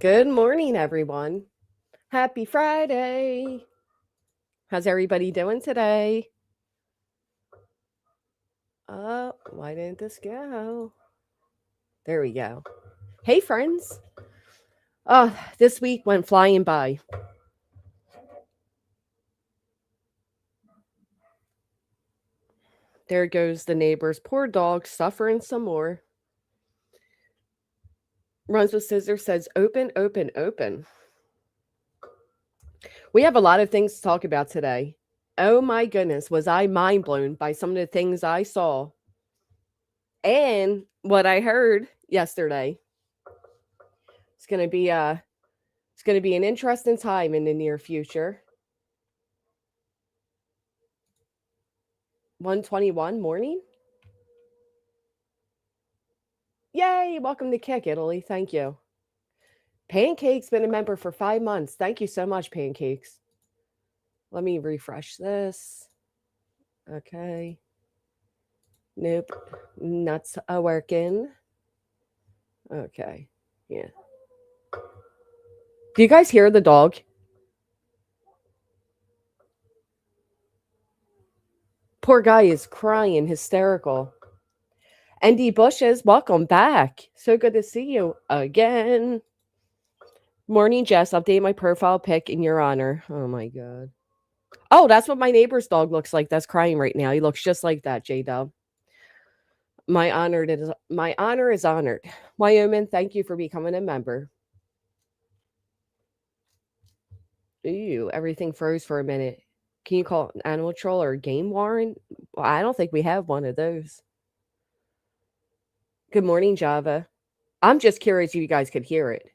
Good morning, everyone. Happy Friday. How's everybody doing today? Why didn't this go? There we go. Hey, friends. This week went flying by. There goes the neighbor's poor dog suffering some more. Runs with scissors, says, open, open, open. We have a lot of things to talk about today. Oh my goodness, was I mind blown by some of the things I saw and what I heard yesterday. It's gonna be an interesting time in the near future. 121 morning. Yay! Welcome to Kick Italy. Thank you. Pancake's been a member for 5 months. Thank you so much, Pancakes. Let me refresh this. Okay. Nope. Not working. Okay. Yeah. Do you guys hear the dog? Poor guy is crying, hysterical. Andy Bushes, welcome back. So good to see you again. Morning, Jess. Update my profile pic in your honor. Oh my god. Oh, that's what my neighbor's dog looks like. That's crying right now. He looks just like that, J Dub. My honor is honored. Wyoming, thank you for becoming a member. Ooh, everything froze for a minute. Can you call it an animal troll or a game warrant? Well, I don't think we have one of those. Good morning, Java. I'm just curious if you guys could hear it.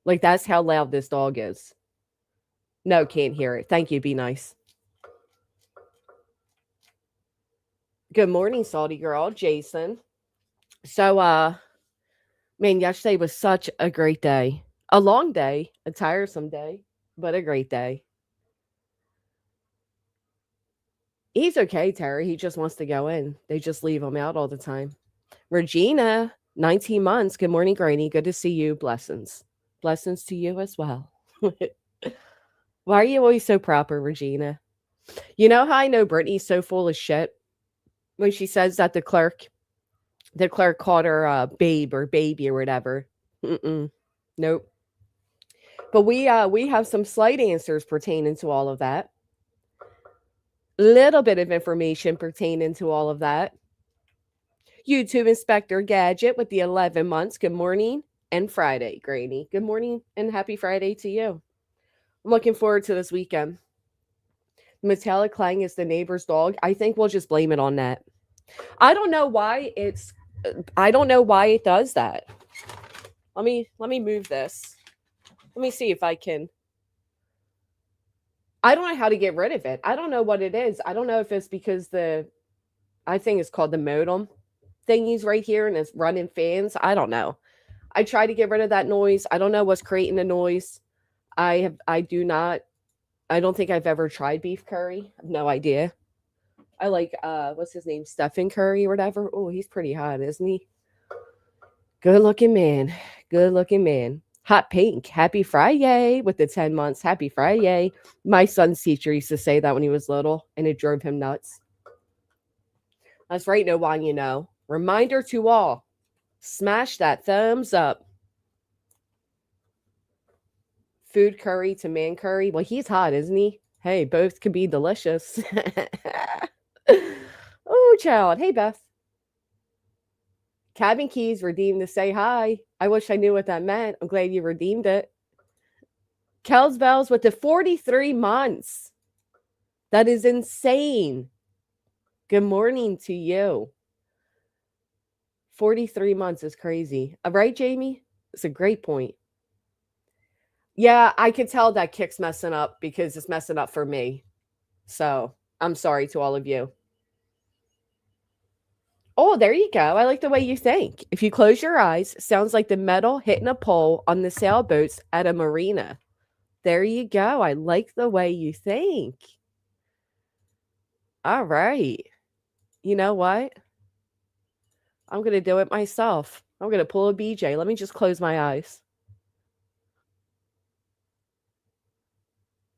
Like, that's how loud this dog is. No, can't hear it. Thank you. Be nice. Good morning, Salty Girl, Jason. So, man, yesterday was such a great day. A long day, a tiresome day, but a great day. He's okay, Terry. He just wants to go in. They just leave him out all the time. Regina, 19 months. Good morning, Granny. Good to see you. Blessings. Blessings to you as well. Why are you always so proper, Regina? You know how I know Brittany's so full of shit? When she says that the clerk called her babe or baby or whatever. Nope. But we have some slight answers pertaining to all of that. Little bit of information pertaining to all of that. YouTube Inspector Gadget with the 11 months. Good morning and Friday, Granny. Good morning and happy Friday to you. I'm looking forward to this weekend. Metallic Clang is the neighbor's dog. I think we'll just blame it on that. I don't know why it does that. Let me move this. Let me see if I can. I don't know how to get rid of it. I don't know what it is. I don't know if it's because I think it's called the modem thingies right here and it's running fans. I don't know. I try to get rid of that noise. I don't know what's creating the noise. I don't think I've ever tried beef curry. I have no idea. I like what's his name? Stephen Curry or whatever. Oh, he's pretty hot, isn't he? Good looking man. Good looking man. Hot Pink, happy Friday with the 10 months. Happy Friday. My son's teacher used to say that when he was little, and it drove him nuts. That's right, no one you know. Reminder to all, smash that thumbs up. Food curry to man curry. Well, he's hot, isn't he? Hey, both can be delicious. Oh, child. Hey, Beth. Cabin keys redeemed to say hi. I wish I knew what that meant. I'm glad you redeemed it. Kells Bells with the 43 months. That is insane. Good morning to you. 43 months is crazy. Right, Jamie? It's a great point. Yeah, I could tell that Kick's messing up because it's messing up for me. So I'm sorry to all of you. Oh, there you go. I like the way you think. If you close your eyes, sounds like the metal hitting a pole on the sailboats at a marina. There you go. I like the way you think. All right. You know what? I'm going to do it myself. I'm going to pull a BJ. Let me just close my eyes.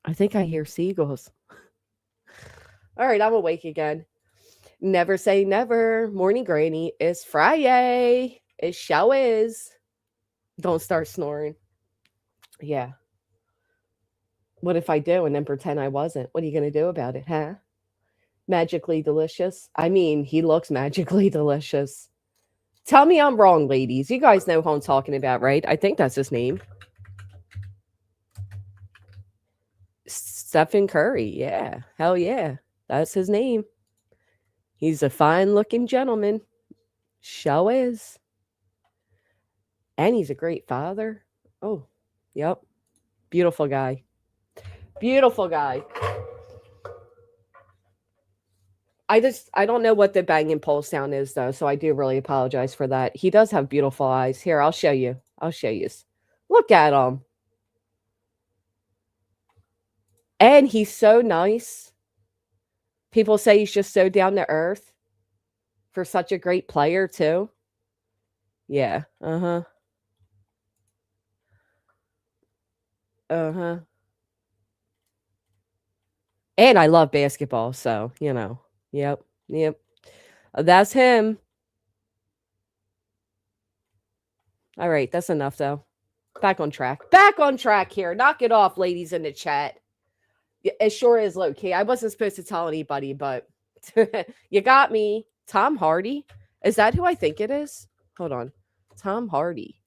I think I hear seagulls. All right, I'm awake again. Never say never. Morning Granny. It's Friday. It show is. Don't start snoring. Yeah. What if I do and then pretend I wasn't? What are you going to do about it, huh? Magically delicious. I mean, he looks magically delicious. Tell me I'm wrong, ladies. You guys know who I'm talking about, right? I think that's his name. Stephen Curry. Yeah. Hell yeah. That's his name. He's a fine looking gentleman. Show is. And he's a great father. Oh, yep. Beautiful guy. Beautiful guy. I don't know what the banging pole sound is though, so I do really apologize for that. He does have beautiful eyes. Here, I'll show you. I'll show you. Look at him. And he's so nice. People say he's just so down to earth for such a great player too. Yeah. Uh-huh. Uh-huh. And I love basketball, so, you know. Yep. Yep. That's him. All right, that's enough though. Back on track. Back on track here. Knock it off, ladies in the chat. It sure is low key. I wasn't supposed to tell anybody, but you got me. Tom Hardy. Is that who I think it is? Hold on. Tom Hardy.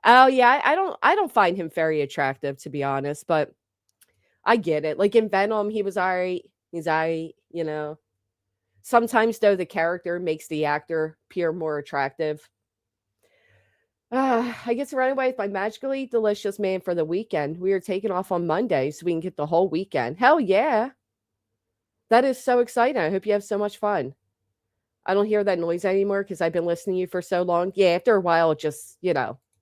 Oh yeah, I don't find him very attractive to be honest, but I get it. Like in Venom, he was alright. He's alright, you know. Sometimes though the character makes the actor appear more attractive. I get to run away with my magically delicious man for the weekend. We are taking off on Monday so we can get the whole weekend. Hell yeah. That is so exciting. I hope you have so much fun. I don't hear that noise anymore because I've been listening to you for so long. Yeah, after a while, it just,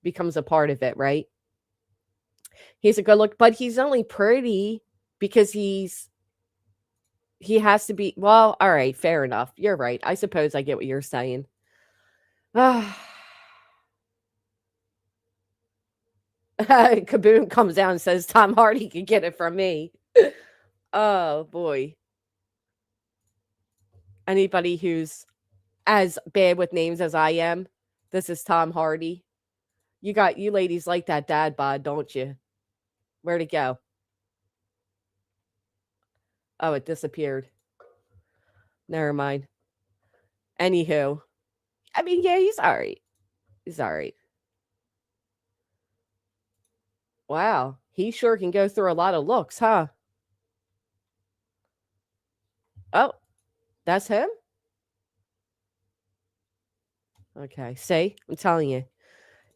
becomes a part of it, right? He's a good look, but he's only pretty because he has to be, well, all right, fair enough. You're right. I suppose I get what you're saying. Kaboom comes down and says Tom Hardy could get it from me. Oh boy. Anybody who's as bad with names as I am, this is Tom Hardy. You ladies like that dad bod, don't you? Where'd it go? Oh, it disappeared. Never mind. Anywho. I mean, yeah, he's all right. He's all right. Wow. He sure can go through a lot of looks, huh? Oh, that's him? Okay. See, I'm telling you.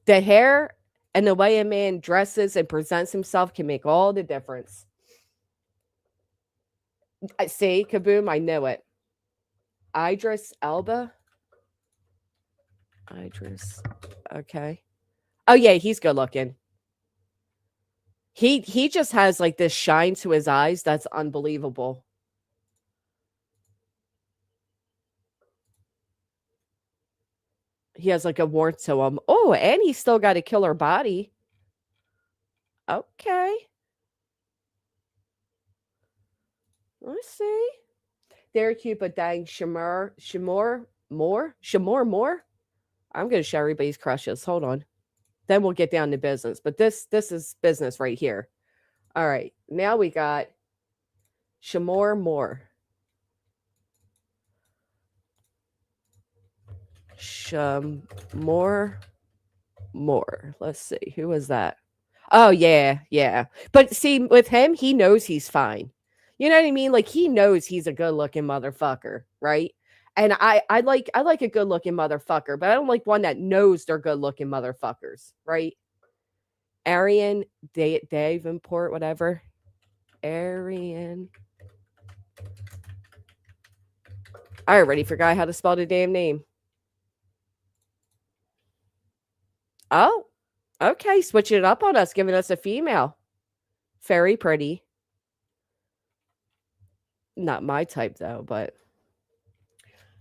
The hair and the way a man dresses and presents himself can make all the difference. I see, Kaboom, I know it. Idris Elba? Idris. Okay. Oh yeah, he's good looking. He just has like this shine to his eyes that's unbelievable. He has like a warmth to him. Oh, and he's still got a killer body. Okay. Let's see. They're cute, but dang, Shamor More. I'm gonna show everybody's crushes. Hold on. Then we'll get down to business. But this is business right here. All right. Now we got Shamor More. Shamor More. Let's see. Who was that? Oh yeah, yeah. But see, with him, he knows he's fine. You know what I mean? Like he knows he's a good-looking motherfucker, right? And I like a good-looking motherfucker, but I don't like one that knows they're good-looking motherfuckers, right? Arian Davenport, whatever. Arian. I already forgot how to spell the damn name. Oh, okay. Switching it up on us, giving us a female. Very pretty. Not my type though, but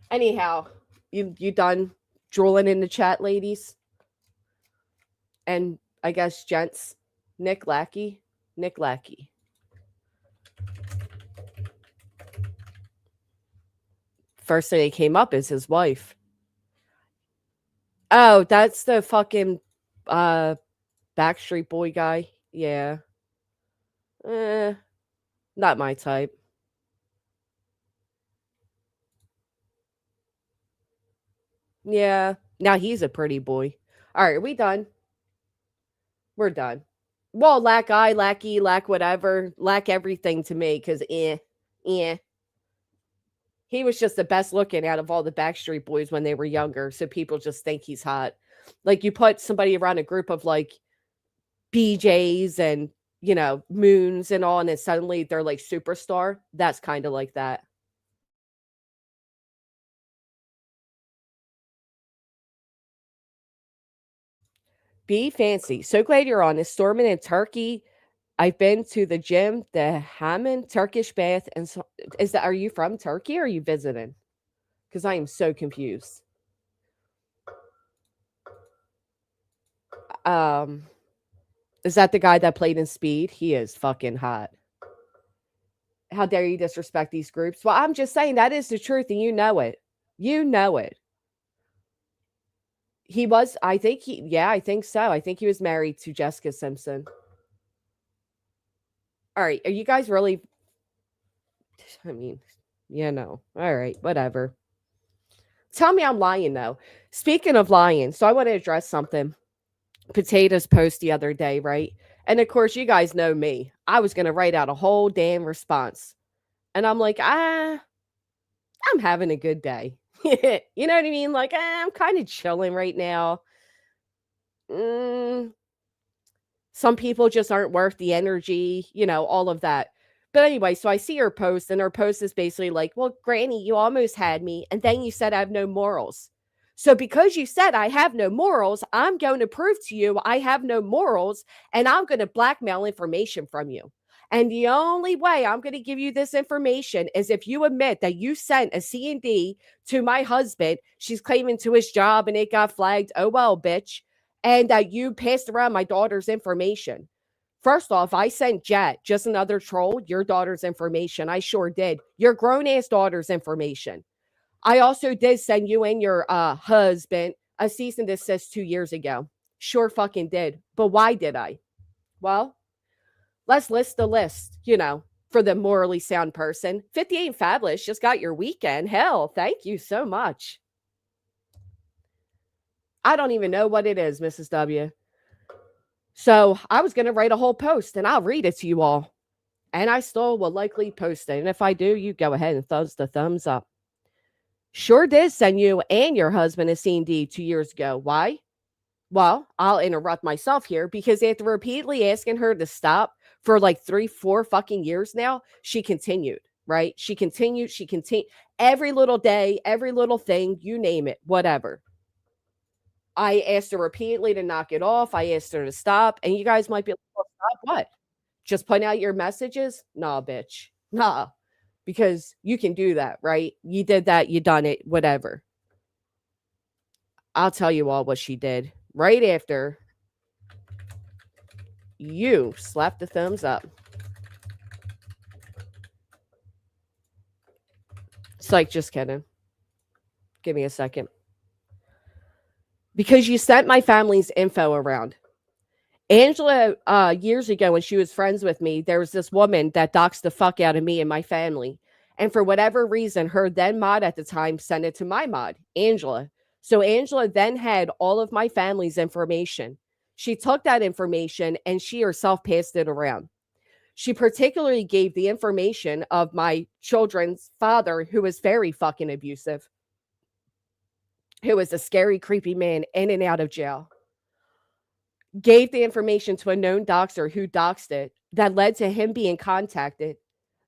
anyhow, you done drooling in the chat, ladies? And I guess gents. Nick Lackey. First thing that came up is his wife. Oh, that's the fucking uh Backstreet Boy guy. Yeah. Eh, not my type. Yeah. Now he's a pretty boy. All right, are we done? We're done. Well, lack eye, lack E, lack whatever, lack everything to me because eh. He was just the best looking out of all the Backstreet Boys when they were younger. So people just think he's hot. Like you put somebody around a group of like BJs and, Moons and all, and then suddenly they're like superstar. That's kind of like that. Be fancy. So glad you're on. Is storming in Turkey. I've been to the gym, the Hammam Turkish bath, and so are you from Turkey or are you visiting? Because I am so confused. Um, is that the guy that played in Speed? He is fucking hot. How dare you disrespect these groups? Well, I'm just saying that is the truth, and you know it. You know it. He was, I think so. I think he was married to Jessica Simpson. All right. Are you guys really, I mean, all right, whatever. Tell me I'm lying, though. Speaking of lying, so I want to address something. Potatoes post the other day, right? And of course, you guys know me. I was going to write out a whole damn response. And I'm like, I'm having a good day. You know what I mean? Like, I'm kind of chilling right now. Mm, some people just aren't worth the energy, all of that. But anyway, so I see her post, and her post is basically like, well, Granny, you almost had me. And then you said I have no morals. So because you said I have no morals, I'm going to prove to you I have no morals, and I'm going to blackmail information from you. And the only way I'm going to give you this information is if you admit that you sent a C&D to my husband. She's claiming to his job and it got flagged. Oh, well, bitch. And that you passed around my daughter's information. First off, I sent Jet, just another troll, your daughter's information. I sure did. Your grown ass daughter's information. I also did send you and your husband a cease and desist 2 years ago. Sure fucking did. But why did I? Well, let's list the list, for the morally sound person. 58 Fabulous just got your weekend. Hell, thank you so much. I don't even know what it is, Mrs. W. So I was going to write a whole post and I'll read it to you all. And I still will likely post it. And if I do, you go ahead and thumbs up. Sure did send you and your husband a C&D 2 years ago. Why? Well, I'll interrupt myself here because after repeatedly asking her to stop for like 3, 4 fucking years now, she continued, right? She continued. Every little day, every little thing, you name it, whatever. I asked her repeatedly to knock it off. I asked her to stop. And you guys might be like, well, stop what? Just point out your messages? Nah, bitch. Nah. Because you can do that, right? You did that, you done it, whatever. I'll tell you all what she did. Right after you slapped the thumbs up. It's like, just kidding. Give me a second. Because you sent my family's info around. Angela, years ago when she was friends with me, there was this woman that doxed the fuck out of me and my family. And for whatever reason, her then mod at the time sent it to my mod, Angela. So Angela then had all of my family's information. She took that information and she herself passed it around. She particularly gave the information of my children's father, who was very fucking abusive, who was a scary, creepy man in and out of jail. Gave the information to a known doxer who doxed it. That led to him being contacted.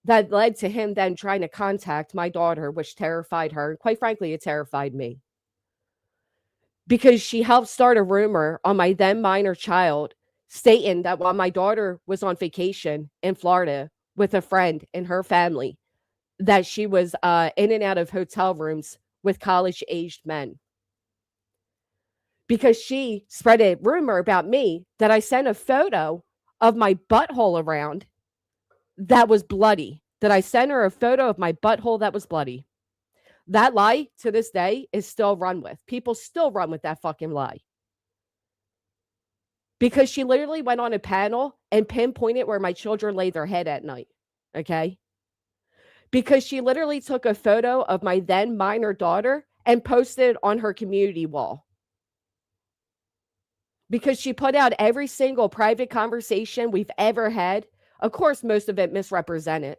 That led to him then trying to contact my daughter, which terrified her. Quite frankly, it terrified me. Because she helped start a rumor on my then minor child, stating that while my daughter was on vacation in Florida with a friend and her family, that she was in and out of hotel rooms with college-aged men. Because she spread a rumor about me that I sent a photo of my butthole around that was bloody. That I sent her a photo of my butthole that was bloody. That lie to this day is still run with. People still run with that fucking lie. Because she literally went on a panel and pinpointed where my children lay their head at night. Okay. Because she literally took a photo of my then minor daughter and posted it on her community wall. Because she put out every single private conversation we've ever had. Of course, most of it misrepresented.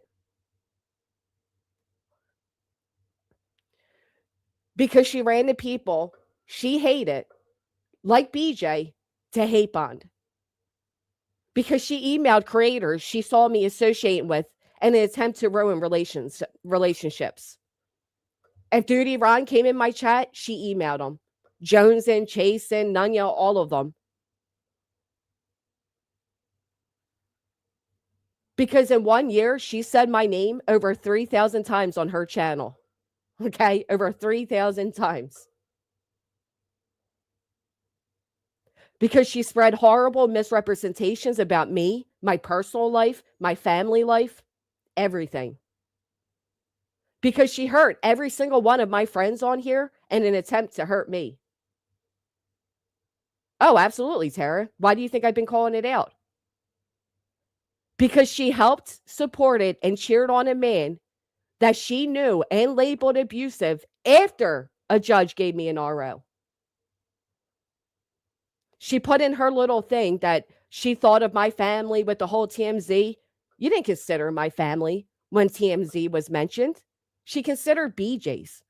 Because she ran the people she hated, like BJ, to hate bond. Because she emailed creators she saw me associating with in an attempt to ruin relationships. If Duty Ron came in my chat, she emailed them. Jones and Chase and Nunya, all of them. Because in 1 year, she said my name over 3,000 times on her channel. Okay, over 3,000 times. Because she spread horrible misrepresentations about me, my personal life, my family life, everything. Because she hurt every single one of my friends on here in an attempt to hurt me. Oh, absolutely, Tara. Why do you think I've been calling it out? Because she helped, supported, and cheered on a man that she knew and labeled abusive after a judge gave me an RO. She put in her little thing that she thought of my family with the whole TMZ. You didn't consider my family when TMZ was mentioned. She considered BJ's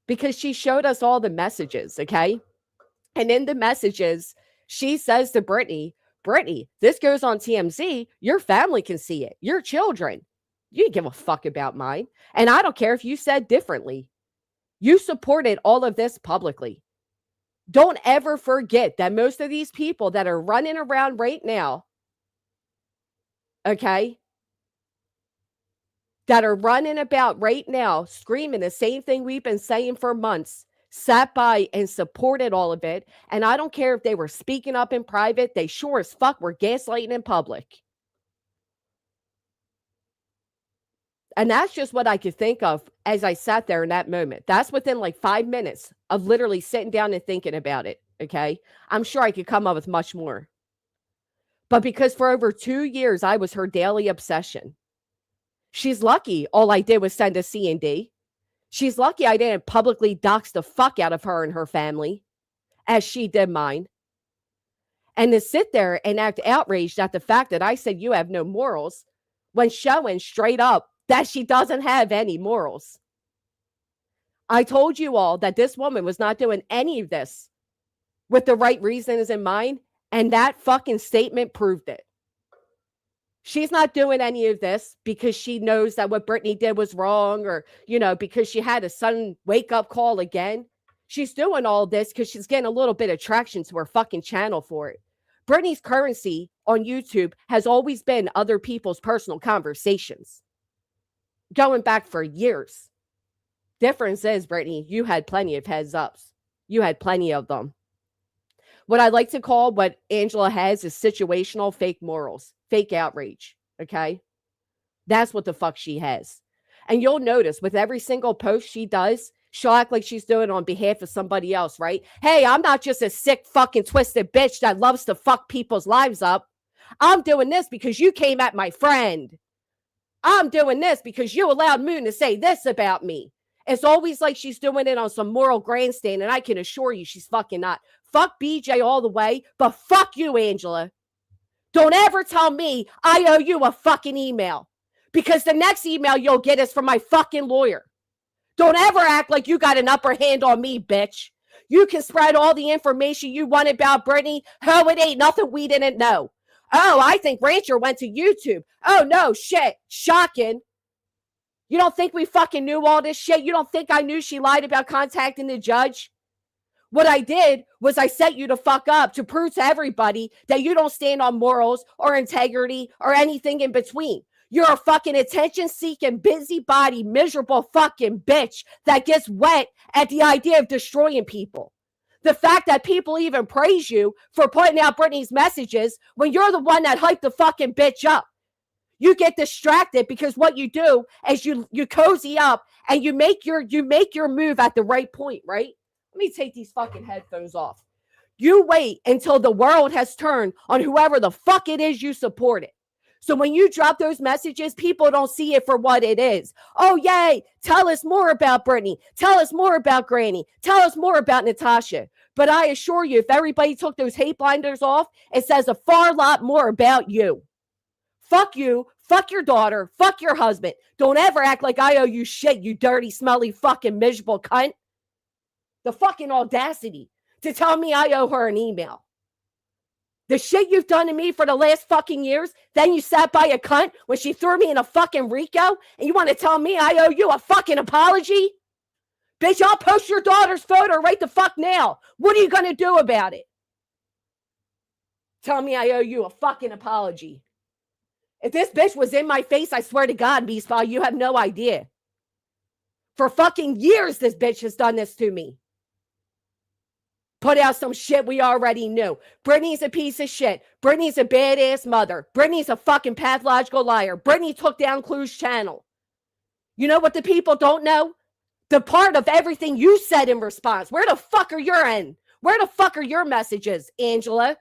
because she showed us all the messages, okay? And in the messages, she says to Brittany, this goes on TMZ. Your family can see it. Your children. You didn't give a fuck about mine. And I don't care if you said differently. You supported all of this publicly. Don't ever forget that most of these people that are running around right now, okay, that are running about right now, screaming the same thing we've been saying for months, sat by and supported all of it. And I don't care if they were speaking up in private, they sure as fuck were gaslighting in public. And that's just what I could think of as I sat there in that moment. That's within like 5 minutes of literally sitting down and thinking about it, okay? I'm sure I could come up with much more. But because for over 2 years, I was her daily obsession. She's lucky all I did was send a C&D. She's lucky I didn't publicly dox the fuck out of her and her family, as she did mine. And to sit there and act outraged at the fact that I said you have no morals, when showing straight up that she doesn't have any morals. I told you all that this woman was not doing any of this with the right reasons in mind, and that fucking statement proved it. She's not doing any of this because she knows that what Brittany did was wrong or, because she had a sudden wake-up call again. She's doing all this because she's getting a little bit of traction to her fucking channel for it. Brittany's currency on YouTube has always been other people's personal conversations. Going back for years. Difference is, Brittany, you had plenty of heads ups. You had plenty of them. What I like to call what Angela has is situational fake morals, fake outrage, okay? That's what the fuck she has. And you'll notice with every single post she does, she'll act like she's doing it on behalf of somebody else, right? Hey, I'm not just a sick fucking twisted bitch that loves to fuck people's lives up. I'm doing this because you came at my friend. I'm doing this because you allowed Moon to say this about me. It's always like she's doing it on some moral grandstand, and I can assure you she's fucking not. Fuck BJ all the way, but fuck you, Angela. Don't ever tell me I owe you a fucking email, because the next email you'll get is from my fucking lawyer. Don't ever act like you got an upper hand on me, bitch. You can spread all the information you want about Brittany. Oh, it ain't nothing we didn't know. Oh, I think Rancher went to YouTube. Oh, no, shit. Shocking. You don't think we fucking knew all this shit? You don't think I knew she lied about contacting the judge? What I did was I set you to fuck up to prove to everybody that you don't stand on morals or integrity or anything in between. You're a fucking attention-seeking, busybody, miserable fucking bitch that gets wet at the idea of destroying people. The fact that people even praise you for putting out Brittany's messages when you're the one that hyped the fucking bitch up. You get distracted because what you do is you cozy up and you make your move at the right point, right? Let me take these fucking headphones off. You wait until the world has turned on whoever the fuck it is you supported. So when you drop those messages, people don't see it for what it is. Oh, yay. Tell us more about Brittany. Tell us more about Granny. Tell us more about Natasha. But I assure you, if everybody took those hate blinders off, it says a far lot more about you. Fuck you. Fuck your daughter. Fuck your husband. Don't ever act like I owe you shit, you dirty, smelly, fucking miserable cunt. The fucking audacity to tell me I owe her an email. The shit you've done to me for the last fucking years, then you sat by a cunt when she threw me in a fucking Rico, and you want to tell me I owe you a fucking apology? Bitch, I'll post your daughter's photo right the fuck now. What are you going to do about it? Tell me I owe you a fucking apology. If this bitch was in my face, I swear to God, Beastfall, you have no idea. For fucking years, this bitch has done this to me. Put out some shit we already knew. Brittany's a piece of shit. Brittany's a badass mother. Brittany's a fucking pathological liar. Brittany took down Clue's channel. You know what the people don't know? The part of everything you said in response. Where the fuck are your end? Where the fuck are your messages, Angela?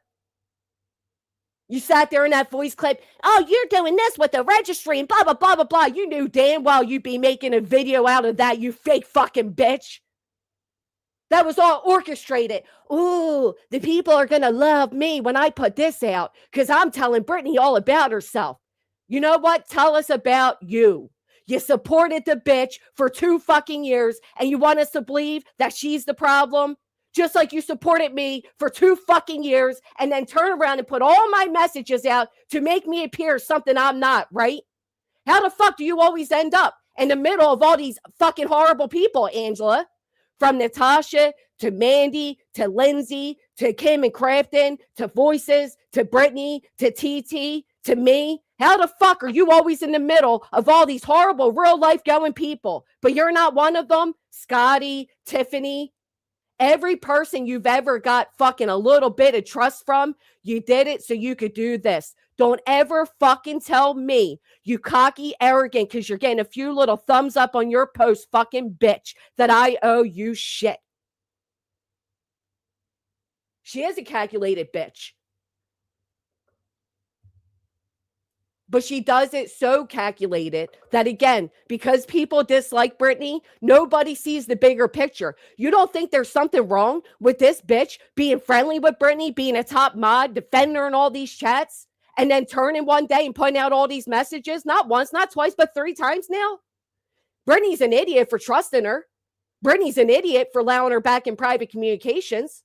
You sat there in that voice clip. Oh, you're doing this with the registry and blah, blah, blah, blah, blah. You knew damn well you'd be making a video out of that, you fake fucking bitch. That was all orchestrated. Ooh, the people are going to love me when I put this out because I'm telling Brittany all about herself. You know what? Tell us about you. You supported the bitch for 2 fucking years and you want us to believe that she's the problem? Just like you supported me for 2 fucking years and then turn around and put all my messages out to make me appear something I'm not, right? How the fuck do you always end up in the middle of all these fucking horrible people, Angela? From Natasha to Mandy to Lindsay to Kim and Crafton to Voices to Brittany to TT to me. How the fuck are you always in the middle of all these horrible real life going people? But you're not one of them. Scotty, Tiffany, every person you've ever got fucking a little bit of trust from, you did it so you could do this. Don't ever fucking tell me, you cocky, arrogant, because you're getting a few little thumbs up on your post, fucking bitch, that I owe you shit. She is a calculated bitch. But she does it so calculated that, again, because people dislike Brittany, nobody sees the bigger picture. You don't think there's something wrong with this bitch being friendly with Brittany, being a top mod, defending her in all these chats, and then turning one day and putting out all these messages? Not once, not twice, but 3 times now. Brittany's an idiot for trusting her. Brittany's an idiot for allowing her back in private communications.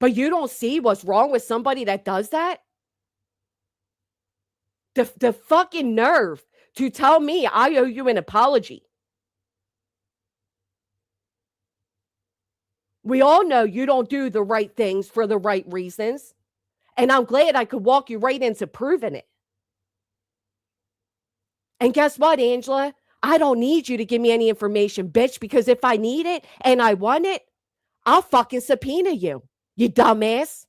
But you don't see what's wrong with somebody that does that? The fucking nerve to tell me I owe you an apology. We all know you don't do the right things for the right reasons. And I'm glad I could walk you right into proving it. And guess what, Angela? I don't need you to give me any information, bitch, because if I need it and I want it, I'll fucking subpoena you, you dumbass.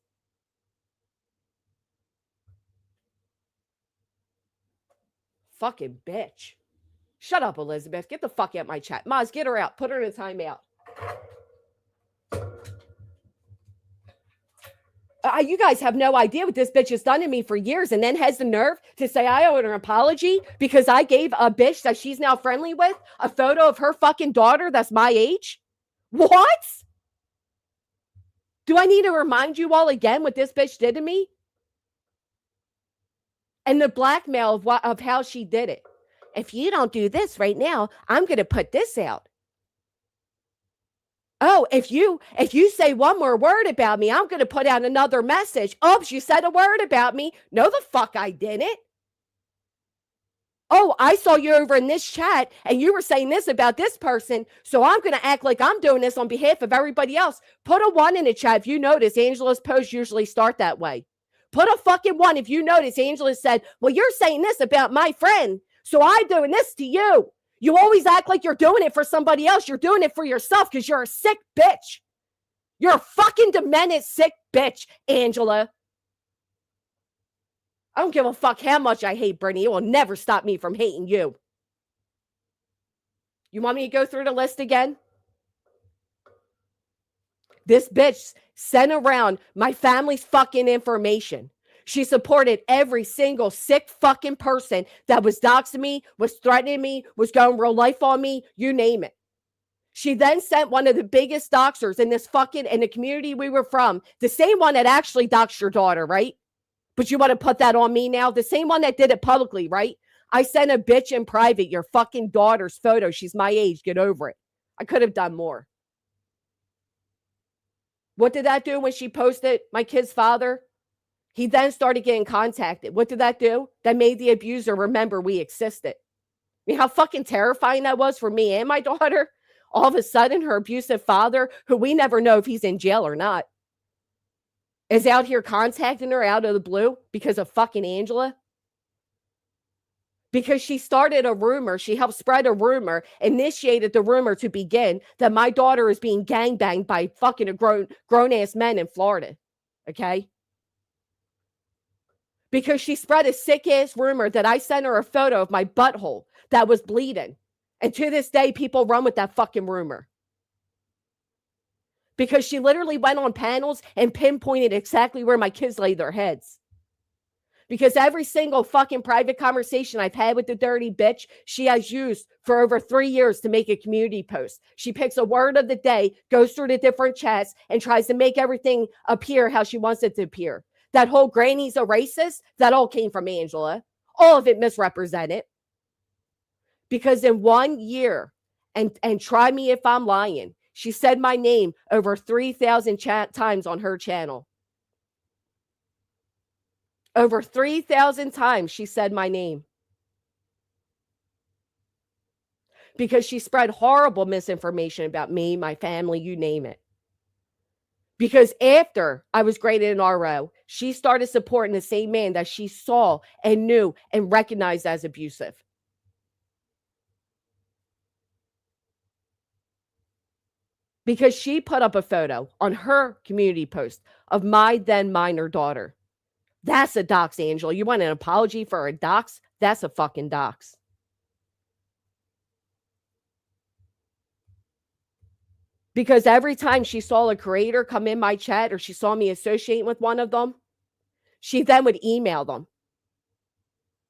Fucking bitch. Shut up, Elizabeth. Get the fuck out of my chat. Maz, get her out. Put her in a timeout. You guys have no idea what this bitch has done to me for years and then has the nerve to say I owe her an apology because I gave a bitch that she's now friendly with a photo of her fucking daughter that's my age? What? Do I need to remind you all again what this bitch did to me? And the blackmail of how she did it. If you don't do this right now, I'm going to put this out. Oh, if you say one more word about me, I'm going to put out another message. Oops, you said a word about me. No, the fuck I didn't. Oh, I saw you over in this chat and you were saying this about this person. So I'm going to act like I'm doing this on behalf of everybody else. Put a 1 in the chat if you notice Angela's posts usually start that way. Put a fucking 1 if you notice Angela said, well, you're saying this about my friend, so I'm doing this to you. You always act like you're doing it for somebody else. You're doing it for yourself because you're a sick bitch. You're a fucking demented sick bitch, Angela. I don't give a fuck how much I hate Brittany. It will never stop me from hating you. You want me to go through the list again? This bitch sent around my family's fucking information. She supported every single sick fucking person that was doxing me, was threatening me, was going real life on me, you name it. She then sent one of the biggest doxers in the community we were from, the same one that actually doxed your daughter, right? But you want to put that on me now? The same one that did it publicly, right? I sent a bitch in private your fucking daughter's photo. She's my age. Get over it. I could have done more. What did that do when she posted my kid's father? He then started getting contacted. What did that do? That made the abuser remember we existed. I mean, how fucking terrifying that was for me and my daughter. All of a sudden, her abusive father, who we never know if he's in jail or not, is out here contacting her out of the blue because of fucking Angela. Because she started a rumor, she helped spread a rumor, initiated the rumor to begin that my daughter is being gangbanged by fucking grown-ass men in Florida. Okay? Because she spread a sick-ass rumor that I sent her a photo of my butthole that was bleeding. And to this day, people run with that fucking rumor. Because she literally went on panels and pinpointed exactly where my kids lay their heads. Because every single fucking private conversation I've had with the dirty bitch, she has used for over 3 years to make a community post. She picks a word of the day, goes through the different chats, and tries to make everything appear how she wants it to appear. That whole granny's a racist, that all came from Angela. All of it misrepresented. Because in 1 year, and try me if I'm lying, she said my name over 3,000 times on her channel. Over 3,000 times she said my name. Because she spread horrible misinformation about me, my family, you name it. Because after I was graded an RO, she started supporting the same man that she saw and knew and recognized as abusive. Because she put up a photo on her community post of my then minor daughter. That's a dox, Angela. You want an apology for a dox? That's a fucking dox. Because every time she saw a creator come in my chat or she saw me associating with one of them, she then would email them.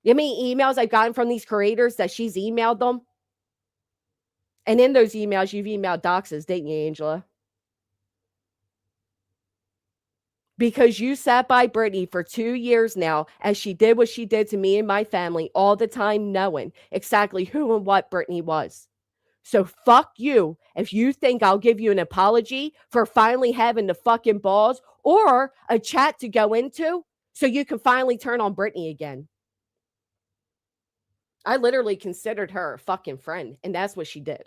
You know how many emails I've gotten from these creators that she's emailed them? And in those emails, you've emailed doxes, didn't you, Angela? Because you sat by Brittany for 2 years now as she did what she did to me and my family all the time, knowing exactly who and what Brittany was. So fuck you if you think I'll give you an apology for finally having the fucking balls or a chat to go into so you can finally turn on Brittany again. I literally considered her a fucking friend, and that's what she did.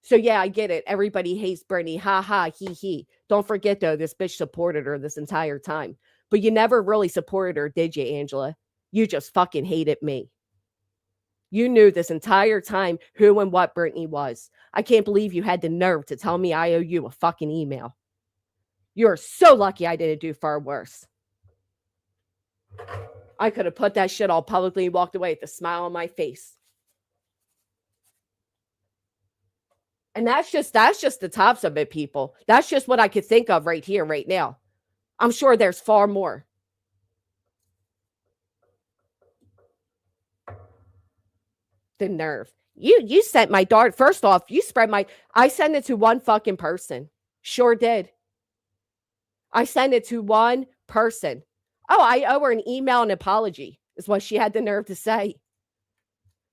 So yeah, I get it. Everybody hates Brittany. Ha ha, he he. Don't forget though, this bitch supported her this entire time. But you never really supported her, did you, Angela? You just fucking hated me. You knew this entire time who and what Brittany was. I can't believe you had the nerve to tell me I owe you a fucking email. You're so lucky I didn't do far worse. I could have put that shit all publicly and walked away with a smile on my face. And that's just the tops of it, people. That's just what I could think of right here, right now. I'm sure there's far more. The nerve. You sent my daughter. First off, you spread I sent it to one fucking person. Sure did. I sent it to one person. Oh, I owe her an email and apology, is what she had the nerve to say.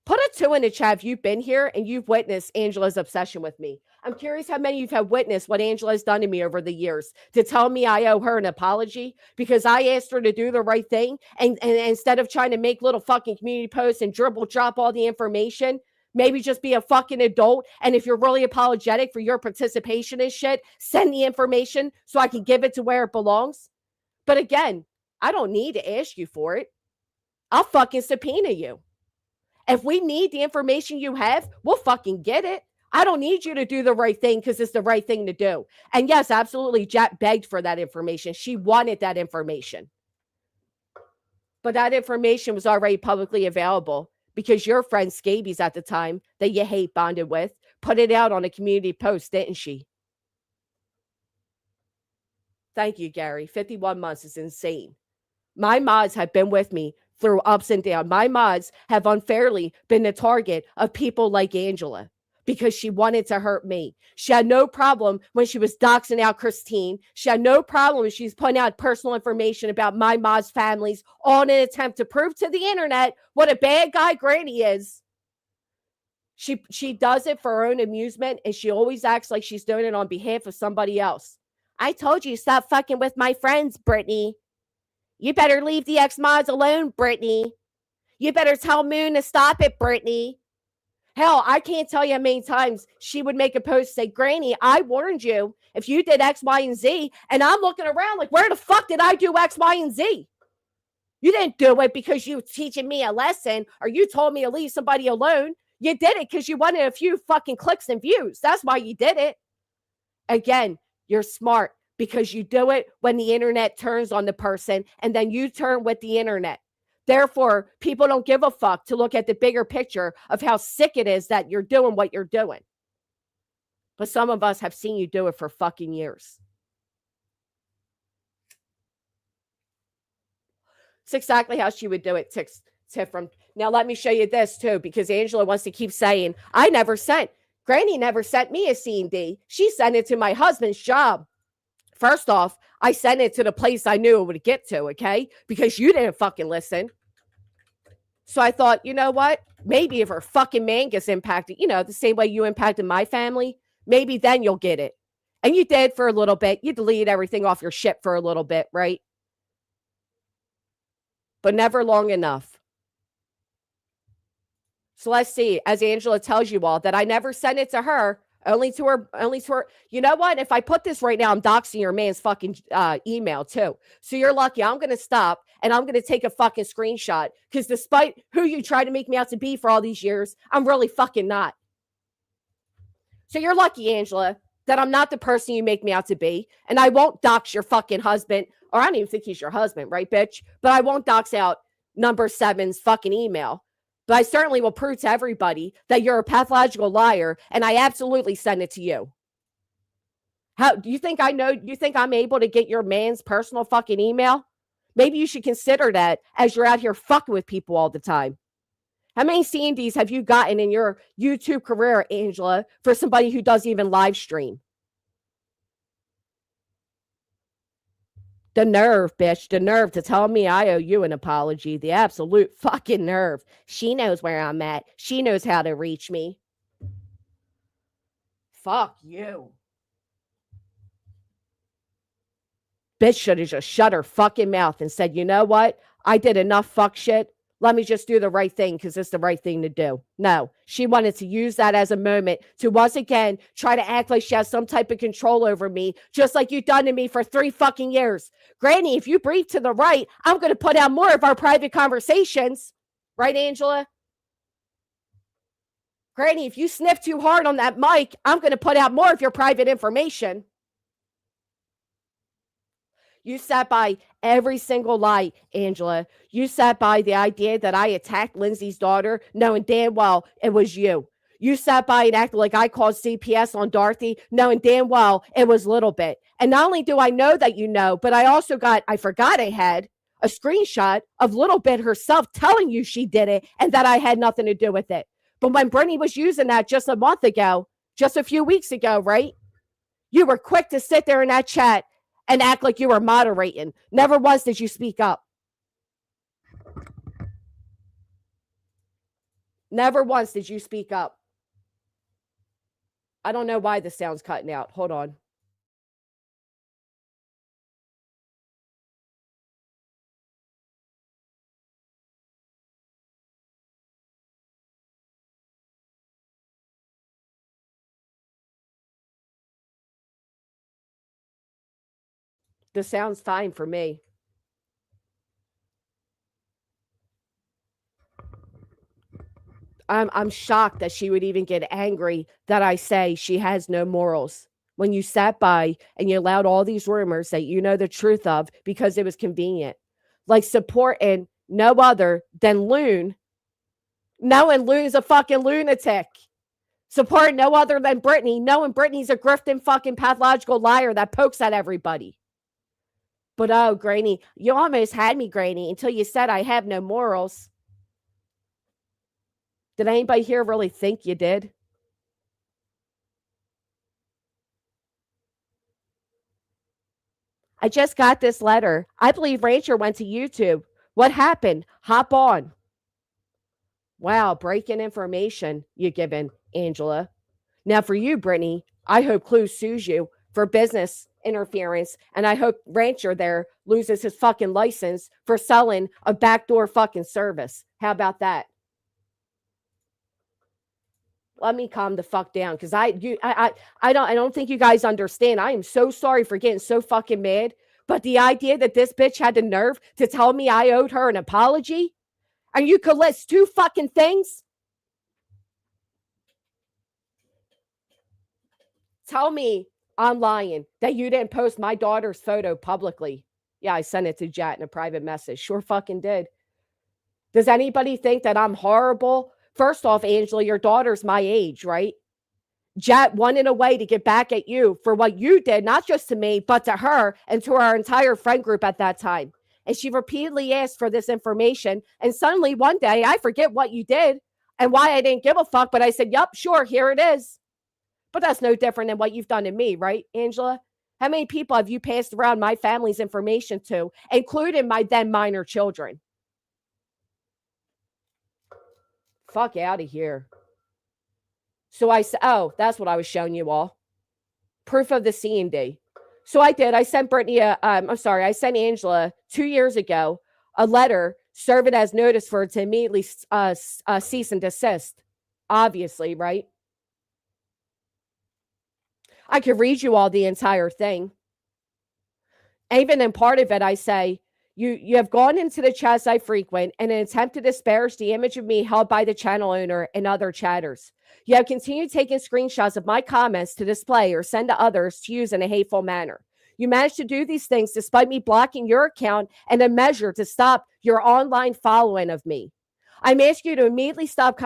Put a 2 in the chat if you've been here and you've witnessed Angela's obsession with me. I'm curious how many of you have witnessed what Angela has done to me over the years to tell me I owe her an apology because I asked her to do the right thing. And instead of trying to make little fucking community posts and drop all the information, maybe just be a fucking adult. And if you're really apologetic for your participation in shit, send the information so I can give it to where it belongs. But again, I don't need to ask you for it. I'll fucking subpoena you. If we need the information you have, we'll fucking get it. I don't need you to do the right thing because it's the right thing to do. And yes, absolutely, Jack begged for that information. She wanted that information. But that information was already publicly available because your friend Scabies at the time that you hate bonded with put it out on a community post, didn't she? Thank you, Gary. 51 months is insane. My mods have been with me through ups and downs. My mods have unfairly been the target of people like Angela because she wanted to hurt me. She had no problem when she was doxing out Christine. She had no problem when she's putting out personal information about my mods' families, all in an attempt to prove to the internet what a bad guy Granny is. She does it for her own amusement, and she always acts like she's doing it on behalf of somebody else. I told you, stop fucking with my friends, Brittany. You better leave the ex-mods alone, Brittany. You better tell Moon to stop it, Brittany. Hell, I can't tell you how many times she would make a post say, Granny, I warned you if you did X, Y, and Z. And I'm looking around like, where the fuck did I do X, Y, and Z? You didn't do it because you were teaching me a lesson or you told me to leave somebody alone. You did it because you wanted a few fucking clicks and views. That's why you did it. Again, you're smart because you do it when the internet turns on the person and then you turn with the internet. Therefore, people don't give a fuck to look at the bigger picture of how sick it is that you're doing what you're doing. But some of us have seen you do it for fucking years. It's exactly how she would do it, Tiff from. Now, let me show you this, too, because Angela wants to keep saying, I never sent. Granny never sent me a C&D. She sent it to my husband's job. First off, I sent it to the place I knew it would get to, okay? Because you didn't fucking listen. So I thought, you know what? Maybe if her fucking man gets impacted, the same way you impacted my family, maybe then you'll get it. And you did for a little bit. You deleted everything off your shit for a little bit, right? But never long enough. So let's see, as Angela tells you all, that I never sent it to her, only to her. You know what? If I put this right now, I'm doxing your man's fucking email too. So you're lucky. I'm going to stop and I'm going to take a fucking screenshot because despite who you try to make me out to be for all these years, I'm really fucking not. So you're lucky, Angela, that I'm not the person you make me out to be. And I won't dox your fucking husband, or I don't even think he's your husband, right, bitch? But I won't dox out number 7's fucking email. But I certainly will prove to everybody that you're a pathological liar, and I absolutely send it to you. How do you think I know? You think I'm able to get your man's personal fucking email? Maybe you should consider that as you're out here fucking with people all the time. How many C&Ds have you gotten in your YouTube career, Angela, for somebody who doesn't even live stream? The nerve, bitch. The nerve to tell me I owe you an apology. The absolute fucking nerve. She knows where I'm at. She knows how to reach me. Fuck you. Bitch should have just shut her fucking mouth and said, you know what? I did enough fuck shit. Let me just do the right thing because it's the right thing to do. No, she wanted to use that as a moment to once again try to act like she has some type of control over me, just like you've done to me for 3 fucking years. Granny, if you breathe to the right, I'm going to put out more of our private conversations. Right, Angela? Granny, if you sniff too hard on that mic, I'm going to put out more of your private information. You sat by every single lie, Angela. You sat by the idea that I attacked Lindsay's daughter, knowing damn well it was you. You sat by and acted like I called CPS on Dorothy, knowing damn well it was Little Bit. And not only do I know that you know, but I also I forgot I had a screenshot of Little Bit herself telling you she did it and that I had nothing to do with it. But when Brittany was using that just a month ago, just a few weeks ago, right? You were quick to sit there in that chat and act like you were moderating. Never once did you speak up. Never once did you speak up. I don't know why the sound's cutting out. Hold on. The sound's fine for me. I'm shocked that she would even get angry that I say she has no morals. When you sat by and you allowed all these rumors that you know the truth of because it was convenient. Like supporting no other than Loon, knowing Loon's a fucking lunatic. Support no other than Brittany, knowing Brittany's a grifting fucking pathological liar that pokes at everybody. But oh, Granny, you almost had me, Granny, until you said I have no morals. Did anybody here really think you did? I just got this letter. I believe Rancher went to YouTube. What happened? Hop on. Wow, breaking information you given, Angela. Now for you, Brittany, I hope Clue sues you for business interference, and I hope Rancher there loses his fucking license for selling a backdoor fucking service. How about that? Let me calm the fuck down, because I don't think you guys understand. I am so sorry for getting so fucking mad, but the idea that this bitch had the nerve to tell me I owed her an apology, and you could list two fucking things. Tell me I'm lying that you didn't post my daughter's photo publicly. Yeah, I sent it to Jet in a private message. Sure fucking did. Does anybody think that I'm horrible? First off, Angela, your daughter's my age, right? Jet wanted a way to get back at you for what you did, not just to me, but to her and to our entire friend group at that time. And she repeatedly asked for this information. And suddenly one day, I forget what you did and why I didn't give a fuck, but I said, yup, sure, here it is. But that's no different than what you've done to me, right, Angela? How many people have you passed around my family's information to, including my then minor children? Fuck out of here. So I said, oh, that's what I was showing you all. Proof of the C&D. So I did. I sent Brittany I sent Angela 2 years ago a letter serving as notice for her to immediately cease and desist. Obviously, right? I could read you all the entire thing. Even in part of it, I say, you have gone into the chats I frequent in an attempt to disparage the image of me held by the channel owner and other chatters. You have continued taking screenshots of my comments to display or send to others to use in a hateful manner. You managed to do these things despite me blocking your account and a measure to stop your online following of me. I'm asking you to immediately stop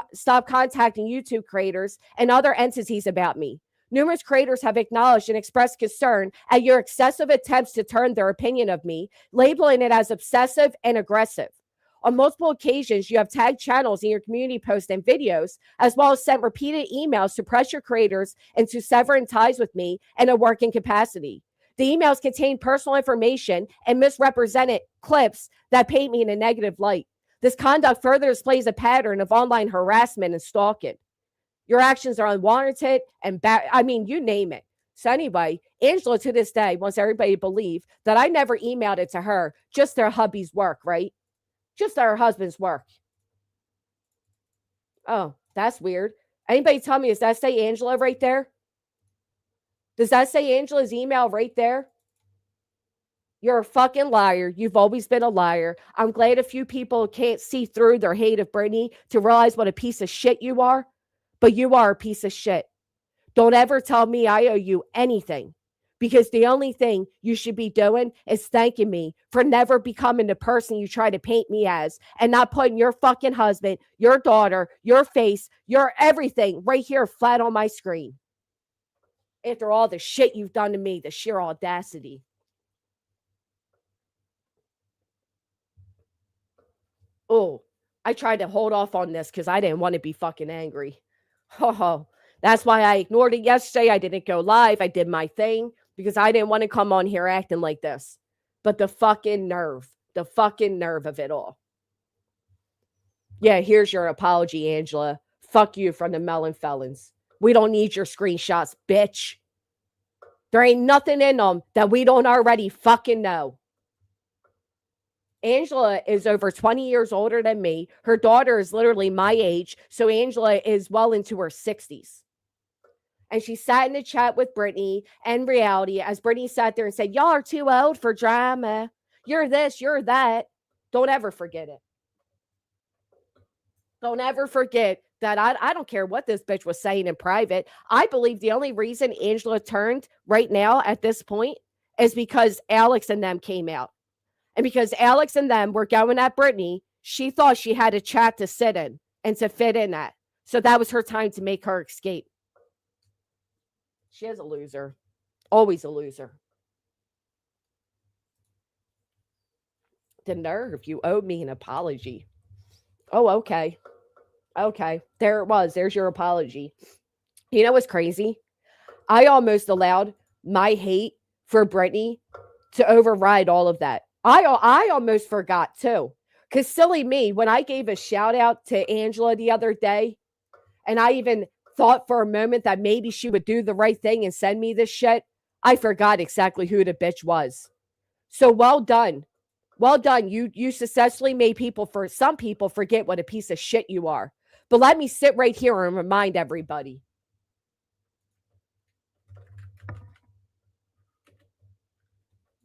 contacting YouTube creators and other entities about me. Numerous creators have acknowledged and expressed concern at your excessive attempts to turn their opinion of me, labeling it as obsessive and aggressive. On multiple occasions, you have tagged channels in your community posts and videos, as well as sent repeated emails to pressure creators into severing ties with me in a working capacity. The emails contain personal information and misrepresented clips that paint me in a negative light. This conduct further displays a pattern of online harassment and stalking. Your actions are unwarranted and you name it. So anyway, Angela to this day wants everybody to believe that I never emailed it to her, just their hubby's work, right? Just her husband's work. Oh, that's weird. Anybody tell me, does that say Angela right there? Does that say Angela's email right there? You're a fucking liar. You've always been a liar. I'm glad a few people can't see through their hate of Brittany to realize what a piece of shit you are. But you are a piece of shit. Don't ever tell me I owe you anything, because the only thing you should be doing is thanking me for never becoming the person you try to paint me as and not putting your fucking husband, your daughter, your face, your everything right here flat on my screen. After all the shit you've done to me, the sheer audacity. Oh, I tried to hold off on this because I didn't want to be fucking angry. Oh, that's why I ignored it yesterday. I didn't go live. I did my thing because I didn't want to come on here acting like this. But the fucking nerve of it all. Yeah, here's your apology, Angela. Fuck you from the Melon Felons. We don't need your screenshots, bitch. There ain't nothing in them that we don't already fucking know. Angela is over 20 years older than me. Her daughter is literally my age. So Angela is well into her 60s. And she sat in the chat with Brittany and Reality as Brittany sat there and said, y'all are too old for drama. You're this, you're that. Don't ever forget it. Don't ever forget that I don't care what this bitch was saying in private. I believe the only reason Angela turned right now at this point is because Alex and them came out. And because Alex and them were going at Brittany, she thought she had a chat to sit in and to fit in at. So that was her time to make her escape. She is a loser. Always a loser. The nerve. You owe me an apology. Oh, okay. Okay. There it was. There's your apology. You know what's crazy? I almost allowed my hate for Brittany to override all of that. I almost forgot too. Because silly me, when I gave a shout out to Angela the other day, and I even thought for a moment that maybe she would do the right thing and send me this shit, I forgot exactly who the bitch was. So well done. Well done. You successfully made some people forget what a piece of shit you are. But let me sit right here and remind everybody.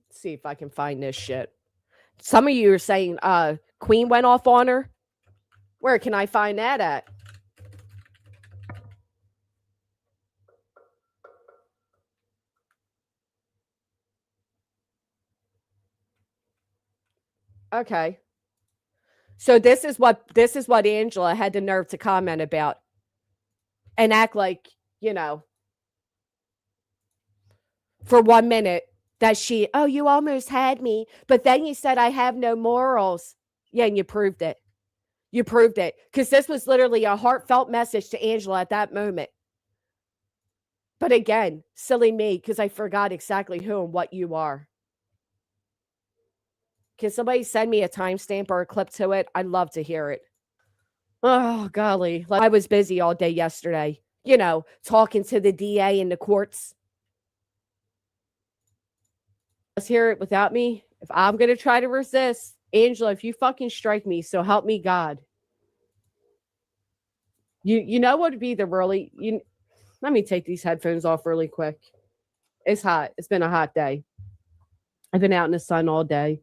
Let's see if I can find this shit. Some of you are saying Queen went off on her. Where can I find that at? Okay. So this is what Angela had the nerve to comment about and act like, for 1 minute that you almost had me, but then you said I have no morals. Yeah, and you proved it. You proved it. Because this was literally a heartfelt message to Angela at that moment. But again, silly me, because I forgot exactly who and what you are. Can somebody send me a timestamp or a clip to it? I'd love to hear it. Oh, golly. I was busy all day yesterday, talking to the DA in the courts. Let's hear it without me. If I'm going to try to resist, Angela, if you fucking strike me, so help me God. You know what would be let me take these headphones off really quick. It's hot. It's been a hot day. I've been out in the sun all day.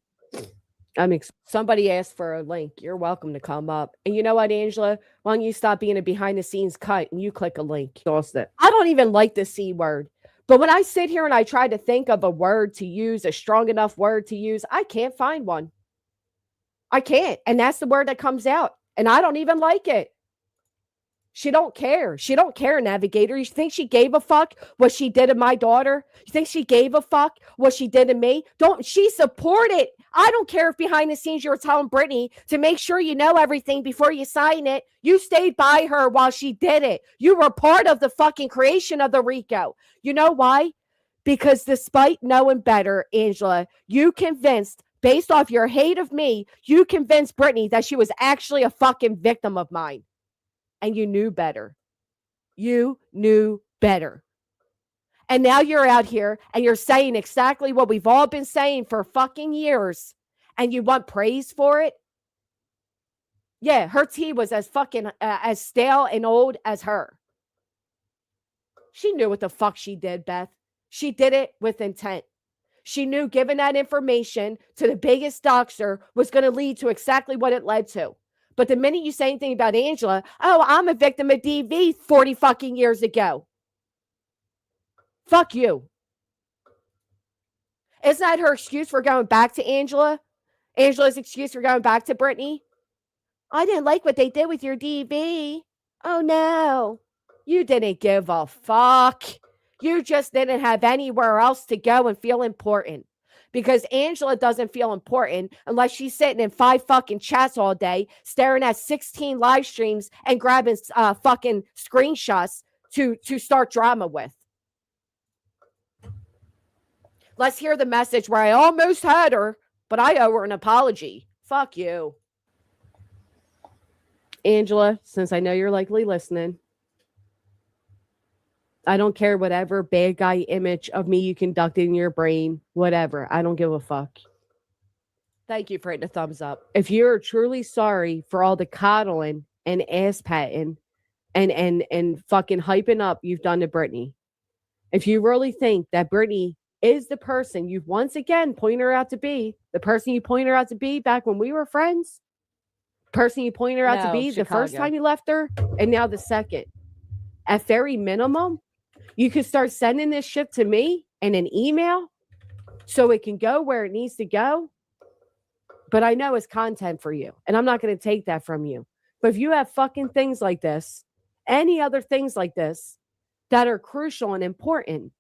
Somebody asked for a link. You're welcome to come up. And you know what, Angela? Why don't you stop being a behind the scenes cut and you click a link? I don't even like the C word. But when I sit here and I try to think of a word to use, a strong enough word to use, I can't find one. I can't. And that's the word that comes out. And I don't even like it. She don't care. She don't care, Navigator. You think she gave a fuck what she did to my daughter? You think she gave a fuck what she did to me? She support it. I don't care if behind the scenes you were telling Brittany to make sure you know everything before you sign it. You stayed by her while she did it. You were part of the fucking creation of the RICO. You know why? Because despite knowing better, Angela, you convinced, based off your hate of me, you convinced Brittany that she was actually a fucking victim of mine. And you knew better. You knew better. And now you're out here and you're saying exactly what we've all been saying for fucking years. And you want praise for it? Yeah, her tea was as fucking as stale and old as her. She knew what the fuck she did, Beth. She did it with intent. She knew giving that information to the biggest doxer was going to lead to exactly what it led to. But the minute you say anything about Angela, I'm a victim of DV 40 fucking years ago. Fuck you. Isn't that her excuse for going back to Angela? Angela's excuse for going back to Brittany? I didn't like what they did with your DV. Oh, no. You didn't give a fuck. You just didn't have anywhere else to go and feel important. Because Angela doesn't feel important unless she's sitting in 5 fucking chats all day, staring at 16 live streams and grabbing fucking screenshots to start drama with. Let's hear the message where I almost had her, but I owe her an apology. Fuck you. Angela, since I know you're likely listening, I don't care whatever bad guy image of me you conducted in your brain, whatever. I don't give a fuck. Thank you for hitting a thumbs up. If you're truly sorry for all the coddling and ass patting and fucking hyping up you've done to Brittany, if you really think that Brittany is the person you've once again pointed her out to be, the person you pointed her out to be back when we were friends, person you pointed her out to be the first time you left her, and now the second, at very minimum, you could start sending this shit to me in an email so it can go where it needs to go. but I know it's content for you, and I'm not going to take that from you. But if you have fucking things like this, any other things like this that are crucial and important,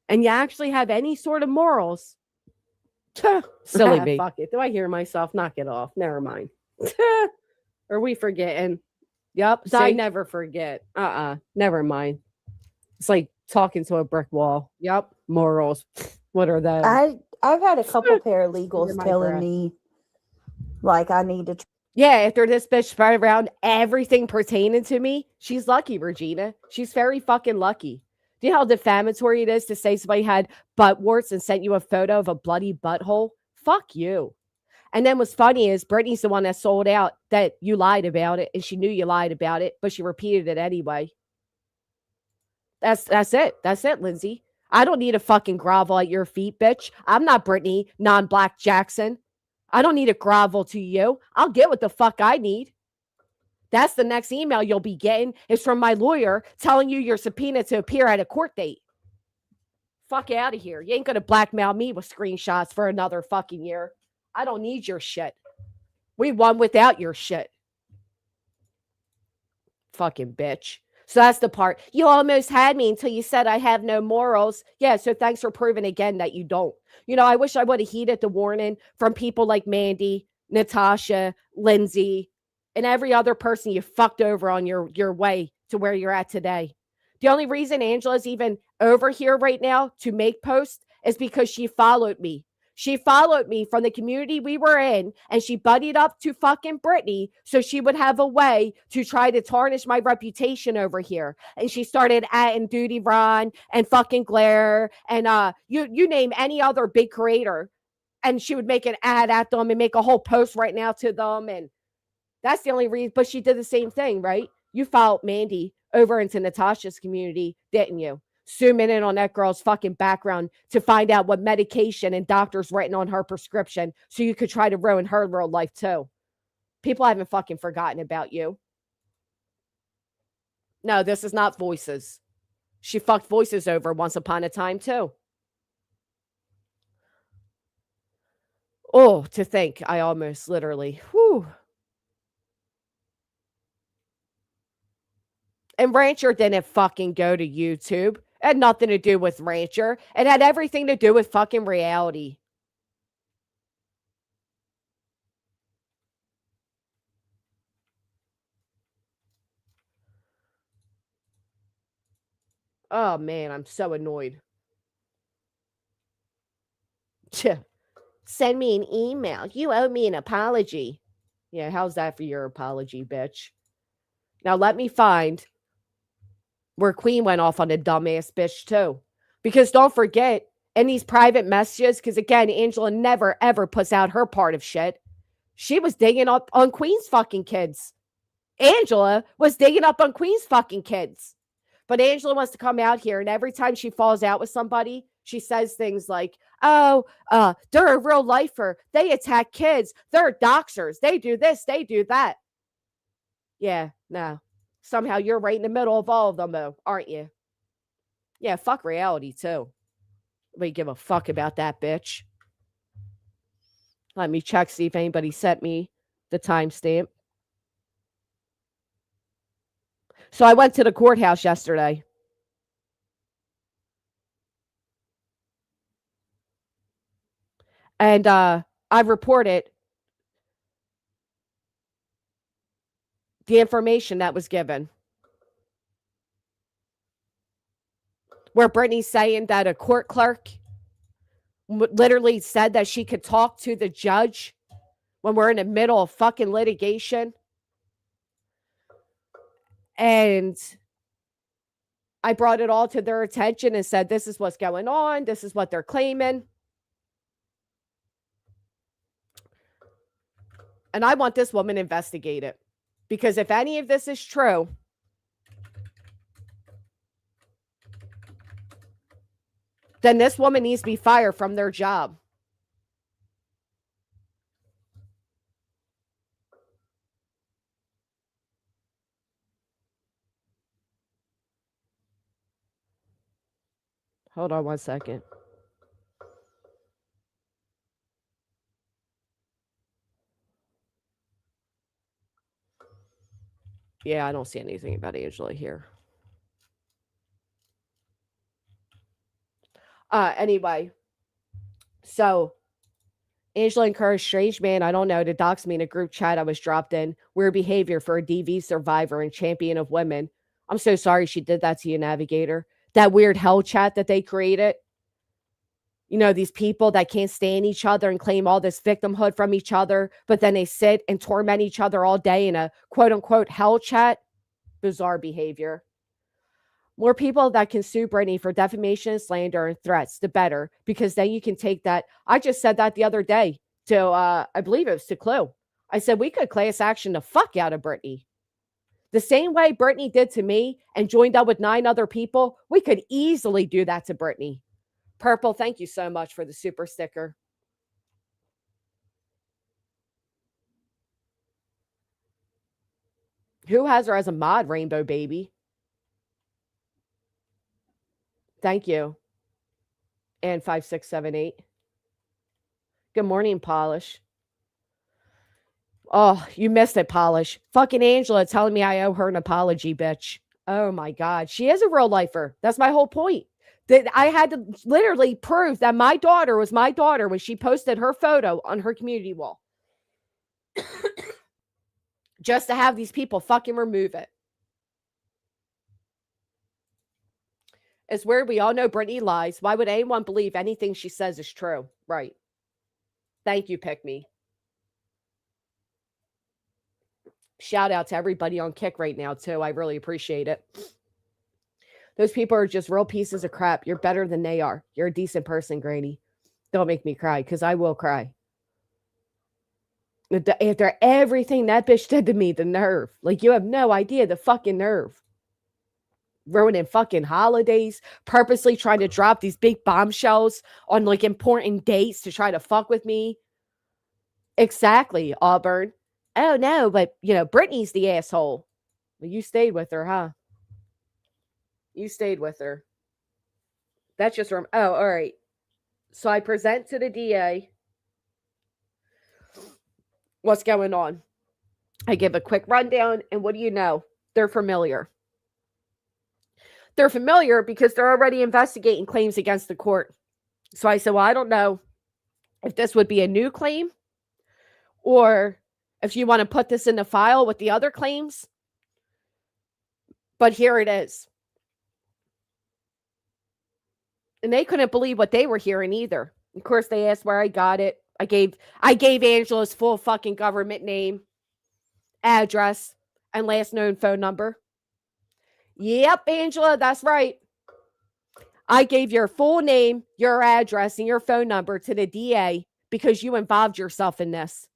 and you actually have any sort of morals, silly me. Fuck it. Do I hear myself? Knock it off. Never mind. Are we forgetting? Yep. I never forget. Never mind. It's like talking to a brick wall. Yep. Morals. What are those? I've had a couple paralegals telling me like I need to. Yeah, after this bitch spread around everything pertaining to me, she's lucky, Regina. She's very fucking lucky. Do you know how defamatory it is to say somebody had butt warts and sent you a photo of a bloody butthole? Fuck you. And then what's funny is Brittany's the one that sold out that you lied about it, and she knew you lied about it, but she repeated it anyway. That's it. That's it, Lindsay. I don't need to fucking grovel at your feet, bitch. I'm not Brittany, non-Black Jackson. I don't need to grovel to you. I'll get what the fuck I need. That's the next email you'll be getting is from my lawyer telling you you're subpoenaed to appear at a court date. Fuck out of here. You ain't gonna blackmail me with screenshots for another fucking year. I don't need your shit. We won without your shit. Fucking bitch. So that's the part. You almost had me until you said I have no morals. Yeah, so thanks for proving again that you don't. You know, I wish I would have heeded the warning from people like Mandy, Natasha, Lindsay, and every other person you fucked over on your way to where you're at today. The only reason Angela's even over here right now to make posts is because she followed me. She followed me from the community we were in, and she buddied up to fucking Brittany so she would have a way to try to tarnish my reputation over here. And she started atting Duty Ron and fucking Glare and you name any other big creator, and she would make an ad at them and make a whole post right now to them. And that's the only reason. But she did the same thing, right? You followed Mandy over into Natasha's community, didn't you? Zooming in on that girl's fucking background to find out what medication and doctors written on her prescription so you could try to ruin her real life too. People haven't fucking forgotten about you. No, this is not Voices. She fucked Voices over once upon a time too. Oh, to think, I almost literally, whew. And Rancher didn't fucking go to YouTube. It had nothing to do with Rancher. It had everything to do with fucking reality. Oh man, I'm so annoyed. Send me an email. You owe me an apology. Yeah, how's that for your apology, bitch? Now let me find where Queen went off on a dumbass bitch too. Because don't forget, in these private messages, because again, Angela never ever puts out her part of shit. She was digging up on Queen's fucking kids. Angela was digging up on Queen's fucking kids. But Angela wants to come out here, and every time she falls out with somebody, she says things like, oh, they're a real lifer. They attack kids. They're doxers. They do this. They do that. Yeah, no. Somehow you're right in the middle of all of them, though, aren't you? Yeah, fuck reality, too. We give a fuck about that bitch. Let me check, see if anybody sent me the timestamp. So I went to the courthouse yesterday. And I reported the information that was given. Where Brittany's saying that a court clerk literally said that she could talk to the judge when we're in the middle of fucking litigation. And I brought it all to their attention and said, this is what's going on. This is what they're claiming. And I want this woman investigated. Because if any of this is true, then this woman needs to be fired from their job. Hold on one second. Yeah, I don't see anything about Angela here. Anyway, so Angela encouraged strange man, I don't know, to dox me in a group chat I was dropped in. Weird behavior for a DV survivor and champion of women. I'm so sorry she did that to you, Navigator. That weird hell chat that they created. You know, these people that can't stand each other and claim all this victimhood from each other, but then they sit and torment each other all day in a quote unquote hell chat. Bizarre behavior. More people that can sue Brittany for defamation, slander, and threats, the better, because then you can take that. I just said that the other day to, I believe it was to Clue. I said we could class action the fuck out of Brittany. The same way Brittany did to me and joined up with 9 other people, we could easily do that to Brittany. Purple, thank you so much for the super sticker. Who has her as a mod, Rainbow Baby? Thank you. And 5678. Good morning, Polish. Oh, you missed it, Polish. Fucking Angela telling me I owe her an apology, bitch. Oh my God. She is a real lifer. That's my whole point. That I had to literally prove that my daughter was my daughter when she posted her photo on her community wall. Just to have these people fucking remove it. It's weird. We all know Brittany lies. Why would anyone believe anything she says is true? Right. Thank you, Pick Me. Shout out to everybody on Kick right now, too. I really appreciate it. Those people are just real pieces of crap. You're better than they are. You're a decent person, Granny. Don't make me cry, because I will cry. After everything that bitch did to me, the nerve. Like, you have no idea the fucking nerve. Ruining fucking holidays, purposely trying to drop these big bombshells on, like, important dates to try to fuck with me. Exactly, Auburn. Oh, no, but, you know, Brittany's the asshole. Well, you stayed with her, huh? You stayed with her. That's just from, oh, all right. So I present to the DA what's going on. I give a quick rundown, and what do you know? They're familiar. They're familiar because they're already investigating claims against the court. So I said, well, I don't know if this would be a new claim or if you want to put this in the file with the other claims. But here it is. And they couldn't believe what they were hearing either. Of course, they asked where I got it. I gave Angela's full fucking government name, address, and last known phone number. Yep, Angela, that's right. I gave your full name, your address, and your phone number to the DA because you involved yourself in this.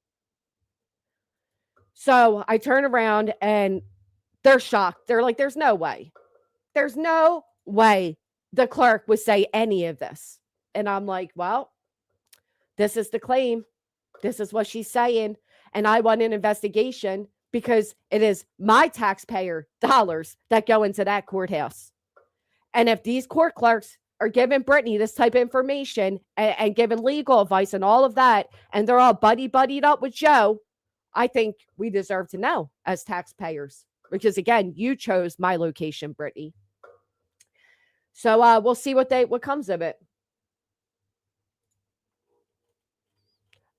So I turn around and they're shocked. They're like, there's no way. There's no way the clerk would say any of this. And I'm like, well, this is the claim. This is what she's saying. And I want an investigation because it is my taxpayer dollars that go into that courthouse. And if these court clerks are giving Brittany this type of information and giving legal advice and all of that, and they're all buddied up with Joe, I think we deserve to know as taxpayers. Because again, you chose my location, Brittany. So we'll see what comes of it.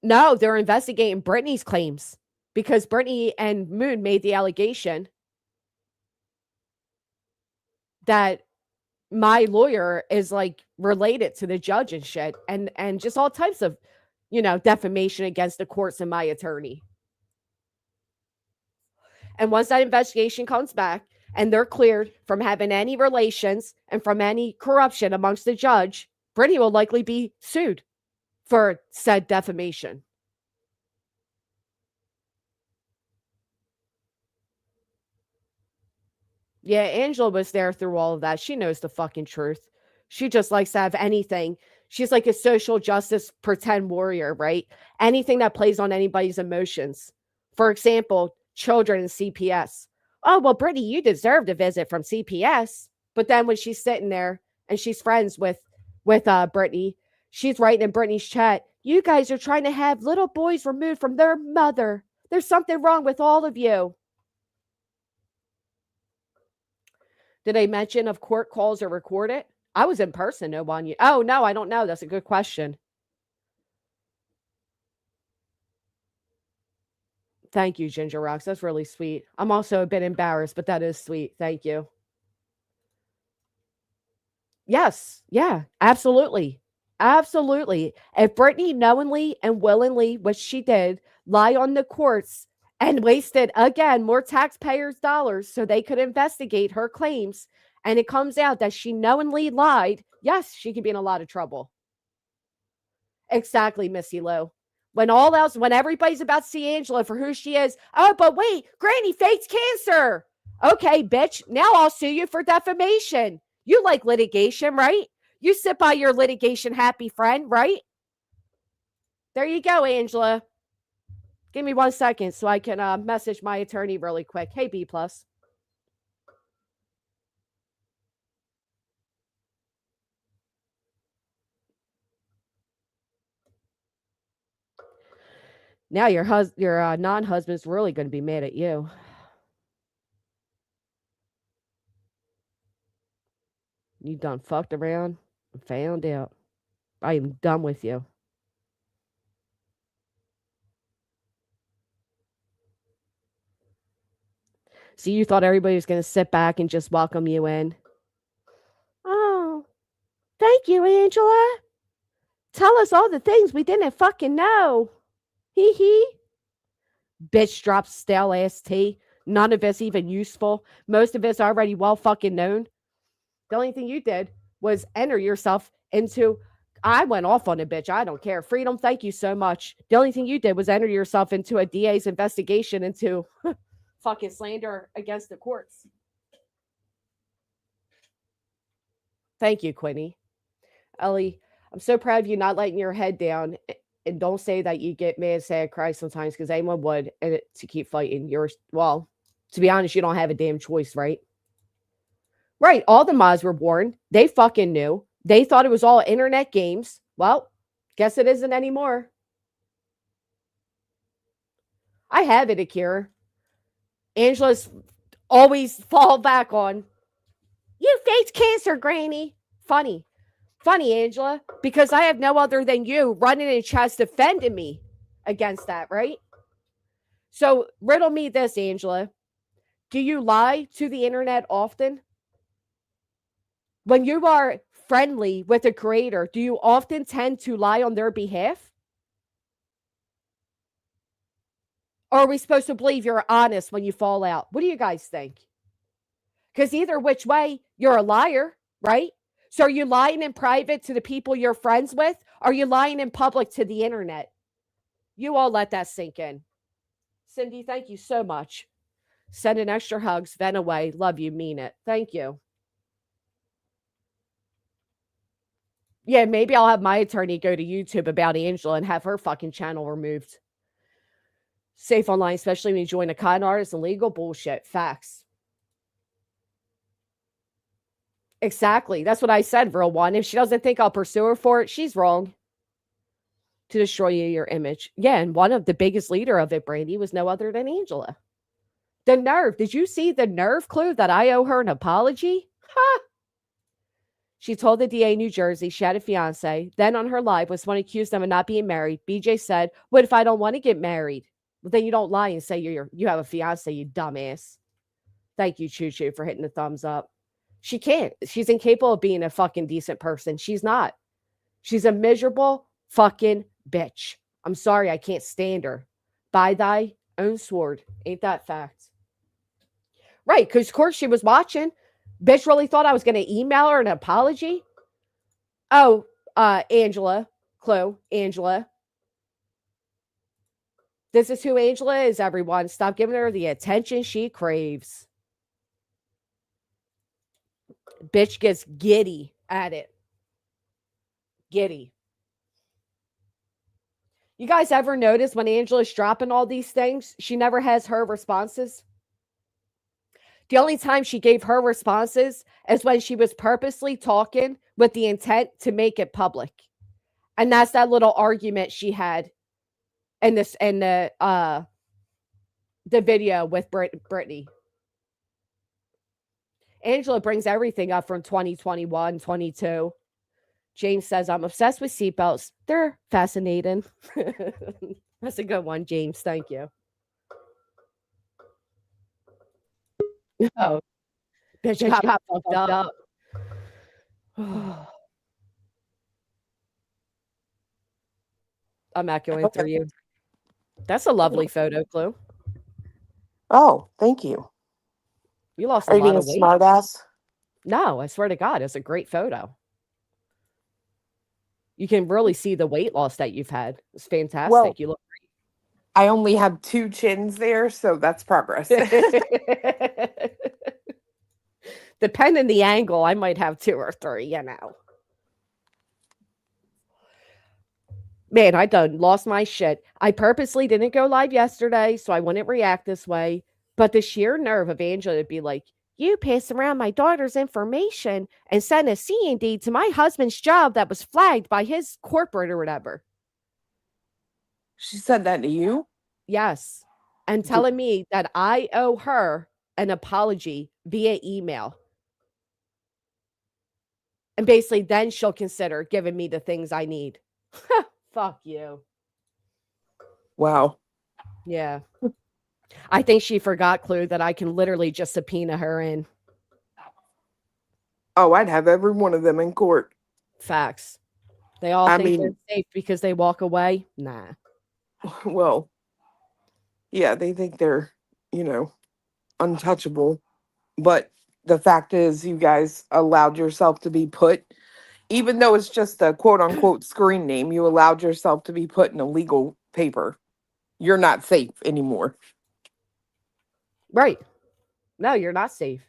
No, they're investigating Brittany's claims because Brittany and Moon made the allegation that my lawyer is like related to the judge and shit and just all types of, you know, defamation against the courts and my attorney. And once that investigation comes back and they're cleared from having any relations and from any corruption amongst the judge, Brittany will likely be sued for said defamation. Yeah, Angela was there through all of that. She knows the fucking truth. She just likes to have anything. She's like a social justice pretend warrior, right? Anything that plays on anybody's emotions. For example, children in CPS. Oh, well, Brittany, you deserved a visit from CPS. But then when she's sitting there and she's friends with Brittany, she's writing in Brittany's chat, you guys are trying to have little boys removed from their mother. There's something wrong with all of you. Did they mention if court calls are recorded? I was in person, no one. Oh, no, I don't know. That's a good question. Thank you, Ginger Rocks. That's really sweet. I'm also a bit embarrassed, but that is sweet. Thank you. Yes. Yeah, absolutely. Absolutely. If Brittany knowingly and willingly, which she did, lie on the courts and wasted again more taxpayers' dollars so they could investigate her claims, and it comes out that she knowingly lied, yes, she could be in a lot of trouble. Exactly, Missy Lou. When all else, when everybody's about to see Angela for who she is, oh, but wait, Granny fakes cancer. Okay, bitch, now I'll sue you for defamation. You like litigation, right? You sit by your litigation happy friend, right? There you go, Angela. Give me 1 second so I can message my attorney really quick. Hey, B plus. Now your non-husband's really going to be mad at you. You done fucked around and found out. I am done with you. So you thought everybody was going to sit back and just welcome you in? Oh, thank you, Angela. Tell us all the things we didn't fucking know. Hee hee. Bitch drops stale ass tea. None of it's even useful. Most of it's already well fucking known. The only thing you did was enter yourself into. I went off on a bitch. I don't care. Freedom, thank you so much. The only thing you did was enter yourself into a DA's investigation into fucking slander against the courts. Thank you, Quinny. Ellie, I'm so proud of you not letting your head down. And don't say that you get mad, sad, cry sometimes because anyone would and to keep fighting. Well, to be honest, you don't have a damn choice, right? Right. All the mods were warned. They fucking knew. They thought it was all internet games. Well, guess it isn't anymore. I have it, Akira. Angela's always fall back on. You faked cancer, Granny. Funny. Funny, Angela, because I have no other than you running in chest defending me against that, right? So riddle me this, Angela. Do you lie to the internet often? When you are friendly with a creator, do you often tend to lie on their behalf? Or are we supposed to believe you're honest when you fall out? What do you guys think? Because either which way, you're a liar, right? So are you lying in private to the people you're friends with? Or are you lying in public to the internet? You all let that sink in. Cindy, thank you so much. Sending extra hugs, vent away. Love you, mean it. Thank you. Yeah, maybe I'll have my attorney go to YouTube about Angela and have her fucking channel removed. Safe online, especially when you join a con artist and legal bullshit. Facts. Exactly. That's what I said, real one. If she doesn't think I'll pursue her for it, she's wrong. To destroy your image. Yeah, and one of the biggest leader of it, Brandy, was no other than Angela. The nerve. Did you see the nerve clue that I owe her an apology? Ha! She told the DA in New Jersey she had a fiance. Then on her live, when someone accused them of not being married, BJ said, "What if I don't want to get married?" Well, then you don't lie and say you have a fiance, you dumbass. Thank you, Choo Choo, for hitting the thumbs up. She can't. She's incapable of being a fucking decent person. She's not. She's a miserable fucking bitch. I'm sorry, I can't stand her. By thy own sword. Ain't that fact? Right, because of course she was watching. Bitch really thought I was going to email her an apology. Oh, Angela. Chloe, Angela. This is who Angela is, everyone. Stop giving her the attention she craves. Bitch gets giddy at it. Giddy. You guys ever notice when Angela's dropping all these things, she never has her responses? The only time she gave her responses is when she was purposely talking with the intent to make it public. And that's that little argument she had in the video with Brittany. Angela brings everything up from 2021, 22. James says, I'm obsessed with seatbelts. They're fascinating. That's a good one, James. Thank you. Oh, bitch got fucked up. I'm not going through you. That's a lovely photo, Clue. Oh, thank you. You lost a Are you lot being a of weight. smart ass? No, I swear to God, it's a great photo. You can really see the weight loss that you've had. It's Well, fantastic. You look I only have 2 chins there, so that's progress. great. Depending the angle, I might have 2 or 3, you know. Man, I done lost my shit. I purposely didn't go live yesterday, so I wouldn't react this way. But the sheer nerve of Angela to be like, you passed around my daughter's information and sent a C&D to my husband's job that was flagged by his corporate or whatever. She said that to you? Yes. And D- telling me that I owe her an apology via email. And basically, then she'll consider giving me the things I need. Fuck you. Wow. Yeah. I think she forgot, Clue, that I can literally just subpoena her in. Oh, I'd have every one of them in court. Facts. They all I think they're mean, safe because they walk away. Nah. well, yeah, they think they're, you know, untouchable. But the fact is, you guys allowed yourself to be put, even though it's just a quote unquote screen name, you allowed yourself to be put in a legal paper. You're not safe anymore. Right. No, you're not safe.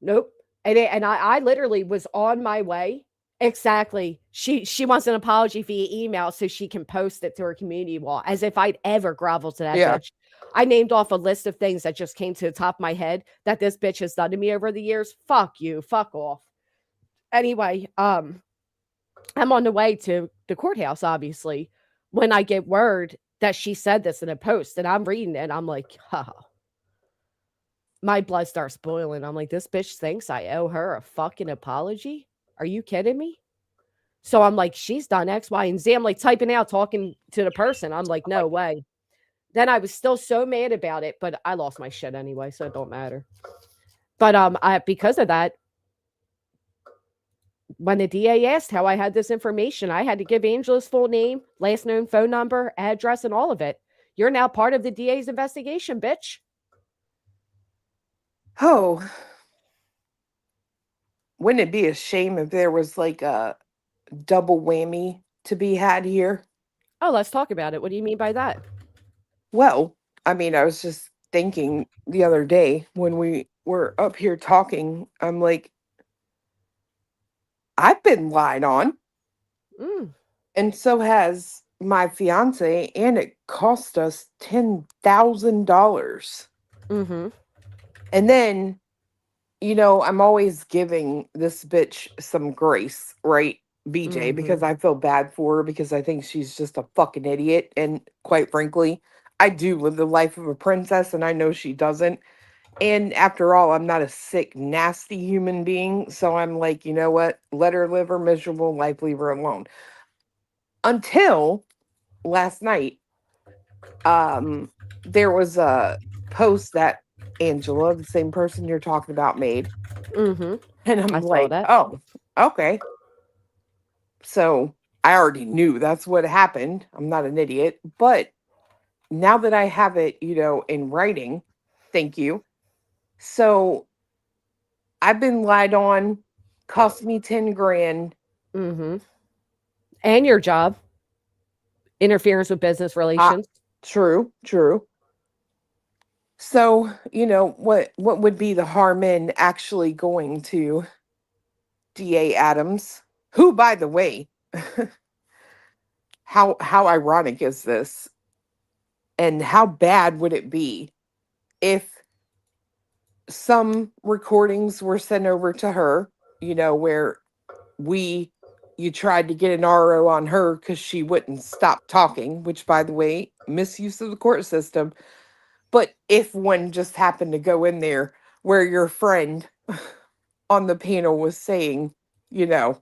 Nope. And I literally was on my way. Exactly. She wants an apology via email so she can post it to her community wall, as if I'd ever grovel to that Yeah. bitch. I named off a list of things that just came to the top of my head that this bitch has done to me over the years. Fuck you. Fuck off. Anyway, I'm on the way to the courthouse, obviously, when I get word that she said this in a post, and I'm reading it, and I'm like, oh, my blood starts boiling. I'm like, this bitch thinks I owe her a fucking apology? Are you kidding me? So I'm like, she's done X, Y, and Z. I'm like typing out, talking to the person. I'm like, no way. Then I was still so mad about it, but I lost my shit anyway, so it don't matter. But I because of that, when the DA asked how I had this information, I had to give Angela's full name, last known phone number, address, and all of it. You're now part of the DA's investigation, bitch. Oh, wouldn't it be a shame if there was like a double whammy to be had here? Oh, let's talk about it. What do you mean by that? Well, I mean, I was just thinking the other day when we were up here talking, I'm like, I've been lied on, Mm, and so has my fiance, and it cost us $10,000. mm-hmm. And then, I'm always giving this bitch some grace, right? BJ, Mm-hmm. because I feel bad for her because I think she's just a fucking idiot. And quite frankly, I do live the life of a princess and I know she doesn't. And after all, I'm not a sick, nasty human being. So I'm like, you know what? Let her live her miserable life, leave her alone. Until last night, um, there was a post that Angela, the same person you're talking about, made. Mm-hmm. And I I'm saw like, that. oh, okay. So I already knew that's what happened. I'm not an idiot. But now that I have it, in writing, thank you. So I've been lied on, cost me 10 grand. Mm-hmm. And your job, interference with business Uh, relations. true, true. So, what would be the harm in actually going to DA Adams, who, by the way, how ironic is this? And how bad would it be if some recordings were sent over to her, where we you tried to get an RO on her because she wouldn't stop talking, which by the way, misuse of the court system. But if one just happened to go in there where your friend on the panel was saying, you know,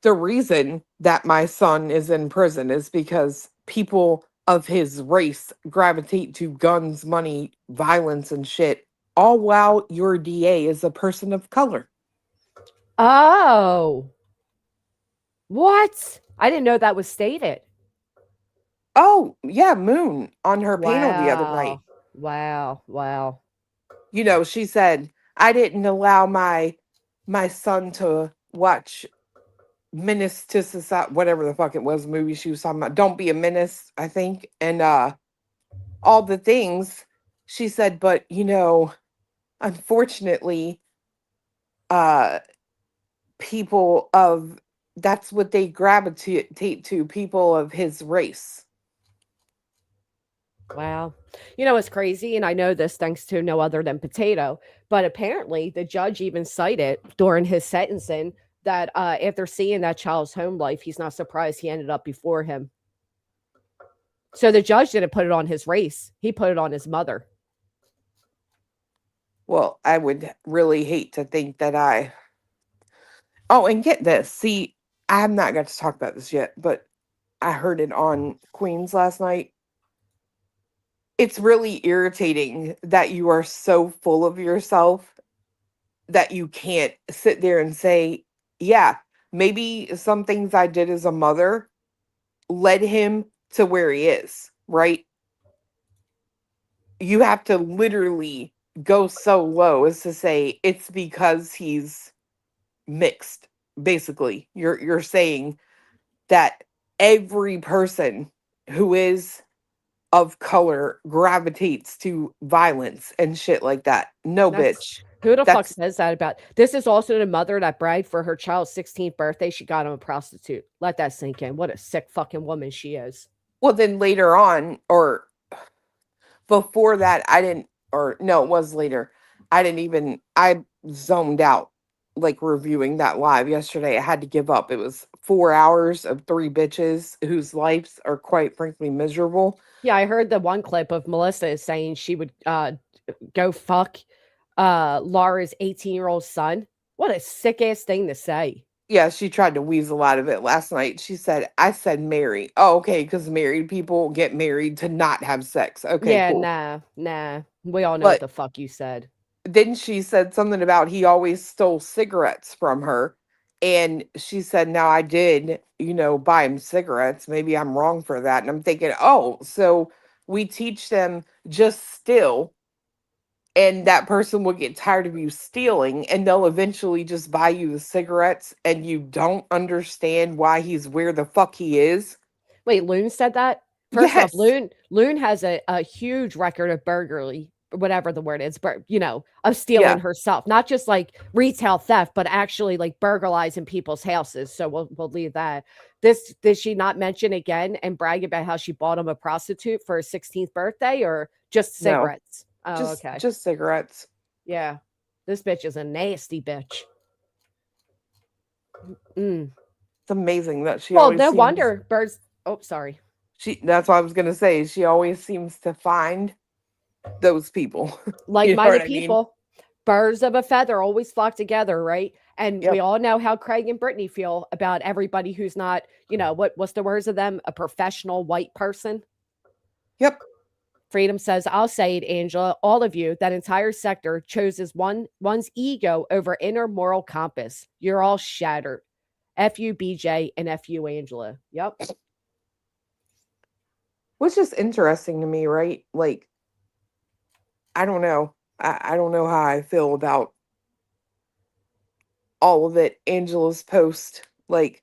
the reason that my son is in prison is because people of his race gravitate to guns, money, violence, and shit, all while your DA is a person of color. Oh, what? I didn't know that was stated. Oh, yeah, Moon on her panel the other night. Wow. Wow. Wow. You know, she said, I didn't allow my son to watch Menace to Society, whatever the fuck it was, movie she was talking about. Don't be a menace, I think. And all the things. She said, but unfortunately, uh people of that's what they gravitate to, people of his race. Wow. You know, it's crazy. And I know this thanks to no other than Potato. But apparently, the judge even cited during his sentencing that after seeing that child's home life, he's not surprised he ended up before him. So the judge didn't put it on his race, he put it on his mother. Well, I would really hate to think that I. Oh, and get this. See, I have not got to talk about this yet, but I heard it on Queens last night. It's really irritating that you are so full of yourself that you can't sit there and say, yeah, maybe some things I did as a mother led him to where he is, right? You have to literally go so low as to say it's because he's mixed. Basically, you're saying that every person who is of color gravitates to violence and shit like that. No, That's bitch. who the fuck That's says that about this is also the mother that bragged for her child's 16th birthday. She got him a prostitute. Let that sink in. What a sick fucking woman she is. well, then later on, or before that, I didn't, or no, it was later. I zoned out like reviewing that live yesterday. I had to give up. It was 4 hours of three bitches whose lives are quite frankly miserable. Yeah, I heard the one clip of Melissa is saying she would go fuck Laura's 18-year-old son. What a sick ass thing to say. Yeah, she tried to weasel out of it last night. She said, I said marry. Oh, okay, because married people get married to not have sex. Okay, Yeah, cool. nah. We all know what But the fuck you said. then she said something about he always stole cigarettes from her. And she said, now I did, buy him cigarettes. Maybe I'm wrong for that. And I'm thinking, oh, so we teach them just steal, and that person will get tired of you stealing and they'll eventually just buy you the cigarettes and you don't understand why he's where the fuck he is. Wait, Loon said that? First off, Yes. Loon has a huge record of burglary, whatever the word is, but of stealing Yeah. herself. Not just like retail theft, but actually like burglarizing people's houses. So we'll leave that. This did she not mention again and brag about how she bought him a prostitute for his 16th birthday or just No. cigarettes? Oh, Just okay. just cigarettes. Yeah. This bitch is a nasty bitch. Mm. It's amazing that she Well, always no seems wonder birds. Oh, sorry. that's what I was gonna say. She always seems to find those people. You know what Like-minded I mean? people, birds of a feather always flock together, right? And we Yep. all know how Craig and Brittany feel about everybody who's not, what's the words of them? A professional white person. Yep. Freedom says, I'll say it, Angela, all of you, that entire sector chooses one's ego over inner moral compass. You're all shattered. F you, BJ, and F you, Angela. Yep. Which is interesting to me, right? Like, I don't know. I don't know how I feel about all of it. Angela's post. Like,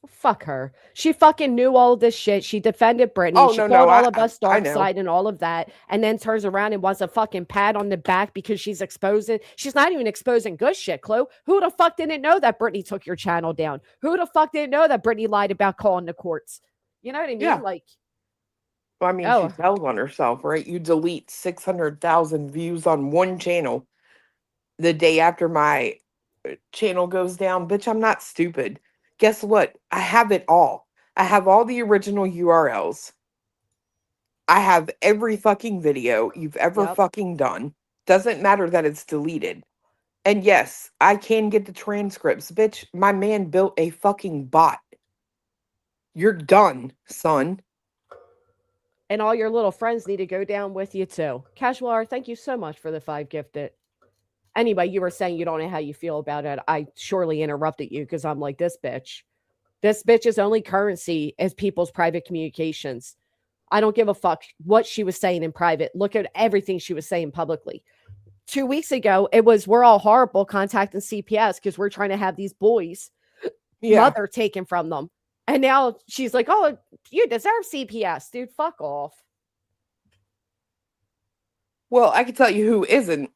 Fuck her. She fucking knew all of this shit. She defended Brittany. oh She no, no, called all I of I, us I dark know. side and all of that, and then turns around and wants a fucking pat on the back because she's exposing. She's not even exposing good shit, Chloe. Who the fuck didn't know that Brittany took your channel down? Who the fuck didn't know that Brittany lied about calling the courts? You know what I mean? Yeah. Like, Well, I mean, she oh, tells on herself, right? You delete 600,000 views on one channel the day after my channel goes down. Bitch, I'm not stupid. Guess what? I have it all. I have all the original URLs. I have every fucking video you've ever yep. fucking done. Doesn't matter that it's deleted. And yes, I can get the transcripts. Bitch, my man built a fucking bot. You're done, son. And all your little friends need to go down with you too. Casuar, thank you so much for the 5 gifted. Anyway, you were saying you don't know how you feel about it. I surely interrupted you because I'm like, this bitch. This bitch's only currency is people's private communications. I don't give a fuck what she was saying in private. Look at everything she was saying publicly. 2 weeks ago, it was we're all horrible contacting CPS because we're trying to have these boys' mother taken from them. And now she's like, oh, you deserve CPS, dude. Fuck off. Well, I can tell you who isn't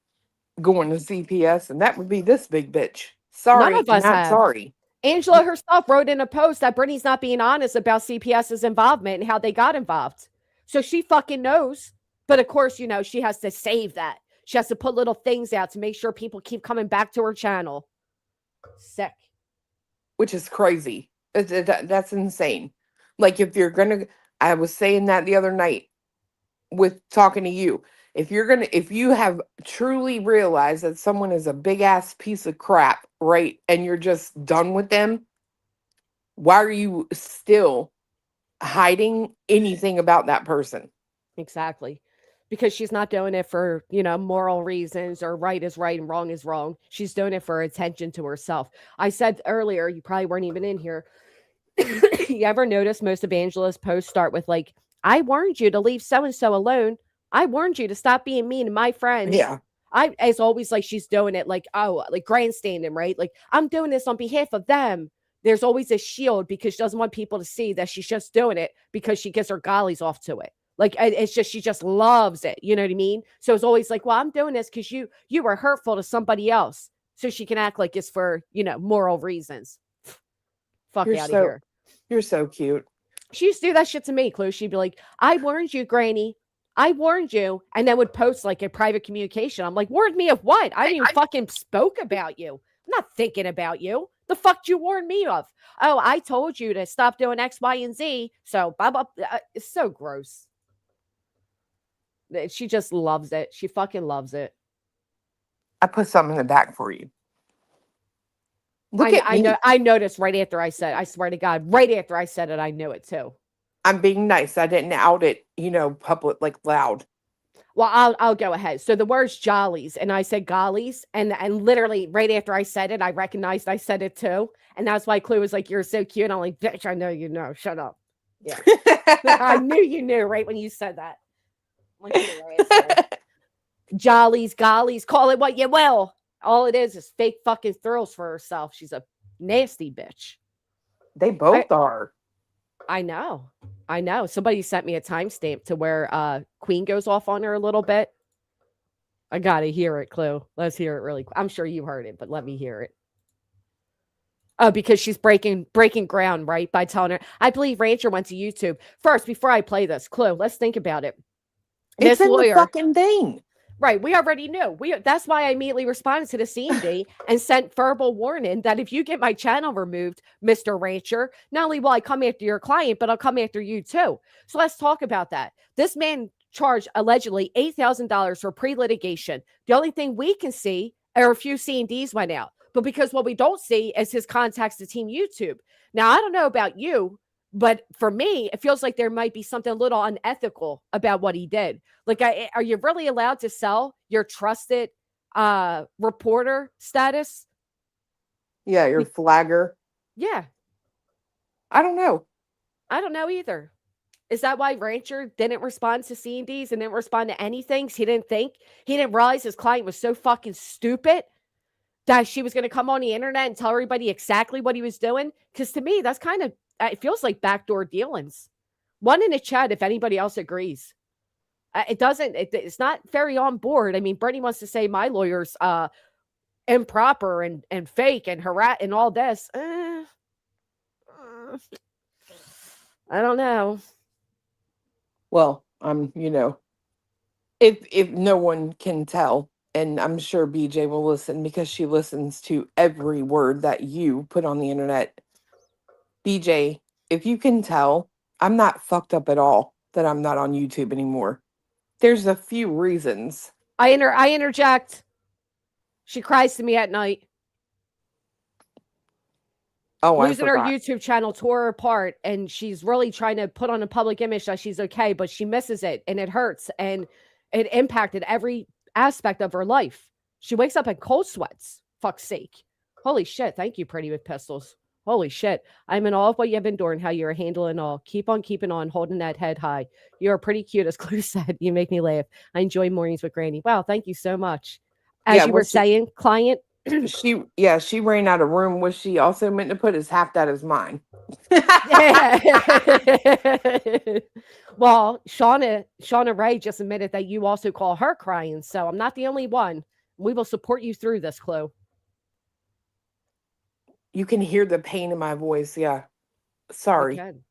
going to CPS, and that would be this big bitch. None Sorry, of us not have. sorry. Angela herself wrote in a post that Brittany's not being honest about CPS's involvement and how they got involved. So she fucking knows. But of course, you know, she has to save that. She has to put little things out to make sure people keep coming back to her channel. Sick. Which is crazy. That's insane. Like, if you're gonna, I was saying that the other night with talking to you. If you have truly realized that someone is a big ass piece of crap, right, and you're just done with them, why are you still hiding anything about that person? Exactly. Because she's not doing it for, you know, moral reasons or right is right and wrong is wrong. She's doing it for attention to herself. I said earlier, you probably weren't even in here. You ever notice most of Angela's posts start with like, I warned you to leave so and so alone. I warned you to stop being mean to my friends. Yeah. As always, like she's doing it like, oh, like grandstanding, right? Like, I'm doing this on behalf of them. There's always a shield because she doesn't want people to see that she's just doing it because she gets her gollies off to it. Like it's just she just loves it. You know what I mean? So it's always like, well, I'm doing this because you were hurtful to somebody else. So she can act like it's for, you know, moral reasons. Fuck out of here. You're so cute. She used to do that shit to me, Clue. She'd be like, I warned you, Granny. I warned you. And then would post like a private communication. I'm like, warned me of what? I didn't even fucking spoke about you. I'm not thinking about you. The fuck you warned me of? Oh, I told you to stop doing X, Y, and Z. So, blah, blah, it's so gross. She just loves it. She fucking loves it. I put something in the back for you. Look at me. I noticed right after I said, I swear to God, right after I said it, I knew it too. I'm being nice. I didn't out it, you know, public, like loud. Well, I'll go ahead. So the word's jollies, and I said gollies, and literally right after I said it, I recognized I said it too, and that's why Clue was like, "You're so cute." I'm like, "Bitch, I know you know. Shut up." Yeah, I knew you knew right when you said that. Like, jollies, gollies, call it what you will. All it is fake fucking thrills for herself. She's a nasty bitch. They both are. I know. Somebody sent me a timestamp to where Queen goes off on her a little bit. I gotta hear it, Clue. Let's hear it really quick. I'm sure you heard it, but let me hear it. Oh, because she's breaking ground, right? By telling her, I believe Rancher went to YouTube. First, before I play this, Clue, let's think about it. It's in the fucking thing. Right, we already knew. That's why I immediately responded to the CMD and sent verbal warning that if you get my channel removed, Mr. Rancher, not only will I come after your client, but I'll come after you too. So let's talk about that. This man charged allegedly $8,000 for pre-litigation. The only thing we can see are a few CMDs went out. But because what we don't see is his contacts to Team YouTube. Now, I don't know about you, but for me, it feels like there might be something a little unethical about what he did. Like, are you really allowed to sell your trusted reporter status? Yeah, your flagger. Yeah. I don't know. I don't know either. Is that why Rancher didn't respond to C&Ds and didn't respond to anything? He didn't realize his client was so fucking stupid that she was going to come on the internet and tell everybody exactly what he was doing? Because to me, that's kind of, it feels like backdoor dealings. One in the chat if anybody else agrees. It's not very on board. I mean, Brittany wants to say my lawyer's improper and fake and harass and all this. I don't know. Well, you know, if no one can tell, and I'm sure BJ will listen because she listens to every word that you put on the internet. BJ, if you can tell, I'm not fucked up at all that I'm not on YouTube anymore. There's a few reasons. I interject. She cries to me at night. Oh, I Losing her forgot. YouTube channel tore her apart, and she's really trying to put on a public image that she's okay, but she misses it, and it hurts, and it impacted every aspect of her life. She wakes up in cold sweats. Fuck's sake. Holy shit. Thank you, Pretty with Pistols. Holy shit. I'm in awe of what you have endured and how you're handling all. Keep on keeping on, holding that head high. You're pretty cute, as Clue said. You make me laugh. I enjoy mornings with Granny. Wow, thank you so much. As Yeah, you were what saying, client, she ran out of room. What she also meant to put is half that is mine. well, Shauna Ray just admitted that you also call her crying, so I'm not the only one. We will support you through this, Chloe. You can hear the pain in my voice. Yeah. We Sorry. can.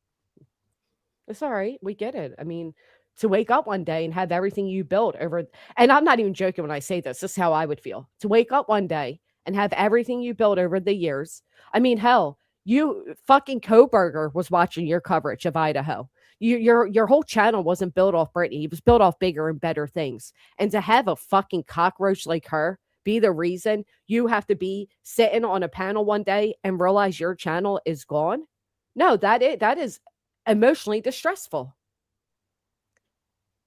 It's all right. We get it. I mean, to wake up one day and have everything you built over, and I'm not even joking when I say this, this is how I would feel. To wake up one day and have everything you built over the years. I mean, hell, you fucking Koberger was watching your coverage of Idaho. Your whole channel wasn't built off Brittany. It was built off bigger and better things. And to have a fucking cockroach like her be the reason you have to be sitting on a panel one day and realize your channel is gone. No, that is emotionally distressful.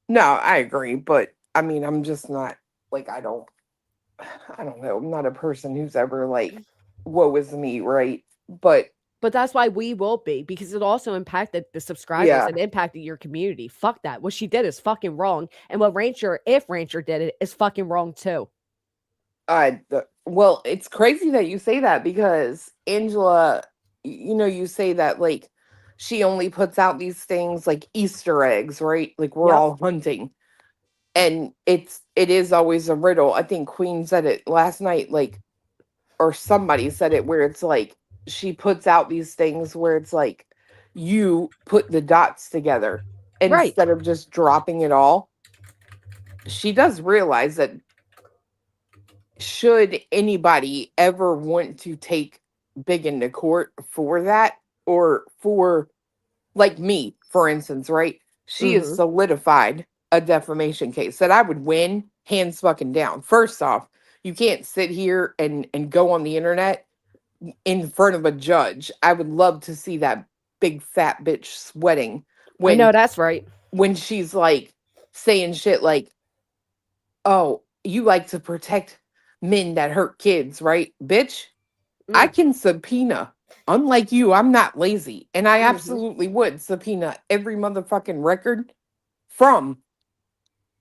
No, I agree, but I mean, I'm just not like I don't know. I'm not a person who's ever like, woe is me, right? But that's why we will be, because it also impacted the subscribers Yeah, and impacted your community. Fuck that. What she did is fucking wrong. And what if Rancher did it, is fucking wrong too. well, it's crazy that you say that because Angela, you say that like she only puts out these things like Easter eggs, right? Like we're Yep. all hunting. And it is always a riddle. I think Queen said it last night, like, or somebody said it, where it's like she puts out these things where it's like you put the dots together Right. instead of just dropping it all. She does realize that should anybody ever want to take big into court for that, or for like me, for instance, right? She has Mm-hmm. solidified a defamation case that I would win hands fucking down. First off, you can't sit here and go on the internet in front of a judge. I would love to see that big fat bitch sweating I know when that's right. she's like saying shit like, "Oh, you like to protect men that hurt kids, right? Bitch, I Mm. can subpoena. Unlike you, I'm not lazy. And I Mm-hmm. absolutely would subpoena every motherfucking record from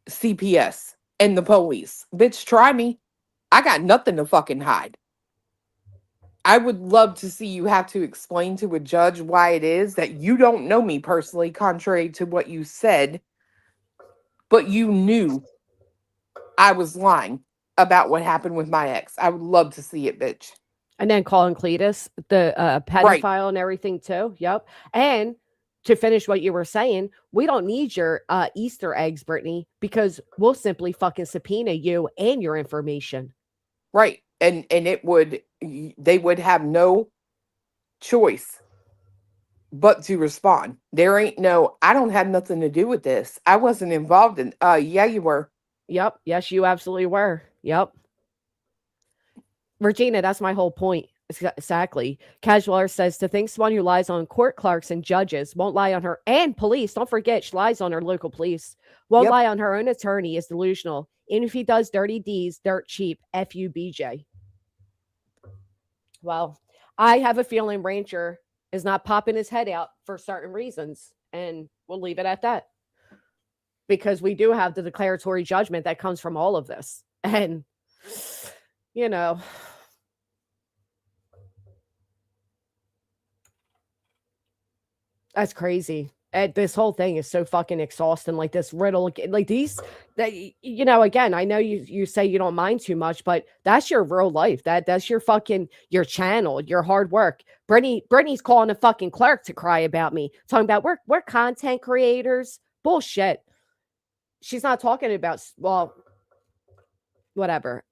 CPS and the police. Bitch, try me. I got nothing to fucking hide. I would love to see you have to explain to a judge why it is that you don't know me personally, contrary to what you said, but you knew I was lying about what happened with my ex. I would love to see it, bitch. And then calling Cletus the Right, pedophile and everything too. Yep. And to finish what you were saying, we don't need your Easter eggs, Brittany, because we'll simply fucking subpoena you and your information. right. And they would have no choice but to respond. There ain't no, I don't have nothing to do with this. I wasn't involved in yeah, you were. Yep. Yes, you absolutely were. Yep. Regina, that's my whole point. Exactly. Casualer says to think someone who lies on court clerks and judges won't lie on her and police. Don't forget, she lies on her local police. Won't Yep. lie on her own attorney is delusional. Even if he does dirty D's, dirt cheap. FUBJ. Well, I have a feeling Rancher is not popping his head out for certain reasons. And we'll leave it at that. Because we do have the declaratory judgment that comes from all of this. And, you know, that's crazy. And this whole thing is so fucking exhausting. Like this riddle, like these, that again, I know you say you don't mind too much, but that's your real life. That's your fucking your channel, your hard work. Brittany's calling a fucking clerk to cry about me, talking about we're content creators. Bullshit. She's not talking about whatever.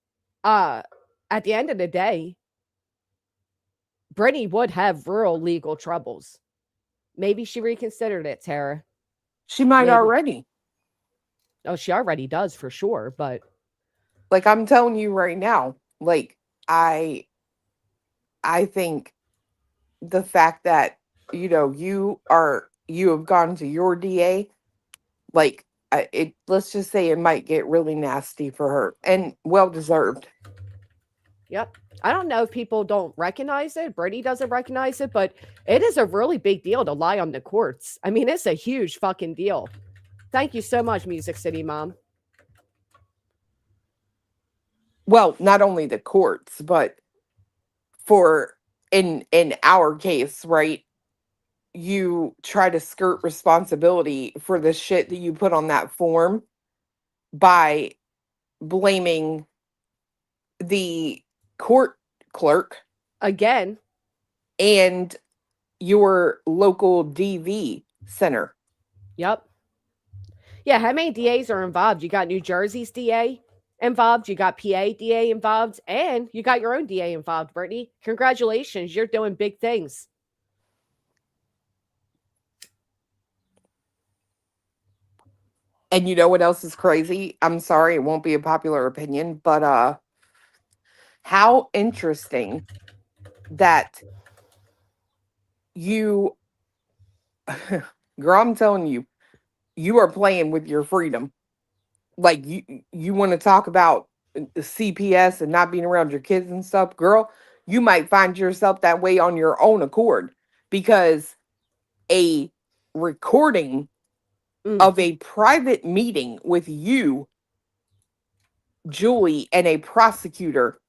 At the end of the day, Brittany would have real legal troubles. Maybe she reconsidered it, Tara. She might Maybe. already. Oh, she already does for sure, but Like I'm telling you right now, Like, I think the fact that, you have gone to your DA, like, let's just say it might get really nasty for her, and well deserved. Yep. I don't know if people don't recognize it. Brittany doesn't recognize it, but it is a really big deal to lie on the courts. I mean, it's a huge fucking deal. Thank you so much, Music City Mom. Well, not only the courts, but for in our case, right? You try to skirt responsibility for the shit that you put on that form by blaming the court clerk Again. and your local DV center. Yep. Yeah, how many DAs are involved? You got New Jersey's DA involved, you got PA DA involved, and you got your own DA involved, Brittany. Congratulations. You're doing big things. And you know what else is crazy? I'm sorry, it won't be a popular opinion, but how interesting that you girl, I'm telling you, you are playing with your freedom. Like, you want to talk about the CPS and not being around your kids and stuff, girl, you might find yourself that way on your own accord, because a recording of a private meeting with you, Julie, and a prosecutor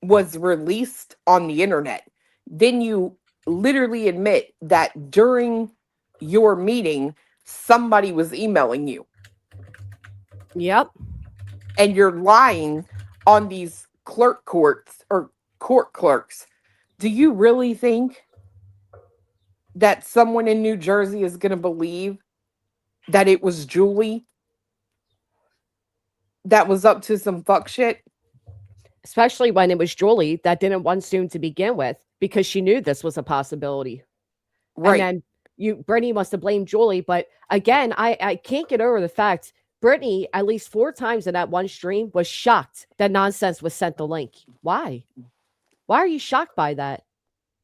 was released on the internet. Then you literally admit that during your meeting, somebody was emailing you. Yep. And you're lying on these courts or court clerks. Do you really think that someone in New Jersey is going to believe that it was Julie that was up to some fuck shit? Especially when it was Julie that didn't want Zoom to begin with because she knew this was a possibility. Right. And then Brittany must have blamed Julie. But again, I can't get over the fact Brittany, at least 4 times in that one stream, was shocked that nonsense was sent the link. Why? Why are you shocked by that?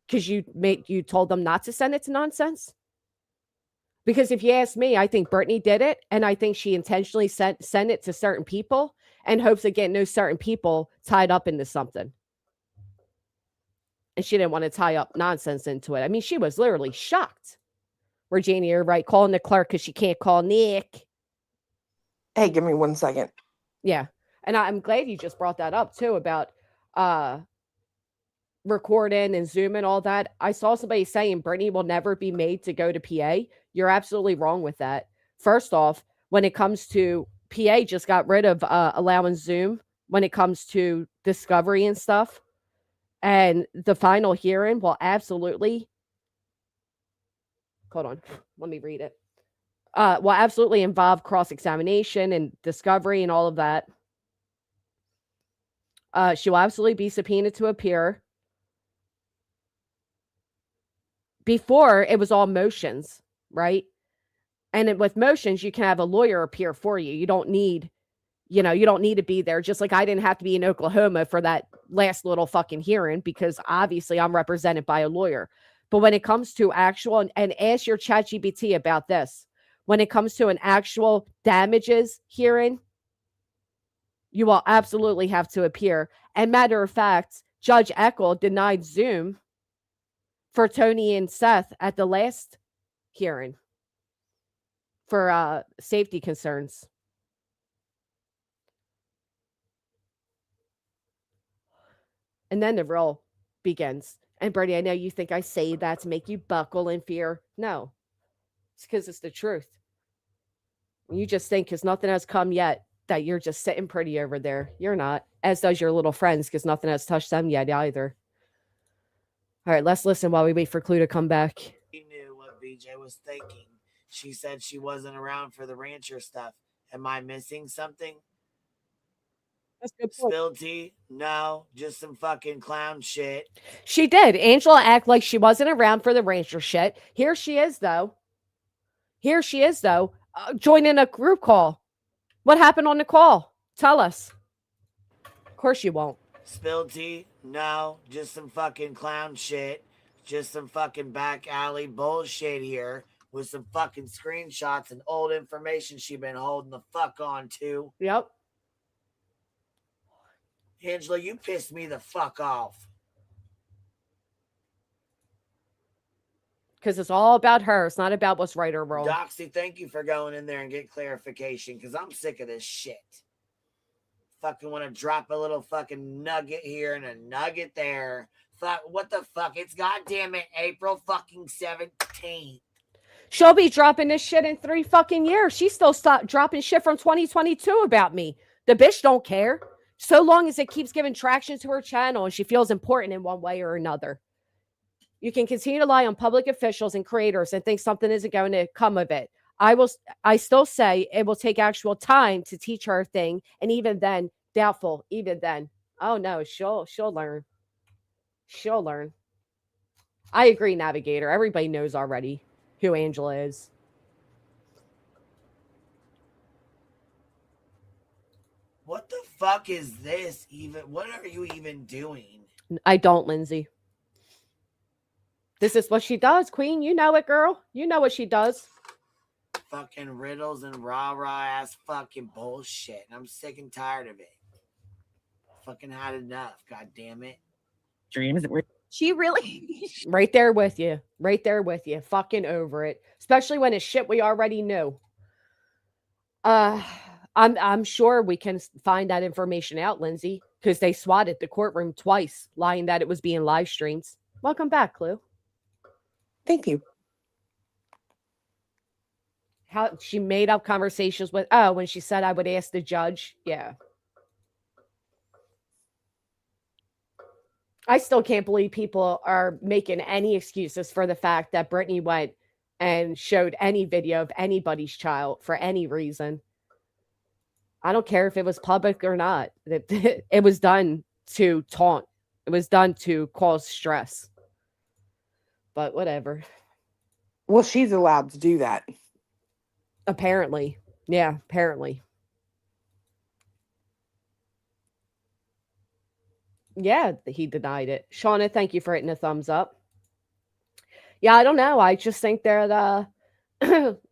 Because you told them not to send it to nonsense? Because if you ask me, I think Brittany did it, and I think she intentionally sent it to certain people in hopes of getting those certain people tied up into something. And she didn't want to tie up nonsense into it. I mean, she was literally shocked. Virginia, you're right, calling the clerk because she can't call Nick. Hey, give me 1 second. Yeah. And I'm glad you just brought that up too about recording and Zoom and all that. I saw somebody saying Brittany will never be made to go to PA. You're absolutely wrong with that. First off, when it comes to PA, just got rid of allowing Zoom when it comes to discovery and stuff. And the final hearing will absolutely, hold on, let me read it. Will absolutely involve cross-examination and discovery and all of that. She will absolutely be subpoenaed to appear. Before, it was all motions, right? And with motions, you can have a lawyer appear for you. You don't need to be there. Just like I didn't have to be in Oklahoma for that last little fucking hearing because obviously I'm represented by a lawyer. But when it comes to actual, and ask your ChatGPT about this, when it comes to an actual damages hearing, you will absolutely have to appear. And matter of fact, Judge Eckel denied Zoom for Tony and Seth at the last hearing for safety concerns. And then the real begins. And Bertie, I know you think I say that to make you buckle in fear. No, it's because it's the truth. You just think because nothing has come yet that you're just sitting pretty over there. You're not, as does your little friends, because nothing has touched them yet either. All right, let's listen while we wait for Clue to come back. She knew what BJ was thinking. She said she wasn't around for the rancher stuff. Am I missing something? That's good point. Spilled tea? No, just some fucking clown shit. She did. Angela act like she wasn't around for the rancher shit. Here she is, though. Joining a group call. What happened on the call? Tell us. Of course you won't. Spill tea? No, just some fucking clown shit. Just some fucking back alley bullshit here with some fucking screenshots and old information she been holding the fuck on to. Yep. Angela, you pissed me the fuck off. Because it's all about her. It's not about what's right or wrong. Doxy, thank you for going in there and get clarification because I'm sick of this shit. Fucking want to drop a little fucking nugget here and a nugget there. Fuck, what the fuck? It's goddamn it April fucking 17th. She'll be dropping this shit in 3 fucking years. She still stopped dropping shit from 2022 about me. The bitch don't care. So long as it keeps giving traction to her channel and she feels important in one way or another. You can continue to lie on public officials and creators and think something isn't going to come of it. I still say it will take actual time to teach her a thing, and even then, doubtful. Even then, oh no, she'll learn. She'll learn. I agree, Navigator. Everybody knows already who Angela is. What the fuck is this even? What are you even doing? I don't, Lindsay. This is what she does, Queen. You know it, girl. You know what she does. Fucking riddles and rah-rah ass fucking bullshit. And I'm sick and tired of it. Fucking had enough, god damn it. Dreams that were she really right there with you. Right there with you. Fucking over it. Especially when it's shit we already knew. I'm sure we can find that information out, Lindsay, because they swatted the courtroom twice, lying that it was being live streamed. Welcome back, Clue. Thank you. How she made up conversations with, oh, when she said I would ask the judge. Yeah. I still can't believe people are making any excuses for the fact that Brittany went and showed any video of anybody's child for any reason. I don't care if it was public or not. It was done to taunt. It was done to cause stress. But whatever. Well, she's allowed to do that. Apparently. Yeah, apparently. Yeah, he denied it. Shauna, thank you for hitting a thumbs up. Yeah, I don't know. I just think they're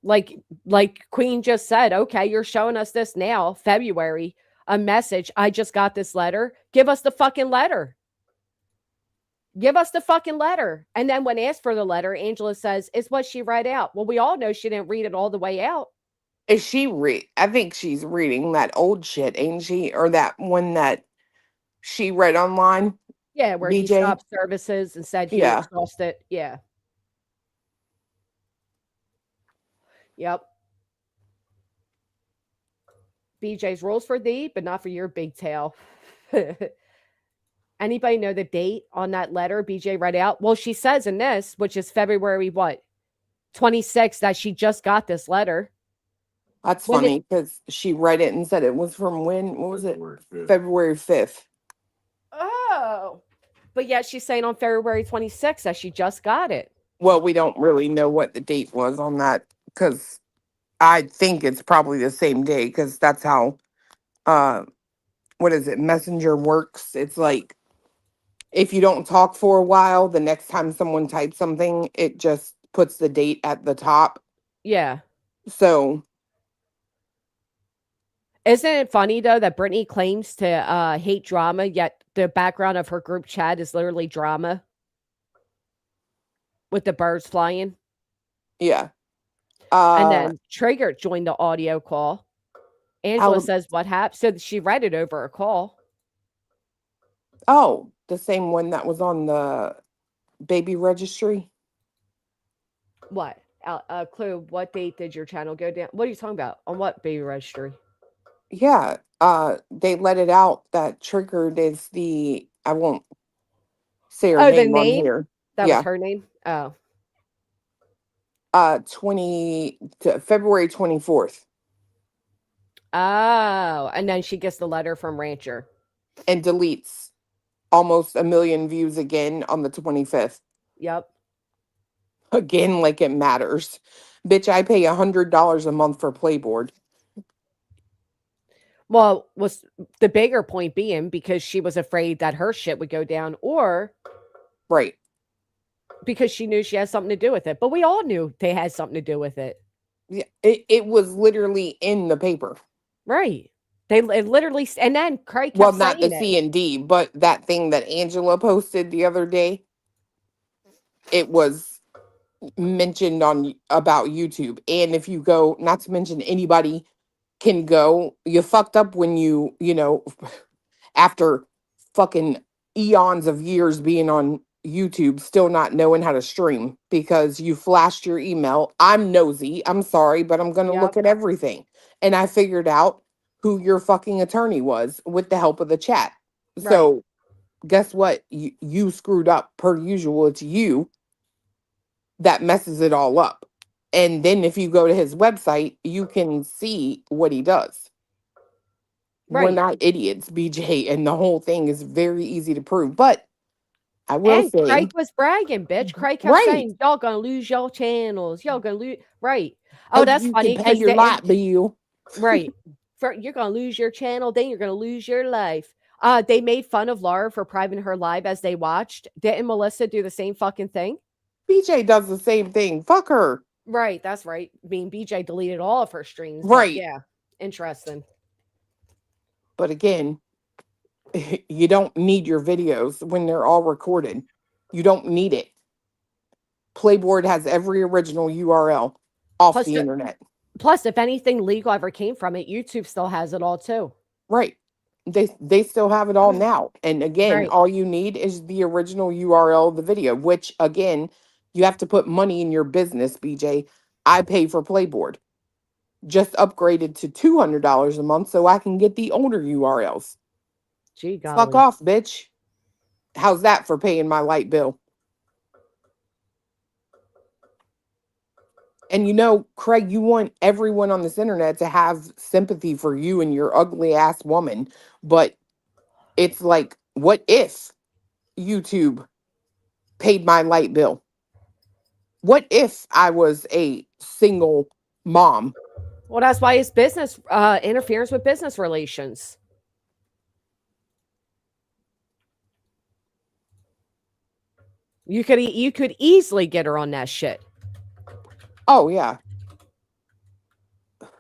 like Queen just said, okay, you're showing us this now, February, a message. I just got this letter. Give us the fucking letter. Give us the fucking letter. And then when asked for the letter, Angela says, it's what she read out. Well, we all know she didn't read it all the way out. Is she I think she's reading that old shit, ain't she? Or that one that she read online. Yeah, where BJ? he stopped services and said he exhausted. Yeah. Yep. BJ's rules for thee, but not for your big tail. Anybody know the date on that letter BJ read out? Well, she says in this, which is February what? 26th, that she just got this letter. That's funny because she read it and said it was from when? What was it? February 5th. Oh. But yet she's saying on February 26th that she just got it. Well, we don't really know what the date was on that because I think it's probably the same day because that's how, what is it? Messenger works. It's like, if you don't talk for a while, the next time someone types something, it just puts the date at the top. Yeah. So. Isn't it funny, though, that Brittany claims to hate drama, yet the background of her group chat is literally drama? With the birds flying? Yeah. And then Trigger joined the audio call. Angela says, what happened? So she read it over a call. Oh, the same one that was on the baby registry? What? Clue, what date did your channel go down? What are you talking about? On what baby registry? Yeah. They let it out that Triggered is the, I won't say her name on here. That was her name? Oh. February 24th. Oh, and then she gets the letter from Rancher. And deletes almost 1 million views again on the 25th. Yep. Again, like it matters. Bitch, I pay $100 a month for Playboard. Well, was the bigger point being because she was afraid that her shit would go down, or Right. because she knew she had something to do with it. But we all knew they had something to do with it. Yeah, it was literally in the paper. Right. It literally, and then Craig Well, kept not the saying it. C&D, but that thing that Angela posted the other day, it was mentioned on about YouTube. And if you go, not to mention anybody can go, you fucked up when you know, after fucking eons of years being on YouTube, still not knowing how to stream because you flashed your email. I'm nosy. I'm sorry, but I'm going to look Yep. at everything. And I figured out who your fucking attorney was with the help of the chat. Right. So guess what? You screwed up per usual. It's you that messes it all up. And then if you go to his website, you can see what he does. We're Right. not idiots, BJ, and the whole thing is very easy to prove. But I will And say, Craig was bragging, bitch. Craig kept right, saying, y'all gonna lose your channels. Y'all gonna lose. Right. Oh, hope that's you can funny pay because your they, light bill. right. You're gonna lose your channel, then you're gonna lose your life. They made fun of Laura for private her live as they watched. Didn't Melissa do the same fucking thing? BJ does the same thing. Fuck her. Right, that's right. I mean, BJ deleted all of her streams, but Right. yeah, interesting. But again, you don't need your videos when they're all recorded. You don't need it. Playboard has every original URL off Plus, the internet. plus, if anything legal ever came from it, YouTube still has it all too. Right. They still have it all now. And again, Right. all you need is the original URL of the video, which again, you have to put money in your business, BJ. I pay for Playboard. Just upgraded to $200 a month so I can get the older URLs. Gee Fuck golly. off, bitch. How's that for paying my light bill? And you know, Craig, you want everyone on this internet to have sympathy for you and your ugly ass woman. But it's like, what if YouTube paid my light bill? What if I was a single mom? Well, that's why it's business interference with business relations. You could easily get her on that shit. Oh, yeah.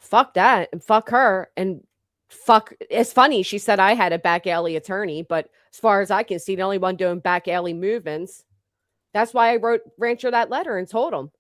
Fuck that and fuck her and fuck. It's funny. She said I had a back alley attorney, but as far as I can see, the only one doing back alley movements. That's why I wrote Rancher that letter and told him.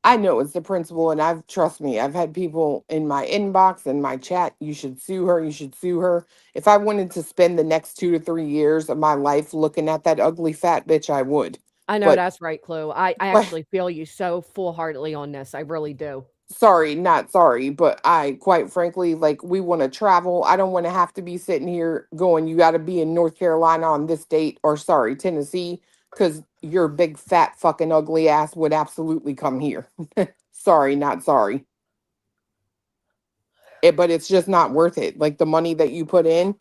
I know it's the principal, and trust me, I've had people in my inbox and my chat. You should sue her. You should sue her. If I wanted to spend the next 2 to 3 years of my life looking at that ugly fat bitch, I would. I know But, that's right, Clue. I but actually feel you so full heartedly on this. I really do. sorry, not sorry, but I quite frankly, like, we want to travel. I don't want to have to be sitting here going, you got to be in North Carolina on this date, or sorry, Tennessee, because your big fat fucking ugly ass would absolutely come here. Sorry, not sorry. But it's just not worth it. Like the money that you put in.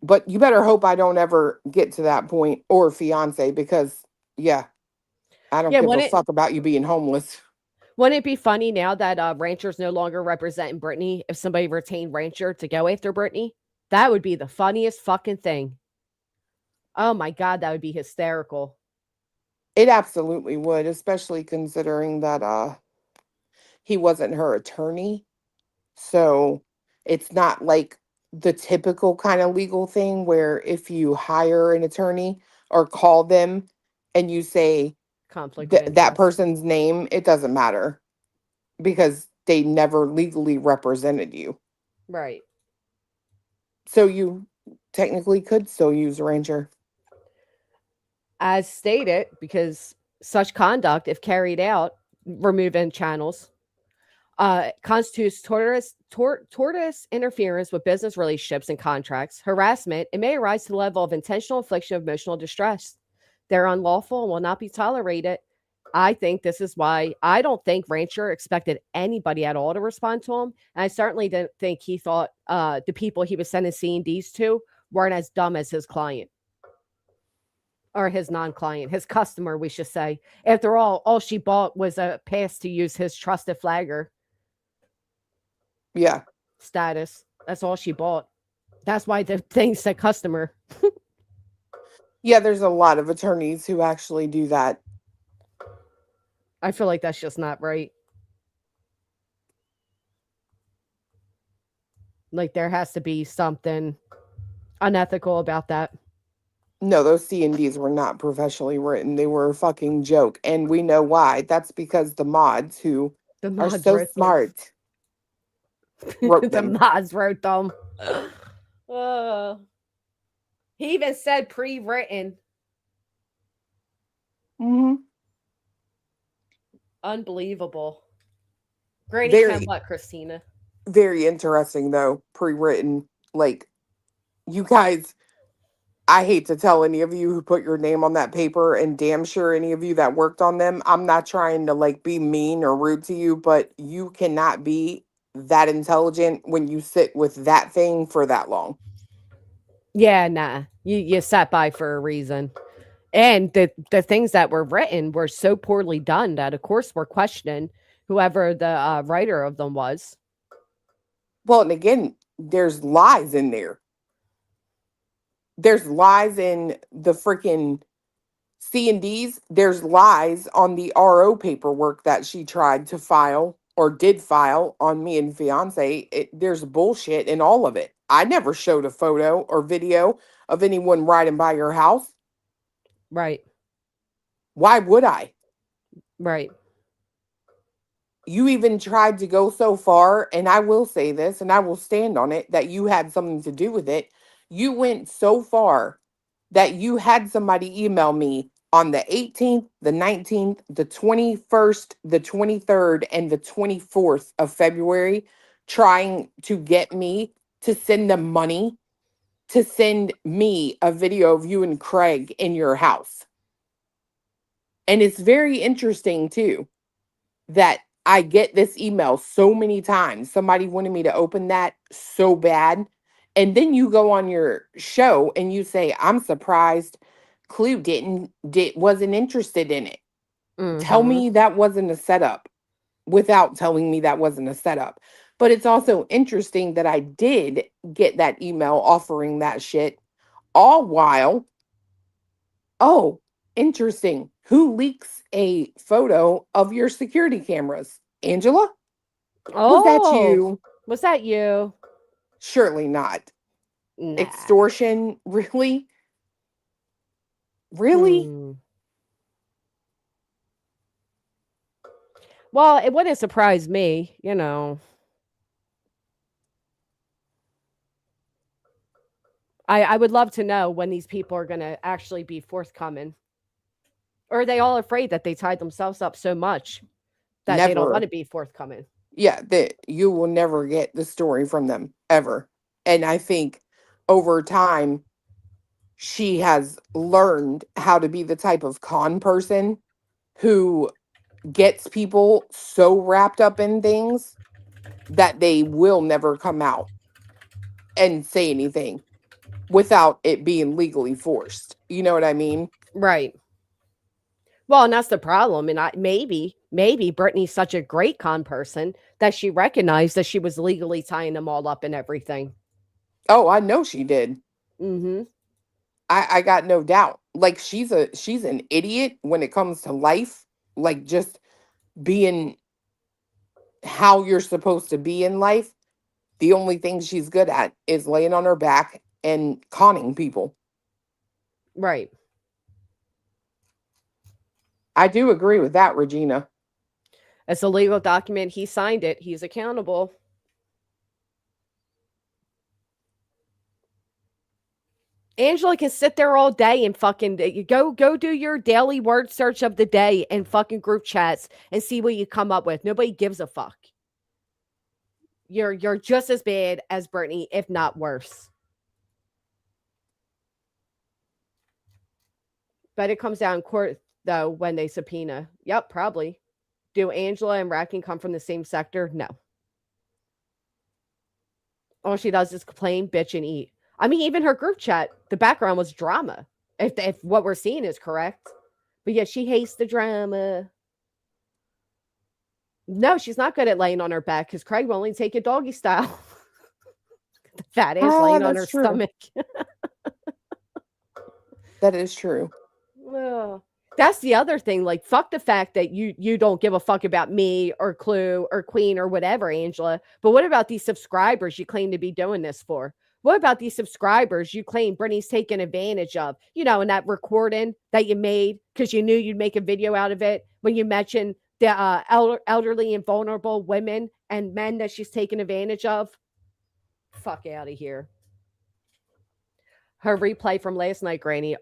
But you better hope I don't ever get to that point, or fiance, because yeah, I don't Yeah, give a fuck about you being homeless. wouldn't it be funny now that Rancher's no longer representing Brittany if somebody retained Rancher to go after Brittany? That would be the funniest fucking thing. Oh my God, that would be hysterical. It absolutely would, especially considering that he wasn't her attorney. So it's not like the typical kind of legal thing where if you hire an attorney or call them and you say Conflict of that interest. person's name, it doesn't matter because they never legally represented you. Right. So you technically could still use Ranger. As stated, because such conduct, if carried out, removing channels, constitutes tortious interference with business relationships and contracts, harassment, and may arise to the level of intentional infliction of emotional distress. They're unlawful and will not be tolerated. I think this is why I don't think Rancher expected anybody at all to respond to him. And I certainly didn't think he thought the people he was sending C&Ds to weren't as dumb as his client or his non-client, his customer, we should say. After all she bought was a pass to use his trusted flagger. Yeah. status. That's all she bought. That's why the thing said customer. Yeah, there's a lot of attorneys who actually do that. I feel like that's just not right. Like there has to be something unethical about that. No, those C&Ds were not professionally written. They were a fucking joke. And we know why. That's because the mods who The are mods so wrote them. smart wrote The them. mods wrote them. Uh, he even said pre-written. Hmm. Unbelievable. Granny Ken, Very, what, Christina? very interesting though. Pre-written. Like, you guys, I hate to tell any of you who put your name on that paper, and damn sure any of you that worked on them. I'm not trying to like be mean or rude to you, but you cannot be that intelligent when you sit with that thing for that long. Yeah, nah. You sat by for a reason. And the things that were written were so poorly done that, of course, we're questioning whoever the writer of them was. Well, and again, there's lies in there. There's lies in the freaking C&Ds. There's lies on the RO paperwork that she tried to file or did file on me and fiance. There's bullshit in all of it. I never showed a photo or video of anyone riding by your house. Right, Why would I? right. You even tried to go so far, and I will say this and I will stand on it, that you had something to do with it. You went so far that you had somebody email me on the 18th, the 19th, the 21st, the 23rd, and the 24th of February, trying to get me to send them money to send me a video of you and Craig in your house. And it's very interesting, too, that I get this email so many times. Somebody wanted me to open that so bad. And then you go on your show and you say, I'm surprised Clue wasn't interested in it. Tell Mm-hmm. me that wasn't a setup without telling me that wasn't a setup. But it's also interesting that I did get that email offering that shit, all while, oh, interesting. Who leaks a photo of your security cameras? Angela? Was that Oh, you? was that you? Surely not. Nah. Extortion? Really? Really? Hmm. Well, it wouldn't surprise me, you know. I would love to know when these people are going to actually be forthcoming. Or are they all afraid that they tied themselves up so much that they don't want Never. to be forthcoming? Yeah, that you will never get the story from them ever. And I think over time, she has learned how to be the type of con person who gets people so wrapped up in things that they will never come out and say anything without it being legally forced. You know what I mean? Right. Well, and that's the problem. And maybe Brittany's such a great con person that she recognized that she was legally tying them all up and everything. Oh, I know she did. Mm-hmm. I got no doubt. Like, she's an idiot when it comes to life, like just being how you're supposed to be in life. The only thing she's good at is laying on her back and conning people. Right. I do agree with that, Regina. It's a legal document. He signed it. He's accountable. Angela can sit there all day and fucking go do your daily word search of the day and fucking group chats and see what you come up with. Nobody gives a fuck. You're just as bad as Brittany, if not worse. But it comes down in court though when they subpoena. Yep, probably. Do Angela and Racking come from the same sector? No. All she does is complain, bitch, and eat. I mean, even her group chat, the background was drama. If what we're seeing is correct. But yeah, she hates the drama. No, she's not good at laying on her back because Craig will only take it doggy style. The fat ass laying on her That's true. stomach. That is true. Ugh. That's the other thing. Like, fuck the fact that you don't give a fuck about me or Clue or Queen or whatever, Angela. But what about these subscribers you claim to be doing this for? What about these subscribers you claim Brittany's taking advantage of? You know, in that recording that you made because you knew you'd make a video out of it when you mentioned the elderly and vulnerable women and men that she's taking advantage of. Fuck out of here. Her replay from last night, Granny.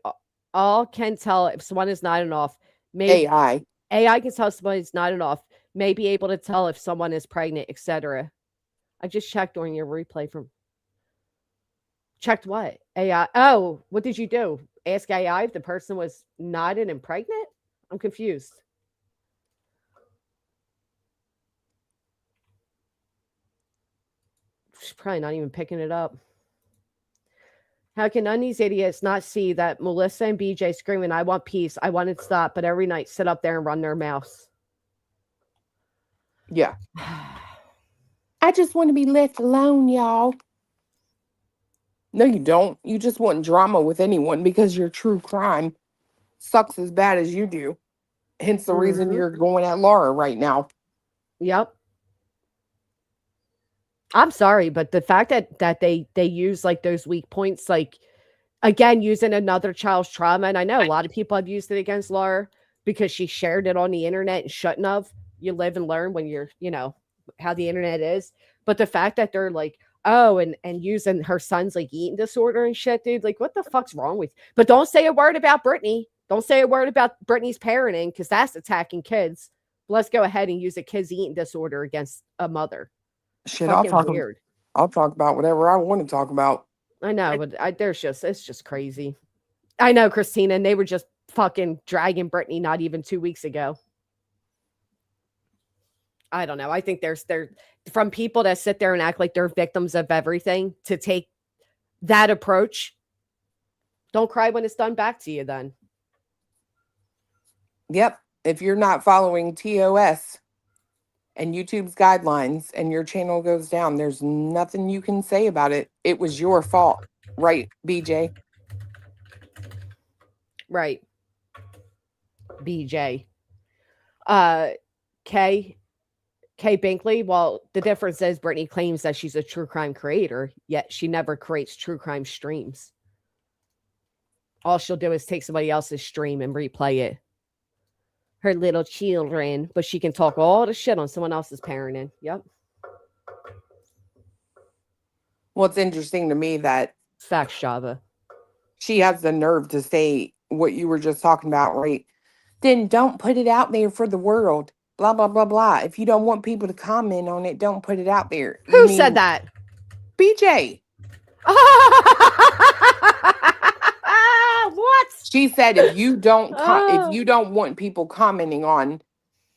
All can tell if someone is not enough. Maybe AI can tell someone is not enough. May be able to tell if someone is pregnant, etc. I just checked during your replay from. Checked what? AI. Oh, what did you do? Ask AI if the person was nodded and pregnant? I'm confused. She's probably not even picking it up. How can none of these idiots not see that Melissa and BJ screaming, I want peace, I want it to stop, but every night sit up there and run their mouths? Yeah. I just want to be left alone, y'all. No, you don't. You just want drama with anyone because your true crime sucks as bad as you do. Hence the reason you're going at Laura right now. Yep. I'm sorry, but the fact that they use like those weak points, like again, using another child's trauma, and I know a lot of people have used it against Laura because she shared it on the internet and shouldn't have. You live and learn when you're, you know, how the internet is. But the fact that they're like, oh, and using her son's like eating disorder and shit, dude, like what the fuck's wrong with you? But don't say a word about Brittany. Don't say a word about Brittany's parenting because that's attacking kids. Let's go ahead and use a kid's eating disorder against a mother. Shit, I'll talk about whatever I want to talk about. I know, but it's just crazy. I know, Christina, and they were just fucking dragging Brittany not even 2 weeks ago. I don't know. I think there's from people that sit there and act like they're victims of everything to take that approach. Don't cry when it's done back to you then. Yep. If you're not following TOS and YouTube's guidelines and your channel goes down, there's nothing you can say about it. It was your fault. Right, BJ? Right. BJ. K Binkley, well, the difference is Brittany claims that she's a true crime creator, yet she never creates true crime streams. All she'll do is take somebody else's stream and replay it. Her little children, but she can talk all the shit on someone else's parenting. Yep. Well, it's interesting to me that Facts, Java. She has the nerve to say what you were just talking about, right? Then don't put it out there for the world. Blah, blah, blah, blah. If you don't want people to comment on it, don't put it out there. Who said that? BJ. What? She said if you don't if you don't want people commenting on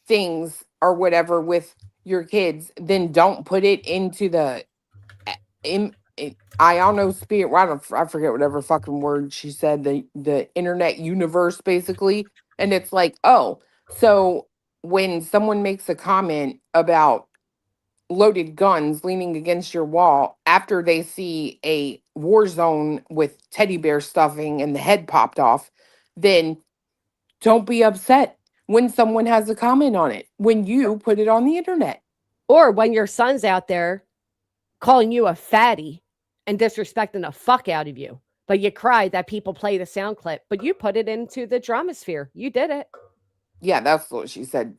things or whatever with your kids, then don't put it into the ionosphere. I forget whatever fucking word she said, the internet universe basically. And it's like, oh, so when someone makes a comment about loaded guns leaning against your wall after they see a war zone with teddy bear stuffing and the head popped off, then don't be upset when someone has a comment on it, when you put it on the internet. Or when your son's out there calling you a fatty and disrespecting the fuck out of you. But you cried that people play the sound clip, but you put it into the drama sphere. You did it. Yeah, that's what she said.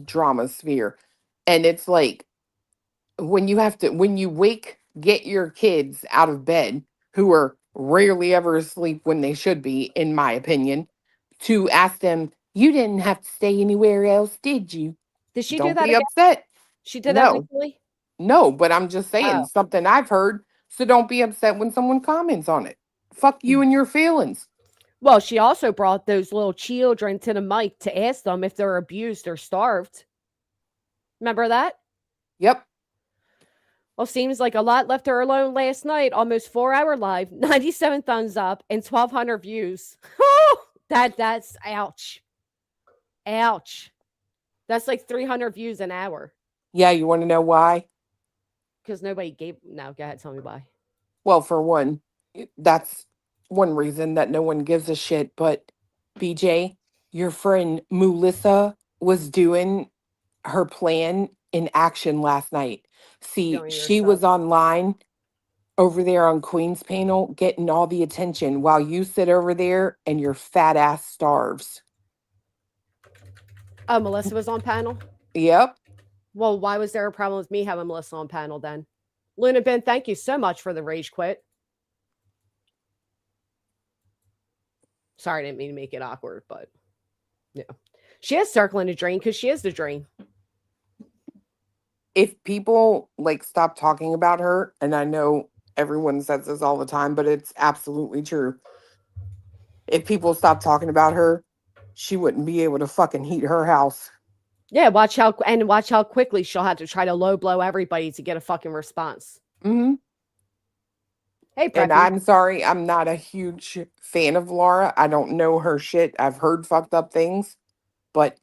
Drama sphere. And it's like, when you get your kids out of bed, who are rarely ever asleep when they should be, in my opinion, to ask them, you didn't have to stay anywhere else, did you? Did she Don't do that be again? upset. She did that recently? No, but I'm just saying something I've heard. So don't be upset when someone comments on it. Fuck you and your feelings. Well, she also brought those little children to the mic to ask them if they're abused or starved. Remember that? Yep. Well, seems like a lot left her alone last night. Almost 4-hour live, 97 thumbs up, and 1,200 views. That's ouch. Ouch. That's like 300 views an hour. Yeah, you want to know why? Because nobody gave. No, go ahead. Tell me why. Well, for one, that's one reason that no one gives a shit. But BJ, your friend Melissa was doing her plan in action last night. See, Showing she was yourself. online over there on Queen's panel getting all the attention while you sit over there and your fat ass starves. Oh, Melissa was on panel? Yep. Well, why was there a problem with me having Melissa on panel then? Luna Ben, thank you so much for the rage quit. Sorry, I didn't mean to make it awkward, but yeah. She is circling the drain because she is the drain. If people like stop talking about her, and I know everyone says this all the time, but it's absolutely true. If people stop talking about her, she wouldn't be able to fucking heat her house. Yeah, watch how quickly she'll have to try to low blow everybody to get a fucking response. Mm-hmm. Hey, And Preppy. I'm sorry, I'm not a huge fan of Laura. I don't know her shit. I've heard fucked up things, but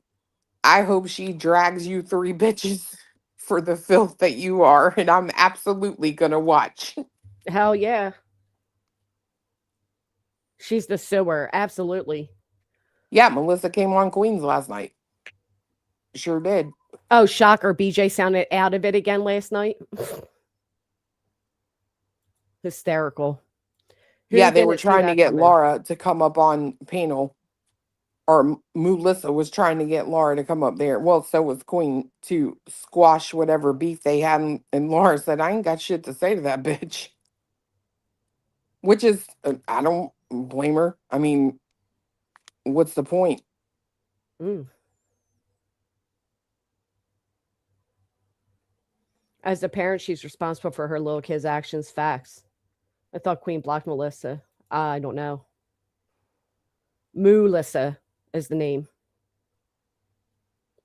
I hope she drags you three bitches for the filth that you are, and I'm absolutely gonna watch. Hell yeah. She's the sewer. Absolutely. Yeah, Melissa came on Queens last night. Sure did. Oh, shocker. BJ sounded out of it again last night. Hysterical. Yeah, they were trying to get Laura to come up on panel, or Melissa was trying to get Laura to come up there. Well, so was Queen, to squash whatever beef they had. And Laura said, I ain't got shit to say to that bitch. Which is, I don't blame her. I mean, what's the point? As a parent, she's responsible for her little kid's actions. Facts. I thought Queen blocked Melissa. I don't know. Melissa is the name.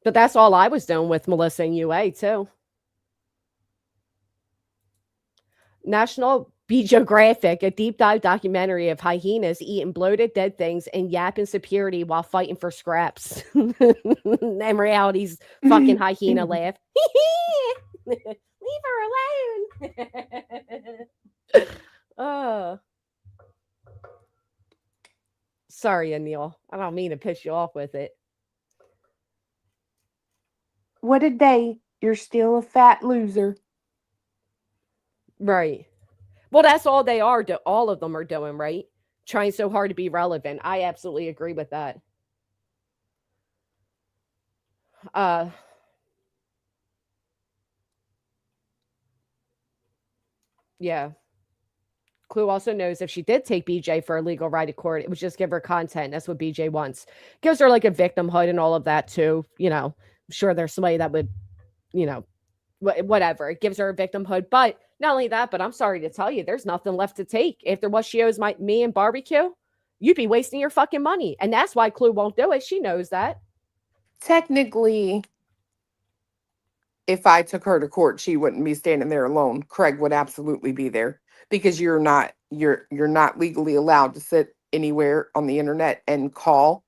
But that's all I was doing with Melissa and UA, too. National Geographic, a deep dive documentary of hyenas eating bloated dead things and yapping superiority while fighting for scraps. And reality's fucking hyena laugh. Leave her alone. Sorry, Anil. I don't mean to piss you off with it. What a day. You're still a fat loser. Right. Well, that's all they are. All of them are doing, right? Trying so hard to be relevant. I absolutely agree with that. Yeah. Clue also knows if she did take BJ for a legal ride to court, it would just give her content. That's what BJ wants. Gives her like a victimhood and all of that too. You know, I'm sure there's somebody that would, you know, whatever. It gives her a victimhood. But not only that, but I'm sorry to tell you, there's nothing left to take. After what she owes me and barbecue, you'd be wasting your fucking money. And that's why Clue won't do it. She knows that. Technically, if I took her to court, she wouldn't be standing there alone. Craig would absolutely be there, because you're not legally allowed to sit anywhere on the internet and call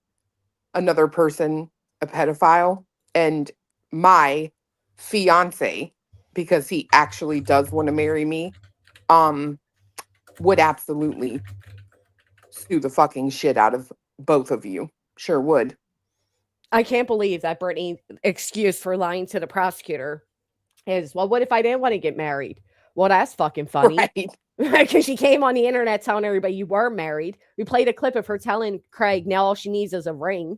another person a pedophile. And my fiance, because he actually does want to marry me, would absolutely sue the fucking shit out of both of you. Sure would. I can't believe that Brittany excuse for lying to the prosecutor is, well, what if I didn't want to get married? Well, that's fucking funny. Right. Because she came on the internet telling everybody you were married. We played a clip of her telling Craig now all she needs is a ring.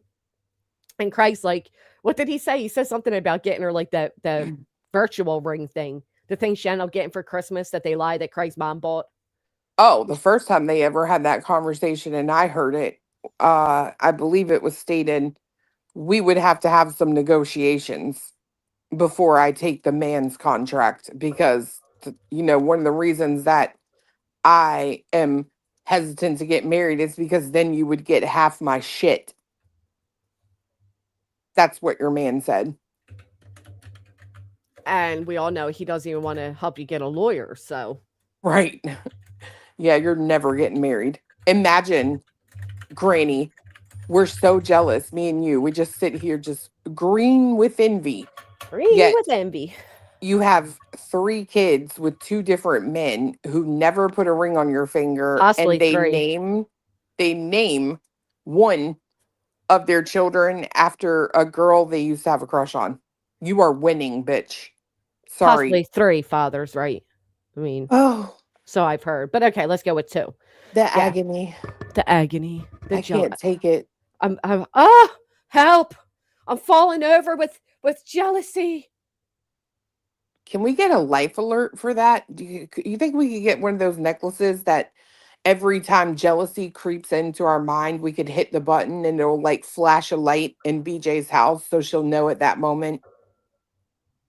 And Craig's like, what did he say? He said something about getting her like the virtual ring thing. The thing she ended up getting for Christmas that they lied that Craig's mom bought. Oh, the first time they ever had that conversation and I heard it, I believe it was stated we would have to have some negotiations before I take the man's contract, because, one of the reasons that I am hesitant to get married is because then you would get half my shit. That's what your man said. And we all know he doesn't even want to help you get a lawyer, so. Right. Yeah, you're never getting married. Imagine, Granny, We're so jealous, me and you. We just sit here just green with envy. Green Yet with envy. you have 3 kids with 2 different men who never put a ring on your finger, Possibly and they 3. name one of their children after a girl they used to have a crush on. You are winning, bitch. Sorry. Possibly 3 fathers, right? I mean, Oh, so I've heard. But okay, let's go with 2. the Yeah, agony. the agony, the I can't take it. I'm help. I'm falling over with jealousy. Can we get a life alert for that? You think we could get one of those necklaces that every time jealousy creeps into our mind, we could hit the button and it'll like flash a light in BJ's house so she'll know at that moment?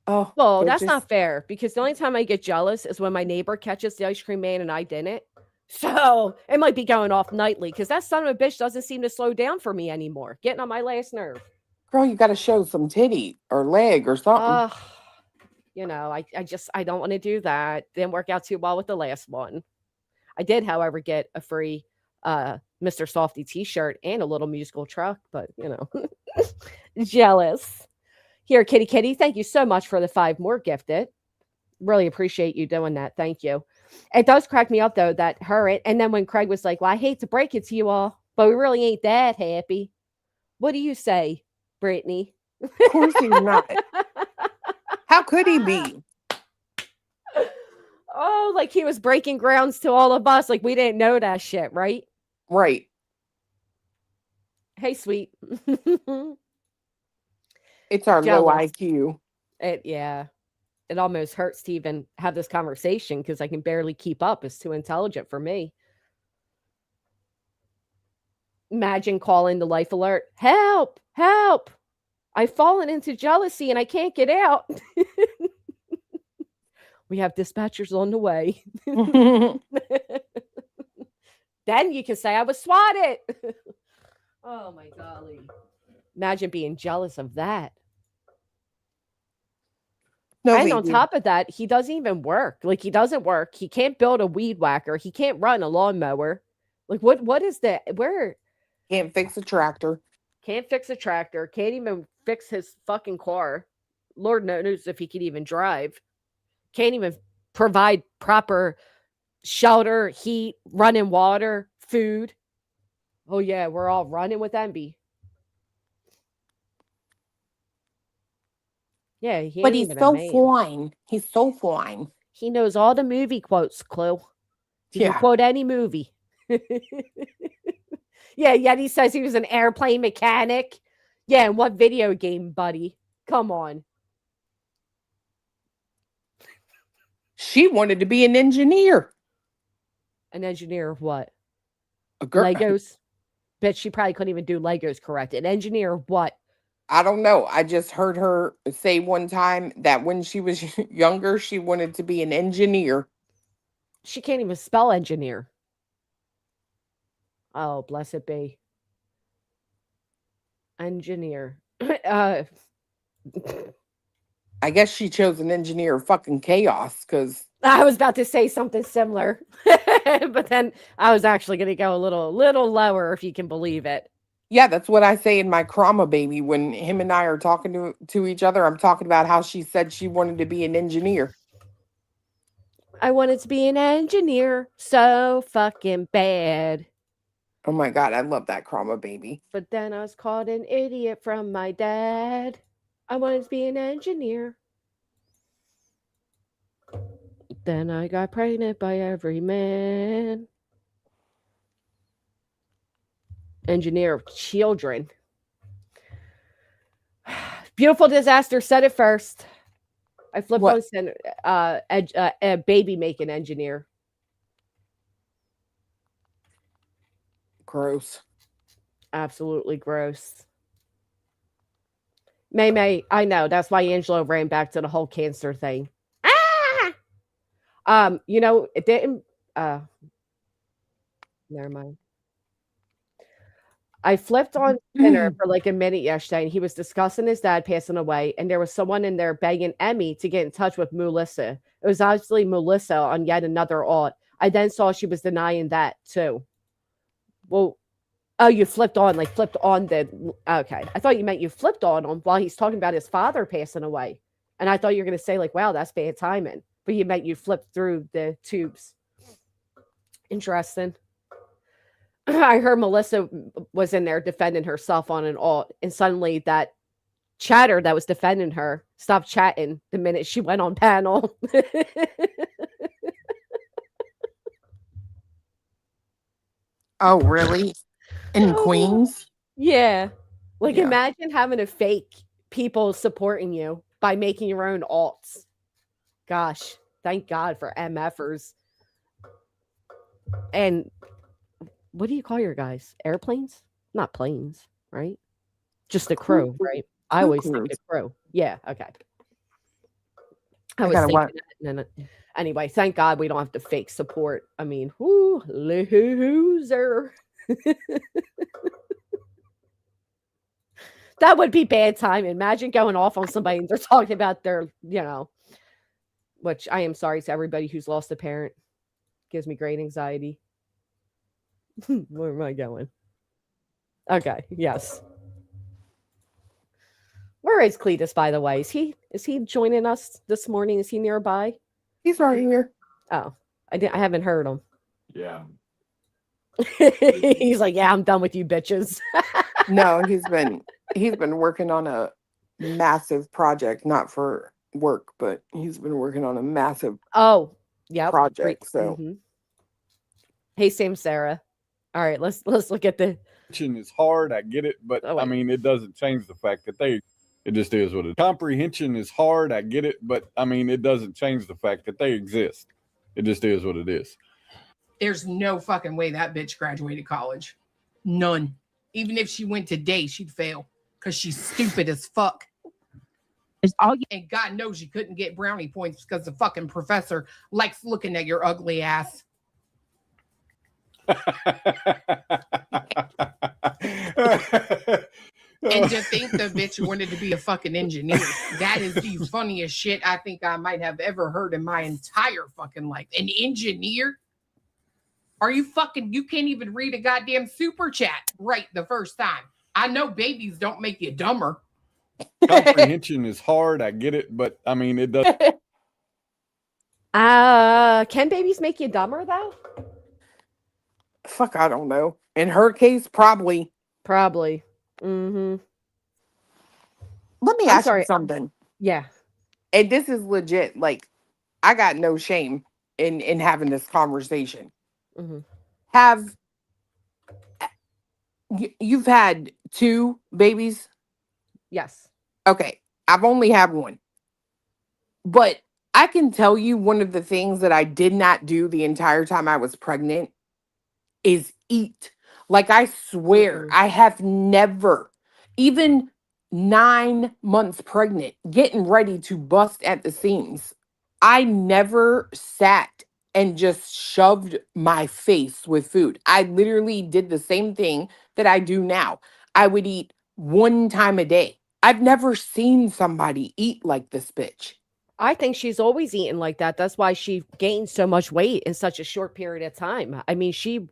Oh, Well, it that's just not fair because the only time I get jealous is when my neighbor catches the ice cream man and I didn't. So it might be going off nightly because that son of a bitch doesn't seem to slow down for me anymore. Getting on my last nerve. girl, you got to show some titty or leg or something. I don't want to do that. Didn't work out too well with the last one. I did, however, get a free Mr. Softy t-shirt and a little musical truck, but jealous. Here, Kitty Kitty, thank you so much for the 5 more gifted. Really appreciate you doing that. Thank you. It does crack me up though that and then when Craig was like, well, I hate to break it to you all, but we really ain't that happy. What do you say, Brittany? Of course he's not. How could he be? Oh, like he was breaking grounds to all of us. Like we didn't know that shit, right? Right. Hey, sweet. It's our low Jealous. IQ. It almost hurts to even have this conversation because I can barely keep up. It's too intelligent for me. Imagine calling the life alert. Help! Help! I've fallen into jealousy and I can't get out. We have dispatchers on the way. Then you can say I was swatted. Oh my golly. Imagine being jealous of that. No, and on top of that, he doesn't even work. Like he doesn't work. He can't build a weed whacker. He can't run a lawnmower. Like what is that? Where can't fix a tractor. Can't fix a tractor. Can't even fix his fucking car. Lord knows if he can even drive. Can't even provide proper shelter, heat, running water, food. Oh yeah, we're all running with envy. Yeah, he but ain't he's even a so man. fine. He's so fine. He knows all the movie quotes, Clue. He can quote any movie. Yeah, yet he says he was an airplane mechanic. Yeah, and what video game, buddy? Come on. She wanted to be an engineer. An engineer of what? A girl. Legos? Bet she probably couldn't even do Legos correct. An engineer of what? I don't know. I just heard her say one time that when she was younger, she wanted to be an engineer. She can't even spell engineer. Oh, bless it be. Engineer. I guess she chose an engineer of fucking chaos because I was about to say something similar, but then I was actually going to go a little lower, if you can believe it. Yeah, that's what I say in my Krama baby when him and I are talking to each other. I'm talking about how she said she wanted to be an engineer. I wanted to be an engineer so fucking bad. Oh my God, I love that Krama baby. But then I was called an idiot from my dad. I wanted to be an engineer. Then I got pregnant by every man. Engineer of children. Beautiful Disaster said it first. I flipped on center. A baby making engineer. Gross. Absolutely gross. May, I know. That's why Angelo ran back to the whole cancer thing. It didn't. Never mind. I flipped on dinner for like a minute yesterday, and he was discussing his dad passing away, and there was someone in there begging Emmy to get in touch with Melissa. It was obviously Melissa on yet another alt. I then saw she was denying that too. Well, Oh, you flipped on the. Okay, I thought you meant you flipped on him while he's talking about his father passing away, and I thought you were going to say like, "Wow, that's bad timing," but you meant you flipped through the tubes. Interesting. I heard Melissa was in there defending herself on an alt, and suddenly that chatter that was defending her stopped chatting the minute she went on panel. Oh, really? In Queens? Yeah. Like, Yeah. imagine having to fake people supporting you by making your own alts. Gosh, thank God for MFers. And what do you call your guys? Airplanes? Not planes, right? Just the crew, right? I always think the crew. Yeah, okay. I was thinking that. Anyway, thank God we don't have to fake support. I mean, whoo, loser. That would be bad timing. Imagine going off on somebody and they're talking about their, which I am sorry to everybody who's lost a parent. Gives me great anxiety. Where am I going? Okay, yes. Where is Cletus, by the way? Is he joining us this morning? Is he nearby? He's right here. Oh, I haven't heard him. Yeah. He's like, yeah, I'm done with you bitches. No, he's been working on a massive project, not for work, but he's been working on a massive project. So Hey, Sam Sarah. All right, let's look at the is hard, I get it, but I mean it doesn't change the fact that it just is what it is. Comprehension is hard, I get it, but I mean it doesn't change the fact that they exist. It just is what it is. There's no fucking way that bitch graduated college. None. Even if she went today, she'd fail because she's stupid as fuck. And God knows you couldn't get brownie points because the fucking professor likes looking at your ugly ass. And to think the bitch wanted to be a fucking engineer. That is the funniest shit I think I might have ever heard in my entire fucking life. An engineer? Are you fucking, you can't even read a goddamn super chat right the first time. I know babies don't make you dumber. Comprehension is hard, I get it, but I mean it does. Can babies make you dumber though? Fuck, I don't know. In her case, probably. Probably. Mm-hmm. Let me ask you something. Yeah. And this is legit. Like, I got no shame in having this conversation. Mm-hmm. You've had 2 babies? Yes. Okay. I've only had 1. But I can tell you one of the things that I did not do the entire time I was pregnant is eat. Like, I swear, I have never, even 9 months pregnant, getting ready to bust at the seams, I never sat and just shoved my face with food. I literally did the same thing that I do now. I would eat 1 time a day. I've never seen somebody eat like this bitch. I think she's always eaten like that. That's why she gained so much weight in such a short period of time. I mean, she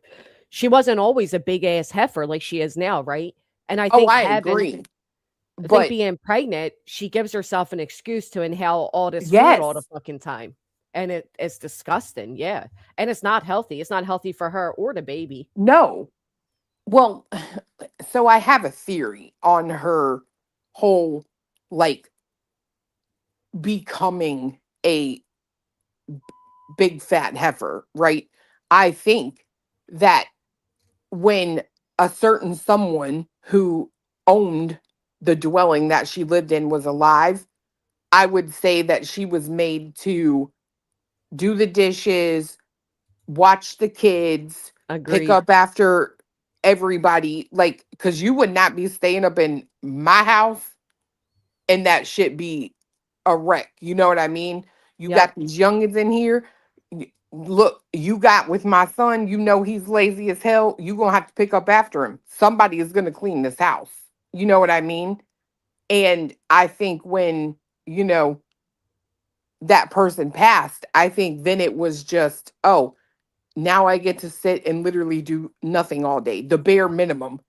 wasn't always a big ass heifer like she is now, right? And I think agree. I think being pregnant, she gives herself an excuse to inhale all this food all the fucking time. And it's disgusting, yeah. And it's not healthy. It's not healthy for her or the baby. No. Well, so I have a theory on her whole, like, becoming a big fat heifer, right? I think that when a certain someone who owned the dwelling that she lived in was alive, I would say that she was made to do the dishes, watch the kids, pick up after everybody. Like, because you would not be staying up in my house and that shit be a wreck. You know what I mean? You got these youngins in here. Look, you got with my son, you know he's lazy as hell. You're going to have to pick up after him. Somebody is going to clean this house. You know what I mean? And I think when, that person passed, I think then it was just, oh, now I get to sit and literally do nothing all day, the bare minimum.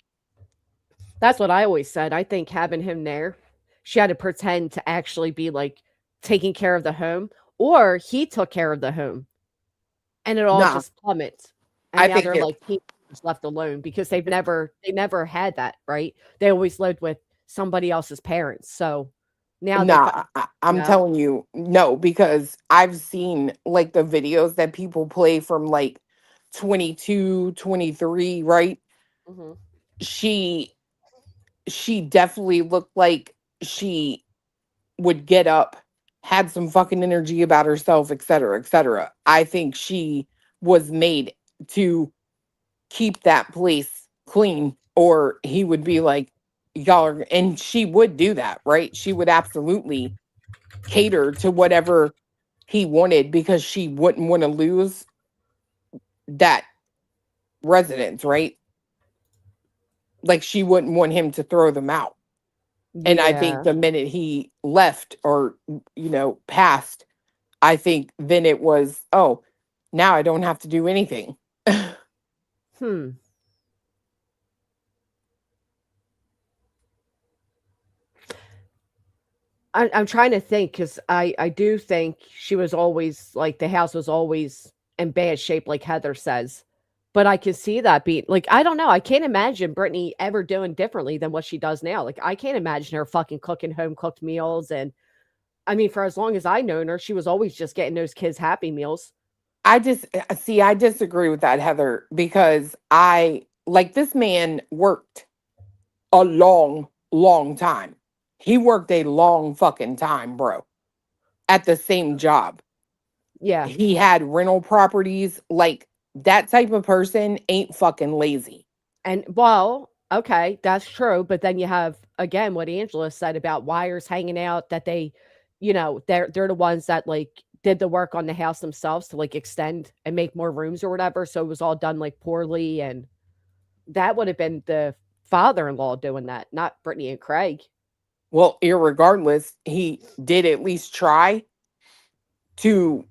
That's what I always said. I think having him there, she had to pretend to actually be like taking care of the home, or he took care of the home, and it all Nah, just plummets. And I now think they're it, like teenagers left alone because they never had that, right? They always lived with somebody else's parents. So now they nah, I'm no. telling you, no, because I've seen like the videos that people play from like 22, 23, right? Hmm. She she definitely looked like she would get up, had some fucking energy about herself, etc., etc. I think she was made to keep that place clean, or he would be like, y'all are, and she would do that, right? She would absolutely cater to whatever he wanted because she wouldn't want to lose that residence, right? Like she wouldn't want him to throw them out. And I think Yeah. the minute he left or, passed, I think then it was, oh, now I don't have to do anything. Hmm. I'm trying to think because I do think she was always like the house was always in bad shape, like Heather says. But I can see that being like I don't know. I can't imagine Brittany ever doing differently than what she does now. Like I can't imagine her fucking cooking home cooked meals. And I mean, for as long as I known her, she was always just getting those kids happy meals. I just see, I disagree with that, Heather, because I like this man worked a long, long time. He worked a long fucking time, bro, at the same job. Yeah. He had rental properties. Like that type of person ain't fucking lazy. And well, okay, that's true. But then you have again what Angela said about wires hanging out that they're the ones that like did the work on the house themselves to like extend and make more rooms or whatever. So it was all done like poorly, and that would have been the father-in-law doing that, not Brittany and Craig. Well, irregardless, he did at least try to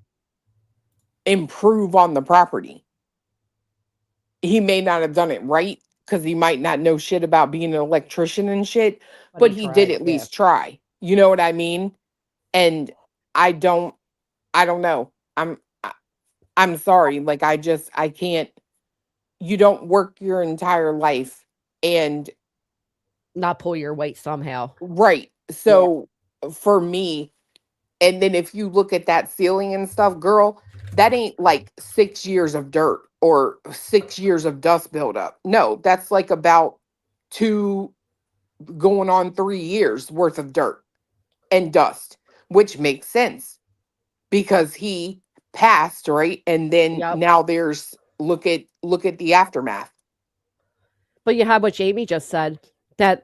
improve on the property. He may not have done it right because he might not know shit about being an electrician and shit, But but he he did tried, at yeah. least try. You know what I mean? And I don't I don't know. I'm sorry. Like I can't, you don't work your entire life and Not pull your weight somehow. right. Yeah. So for me, and then if you look at that ceiling and stuff, girl, that ain't like 6 years of dirt or 6 years of dust buildup. No, that's like about two going on 3 years worth of dirt and dust, which makes sense because he passed, right? And then Yep. now there's look at the aftermath. But you have what Jamie just said that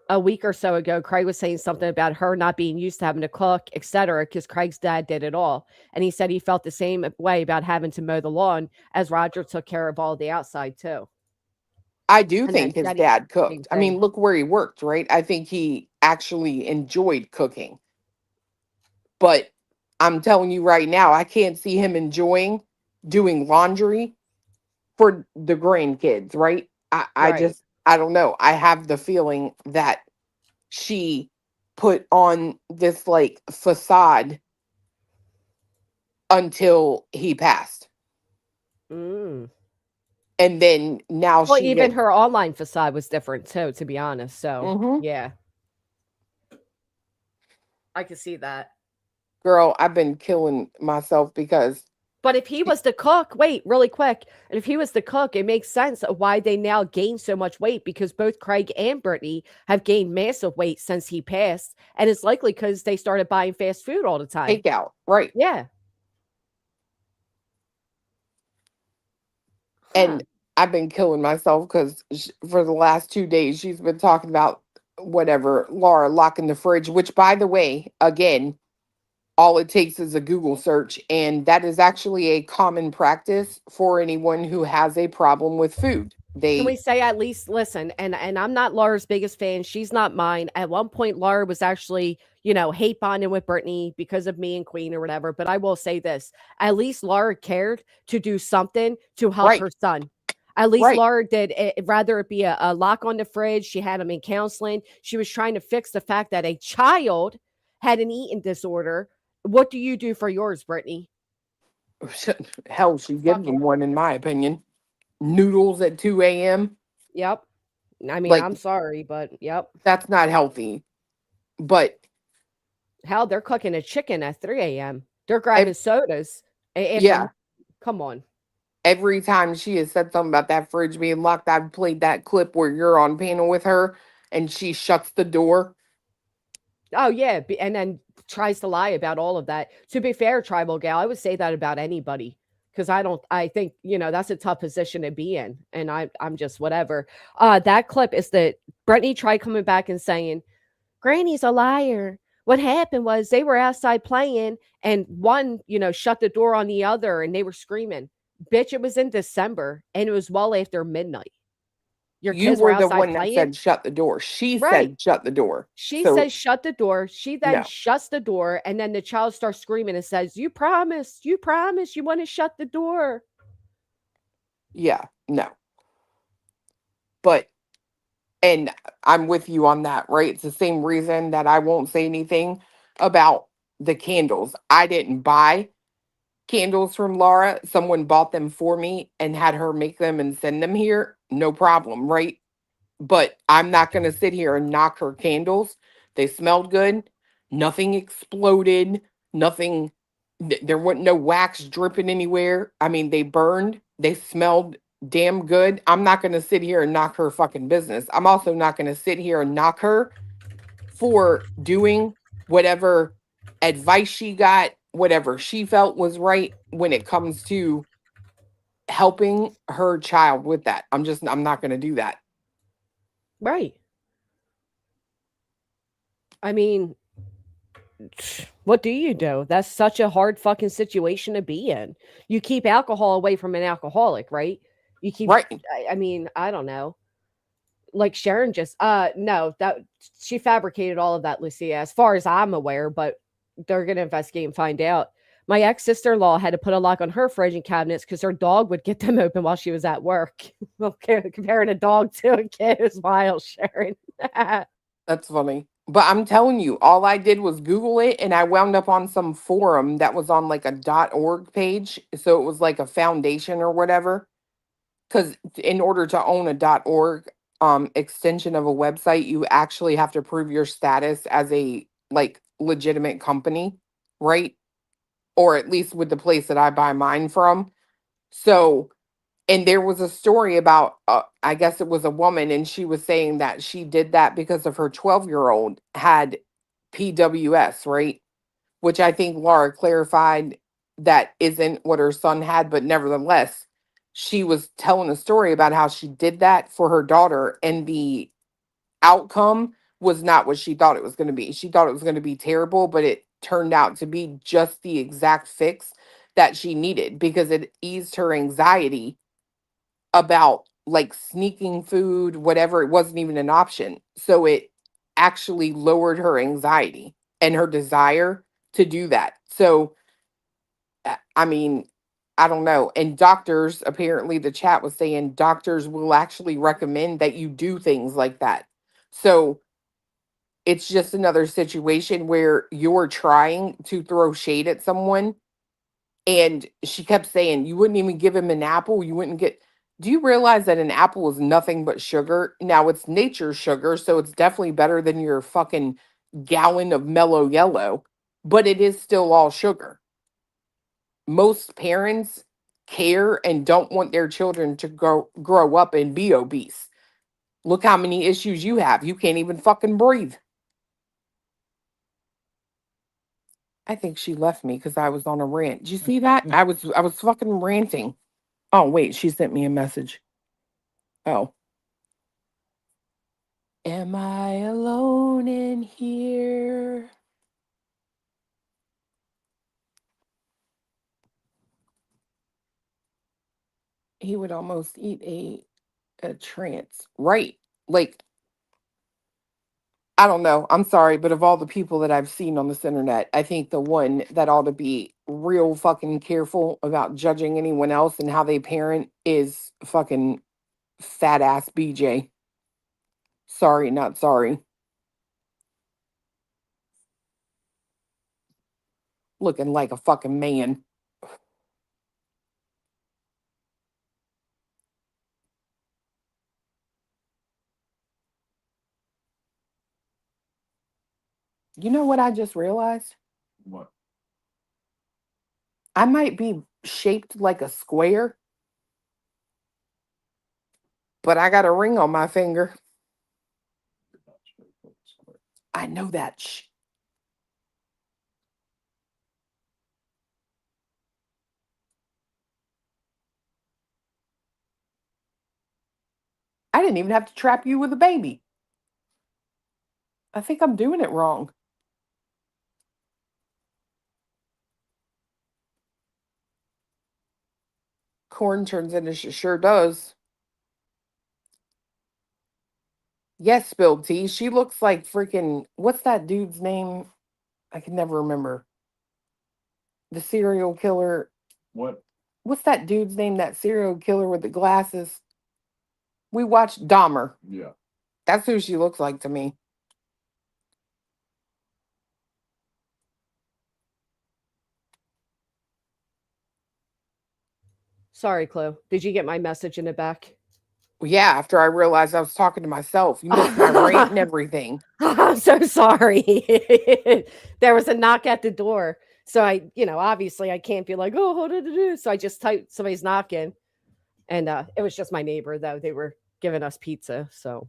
a week or so ago, Craig was saying something about her not being used to having to cook, etc., because Craig's dad did it all. And he said he felt the same way about having to mow the lawn as Roger took care of all the outside too. I do And then think his Jenny, dad same cooked. I thing. mean, look where he worked, right? I think he actually enjoyed cooking. But I'm telling you right now, I can't see him enjoying doing laundry for the grandkids, right? I Right. just, I don't know. I have the feeling that she put on this like facade until he passed. Mm. And then now Well, she even gets, her online facade was different too, to be honest. So hmm, yeah, I can see that. girl, I've been killing myself because But if he was the cook, wait, really quick. And if he was the cook, it makes sense of why they now gain so much weight because both Craig and Brittany have gained massive weight since he passed. And it's likely because they started buying fast food all the time. takeout, right? Yeah. Huh. And I've been killing myself because for the last 2 days she's been talking about whatever Laura locking the fridge. Which, by the way, again, all it takes is a Google search, and that is actually a common practice for anyone who has a problem with food. Can we They say at least listen? And I'm not Laura's biggest fan. She's not mine. At one point, Laura was actually hate bonding with Brittany because of me and Queen or whatever. But I will say this: at least Laura cared to do something to help Right. her son. At least Right. Laura did, rather it be a lock on the fridge. She had him in counseling. She was trying to fix the fact that a child had an eating disorder. What do you do for yours, Brittany? Hell, she gives them one, in my opinion. Noodles at 2 a.m. Yep. I mean, Like, I'm sorry, but yep. that's not healthy. But Hell, they're cooking a chicken at 3 a.m. They're grabbing sodas. yeah, Come on. every time she has said something about that fridge being locked, I've played that clip where you're on panel with her and she shuts the door. Oh, yeah. And then tries to lie about all of that. To be fair, Tribal Gal, I would say that about anybody. Because I think, that's a tough position to be in. And I'm just whatever. That clip is that Brittany tried coming back and saying, Granny's a liar. What happened was they were outside playing and one, shut the door on the other and they were screaming. Bitch, it was in December and it was well after midnight. Your You kids were were the outside one that playing? said shut the door. She Right. said shut the door. She So, says shut the door. She then no. shuts the door and then the child starts screaming and says, you promised, you want to shut the door. Yeah, no. But, and I'm with you on that, right? It's the same reason that I won't say anything about the candles. I didn't buy candles from Laura. Someone bought them for me and had her make them and send them here. No problem, right? But I'm not going to sit here and knock her candles. They smelled good. Nothing exploded. Nothing, there wasn't no wax dripping anywhere. I mean, they burned. They smelled damn good. I'm not going to sit here and knock her fucking business. I'm also not going to sit here and knock her for doing whatever advice she got, whatever she felt was right when it comes to helping her child with that. I'm not going to do that. Right. I mean, what do you do? That's such a hard fucking situation to be in. You keep alcohol away from an alcoholic, right? You keep, Right. I mean, I don't know. Like Sharon just, no, that she fabricated all of that, Lucia, as far as I'm aware, but they're going to investigate and find out. My ex sister in law had to put a lock on her fridge and cabinets because her dog would get them open while she was at work. Okay, comparing a dog to a kid is wild, Sharon. That's funny. But I'm telling you, all I did was Google it and I wound up on some forum that was on like a .org page. So it was like a foundation or whatever. Because in order to own a .org extension of a website, you actually have to prove your status as a like legitimate company, right? Or at least with the place that I buy mine from. So, and there was a story about, I guess it was a woman, and she was saying that she did that because of her 12-year-old had PWS, right? Which I think Laura clarified that isn't what her son had, but nevertheless, she was telling a story about how she did that for her daughter, and the outcome was not what she thought it was going to be. She thought it was going to be terrible, but it turned out to be just the exact fix that she needed because it eased her anxiety about like sneaking food, whatever. It wasn't even an option. So it actually lowered her anxiety and her desire to do that. So, I mean, I don't know. And doctors, apparently, the chat was saying doctors will actually recommend that you do things like that. So it's just another situation where you're trying to throw shade at someone. And she kept saying, you wouldn't even give him an apple. You wouldn't get. Do you realize that an apple is nothing but sugar? Now it's nature's sugar, so it's definitely better than your fucking gallon of mellow yellow, but it is still all sugar. Most parents care and don't want their children to grow up and be obese. Look how many issues you have. You can't even fucking breathe. I think she left me because I was on a rant. Did you see that? I was fucking ranting. Oh wait, she sent me a message. Oh. Am I alone in here? He would almost eat a trance. Right. Like I don't know. I'm sorry, but of all the people that I've seen on this internet, I think the one that ought to be real fucking careful about judging anyone else and how they parent is fucking fat ass BJ. Sorry, not sorry. Looking like a fucking man. You know what I just realized? What? I might be shaped like a square, but I got a ring on my finger. I know that. I didn't even have to trap you with a baby. I think I'm doing it wrong. Corn turns into sure does. Yes, spilled tea. She looks like freaking, what's that dude's name? I can never remember. The serial killer. What? What's that dude's name? That serial killer with the glasses. We watched Dahmer. Yeah. That's who she looks like to me. Sorry, Chloe. Did you get my message in the back? Yeah, after I realized I was talking to myself. You missed my rant and everything. I'm so sorry. There was a knock at the door. So I, obviously I can't be like, oh, hold on. So I just typed somebody's knocking. And it was just my neighbor, though. They were giving us pizza. So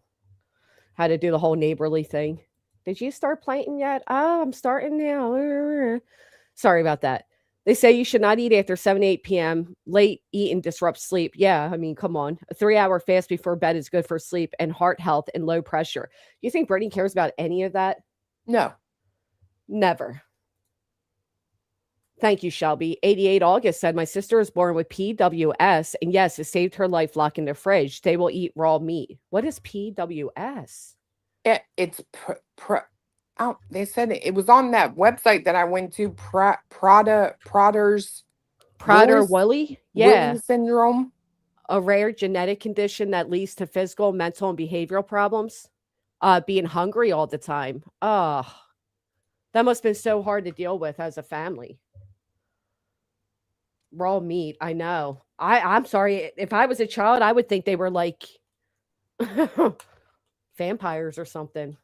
had to do the whole neighborly thing. Did you start planting yet? Oh, I'm starting now. Sorry about that. They say you should not eat after 7, 8 p.m. Late eating disrupts sleep. Yeah, I mean, come on. A 3-hour fast before bed is good for sleep and heart health and low pressure. You think Brittany cares about any of that? No. Never. Thank you, Shelby. 88 August said, my sister was born with PWS, and yes, it saved her life locking the fridge. They will eat raw meat. What is PWS? It's they said it was on that website that I went to, Prader's Prader-Willi? Yeah. Willi syndrome. A rare genetic condition that leads to physical, mental, and behavioral problems. Being hungry all the time. Oh, that must have been so hard to deal with as a family. Raw meat, I know. I'm sorry. If I was a child, I would think they were like vampires or something.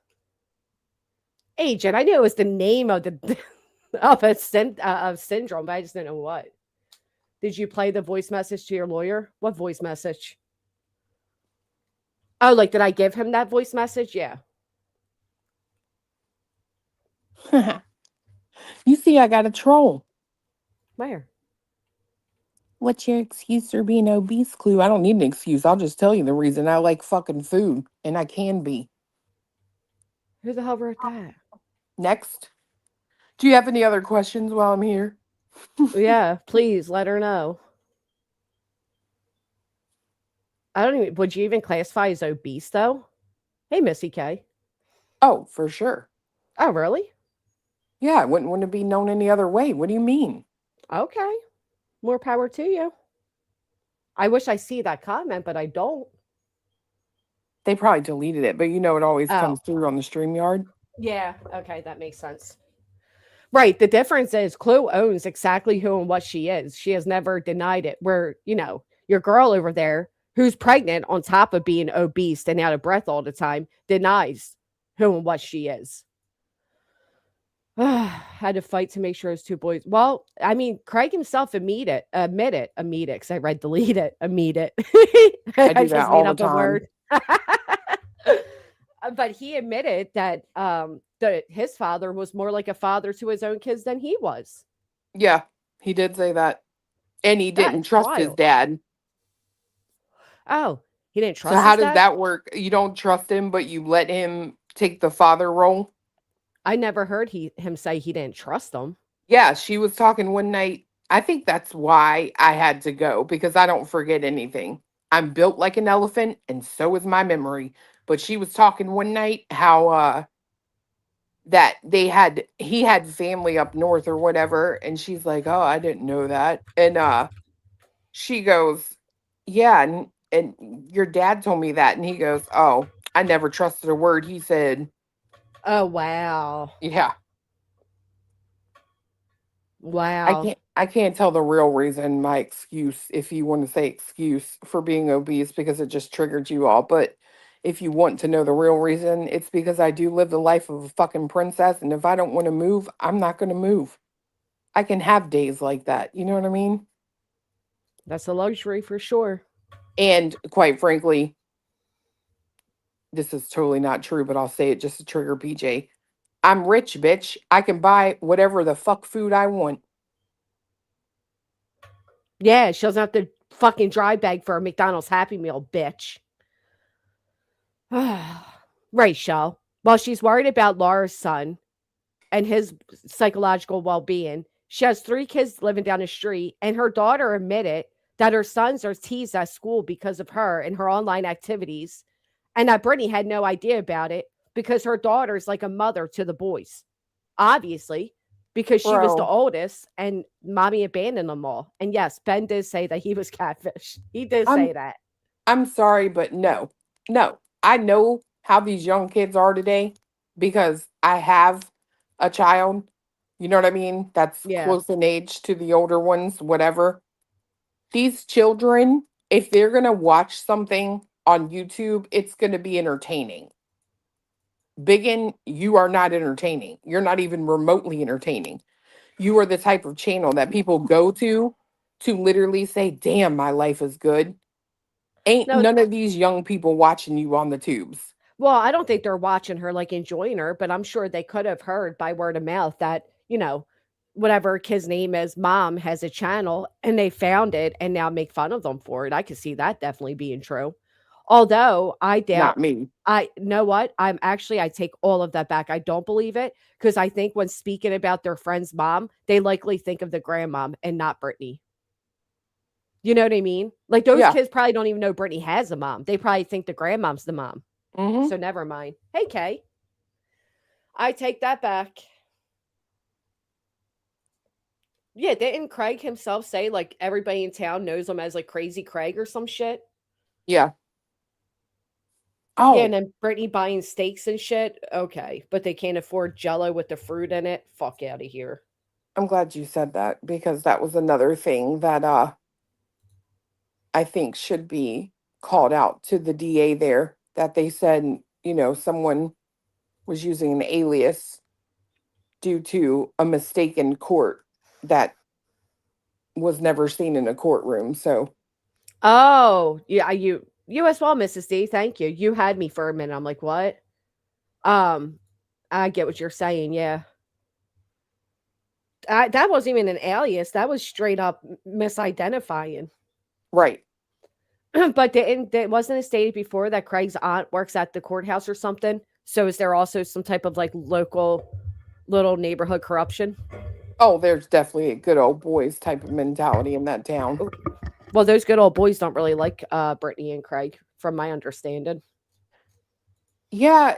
Agent, I knew it was the name of the of syndrome, but I just didn't know what. Did you play the voice message to your lawyer? What voice message? Oh, like did I give him that voice message? Yeah. You see, I got a troll. Where? What's your excuse for being obese, Clue? I don't need an excuse. I'll just tell you the reason. I like fucking food, and I can be. Who the hell wrote that? Next. Do you have any other questions while I'm here? Yeah, please let her know. I don't even, would you even classify as obese though? Hey, Missy K. Oh, for sure. Oh, really? Yeah, it wouldn't be known any other way. What do you mean? Okay. More power to you. I wish I see that comment, but I don't. They probably deleted it, but it always comes Oh. through on the StreamYard. Yeah. Okay, that makes sense. Right. The difference is Chloe owns exactly who and what she is. She has never denied it. Where, your girl over there who's pregnant on top of being obese and out of breath all the time denies who and what she is. Had to fight to make sure his two boys. Well, I mean, Craig himself admitted, because I read delete it, admit it. I do that all the time. But he admitted that his father was more like a father to his own kids than he was. Yeah, he did say that. And he didn't trust his dad. Oh, he didn't trust So how his does dad? that work? You don't trust him, but you let him take the father role? I never heard him say he didn't trust him. Yeah, she was talking one night. I think that's why I had to go, because I don't forget anything. I'm built like an elephant, and so is my memory. But she was talking one night how that he had family up north or whatever, and she's like, "Oh, I didn't know that." And she goes, "Yeah, and your dad told me that." And he goes, "Oh, I never trusted a word he said." Oh, wow. Yeah. Wow. I can't tell the real reason, my excuse, if you want to say excuse for being obese, because it just triggered you all. But if you want to know the real reason, it's because I do live the life of a fucking princess, and if I don't want to move, I'm not going to move. I can have days like that. You know what I mean? That's a luxury for sure. And quite frankly, this is totally not true, but I'll say it just to trigger PJ. I'm rich, bitch. I can buy whatever the fuck food I want. Yeah, she doesn't have to fucking dry bag for a McDonald's Happy Meal, bitch. Rachel, while she's worried about Laura's son and his psychological well being, she has 3 kids living down the street, and her daughter admitted that her sons are teased at school because of her and her online activities, and that Brittany had no idea about it because her daughter's like a mother to the boys, obviously, because she was the Bro, oldest and mommy abandoned them all. And yes, Ben did say that he was catfish. He did say I'm that. I'm sorry, but no. No. I know how these young kids are today because I have a child. You know what I mean? That's Yeah. close in age to the older ones, whatever. These children, if they're going to watch something on YouTube, it's going to be entertaining. Biggin, you are not entertaining. You're not even remotely entertaining. You are the type of channel that people go to literally say, "Damn, my life is good." Ain't No, none of these young people watching you on the tubes. well, I don't think they're watching her, like, enjoying her, but I'm sure they could have heard by word of mouth that, whatever kid's name is, mom has a channel, and they found it and now make fun of them for it. I could see that definitely being true. Although I Not doubt me. I know what? I take all of that back. I don't believe it because I think when speaking about their friend's mom, they likely think of the grandmom and not Brittany. You know what I mean? Like, those Yeah. kids probably don't even know Brittany has a mom. They probably think the grandmom's the mom. Hmm. So never mind. Hey, Kay. I take that back. Yeah, didn't Craig himself say like everybody in town knows him as like Crazy Craig or some shit? Yeah. Yeah, and Oh, then Brittany buying steaks and shit. Okay, but they can't afford Jello with the fruit in it. Fuck out of here. I'm glad you said that because that was another thing that I think should be called out to the DA there, that they said, someone was using an alias due to a mistake in court that was never seen in a courtroom. So, Oh, yeah, you as well, Mrs. D. Thank you. You had me for a minute. I'm like, what? Um, I get what you're saying. Yeah, that wasn't even an alias. That was straight up misidentifying. right. But wasn't it stated before that Craig's aunt works at the courthouse or something? So is there also some type of like local little neighborhood corruption? Oh, there's definitely a good old boys type of mentality in that town. Well, those good old boys don't really like Brittany and Craig, from my understanding. Yeah,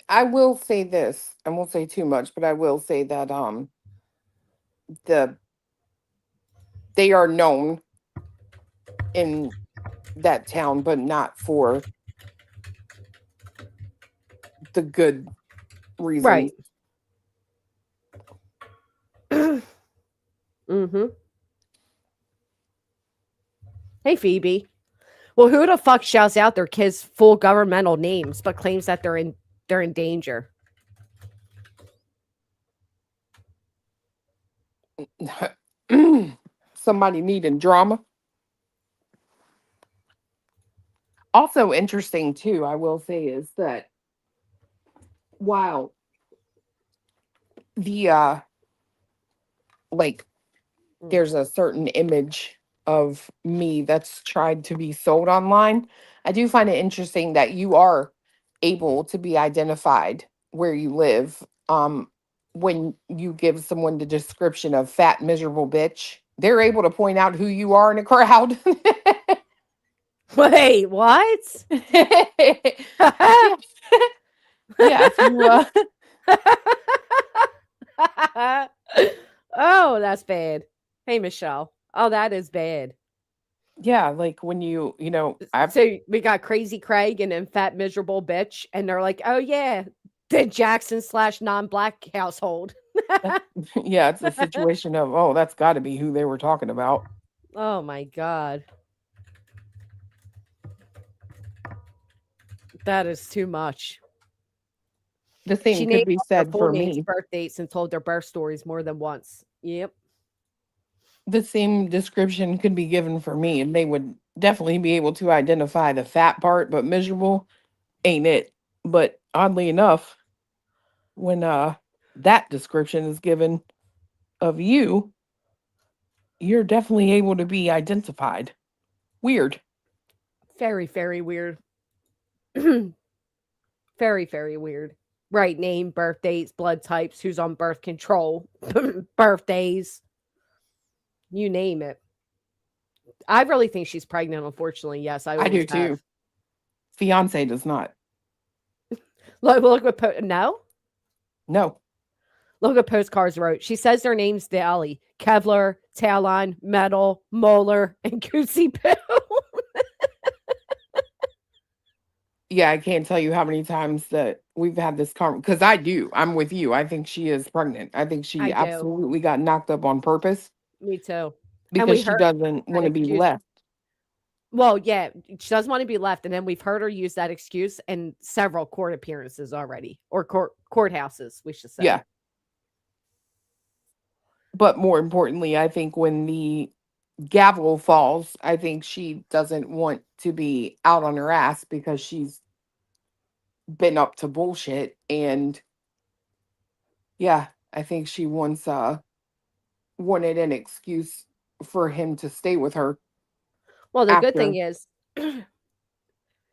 I will say this. I won't say too much, but I will say that the they are known in that town, but not for the good reasons. Right. Mm-hmm. Hey, Phoebe. Well, who the fuck shouts out their kids' full governmental names but claims that they're in danger? Somebody needing drama. Also interesting too, I will say, is that while the like there's a certain image of me that's tried to be sold online, I do find it interesting that you are able to be identified where you live. When you give someone the description of fat miserable bitch, they're able to point out who you are in a crowd. Wait, what? Yeah. Yeah, if you Oh, that's bad. Hey, Michelle. Oh, that is bad. Yeah, like when I So we got Crazy Craig and then Fat Miserable Bitch, and they're like, oh, yeah, the Jackson / non-black household. yeah, it's a situation of, oh, that's got to be who they were talking about. Oh, my God. That is too much. The She same could named be off their said full for names, me. birth dates, and told their birth stories more than once. Yep. The same description could be given for me, and they would definitely be able to identify the fat part, but miserable ain't it. But oddly enough, when that description is given of you, you're definitely able to be identified. Weird. Very, very weird. Very, very weird. Right name, birth dates, blood types, who's on birth control, birthdays, you name it. I really think she's pregnant, unfortunately. Yes, I I do always have. too. Fiance does not. Look what no? No. Look what Postcards wrote. She says their names daily. Kevlar, Talon, Metal, Molar, and Goosey Poo. Yeah, I can't tell you how many times that we've had this conversation, because I do. I'm with you. I think she is pregnant. I think she I do. absolutely got knocked up on purpose Me too. And because we she heard doesn't that want to be excuse. left. Well, yeah, she doesn't want to be left, and then we've heard her use that excuse in several court appearances already, or courthouses, we should say. Yeah. But more importantly, I think when the gavel falls, I think she doesn't want to be out on her ass because she's been up to bullshit. And yeah, I think she wanted an excuse for him to stay with her Well, the good thing after. is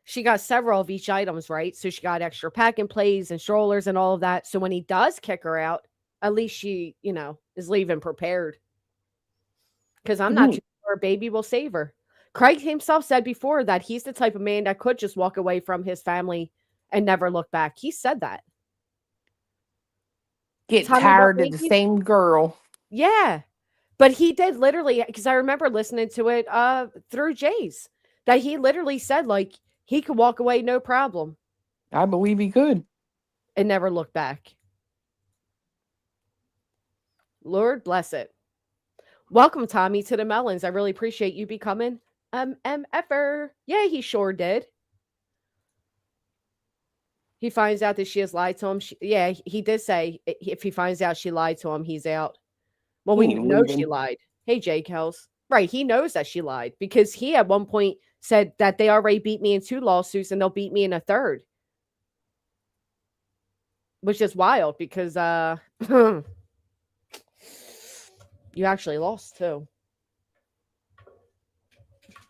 she got several of each items, right? So she got extra packing plays and strollers and all of that. So when he does kick her out, at least she, is leaving prepared. Because I'm not Mhm. too sure baby will save her. Craig himself said before that he's the type of man that could just walk away from his family and never look back. He said that. Get Tommy, what tired of the babies? same girl. Yeah. But he did literally, because I remember listening to it through Jay's, that he literally said, like, he could walk away no problem I believe he could. and never look back. Lord bless it. Welcome, Tommy, to the Melons. I really appreciate you becoming MFer. Yeah, he sure did. He finds out that she has lied to him. He did say if he finds out she lied to him, he's out. Well, He we ain't know she leaving. lied. Hey, Jay Kels. Right, he knows that she lied because he at one point said that they already beat me in 2 lawsuits and they'll beat me in a third. Which is wild because you actually lost too.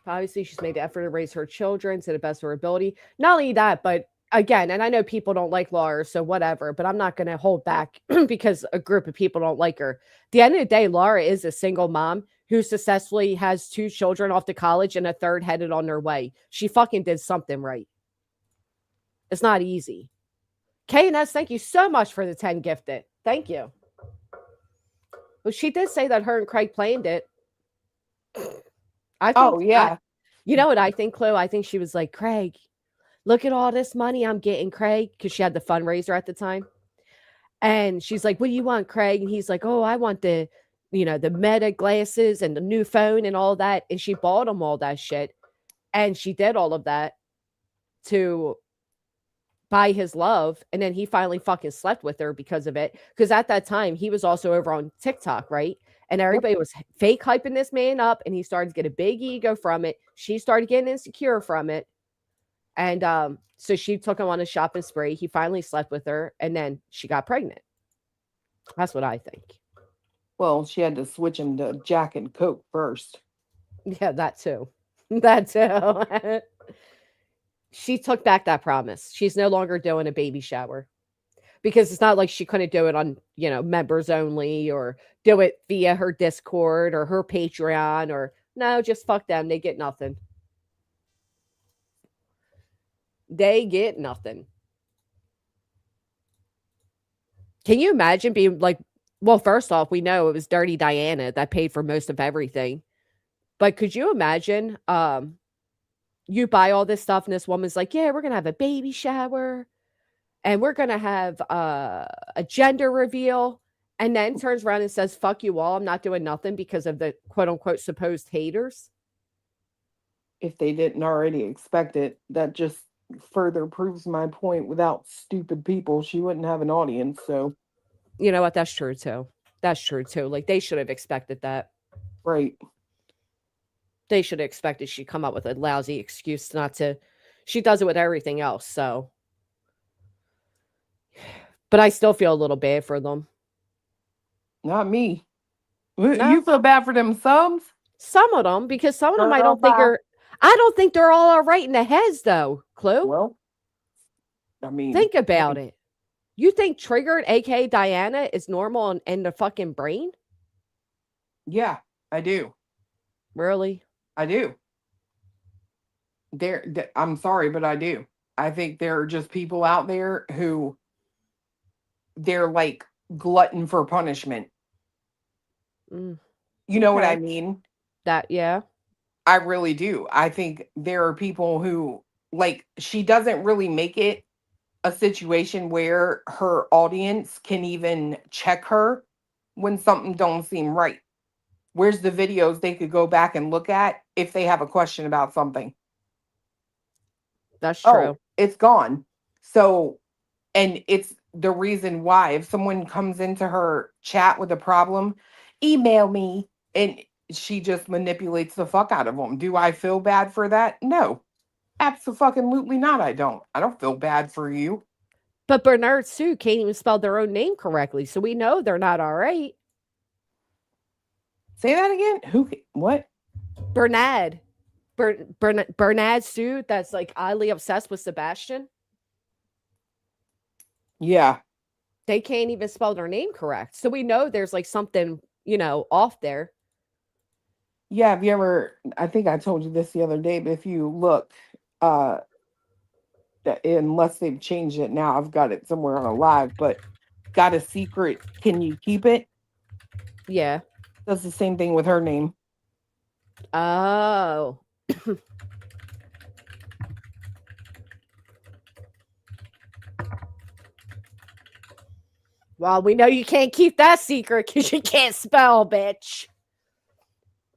Obviously, she's made the effort to raise her children to the best of her ability. Not only that, but again, and I know people don't like Laura, so whatever, but I'm not going to hold back because a group of people don't like her. At the end of the day, Laura is a single mom who successfully has 2 children off to college and a third headed on their way. She fucking did something right. It's not easy. K&S, thank you so much for the 10 gifted. Thank you. Well, she did say that her and Craig planned it. I think, yeah. You know what I think, Chloe? I think she was like, Craig, look at all this money I'm getting, Craig, because she had the fundraiser at the time. And she's like, what do you want, Craig? And he's like, oh, I want the Meta glasses and the new phone and all that. And she bought him all that shit. And she did all of that to buy his love. And then he finally fucking slept with her because of it. Because at that time, he was also over on TikTok, right? And everybody was fake hyping this man up. And he started to get a big ego from it. She started getting insecure from it. And so she took him on a shopping spree. He finally slept with her. And then she got pregnant. That's what I think. Well, she had to switch him to Jack and Coke first. Yeah, that too. That too. She took back that promise. She's no longer doing a baby shower because it's not like she couldn't do it on, members only or do it via her Discord or her Patreon or no, just fuck them. They get nothing. They get nothing. Can you imagine being like Well, first off, we know it was Dirty Diana that paid for most of everything. But could you imagine, you buy all this stuff and this woman's like, yeah, we're going to have a baby shower and we're going to have a gender reveal. And then turns around and says, fuck you all. I'm not doing nothing because of the quote unquote supposed haters. If they didn't already expect it, that just further proves my point. Without stupid people, she wouldn't have an audience. So, you know what? That's true too. That's true too. Like they should have expected that. right. They should have expected she'd come up with a lousy excuse not to. She does it with everything else. So, but I still feel a little bad for them. Not me. No. You feel bad for them subs? Some of them, because some of them I don't think they're all right in the heads though, Clue. Well, I mean, think about it. You think Triggered, aka Diana, is normal in the fucking brain? Yeah, I do. Really? I do. I'm sorry, but I do. I think there are just people out there who they're like glutton for punishment. You know what I mean? Yeah. I really do. I think there are people who, like, she doesn't really make it a situation where her audience can even check her when something don't seem right. Where's the videos they could go back and look at if they have a question about something? That's true. Oh, it's gone. So, and it's the reason why if someone comes into her chat with a problem, email me, and she just manipulates the fuck out of them. Do I feel bad for that? No, absolutely not. I don't feel bad for you. But Bernard Sue can't even spell their own name correctly, so we know they're not all right. Say that again. What? Bernard Sue, that's like oddly obsessed with Sebastian. Yeah. They can't even spell their name correct. So we know there's like something, off there. Yeah, have you ever, I think I told you this the other day, but if you look, unless they've changed it now, I've got it somewhere on a live, but got a secret, can you keep it? Yeah. Does the same thing with her name. Oh. Well, we know you can't keep that secret because you can't spell, bitch.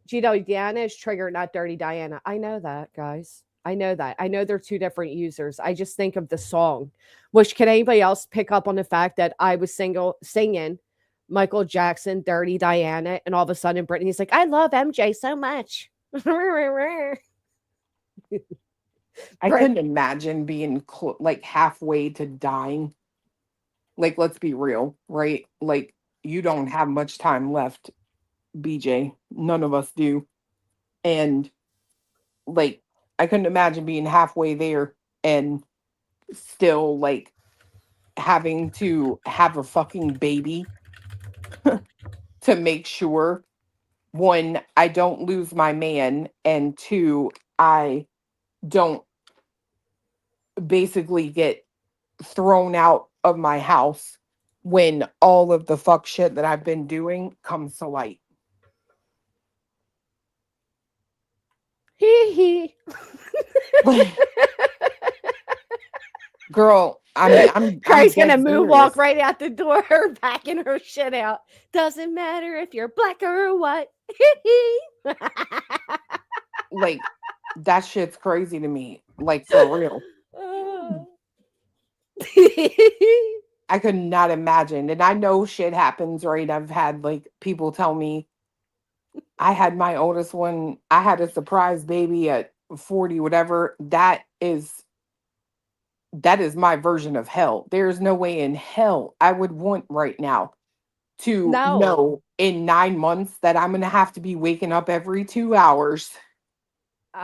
Diana is Triggered, not Dirty Diana. I know that, guys. I know that. I know they're two different users. I just think of the song. Which, can anybody else pick up on the fact that I was singing Michael Jackson, Dirty Diana, and all of a sudden Britney's like, I love MJ so much. I couldn't imagine being like halfway to dying. Like, let's be real, right? Like, you don't have much time left, BJ. None of us do. And like, I couldn't imagine being halfway there and still like having to have a fucking baby to make sure, one, I don't lose my man, and two, I don't basically get thrown out of my house when all of the fuck shit that I've been doing comes to light. Girl, I'm Craig's gonna dead moonwalk serious. right out the door, backing her shit out. Doesn't matter if you're black or white. Like, that shit's crazy to me. Like, for real. I could not imagine. And I know shit happens, right? I've had like people tell me I had my oldest one, I had a surprise baby at 40, whatever. That is my version of hell. There's no way in hell I would want right now to know in 9 months that I'm gonna have to be waking up every 2 hours,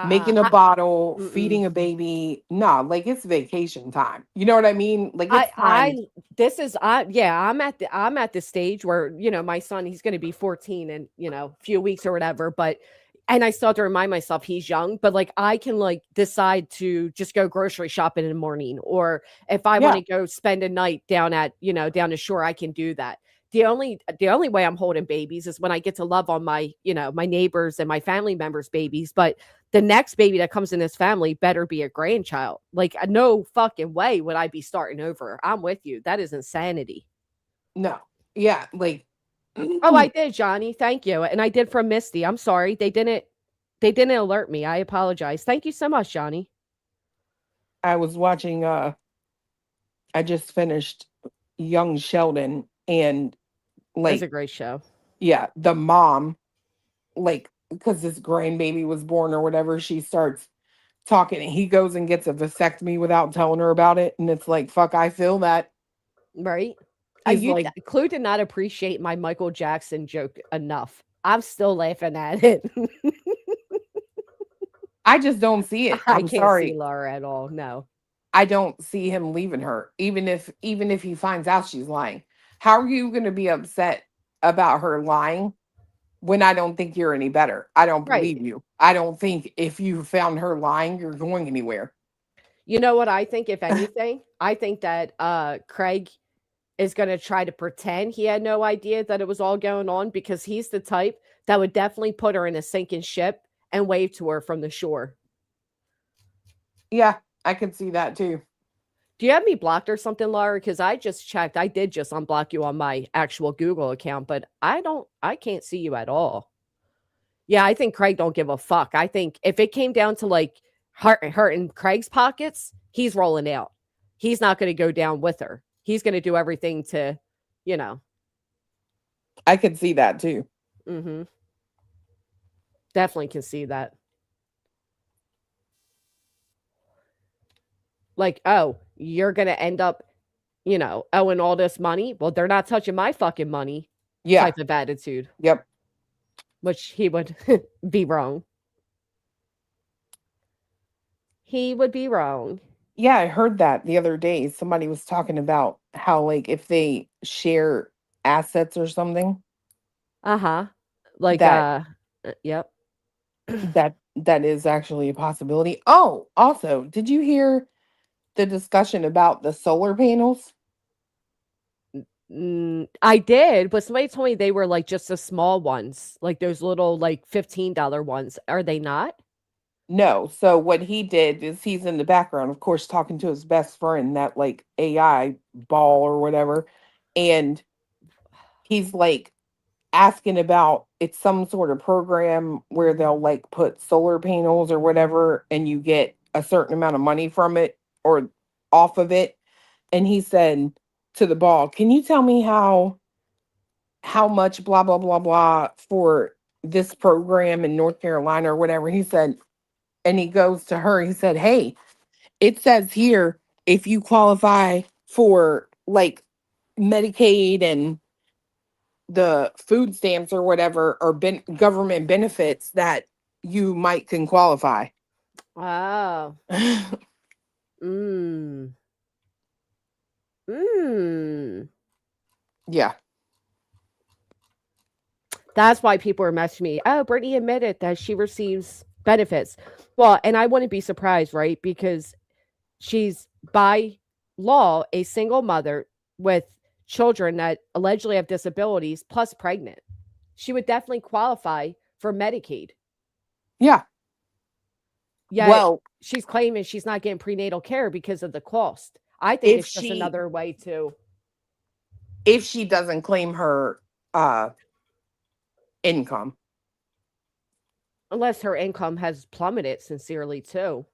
making a bottle, feeding a baby. Nah, like, it's vacation time. You know what I mean? Like, it's time. I'm at the stage where, my son, he's going to be 14 in, a few weeks or whatever, and I still have to remind myself he's young, but like, I can like decide to just go grocery shopping in the morning, or if I want to go spend a night down at, down the shore, I can do that. the only way I'm holding babies is when I get to love on my, my neighbors and my family members' babies. But the next baby that comes in this family better be a grandchild. Like, no fucking way would I be starting over. I'm with you. That is insanity. No. Yeah, like Oh, I did, Johnny. Thank you. And I did from Misty. I'm sorry. They didn't alert me. I apologize. Thank you so much, Johnny. I was watching I just finished Young Sheldon, and That's a like, great show. yeah, the mom, like, because this grandbaby was born or whatever, she starts talking, and he goes and gets a vasectomy without telling her about it, and it's like, fuck, I feel that. Right? He's like, Clue did not appreciate my Michael Jackson joke enough. I'm still laughing at it. I just don't see it. I I'm can't sorry. see Laura at all. No. I don't see him leaving her, even if he finds out she's lying. How are you going to be upset about her lying when I don't think you're any better? I don't Right. believe you. I don't think if you found her lying, you're going anywhere. You know what I think, if anything? I think that Craig is going to try to pretend he had no idea that it was all going on, because he's the type that would definitely put her in a sinking ship and wave to her from the shore. Yeah, I could see that too. Do you have me blocked or something, Laura? Because I just checked. I did just unblock you on my actual Google account, but I can't see you at all. Yeah, I think Craig don't give a fuck. I think if it came down to like hurting Craig's pockets, he's rolling out. He's not going to go down with her. He's going to do everything to, I could see that too. Mm-hmm. Definitely can see that. Like, oh, you're going to end up, owing all this money. Well, they're not touching my fucking money. Yeah. Type of attitude. Yep. Which he would be wrong. He would be wrong. Yeah, I heard that the other day. Somebody was talking about how, like, if they share assets or something. Uh-huh. Like, yep. That is actually a possibility. Oh, also, did you hear the discussion about the solar panels? I did, but somebody told me they were like just the small ones, like those little like $15 ones. Are they not? No. So what he did is he's in the background, of course, talking to his best friend, that like AI ball or whatever. And he's like asking about, it's some sort of program where they'll like put solar panels or whatever, and you get a certain amount of money from it or off of it. And he said to the ball, can you tell me how much blah blah blah blah for this program in North Carolina or whatever? He said, and he goes to her, he said, hey, it says here if you qualify for like Medicaid and the food stamps or whatever, or government benefits, that you can qualify. Wow. Yeah. That's why people are messaging me. Oh, Brittany admitted that she receives benefits. Well, and I wouldn't be surprised, right? Because she's by law a single mother with children that allegedly have disabilities plus pregnant. She would definitely qualify for Medicaid. Yeah. Yeah. Well, she's claiming she's not getting prenatal care because of the cost. I think it's just another way to. If she doesn't claim her income. Unless her income has plummeted sincerely too.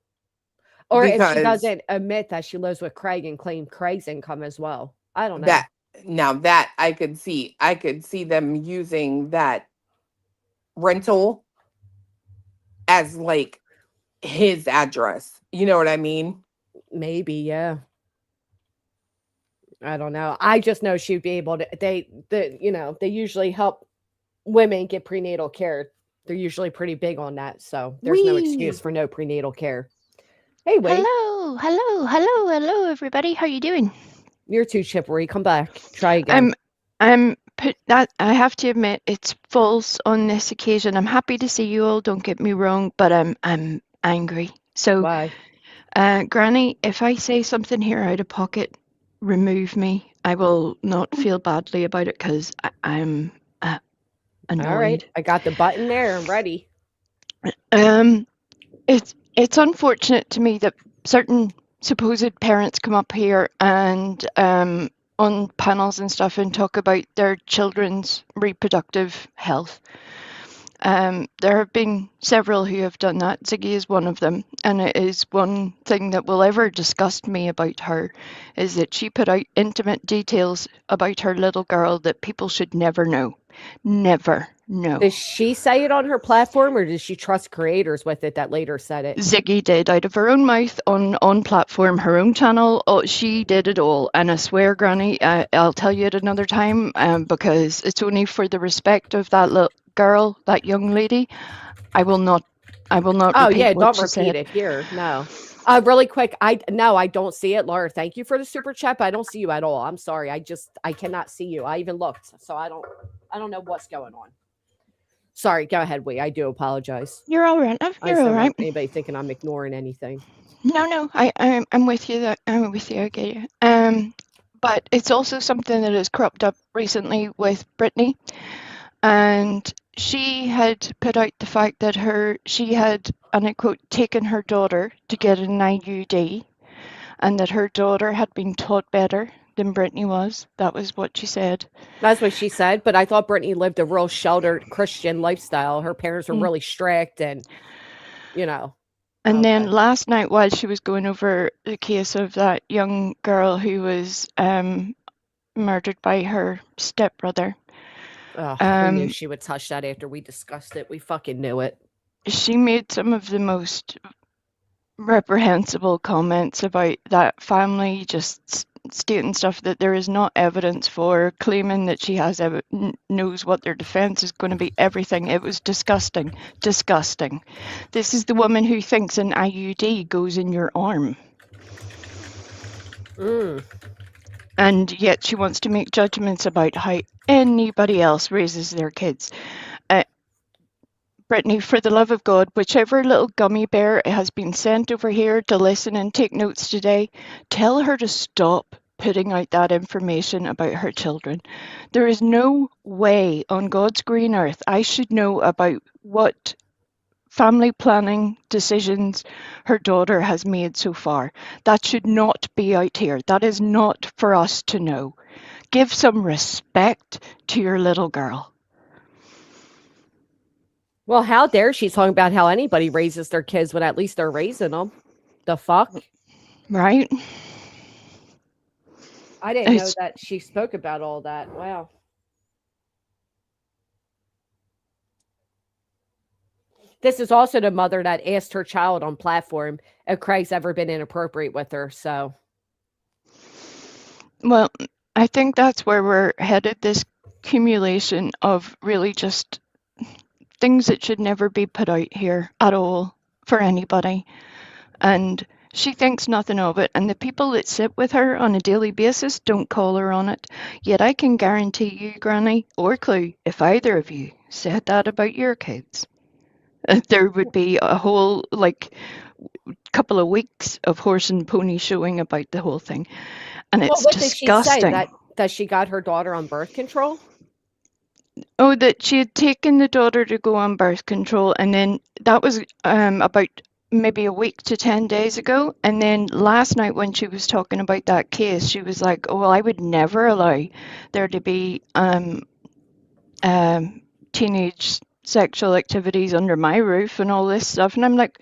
Or if she doesn't admit that she lives with Craig and claim Craig's income as well. I don't know. That I could see. I could see them using that rental as like his address. You know what I mean? Maybe, yeah. I don't know. I just know she'd be able to. They usually help women get prenatal care. They're usually pretty big on that, so there's no excuse for no prenatal care. Hey, wait. Hello, everybody. How you doing? You're too chippery. Come back. Try again. I have to admit it's false on this occasion. I'm happy to see you all. Don't get me wrong, but I'm angry. So, why? Granny, if I say something here out of pocket, remove me. I will not feel badly about it because I'm annoyed. All right, I got the button there. I'm ready. It's unfortunate to me that certain supposed parents come up here and on panels and stuff and talk about their children's reproductive health. There have been several who have done that. Ziggy is one of them, and it is one thing that will ever disgust me about her is that she put out intimate details about her little girl that people should never know. Never know. Does she say it on her platform, or does she trust creators with it that later said it? Ziggy did out of her own mouth on platform, her own channel. Oh, she did it all, and I swear, Granny, I'll tell you at another time, because it's only for the respect of that little girl, that young lady. I will not. Oh repeat yeah, what don't she repeat said. it here. No. Really quick. I don't see it, Laura. Thank you for the super chat, but I don't see you at all. I'm sorry. I cannot see you. I even looked, so I don't know what's going on. Sorry, go ahead, I do apologize. You're all right. I just You're don't all right. want anybody thinking I'm ignoring anything. No, I'm with you. I'm with you. I get you. But it's also something that has cropped up recently with Brittany, and she had put out the fact that she had, and I quote, taken her daughter to get an IUD, and that her daughter had been taught better than Brittany was. That was what she said. That's what she said, but I thought Brittany lived a real sheltered Christian lifestyle. Her parents were really strict and, And then last night, while she was going over the case of that young girl who was murdered by her stepbrother. We knew she would touch that after we discussed it. We fucking knew it. She made some of the most reprehensible comments about that family, just stating stuff that there is not evidence for, claiming that she knows what their defense is going to be, everything. It was disgusting. Disgusting. This is the woman who thinks an IUD goes in your arm. And yet she wants to make judgments about how anybody else raises their kids. Brittany, for the love of God, whichever little gummy bear has been sent over here to listen and take notes today, tell her to stop putting out that information about her children. There is no way on God's green earth I should know about what family planning decisions her daughter has made so far. That should not be out here. That is not for us to know. Give some respect to your little girl. Well, how dare she talking about how anybody raises their kids when at least they're raising them? The fuck? Right? I didn't know that she spoke about all that. Wow. This is also the mother that asked her child on platform if Craig's ever been inappropriate with her, so. Well, I think that's where we're headed, this accumulation of really just things that should never be put out here at all for anybody. And she thinks nothing of it, and the people that sit with her on a daily basis don't call her on it. Yet I can guarantee you, Granny, or Clue, if either of you said that about your kids, there would be a whole, couple of weeks of horse and pony showing about the whole thing. And it's what disgusting. Did she say? That she got her daughter on birth control? Oh, that she had taken the daughter to go on birth control, and then that was about maybe a week to 10 days ago. And then last night when she was talking about that case, she was like, oh, well, I would never allow there to be teenage sexual activities under my roof and all this stuff. And I'm like,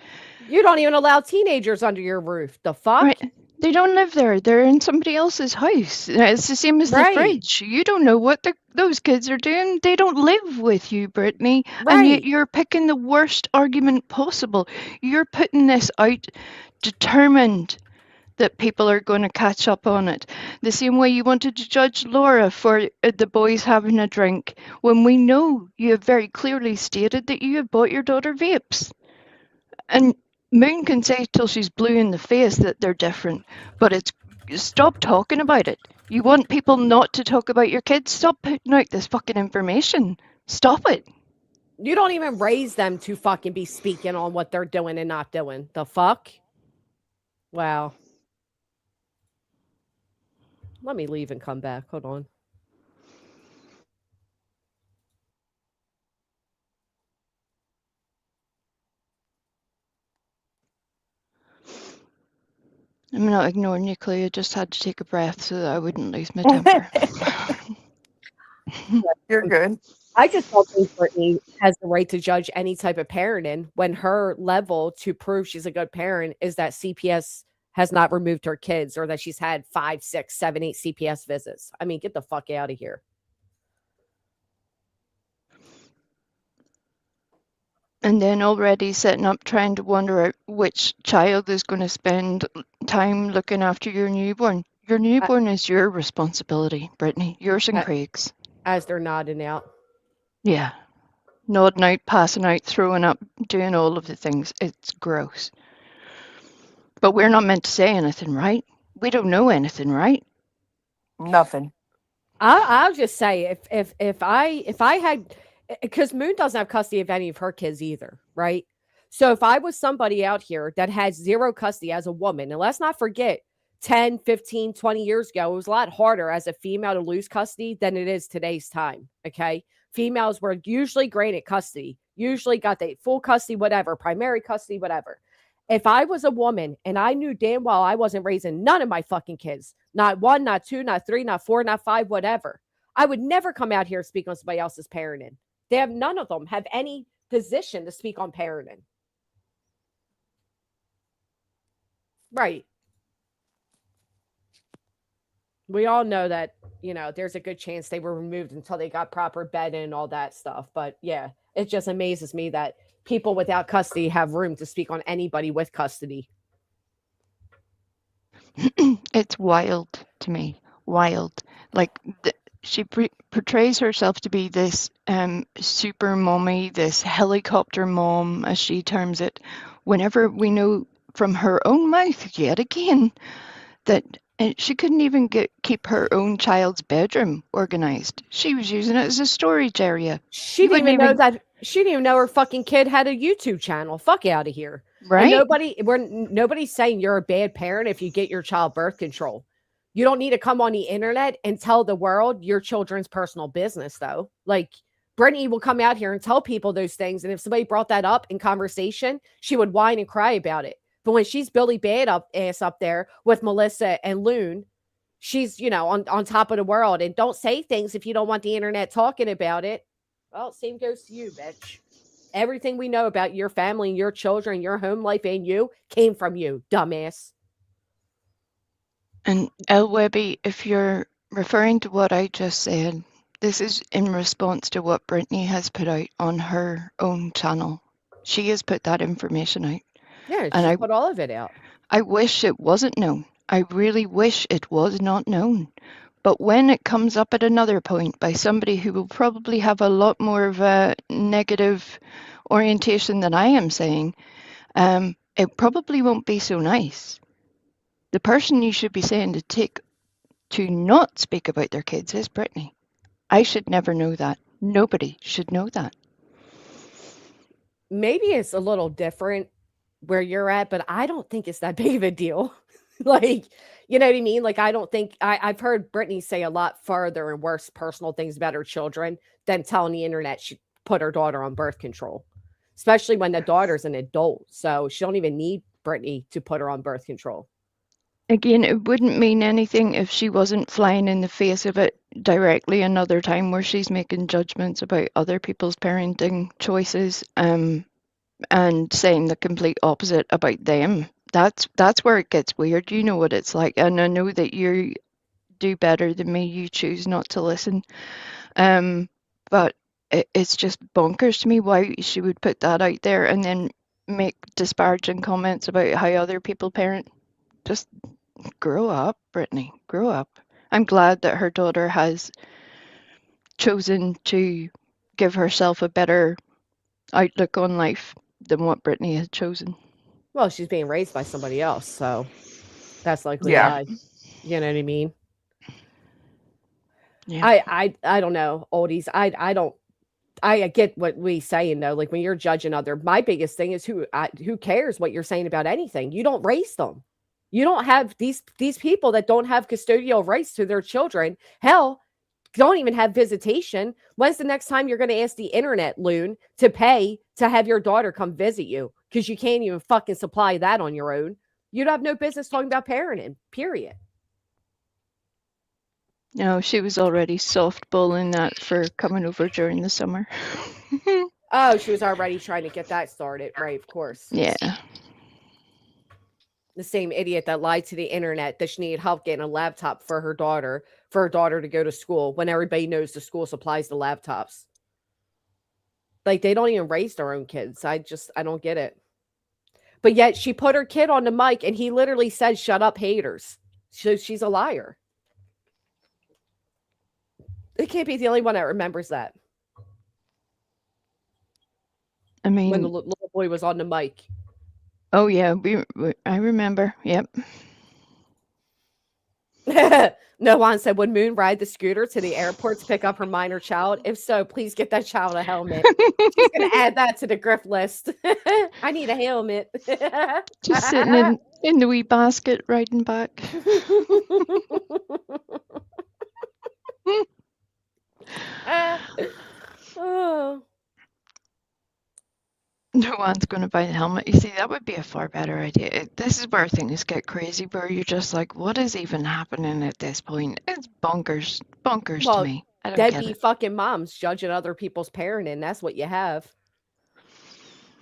you don't even allow teenagers under your roof. The fuck? Right. They don't live there. They're in somebody else's house. It's the same as the fridge. You don't know what those kids are doing. They don't live with you, Brittany. Right. And yet you're picking the worst argument possible. You're putting this out determined that people are going to catch up on it. The same way you wanted to judge Laura for the boys having a drink, when we know you have very clearly stated that you have bought your daughter vapes. And Moon can say till she's blue in the face that they're different, but stop talking about it. You want people not to talk about your kids? Stop putting out this fucking information. Stop it. You don't even raise them to fucking be speaking on what they're doing and not doing. The fuck? Wow. Let me leave and come back. Hold on. I'm not ignoring you, Clay. I just had to take a breath so that I wouldn't lose my temper. You're good. I just don't think Brittany has the right to judge any type of parenting when her level to prove she's a good parent is that CPS has not removed her kids or that she's had 5, 6, 7, 8 CPS visits. I mean, get the fuck out of here. And then already setting up trying to wonder out which child is going to spend time looking after your newborn. Your newborn is your responsibility, Brittany. Yours and Craig's. As they're nodding out. Yeah. Nodding out, passing out, throwing up, doing all of the things. It's gross. But we're not meant to say anything, right? We don't know anything, right? Nothing. I'll just say if I had, because Moon doesn't have custody of any of her kids either, right? So if I was somebody out here that had zero custody as a woman, and let's not forget 10, 15, 20 years ago, it was a lot harder as a female to lose custody than it is today's time. Okay. Females were usually granted custody, usually got the full custody, whatever, primary custody, whatever. If I was a woman and I knew damn well I wasn't raising none of my fucking kids, not 1, not 2, not 3, not 4, not 5, whatever, I would never come out here and speak on somebody else's parenting. They have none of them have any position to speak on parenting. Right. We all know that, there's a good chance they were removed until they got proper bedding and all that stuff. But yeah, it just amazes me that people without custody have room to speak on anybody with custody. It's wild to me. Wild. Like, she portrays herself to be this super mommy, this helicopter mom, as she terms it, whenever we know from her own mouth, yet again, that she couldn't even keep her own child's bedroom organized. She was using it as a storage area. She didn't even know her fucking kid had a YouTube channel. Fuck out of here. Right. And nobody's saying you're a bad parent if you get your child birth control. You don't need to come on the internet and tell the world your children's personal business, though. Like, Brittany will come out here and tell people those things. And if somebody brought that up in conversation, she would whine and cry about it. But when she's Billy Badass up there with Melissa and Loon, she's, on top of the world. And don't say things if you don't want the internet talking about it. Well, same goes to you, bitch. Everything we know about your family and your children, your home life and you came from you, dumbass. And El Webby, if you're referring to what I just said, this is in response to what Brittany has put out on her own channel. She has put that information out. Yeah, she put all of it out. I wish it wasn't known. I really wish it was not known. But when it comes up at another point by somebody who will probably have a lot more of a negative orientation than I am saying, it probably won't be so nice. The person you should be saying to not speak about their kids is Brittany. I should never know that. Nobody should know that. Maybe it's a little different where you're at, but I don't think it's that big of a deal. Like, you know what I mean? Like, I don't think I've heard Brittany say a lot further and worse personal things about her children than telling the internet she put her daughter on birth control, especially when the daughter's an adult. So she don't even need Brittany to put her on birth control. Again, it wouldn't mean anything if she wasn't flying in the face of it directly another time where she's making judgments about other people's parenting choices and saying the complete opposite about them. That's where it gets weird. You know what it's like. And I know that you do better than me. You choose not to listen. But it's just bonkers to me why she would put that out there and then make disparaging comments about how other people parent. Just grow up, Brittany. Grow up. I'm glad that her daughter has chosen to give herself a better outlook on life than what Brittany had chosen. Well, she's being raised by somebody else, so that's likely why. You know what I mean? Yeah. I don't know, oldies. I get what we saying though. Like when you're judging my biggest thing is who cares what you're saying about anything. You don't raise them. You don't have these people that don't have custodial rights to their children. Hell, don't even have visitation. When's the next time you're going to ask the internet loon to pay to have your daughter come visit you? Because you can't even fucking supply that on your own. You'd have no business talking about parenting, period. No, she was already softballing that for coming over during the summer. Oh, she was already trying to get that started. Right, of course. Yeah. The same idiot that lied to the internet that she needed help getting a laptop for her daughter to go to school when everybody knows the school supplies the laptops. Like, they don't even raise their own kids. I don't get it. But yet she put her kid on the mic and he literally said, "Shut up, haters." So she's a liar. It can't be the only one that remembers that. I mean, when the little boy was on the mic. Oh yeah, I remember. Yep. No one said, "Would Moon ride the scooter to the airport to pick up her minor child? If so, please get that child a helmet." She's gonna add that to the grift list. I need a helmet. Just sitting in the wee basket riding back. Oh. No one's going to buy the helmet. You see, that would be a far better idea. This is where things get crazy, where you're just like, what is even happening at this point? It's bonkers to me. I don't get it. Fucking moms judging other people's parenting. That's what you have.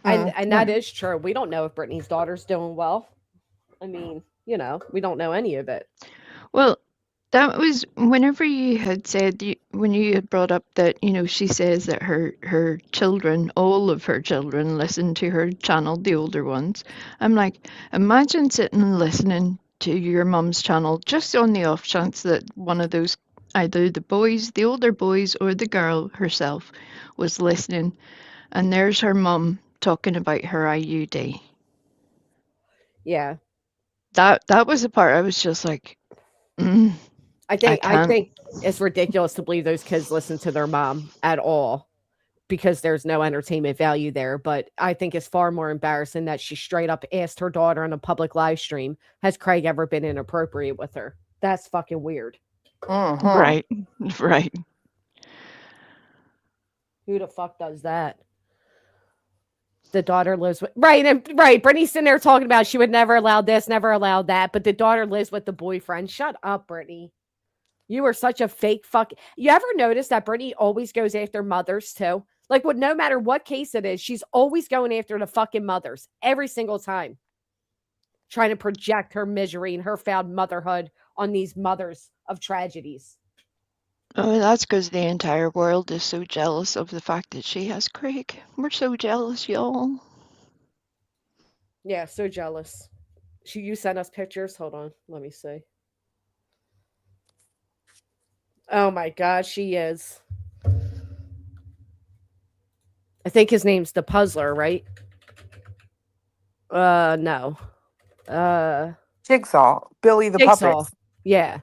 And that is true. We don't know if Brittany's daughter's doing well. I mean, we don't know any of it. Well, that was whenever you had said, when you had brought up that, she says that her children, all of her children, listen to her channel, the older ones. I'm like, imagine sitting and listening to your mum's channel just on the off chance that one of those, either the older boys or the girl herself was listening. And there's her mum talking about her IUD. Yeah. That was the part I was just like, I think it's ridiculous to believe those kids listen to their mom at all because there's no entertainment value there. But I think it's far more embarrassing that she straight up asked her daughter on a public live stream, "Has Craig ever been inappropriate with her?" That's fucking weird. Right. Who the fuck does that? The daughter lives with right. Brittany's sitting there talking about she would never allow this, never allow that, but the daughter lives with the boyfriend. Shut up, Brittany. You are such a fake fuck. You ever notice that Brittany always goes after mothers too? Like, no matter what case it is, she's always going after the fucking mothers every single time, trying to project her misery and her found motherhood on these mothers of tragedies. Oh, that's because the entire world is so jealous of the fact that she has Craig. We're so jealous, y'all. Yeah, so jealous. You sent us pictures? Hold on, let me see. Oh my God, she is. I think his name's the Puzzler, right? No. Jigsaw. Billy the Puppet. Yeah.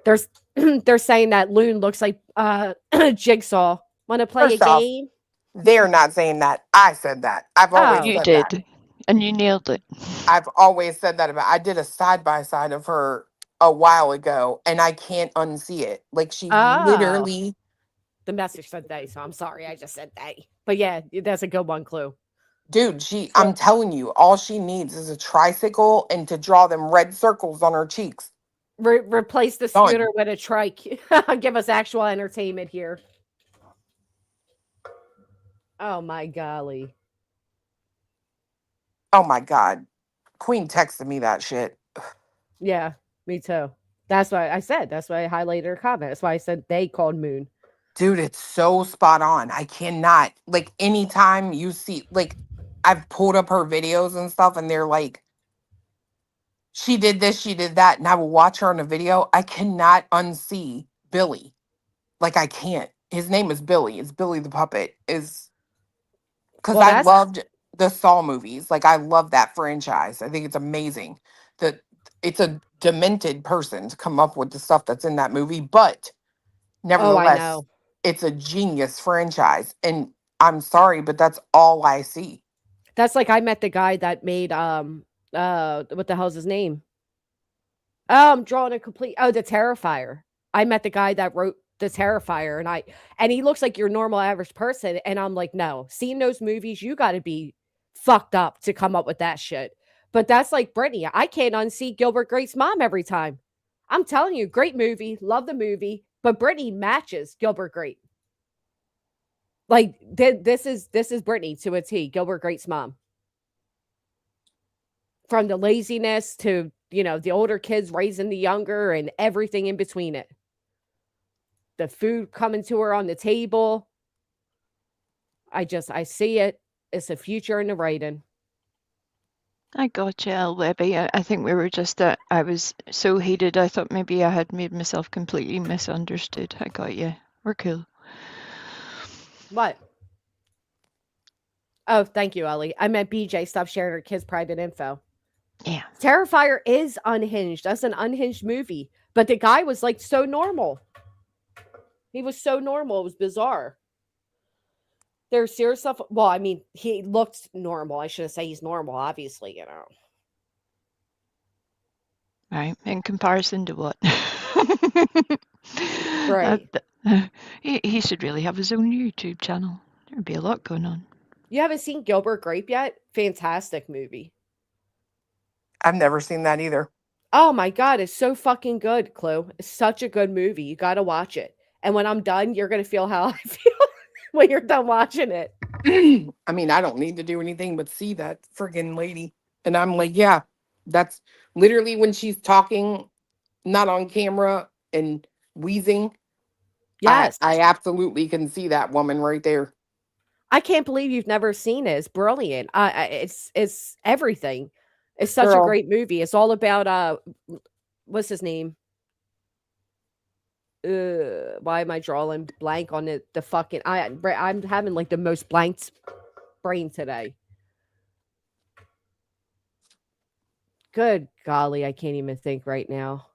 They're saying that Loon looks like Jigsaw. Want to play a game? They're not saying that. I said that. I've always said that. You did. And you nailed it. I've always said that about. I did a side-by-side of her a while ago, and I can't unsee it. Like, she literally... The message said they, so I'm sorry. I just said they. But yeah, that's a good one, Clue. Dude, I'm telling you, all she needs is a tricycle and to draw them red circles on her cheeks. Replace the scooter with a trike. Give us actual entertainment here. Oh my golly. Oh my God. Queen texted me that shit. Yeah, me too. That's why I said, that's why I highlighted her comment. That's why I said they called Moon. Dude, it's so spot on. I cannot, like, anytime you see, like, I've pulled up her videos and stuff and they're like, she did this, she did that. And I will watch her on a video. I cannot unsee Billy. Like, I can't. His name is Billy. It's Billy the Puppet. Because I loved the Saw movies. Like, I love that franchise. I think it's amazing that it's a demented person to come up with the stuff that's in that movie. But nevertheless, it's a genius franchise. And I'm sorry, but that's all I see. That's like I met the guy that made What the hell's his name? Oh, I'm drawing a complete. Oh, the Terrifier. I met the guy that wrote the Terrifier, and he looks like your normal average person, and I'm like, no, seeing those movies, you got to be fucked up to come up with that shit. But that's like Brittany. I can't unsee Gilbert Grape's mom every time. I'm telling you, great movie, love the movie, but Brittany matches Gilbert Grape. Like this is Brittany to a T. Gilbert Grape's mom. From the laziness to, the older kids raising the younger and everything in between it. The food coming to her on the table. I see it. It's a future in the writing. I got you, Webby. I think we were just I was so heated. I thought maybe I had made myself completely misunderstood. I got you. We're cool. What? Oh, thank you, Ellie. I meant BJ. Stop sharing her kids' private info. Yeah. Terrifier is unhinged. That's an unhinged movie. But the guy was like so normal. He was so normal. It was bizarre. There's serious stuff. Well, I mean, he looked normal. I shouldn't say he's normal, obviously, Right. In comparison to what? Right. He should really have his own YouTube channel. There'd be a lot going on. You haven't seen Gilbert Grape yet? Fantastic movie. I've never seen that either. Oh my God, it's so fucking good, Chloe. It's such a good movie. You got to watch it. And when I'm done, you're going to feel how I feel when you're done watching it. I mean, I don't need to do anything but see that friggin' lady. And I'm like, yeah, that's literally when she's talking, not on camera and wheezing. Yes. I absolutely can see that woman right there. I can't believe you've never seen it. It's brilliant. It's everything. It's such a great movie. It's all about what's his name? Why am I drawing blank on the fucking? I'm having like the most blanked brain today. Good golly, I can't even think right now.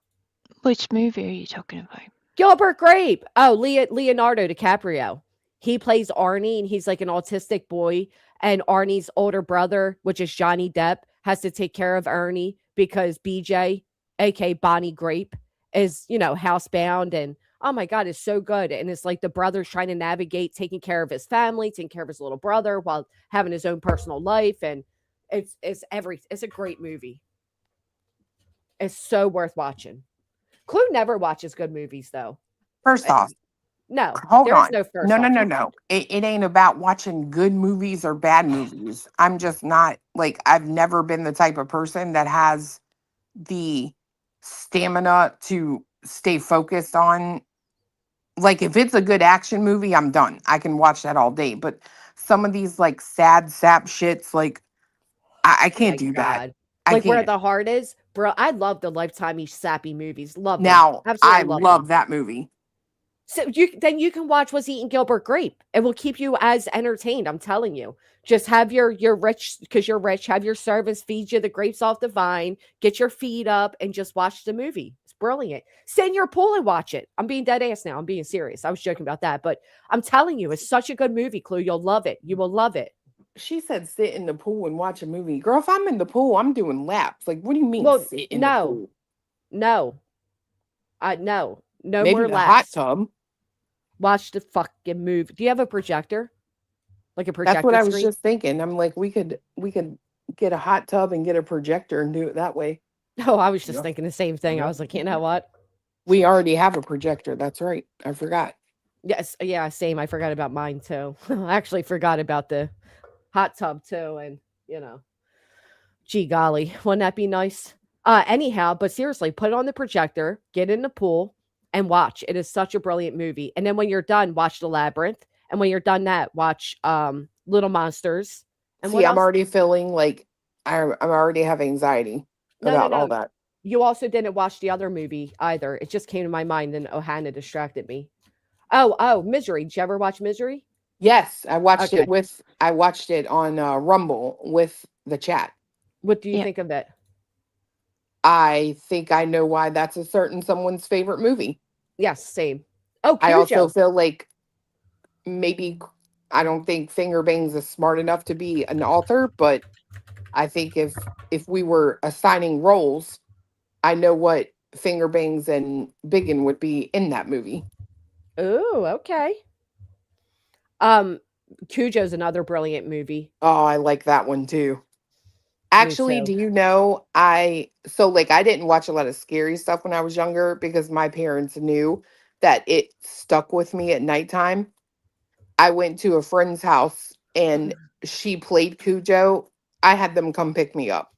Which movie are you talking about? Gilbert Grape. Oh, Leonardo DiCaprio. He plays Arnie, and he's like an autistic boy. And Arnie's older brother, which is Johnny Depp, has to take care of Ernie because BJ, aka Bonnie Grape, is, housebound. And oh my God, it's so good. And it's like the brother's trying to navigate taking care of his family, taking care of his little brother while having his own personal life. And it's a great movie. It's so worth watching. Clue never watches good movies, though. First off, no, hold on. No, first no. It ain't about watching good movies or bad movies. I'm just not I've never been the type of person that has the stamina to stay focused on. If it's a good action movie, I'm done. I can watch that all day. But some of these sad sap shits, I can't do that. Where the heart is, bro. I love the Lifetime sappy movies. Love them. Now, I love love that movie. So you can watch What's Eating Gilbert Grape. It will keep you as entertained. I'm telling you. Just have your rich, because you're rich. Have your servants feed you the grapes off the vine. Get your feet up and just watch the movie. It's brilliant. Sit in your pool and watch it. I'm being dead ass now. I'm being serious. I was joking about that, but I'm telling you, it's such a good movie, Clue. You'll love it. You will love it. She said sit in the pool and watch a movie. Girl, if I'm in the pool, I'm doing laps. What do you mean sit in the pool? No. No maybe more the laps. Hot tub. Watch the fucking movie. Do you have a projector? Like a projector? That's what I was screen? just thinking. I'm like, we could get a hot tub and get a projector and do it that way. Oh, I was just thinking the same thing. I was like, you know what? We already have a projector. That's right. I forgot. Yes. Yeah, same. I forgot about mine too. I actually forgot about the hot tub too. And, gee golly, wouldn't that be nice? Anyhow, but seriously, put it on the projector, get in the pool and watch. It is such a brilliant movie. And then when you're done, watch The Labyrinth. And when you're done that, watch Little Monsters. And see, I'm already feeling I'm already have anxiety about all that. You also didn't watch the other movie either. It just came to my mind and Ohana distracted me. Oh, Misery. Did you ever watch Misery? Yes, I watched it I watched it on Rumble with the chat. What do you think of it? I think I know why that's a certain someone's favorite movie. Yes, same. Oh, Cujo. I also feel like maybe I don't think Finger Bangs is smart enough to be an author, but I think if if we were assigning roles, I know what Finger Bangs and Biggin would be in that movie. Ooh, okay. Cujo's another brilliant movie. Oh, I like that one too. Actually, do you know, I didn't watch a lot of scary stuff when I was younger because my parents knew that it stuck with me at nighttime. I went to a friend's house and she played Cujo. I had them come pick me up.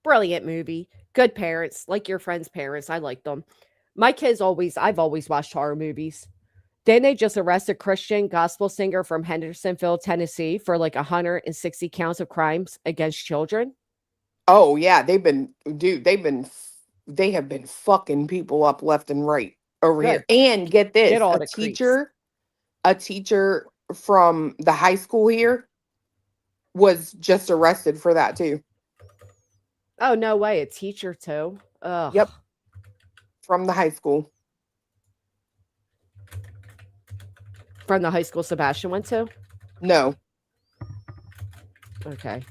Brilliant movie. Good parents, like your friend's parents. I like them. My kids I've always watched horror movies. Didn't they just arrest a Christian gospel singer from Hendersonville, Tennessee for like 160 counts of crimes against children? Oh yeah, they have been fucking people up left and right over here. Good. And get this, Get all the creeps. A teacher from the high school here was just arrested for that too. Oh, no way. A teacher too. Ugh. Yep. From the high school. From the high school Sebastian went to? No. Okay.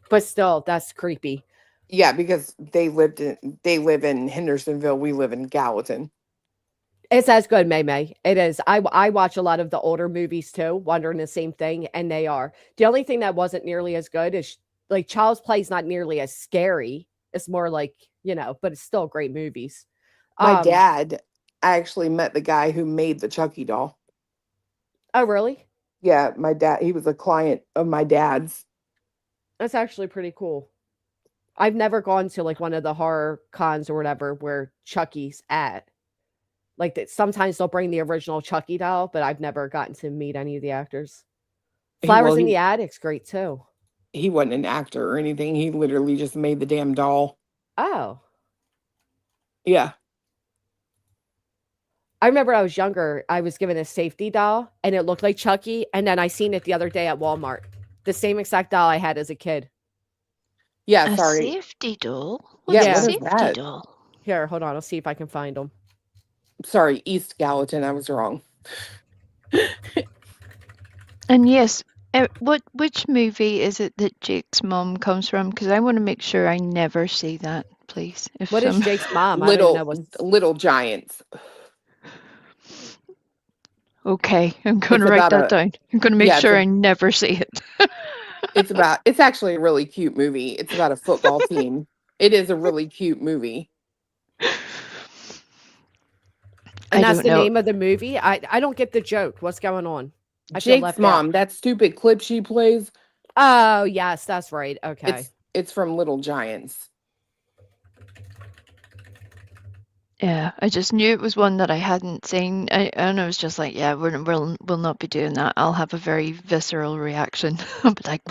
But still, that's creepy. Yeah, because they live in Hendersonville. We live in Gallatin. It's as good, May. It is. I watch a lot of the older movies too, wondering the same thing, and they are. The only thing that wasn't nearly as good is like Child's Play is not nearly as scary. It's more like, but it's still great movies. My dad, I actually met the guy who made the Chucky doll. Oh, really? Yeah, my dad, he was a client of my dad's. That's actually pretty cool. I've never gone to like one of the horror cons or whatever where Chucky's at. Like that, sometimes they'll bring the original Chucky doll, but I've never gotten to meet any of the actors. Flowers in the Attic's great too. He wasn't an actor or anything. He literally just made the damn doll. Oh. Yeah. I remember I was younger, I was given a safety doll and it looked like Chucky. And then I seen it the other day at Walmart. The same exact doll I had as a kid. Yeah, a sorry. Safety doll? What's a a safety doll? Here, hold on. I'll see if I can find them. Sorry, East Gallatin. I was wrong. And yes, which movie is it that Jake's mom comes from? Because I want to make sure I never see that, please. What is Jake's mom? Little Giants. Okay, I'm going to write that down. I'm going to make sure I never see it. It's actually a really cute movie. It's about a football team. It is a really cute movie. And that's the name of the movie? I don't get the joke. What's going on? Jake's mom, that stupid clip she plays. Oh, yes, that's right. Okay. It's from Little Giants. Yeah, I just knew it was one that I hadn't seen, and I was just like, "Yeah, we'll not be doing that." I'll have a very visceral reaction. I'll be like,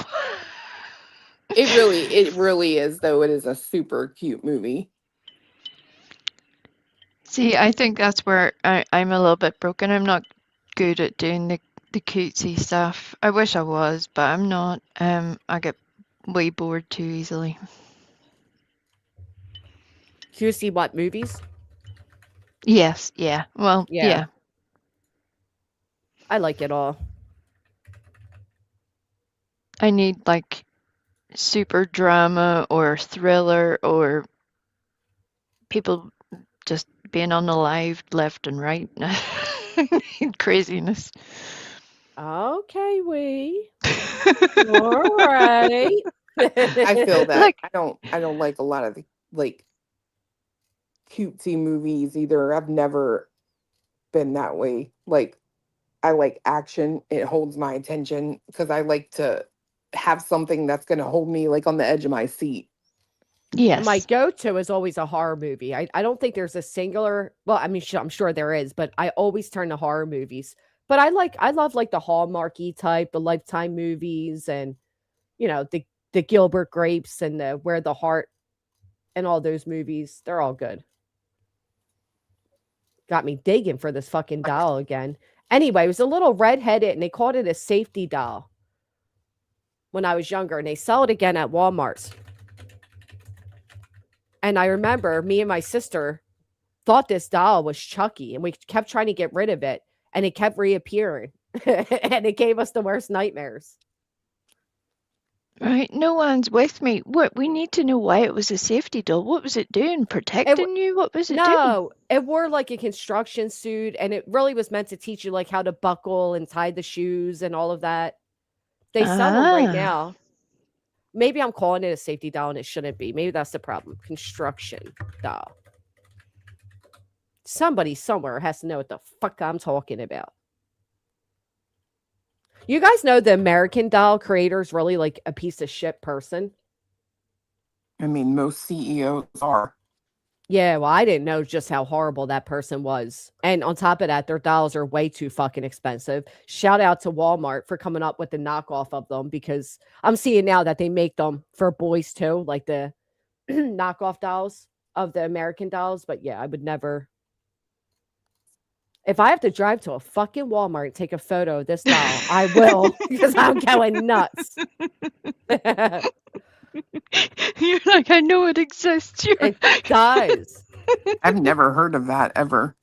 It really is, though. It is a super cute movie. See, I think that's where I'm a little bit broken. I'm not good at doing the cutesy stuff. I wish I was, but I'm not. I get way bored too easily. Cutesy what, movies? Yes, yeah. Well, yeah. I like it all. I need like super drama or thriller or people just being unalived left and right. Craziness. Okay, all right. I feel that. I don't like a lot of the cutesy movies either. I've never been that way. Like, I like action. It holds my attention because I like to have something that's going to hold me like on the edge of my seat. Yes. My go-to is always a horror movie. I don't think there's a singular, well, I mean, I'm sure there is, but I always turn to horror movies. But I love like the Hallmarky type, the Lifetime movies, and the Gilbert Grapes and the Where the Heart and all those movies. They're all good. Got me digging for this fucking doll again. Anyway, it was a little redheaded and they called it a safety doll when I was younger, and they sell it again at Walmart. And I remember me and my sister thought this doll was Chucky, and we kept trying to get rid of it, and it kept reappearing, and it gave us the worst nightmares. Right, no one's with me. What we need to know why it was a safety doll. What was it doing? Protecting you? What was it doing? No, it wore like a construction suit, and it really was meant to teach you like how to buckle and tie the shoes and all of that. They sell them right now. Maybe I'm calling it a safety doll and it shouldn't be. Maybe that's the problem. Construction doll. Somebody somewhere has to know what the fuck I'm talking about. You guys know the American Doll creator is really like a piece of shit person. I mean, most CEOs are. Yeah, well, I didn't know just how horrible that person was. And on top of that, their dolls are way too fucking expensive. Shout out to Walmart for coming up with the knockoff of them, because I'm seeing now that they make them for boys too, like the knockoff dolls of the American dolls. But yeah, I would never. If I have to drive to a fucking Walmart and take a photo of this doll, I will, because I'm going nuts. You're like, I know it exists. It does. I've never heard of that ever.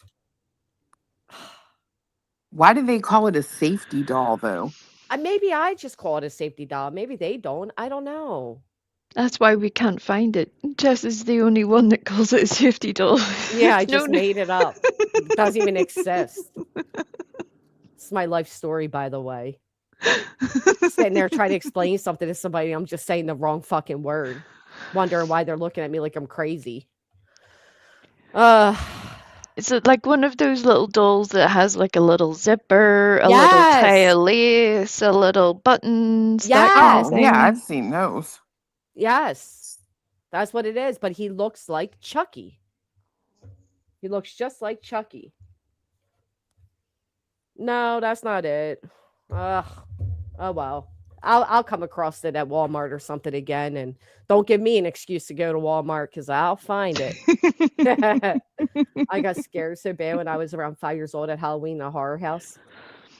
Why do they call it a safety doll, though? Maybe I just call it a safety doll. Maybe they don't. I don't know. That's why we can't find it. Jess is the only one that calls it a safety doll. Yeah, I just made it up. It doesn't even exist. It's my life story, by the way. Sitting there trying to explain something to somebody, I'm just saying the wrong fucking word. Wondering why they're looking at me like I'm crazy. Is it like one of those little dolls that has like a little zipper, a little tie of lace, a little buttons? Yes. That kind of thing? Yeah, I've seen those. Yes. That's what it is. But he looks like Chucky. He looks just like Chucky. No, that's not it. Ugh. Oh well. I'll come across it at Walmart or something again, and don't give me an excuse to go to Walmart, because I'll find it. I got scared so bad when I was around 5 years old at Halloween in a horror house.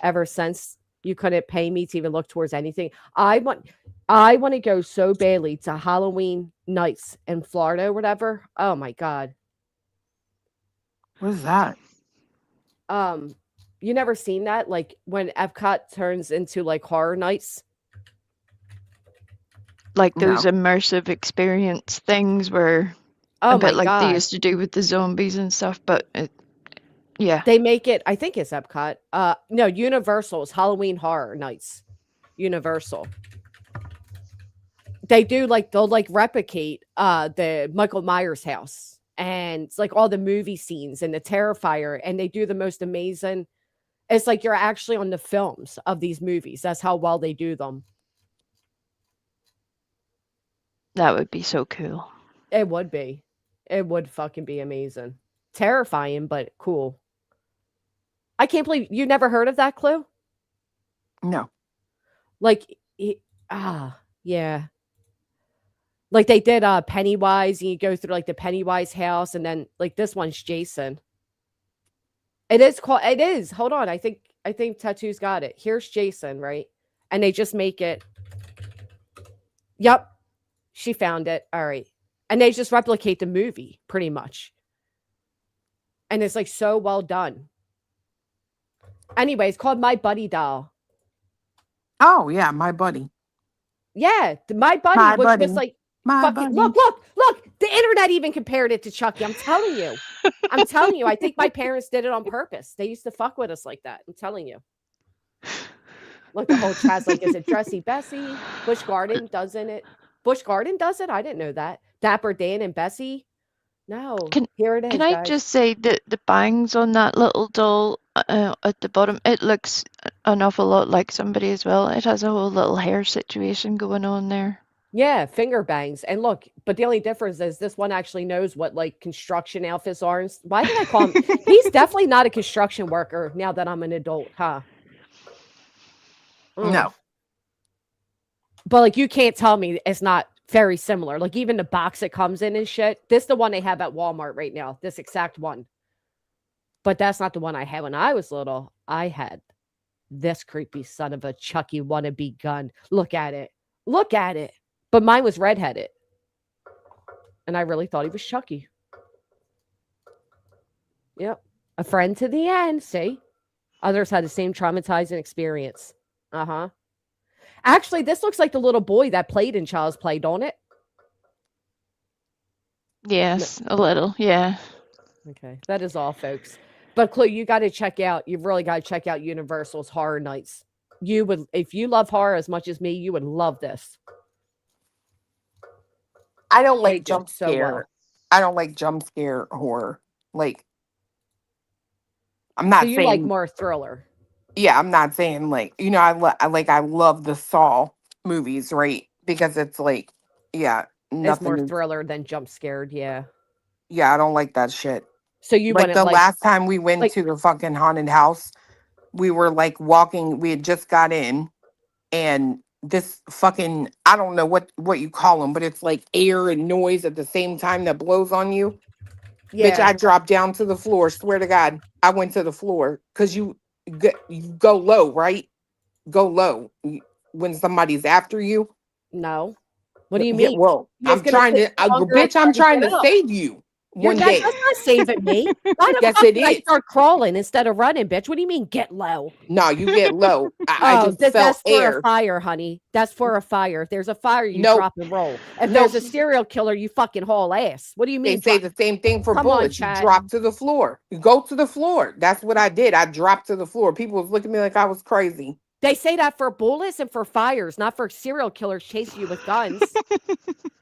Ever since, you couldn't pay me to even look towards anything. I want to go so badly to Halloween nights in Florida or whatever. Oh my God. What is that? You never seen that? Like when Epcot turns into like horror nights? Like those immersive experience things where a bit like they used to do with the zombies and stuff, but yeah. They make it, I think it's Epcot. No, Universal's Halloween Horror Nights. Universal. They do they'll replicate the Michael Myers house, and it's like all the movie scenes and the Terrifier, and they do the most amazing. It's like you're actually on the films of these movies. That's how well they do them. That would be so cool. It would be. It would fucking be amazing. Terrifying, but cool. I can't believe you never heard of that, Clue? No. Yeah. Like they did Pennywise, and you go through like the Pennywise house, and then like this one's Jason. It is. Hold on. I think Tattoo's got it. Here's Jason, right? And they just make it. Yep. She found it. All right. And they just replicate the movie pretty much. And it's like so well done. Anyway, it's called My Buddy Doll. Oh, yeah, My Buddy. Yeah, My Buddy was just like, fucking, look, the internet even compared it to Chucky. I'm telling you. I think my parents did it on purpose. They used to fuck with us like that. I'm telling you. Look, the whole chat's like, is it Dressy Bessie? Busch Garden doesn't it? Busch Garden does it? I didn't know that. Dapper Dan and Bessie? No. Here it is. Can I guys. just say that the bangs on that little doll at the bottom, it looks an awful lot like somebody as well. It has a whole little hair situation going on there. Yeah, finger bangs. And look, but the only difference is this one actually knows what like construction outfits are. Why did I call him? He's definitely not a construction worker now that I'm an adult, huh? No. But like you can't tell me it's not very similar. Like even the box it comes in and shit. This is the one they have at Walmart right now. This exact one. But that's not the one I had when I was little. I had this creepy son of a Chucky wannabe gun. Look at it. But mine was redheaded. And I really thought he was Chucky. Yep. A friend to the end. See? Others had the same traumatizing experience. Uh-huh. Actually, this looks like the little boy that played in Child's Play, don't it? Yes, a little, yeah. Okay, that is all, folks. But Clue, you got to check out. You've really got to check out Universal's Horror Nights. You would, if you love horror as much as me, you would love this. I don't They like did jump so scare. well. I don't like jump scare horror. Like, I'm So not you like saying. more thriller. Yeah, I'm not saying like I love the Saw movies, right? Because it's like, yeah, It's more nothing is. thriller than jump scared. Yeah. Yeah, I don't like that shit. So you Like wouldn't the like last time we went like to the fucking haunted house, we were like walking. We had just got in, and this fucking I don't know what you call them, but it's like air and noise at the same time that blows on you. Bitch, yeah. I dropped down to the floor. Swear to God, I went to the floor because you go low, right? Go low when somebody's after you. No. What do you Yeah, mean? well, It's gonna take longer bitch, I'm to trying get to up. save you You're one that's day. not saving me. Why the Yes, fuck it did I is. start crawling instead of running, bitch? What do you mean get low? No, you get low. I Oh, just felt that's for a air. fire, honey. That's for a fire. If there's a fire, you Nope. drop and roll. If Nope. there's a serial killer, you fucking haul ass. What do you They mean? say the same thing for Come on, bullets. You chat. drop to the floor. You go to the floor. That's what I did. I dropped to the floor. People was looking at me like I was crazy. They say that for bullets and for fires, not for serial killers chasing you with guns.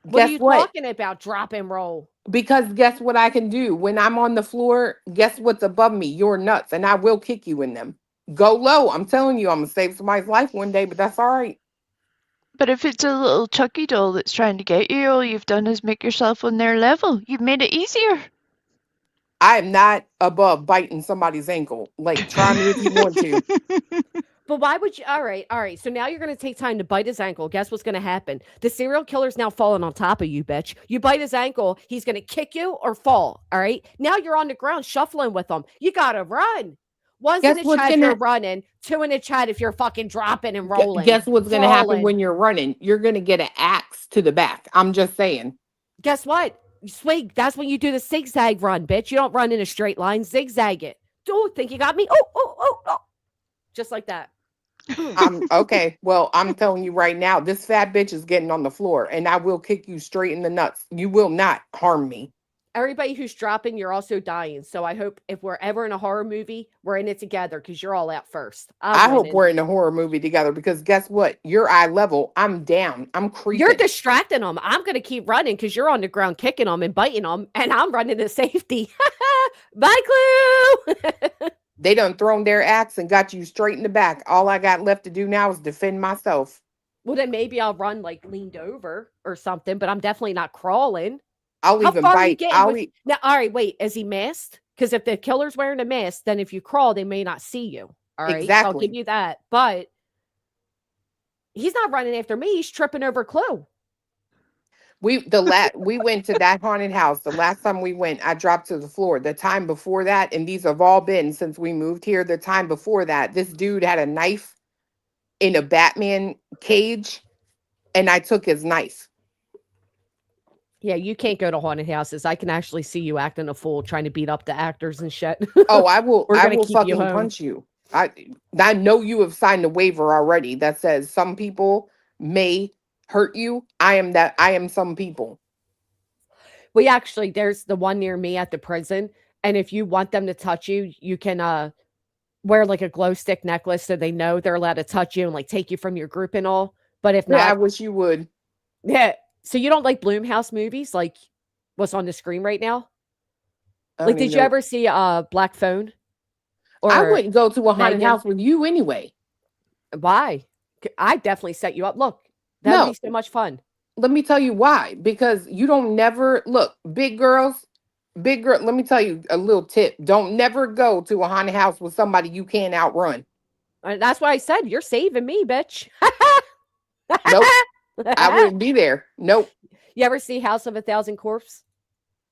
What are you talking about? Drop and roll. Because guess what I can do? When I'm on the floor, guess what's above me? Your nuts. And I will kick you in them. Go low. I'm telling you, I'm going to save somebody's life one day, but that's all right. But if it's a little Chucky doll that's trying to get you, all you've done is make yourself on their level. You've made it easier. I am not above biting somebody's ankle. Like, try me if you want to. But why would you? All right. So now you're going to take time to bite his ankle. Guess what's going to happen? The serial killer's now falling on top of you, bitch. You bite his ankle, he's going to kick you or fall. All right. Now you're on the ground shuffling with him. You got to run. One's in the chat if you're running, two in the chat if you're fucking dropping and rolling. Guess what's going to happen when you're running? You're going to get an axe to the back. I'm just saying. Guess what? Swing. That's when you do the zigzag run, bitch. You don't run in a straight line. Zigzag it. Don't think you got me. Oh. Just like that. Okay. Well, I'm telling you right now, this fat bitch is getting on the floor and I will kick you straight in the nuts. You will not harm me. Everybody who's dropping, you're also dying. So I hope if we're ever in a horror movie, we're in it together because you're all out first. I hope we're in a horror movie together because guess what? You're eye level. I'm down. I'm creeping. You're distracting them. I'm going to keep running because you're on the ground kicking them and biting them. And I'm running to safety. Bye, Clue. They done thrown their axe and got you straight in the back. All I got left to do now is defend myself. Well, then maybe I'll run like leaned over or something, but I'm definitely not crawling. I'll even bite. Now, all right, wait. Is he masked? Because if the killer's wearing a mask, then if you crawl, they may not see you. All right, exactly. I'll give you that. But he's not running after me. He's tripping over Clue. We went to that haunted house. The last time we went, I dropped to the floor. The time before that, and these have all been since we moved here. The time before that, this dude had a knife in a Batman cage, and I took his knife. Yeah, you can't go to haunted houses. I can actually see you acting a fool, trying to beat up the actors and shit. Oh, I will. I will fucking you punch you. I know you have signed a waiver already that says some people may hurt you. I am some people. We actually, there's the one near me at the prison, and if you want them to touch you, you can wear like a glow stick necklace so they know they're allowed to touch you and like take you from your group and all. But if not, I wish you would. Yeah. So you don't like Blumhouse movies, like what's on the screen right now? Like, did you ever see Black Phone? Or I wouldn't go to a haunted house with you anyway. Why? I definitely set you up. Look, that would be so much fun. Let me tell you why. Because you don't never look, big girl. Let me tell you a little tip. Don't never go to a haunted house with somebody you can't outrun. That's why I said you're saving me, bitch. Nope. I wouldn't be there. Nope. You ever see House of a Thousand Corpses?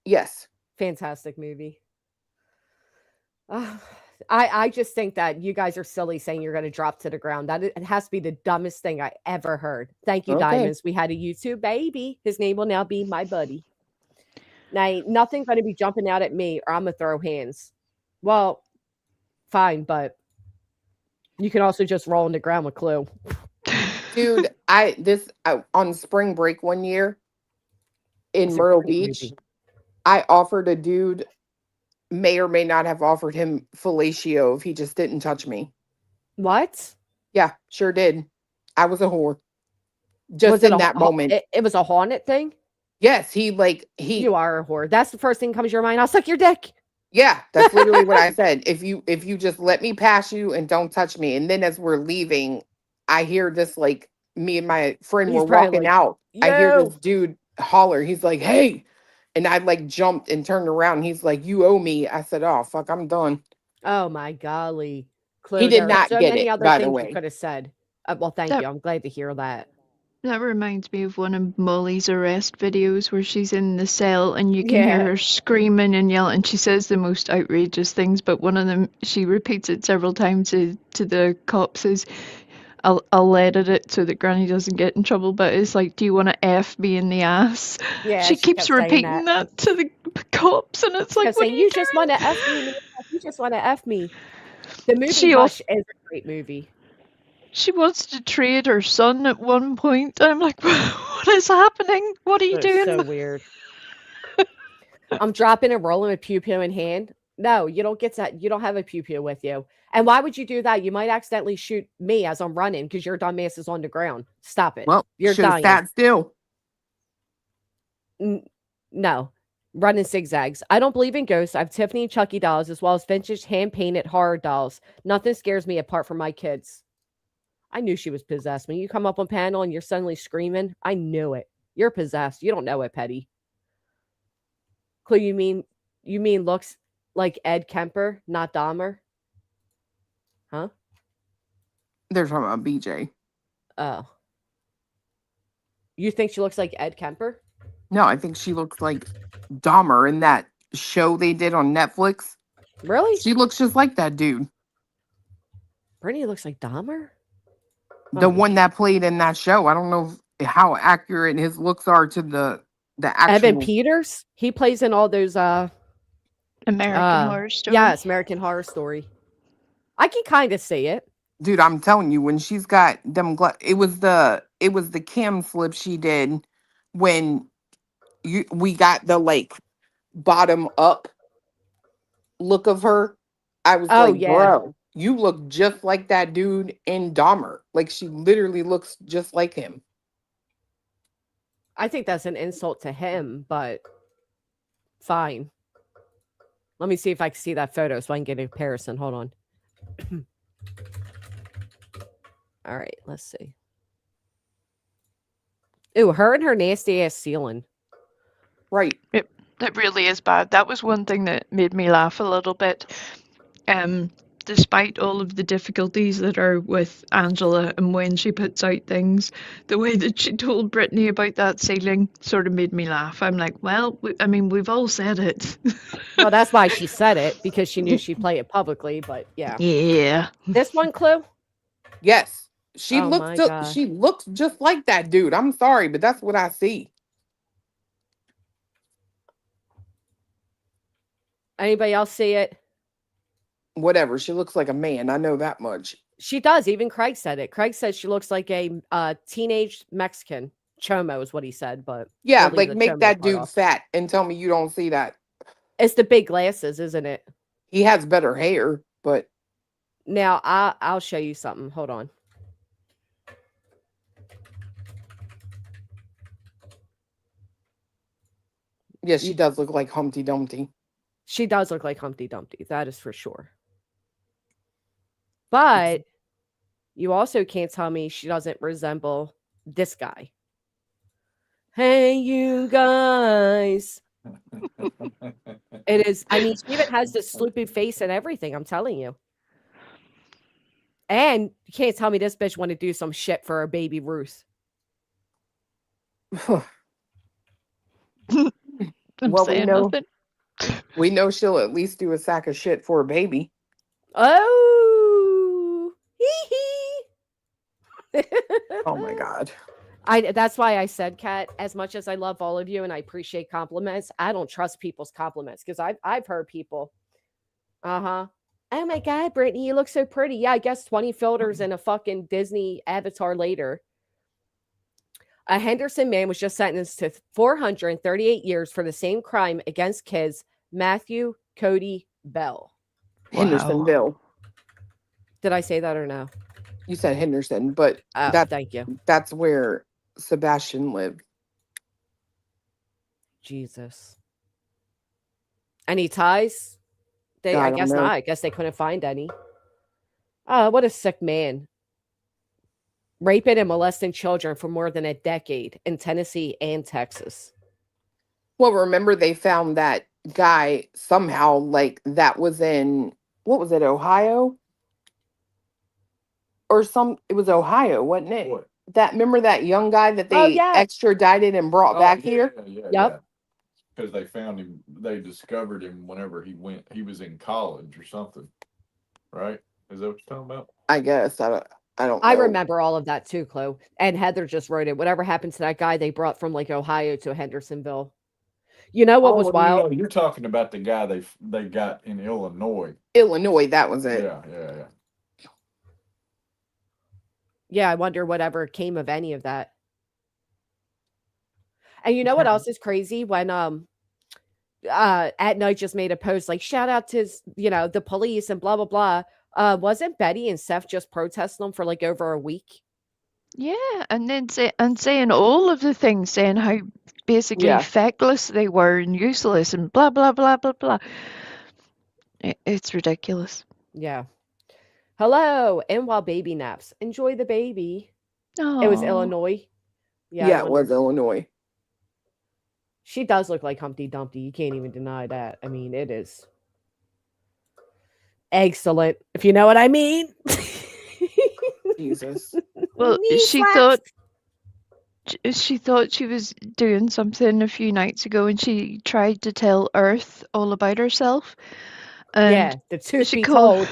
Yes. Fantastic movie. I just think that you guys are silly saying you're going to drop to the ground. That it has to be the dumbest thing I ever heard. Thank you, Diamonds. We had a YouTube baby. His name will now be my buddy. Now, nothing's going to be jumping out at me or I'm going to throw hands. Well, fine, but you can also just roll on the ground with Clue. Dude, on spring break one year in It's a Myrtle great Beach, movie. I offered a dude, may or may not have offered him fellatio if he just didn't touch me. What? Yeah, sure did. I was a whore. Just Was it in that moment. It was a haunted thing? Yes, he You are a whore. That's the first thing that comes to your mind. I'll suck your dick. yeah, that's literally what I said. If you just let me pass you and don't touch me. And then as we're leaving, I hear this, like, me and my friend He's were probably walking like, out. I hear yo. this dude holler. He's like, hey. And I like jumped and turned around. He's like, you owe me. I said, oh fuck, I'm done. Oh my golly. He Chloe, did there are not so get many it, other by the things you way. could have said. Well, thank That- you. I'm glad to hear that. That reminds me of one of Molly's arrest videos where she's in the cell and you can hear her screaming and yelling. And she says the most outrageous things, but one of them, she repeats it several times to the cops, is, I'll edit it so that Granny doesn't get in trouble, but it's like, do you want to F me in the ass? Yeah, she keeps kept saying repeating that to the cops, and it's She like, kept what saying, are you just want to F me in the ass. You just want to F me. The movie She Hush is a great movie. She wants to trade her son at one point. I'm like, what is happening? What are you doing? So weird. I'm dropping and rolling with pew pew in hand. No, you don't get that. You don't have a pew pew with you. And why would you do that? You might accidentally shoot me as I'm running because your dumbass is on the ground. Stop it. Well, You're should have dying. sat still. No. Running zigzags. I don't believe in ghosts. I have Tiffany and Chucky dolls as well as vintage hand-painted horror dolls. Nothing scares me apart from my kids. I knew she was possessed. When you come up on panel and you're suddenly screaming, I knew it. You're possessed. You don't know it, Petty. Clue, you mean looks like Ed Kemper, not Dahmer? Huh? They're talking about BJ. Oh. You think she looks like Ed Kemper? No, I think she looks like Dahmer in that show they did on Netflix. Really? She looks just like that dude. Brittany looks like Dahmer? The one that played in that show. I don't know how accurate his looks are to the actual. Evan Peters? He plays in all those American Horror Story. Yes, American Horror Story. I can kind of see it. Dude, I'm telling you, when she's got them it was the cam flip she did when we got the like bottom up look of her. I was like, bro, you look just like that dude in Dahmer. Like, she literally looks just like him. I think that's an insult to him, but fine. Let me see if I can see that photo so I can get a comparison. Hold on. All right, let's see. Ooh, her and her nasty ass ceiling. Right. It really is bad. That was one thing that made me laugh a little bit. Despite all of the difficulties that are with Angela and when she puts out things, the way that she told Brittany about that ceiling sort of made me laugh. I'm like, well, we've all said it. Well, that's why she said it, because she knew she'd play it publicly, but yeah. Yeah. This one, Clue? Yes. She she looks just like that dude. I'm sorry, but that's what I see. Anybody else see it? Whatever. She looks like a man. I know that much. She does. Even Craig said it. Craig said she looks like a teenage Mexican. Chomo is what he said, but yeah, like make that dude fat and tell me you don't see that. It's the big glasses, isn't it? He has better hair, but now I'll show you something. Hold on. Yeah, she does look like Humpty Dumpty. She does look like Humpty Dumpty. That is for sure. But you also can't tell me she doesn't resemble this guy. Hey, you guys. It is. I mean, she even has this stupid face and everything. I'm telling you. And you can't tell me this bitch want to do some shit for her baby Ruth. Well, we know she'll at least do a sack of shit for a baby. Oh, oh my God. That's why I said, Kat, as much as I love all of you and I appreciate compliments, I don't trust people's compliments because I've heard people. Oh my God, Brittany, you look so pretty. Yeah, I guess 20 filters and a fucking Disney avatar later. A Henderson man was just sentenced to 438 years for the same crime against kids, Matthew Cody Bell. Hendersonville. Did I say that or no? You said Henderson, but thank you. That's where Sebastian lived. Jesus. Any ties? I guess not. I guess they couldn't find any. What a sick man. Raping and molesting children for more than a decade in Tennessee and Texas. Well, remember they found that guy somehow, like that was in, what was it, Ohio? Or it was Ohio, wasn't it? What? Remember that young guy that they extradited and brought back here? Yep. Because they found him, they discovered him whenever he was in college or something. Right? Is that what you're talking about? I guess. I don't know. I remember all of that too, Chloe. And Heather just wrote it. Whatever happened to that guy they brought from like Ohio to Hendersonville. You know what was wild? No, you're talking about the guy they got in Illinois. Illinois, that was it. Yeah. Yeah, I wonder whatever came of any of that. And you know what else is crazy? When At Night just made a post like shout out to the police and blah blah blah. Wasn't Betty and Seth just protesting them for like over a week? Yeah, and then saying all of the things, saying how basically feckless they were and useless and blah blah blah blah blah. It's ridiculous. Yeah. Hello, and while baby naps, enjoy the baby. Aww. It was Illinois. Yeah, it was Illinois. She does look like Humpty Dumpty. You can't even deny that. I mean, it is excellent, if you know what I mean. Jesus. Well, she thought she was doing something a few nights ago, and she tried to tell Earth all about herself. And the truth be told.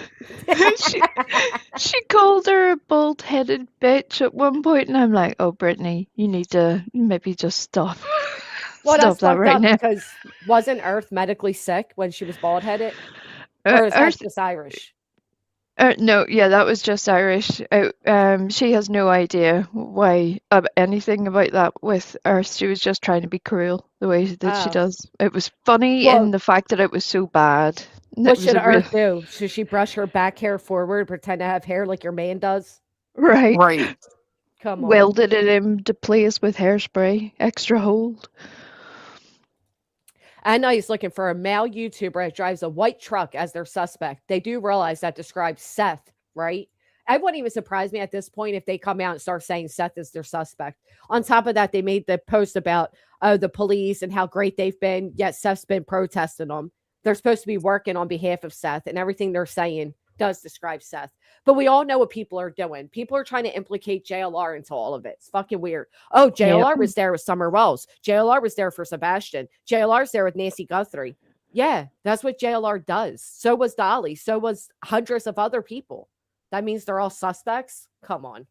she called her a bald-headed bitch at one point, and I'm like, oh, Brittany, you need to maybe just stop. Well, stop that right now. Because wasn't Earth medically sick when she was bald-headed? Or is that just Irish? No, yeah, that was just Irish. She has no idea why anything about that with Earth. She was just trying to be cruel the way that she does. It was funny in the fact that it was so bad. What should Earth do? Should she brush her back hair forward, pretend to have hair like your man does? Right. Come on. Welded it into place with hairspray, extra hold. And now he's looking for a male YouTuber that drives a white truck as their suspect. They do realize that describes Seth, right? It wouldn't even surprise me at this point if they come out and start saying Seth is their suspect. On top of that, they made the post about the police and how great they've been, yet Seth's been protesting them. They're supposed to be working on behalf of Seth, and everything they're saying does describe Seth. But we all know what people are doing. People are trying to implicate JLR into all of it. It's fucking weird. Oh, JLR was there with Summer Wells. JLR was there for Sebastian. JLR's there with Nancy Guthrie. Yeah, that's what JLR does. So was Dolly. So was hundreds of other people. That means they're all suspects? Come on.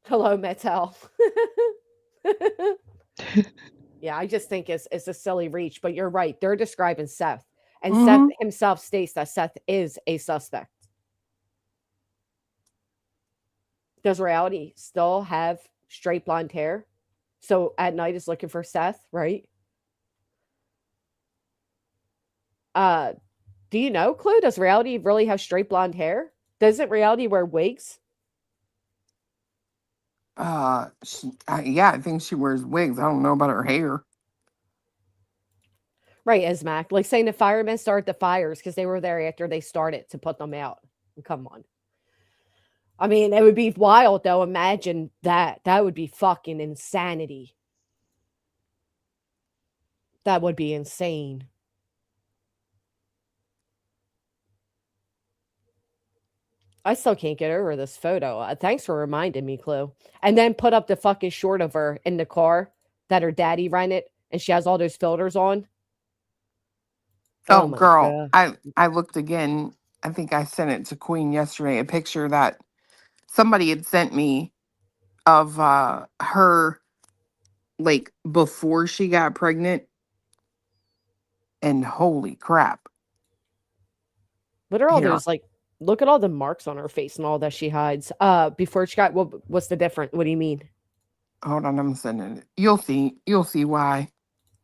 Hello, Mattel. Yeah, I just think it's a silly reach, but you're right. They're describing Seth. And Seth himself states that Seth is a suspect. Does Reality still have straight blonde hair? So At Night is looking for Seth, right? Do you know, Clue? Does Reality really have straight blonde hair? Doesn't Reality wear wigs? Yeah, I think she wears wigs. I don't know about her hair. Right, Ismac. Like saying the firemen started the fires because they were there after they started to put them out. Come on. I mean, it would be wild, though. Imagine that. That would be fucking insanity. That would be insane. I still can't get over this photo. Thanks for reminding me, Clue. And then put up the fucking short of her in the car that her daddy rented, and she has all those filters on. Oh girl, God. I looked again. I think I sent it to Queen yesterday, a picture that somebody had sent me of her like before she got pregnant. And holy crap. What are all those like Look at all the marks on her face and all that she hides. Before she got, what's the difference? What do you mean? Hold on, I'm sending it. You'll see. You'll see why.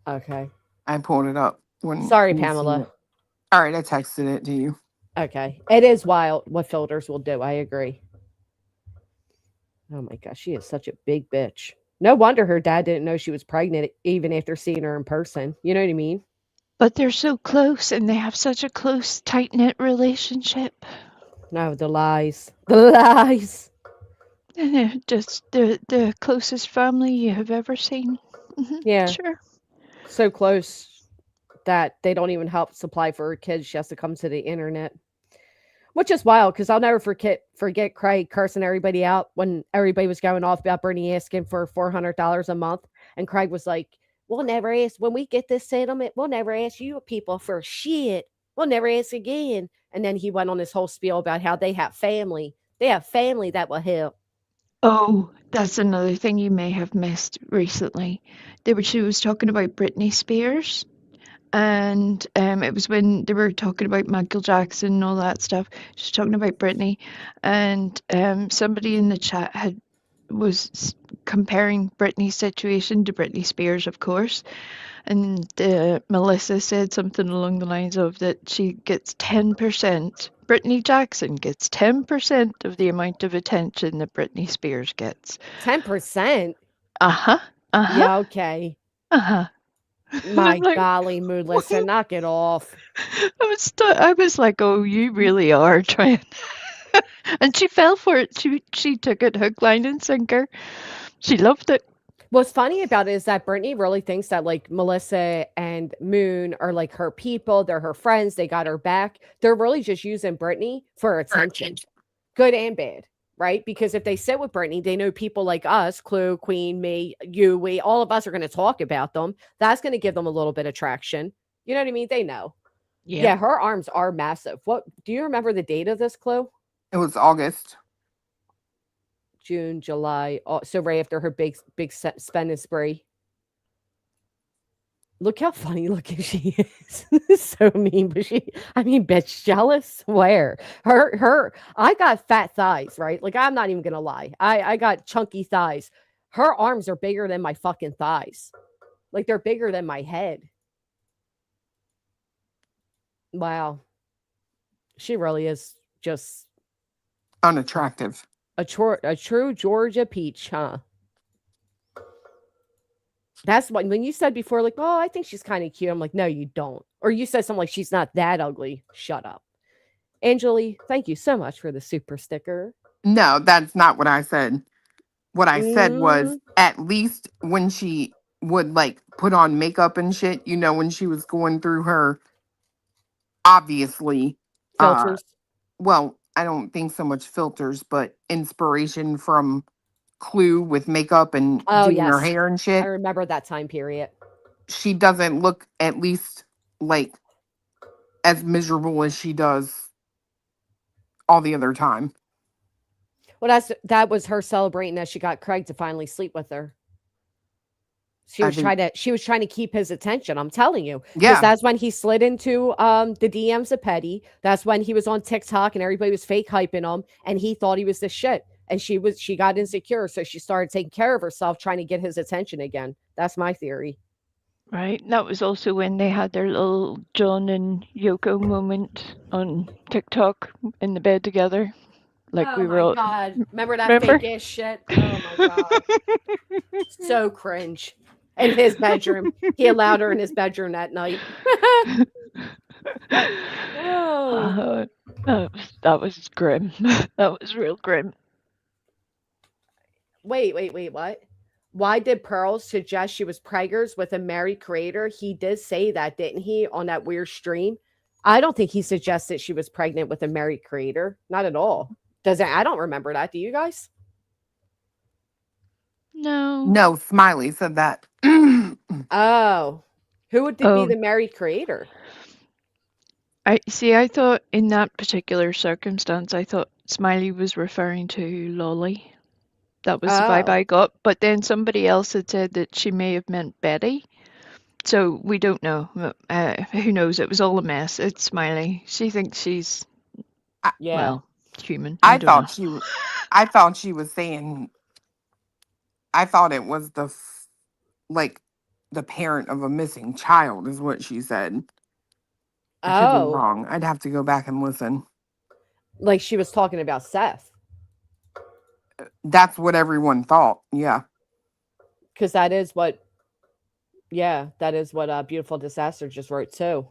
Okay. I pulled it up. Sorry, you see Pamela. it. All right, I texted it to you. Okay. It is wild what filters will do. I agree. Oh my gosh, she is such a big bitch. No wonder her dad didn't know she was pregnant even after seeing her in person. You know what I mean? But they're so close and they have such a close, tight-knit relationship. No, the lies. The lies. And they're just the closest family you have ever seen. Yeah. Sure. So close that they don't even help supply for her kids. She has to come to the internet. Which is wild, because I'll never forget Craig cursing everybody out when everybody was going off about Bernie asking for $400 a month. And Craig was like, we'll never ask, when we get this settlement, we'll never ask you people for shit. We'll never ask again. And then he went on this whole spiel about how they have family. They have family that will help. Oh, that's another thing you may have missed recently. She was talking about Britney Spears. And it was when they were talking about Michael Jackson and all that stuff. She was talking about Britney, and somebody in the chat was comparing Britney's situation to Britney Spears, of course. And Melissa said something along the lines of that she gets 10%. Britney Jackson gets 10% of the amount of attention that Britney Spears gets. 10%? Uh-huh. Uh-huh. Yeah, okay. Uh-huh. My golly, Melissa, knock it off. I was like, oh, you really are trying. And she fell for it. She took it hook, line, and sinker. She loved it. What's funny about it is that Brittany really thinks that like Melissa and Moon are like her people. They're her friends. They got her back. They're really just using Brittany for attention, good and bad. Right? Because if they sit with Brittany, they know people like us, Clue, Queen, me, you, we, all of us are going to talk about them. That's going to give them a little bit of traction. You know what I mean? They know. Yeah, her arms are massive. What do you remember the date of this, Clue? It was August. June, July. So right after her big spending spree. Look how funny looking she is. So mean, but bitch, jealous. Swear. I got fat thighs, right? Like, I'm not even gonna lie. I got chunky thighs. Her arms are bigger than my fucking thighs. Like, they're bigger than my head. Wow. She really is just unattractive. A true Georgia peach, huh? That's when you said before, like, oh, I think she's kind of cute. I'm like, no, you don't. Or you said something like, she's not that ugly. Shut up. Angeli, thank you so much for the super sticker. No, that's not what I said. What I said was, at least when she would like put on makeup and shit, you know, when she was going through her, obviously, filters. Well, I don't think so much filters, but inspiration from Clue with makeup and doing her hair and shit. I remember that time period. She doesn't look at least like as miserable as she does all the other time. Well, that was her celebrating that she got Craig to finally sleep with her. She was trying to keep his attention. I'm telling you. Because that's when he slid into the DMs of Petty. That's when he was on TikTok and everybody was fake hyping him and he thought he was the shit. And she got insecure, so she started taking care of herself, trying to get his attention again. That's my theory. Right. That was also when they had their little John and Yoko moment on TikTok in the bed together. Like we were all. God. Remember that fake ass shit? Oh my God. So cringe. In his bedroom. He allowed her in his bedroom that night. Oh. That was grim. That was real grim. Wait, what? Why did Pearl suggest she was preggers with a married creator? He did say that, didn't he, on that weird stream? I don't think he suggested she was pregnant with a married creator. Not at all. I don't remember that. Do you guys? No, Smiley said that. Oh. Who would be the married creator? I thought in that particular circumstance, I thought Smiley was referring to Lolly. That was the vibe I got. But then somebody else had said that she may have meant Betty. So we don't know. Who knows? It was all a mess. It's Smiley. She thinks she's Yeah. Well, human. I don't know. thought she was saying. I thought it was like the parent of a missing child is what she said. I could be Oh, wrong. I'd have to go back and listen. like she was talking about Seth. That's what everyone thought. Yeah. Because that is what Beautiful Disaster just wrote too.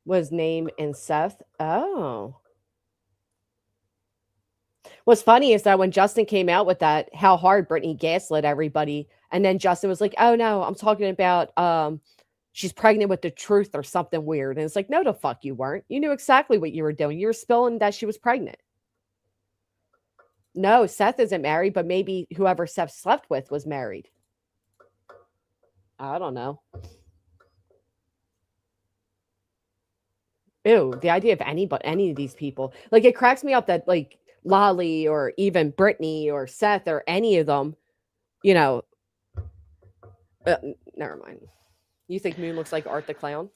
Was name and Seth. Oh. What's funny is that when Justin came out with that, how hard Brittany gaslit everybody. And then Justin was like, oh no, I'm talking about she's pregnant with the truth or something weird. And it's like, no, the fuck you weren't. You knew exactly what you were doing. You were spilling that she was pregnant. No, Seth isn't married, but maybe whoever Seth slept with was married. I don't know. Ew, the idea of any of these people. Like, it cracks me up that, like, Lolly or even Brittany or Seth or any of them, you know. Never mind. You think Moon looks like Art the Clown?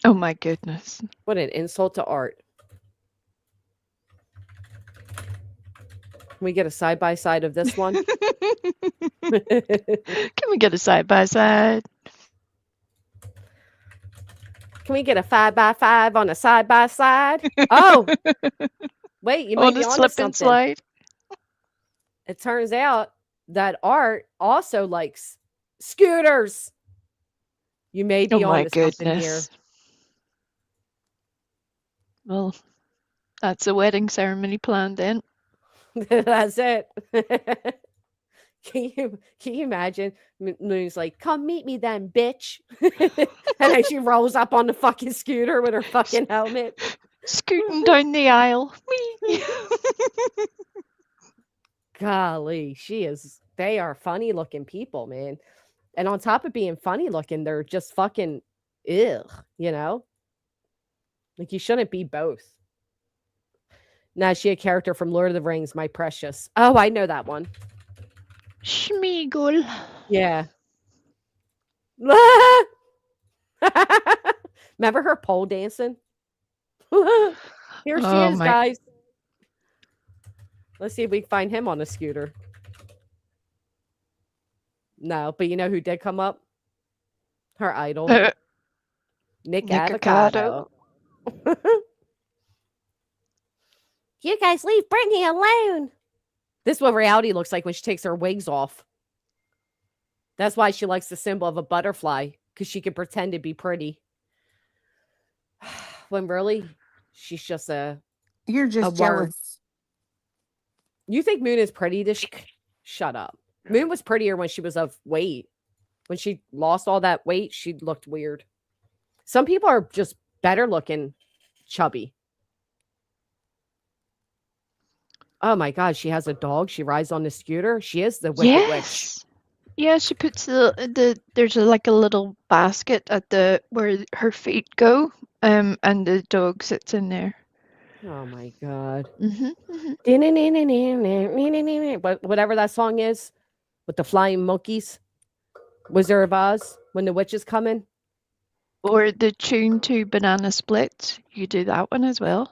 Oh my goodness. What an insult to Art. Can we get a side-by-side of this one? Can we get a side-by-side? Can we get a 5x5 on a side-by-side? Oh, wait, you might be on a onto slip something. and slide. It turns out that Art also likes scooters. You may be onto something here. Well, that's a wedding ceremony planned then. That's it. Can you imagine? Moon's like, come meet me then, bitch. And then she rolls up on the fucking scooter with her fucking helmet. Scooting down the aisle. Golly, they are funny looking people, man. And on top of being funny looking, they're just fucking ugh, you know? Like, you shouldn't be both. Now, is she a character from Lord of the Rings, My Precious? Oh, I know that one. Schmeagol. Yeah. Remember her pole dancing? Here she is, guys. Let's see if we can find him on a scooter. No, but you know who did come up? Her idol. Nick Avocado. You guys leave Brittany alone. This is what reality looks like when she takes her wigs off. That's why she likes the symbol of a butterfly, because she can pretend to be pretty. When really, she's just You're just jealous. You think Moon is pretty? Shut up. Moon was prettier when she was of weight. When she lost all that weight, she looked weird. Some people are just better looking chubby. Oh my God, she has a dog. She rides on the scooter. She is the Wicked Witch. Yeah, she puts there's like a little basket at where her feet go, and the dog sits in there. Oh my God. Whatever that song is with the flying monkeys. Wizard of Oz, when the witch is coming. Or the tune to Banana Split. You do that one as well.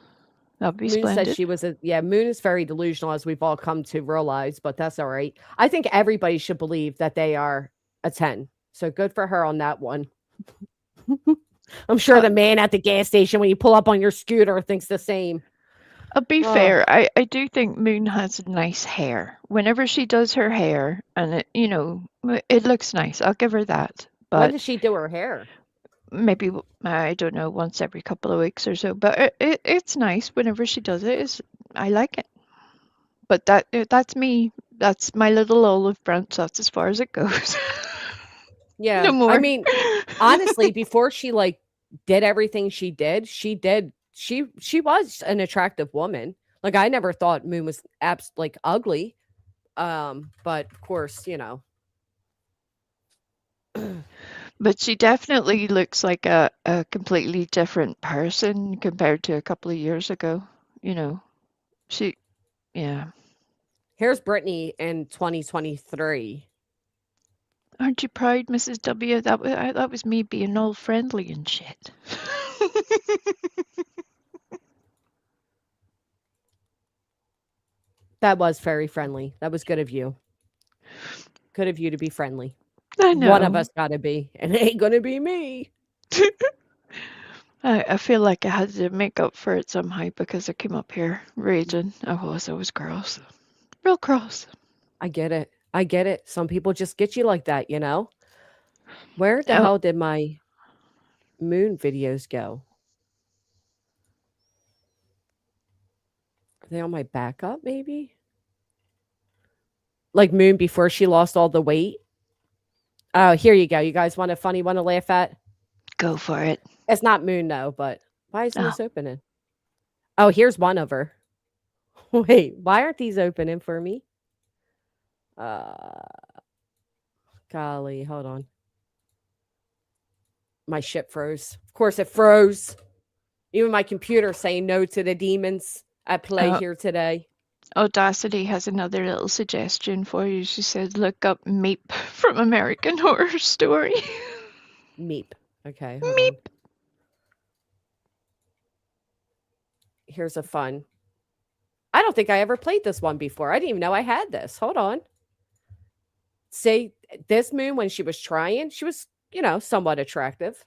That'd be splendid. Moon said she was Moon is very delusional, as we've all come to realize, but that's all right. I think everybody should believe that they are a 10. So good for her on that one. I'm sure the man at the gas station when you pull up on your scooter thinks the same. I'll be fair. I do think Moon has nice hair. Whenever she does her hair, and it looks nice. I'll give her that. But when does she do her hair? Maybe, I don't know, once every couple of weeks or so. But it's nice whenever she does it. I like it. But that's me. That's my little olive branch. That's as far as it goes. Yeah. No more. I mean, honestly, before she did everything she did, she was an attractive woman. Like, I never thought Moon was ugly. But of course, But she definitely looks like a completely different person compared to a couple of years ago. Yeah. Here's Brittany in 2023. Aren't you proud, Mrs. W? That was me being all friendly and shit. That was very friendly. That was good of you. Good of you to be friendly. I know. One of us got to be, and it ain't going to be me. I feel like I had to make up for it somehow because I came up here raging. I was cross. Real cross. I get it. I get it. Some people just get you like that, you know? Where the hell did my moon videos go? Are they on my backup, maybe? Like Moon before she lost all the weight? Oh, here you go. You guys want a funny one to laugh at? Go for it. It's not Moon, though, but why isn't this opening? Oh, here's one of her. Wait, why aren't these opening for me? Golly, hold on. My shit froze. Of course it froze. Even my computer saying no to the demons at play here today. Audacity has another little suggestion for you. She said, look up Meep from American Horror Story. Meep. Okay. Meep. On. Here's a fun. I don't think I ever played this one before. I didn't even know I had this. Hold on. Say this Moon, when she was trying, she was, somewhat attractive.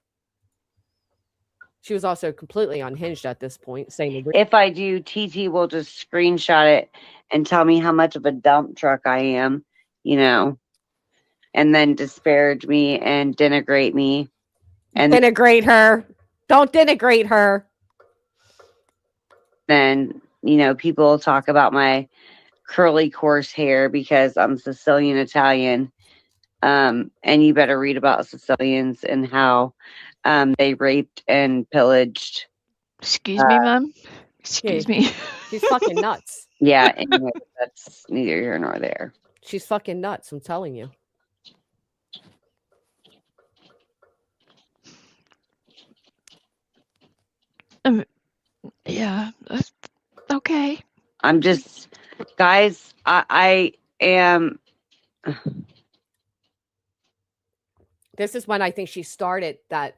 She was also completely unhinged at this point. Saying if I do, TT will just screenshot it and tell me how much of a dump truck I am, and then disparage me and denigrate me. And denigrate her. Don't denigrate her. Then, people talk about my curly, coarse hair because I'm Sicilian Italian. And you better read about Sicilians and how they raped and pillaged. Excuse me, ma'am. Excuse me. She's fucking nuts. Yeah, anyway, that's neither here nor there. She's fucking nuts, I'm telling you. Yeah, okay. I'm just, guys, I am. This is when I think she started that.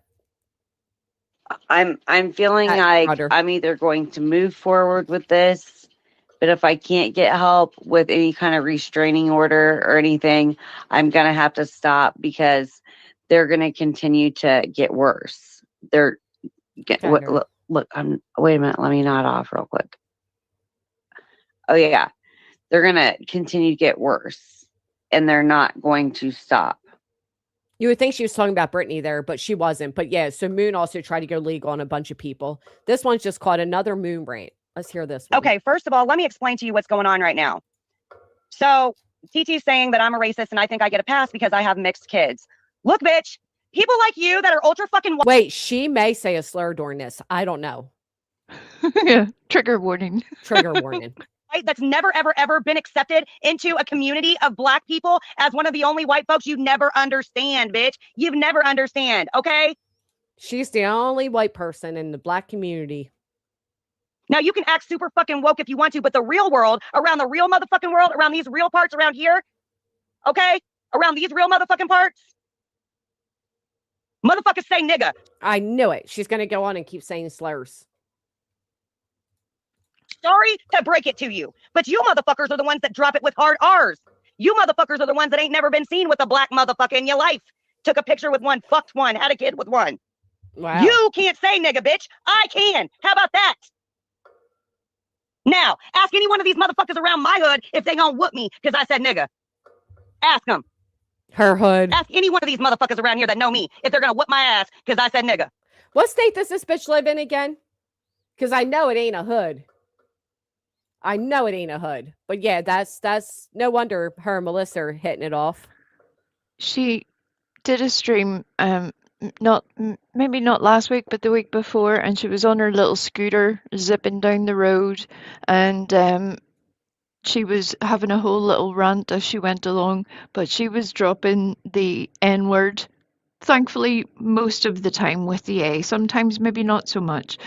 I'm feeling like I'm either going to move forward with this, but if I can't get help with any kind of restraining order or anything, I'm going to have to stop because they're going to continue to get worse. They're look, wait a minute, let me nod off real quick. Oh yeah. They're going to continue to get worse and they're not going to stop. You would think she was talking about Brittany there, but she wasn't. But yeah, so Moon also tried to go legal on a bunch of people. This one's just called another Moon rant. Let's hear this one. Okay, first of all, let me explain to you what's going on right now. So TT's saying that I'm a racist and I think I get a pass because I have mixed kids. Look, bitch, people like you that are ultra fucking... Wait, she may say a slur during this. I don't know. Yeah, trigger warning. Trigger warning. That's never, ever, ever been accepted into a community of Black people as one of the only white folks. You never understand, bitch. You've never understand, okay? She's the only white person in the Black community. Now, you can act super fucking woke if you want to, but the real world, around the real motherfucking world, around these real parts around here, okay? Around these real motherfucking parts, motherfuckers say nigga. I knew it. She's going to go on and keep saying slurs. Sorry to break it to you, but you motherfuckers are the ones that drop it with hard R's. You motherfuckers are the ones that ain't never been seen with a Black motherfucker in your life. Took a picture with one, fucked one, had a kid with one. Wow. You can't say nigga, bitch. I can. How about that? Now, ask any one of these motherfuckers around my hood if they gonna whoop me because I said nigga. Ask them. Her hood. Ask any one of these motherfuckers around here that know me if they're gonna whoop my ass because I said nigga. What state does this bitch live in again? Because I know it ain't a hood. I know it ain't a hood. But yeah, that's no wonder her and Melissa are hitting it off. She did a stream, maybe not last week, but the week before, and she was on her little scooter zipping down the road, and she was having a whole little rant as she went along, but she was dropping the N-word, thankfully most of the time with the A, sometimes maybe not so much,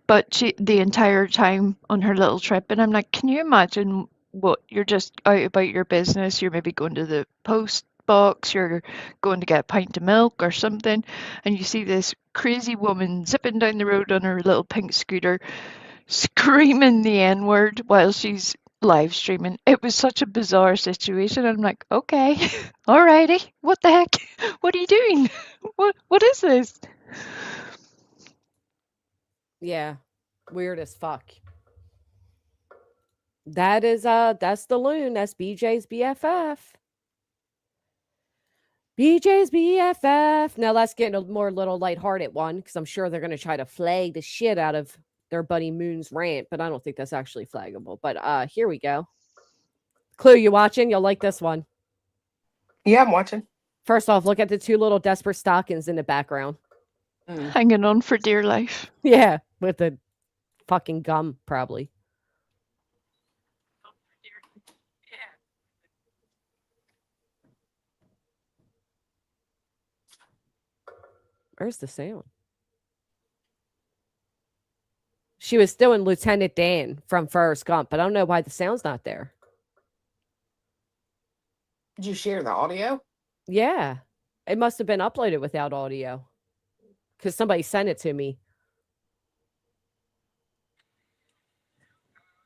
but the entire time on her little trip. And I'm like, can you imagine what you're just out about your business, you're maybe going to the post box, you're going to get a pint of milk or something, and you see this crazy woman zipping down the road on her little pink scooter screaming the N-word while she's live streaming. It was such a bizarre situation. I'm like, okay, alrighty, what the heck? What are you doing? What is this? Yeah, weird as fuck. That's the loon. That's BJ's BFF. BJ's BFF. Now let's get a more little lighthearted one because I'm sure they're going to try to flag the shit out of their buddy Moon's rant, but I don't think that's actually flaggable. But here we go. Clue, you watching? You'll like this one. Yeah, I'm watching. First off, look at the two little desperate stockings in the background. Hanging on for dear life. Yeah, with the fucking gum, probably. Where's the sound? She was still in Lieutenant Dan from Forrest Gump, but I don't know why the sound's not there. Did you share the audio? Yeah. It must have been uploaded without audio. Because somebody sent it to me.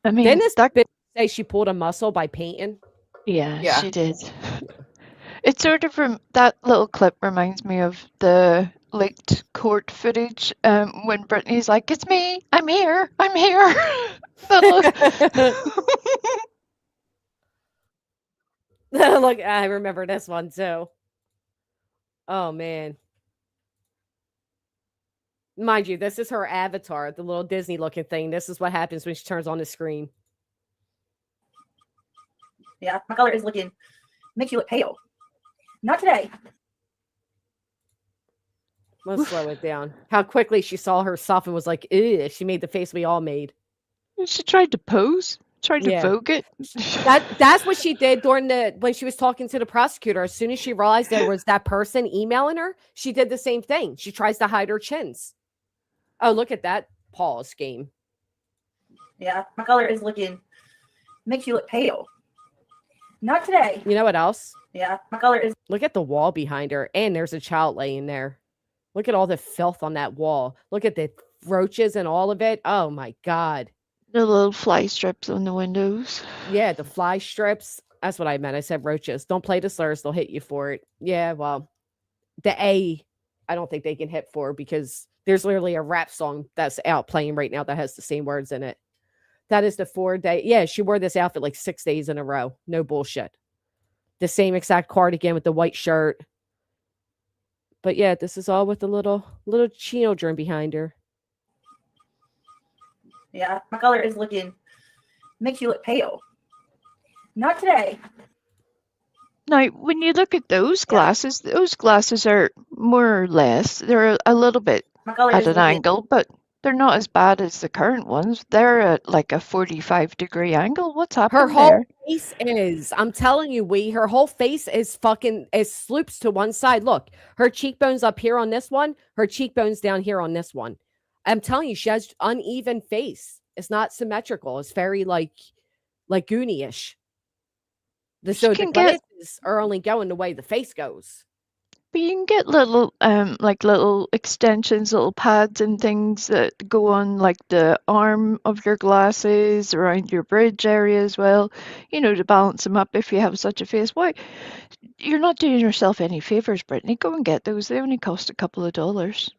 I mean, didn't this bitch say she pulled a muscle by painting? Yeah, she did. It's sort of that little clip reminds me of the leaked court footage when Brittany's like, "It's me, I'm here." Look, I remember this one too. Oh man. Mind you, this is her avatar, the little Disney looking thing. This is what happens when she turns on the screen. Yeah, my color is looking, makes you look pale. Not today. Let's slow it down. How quickly she saw herself and was like, ew, she made the face we all made. She tried to pose, tried to vogue it. That's what she did when she was talking to the prosecutor. As soon as she realized there was that person emailing her, she did the same thing. She tries to hide her chins. Oh, look at that pause game. Yeah, my color is looking, makes you look pale. Not today. You know what else? Yeah, my color is. Look at the wall behind her, and there's a child laying there. Look at all the filth on that wall. Look at the roaches and all of it. Oh my God. The little fly strips on the windows. Yeah, the fly strips. That's what I meant. I said roaches. Don't play the slurs. They'll hit you for it. Yeah, well, the A, I don't think they can hit for because there's literally a rap song that's out playing right now that has the same words in it. That is the 4-day. Yeah, she wore this outfit like 6 days in a row. No bullshit. The same exact cardigan with the white shirt. But yeah, this is all with the little children behind her. Yeah, my color is looking, makes you look pale. Not today. Now, when you look at those glasses are more or less, they're a little bit at an angle, but they're not as bad as the current ones. They're at like a 45-degree angle. What's happening Her whole there? face is, I'm telling you, her whole face is it sloops to one side. Look, her cheekbones up here on this one, her cheekbones down here on this one. I'm telling you, she has uneven face. It's not symmetrical. It's very like Goonie-ish. So the glasses are only going the way the face goes. But you can get little little extensions, little pads and things that go on like the arm of your glasses, around your bridge area as well, to balance them up if you have such a face. Why? You're not doing yourself any favors, Brittany. Go and get those. They only cost a couple of dollars.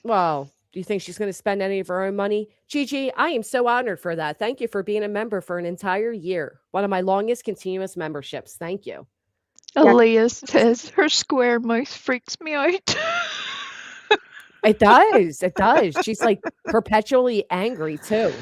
Well, do you think she's going to spend any of her own money? Gigi, I am so honored for that. Thank you for being a member for an entire year. One of my longest continuous memberships. Thank you. Aaliyah says her square mouth freaks me out. It does. It does. She's like perpetually angry too.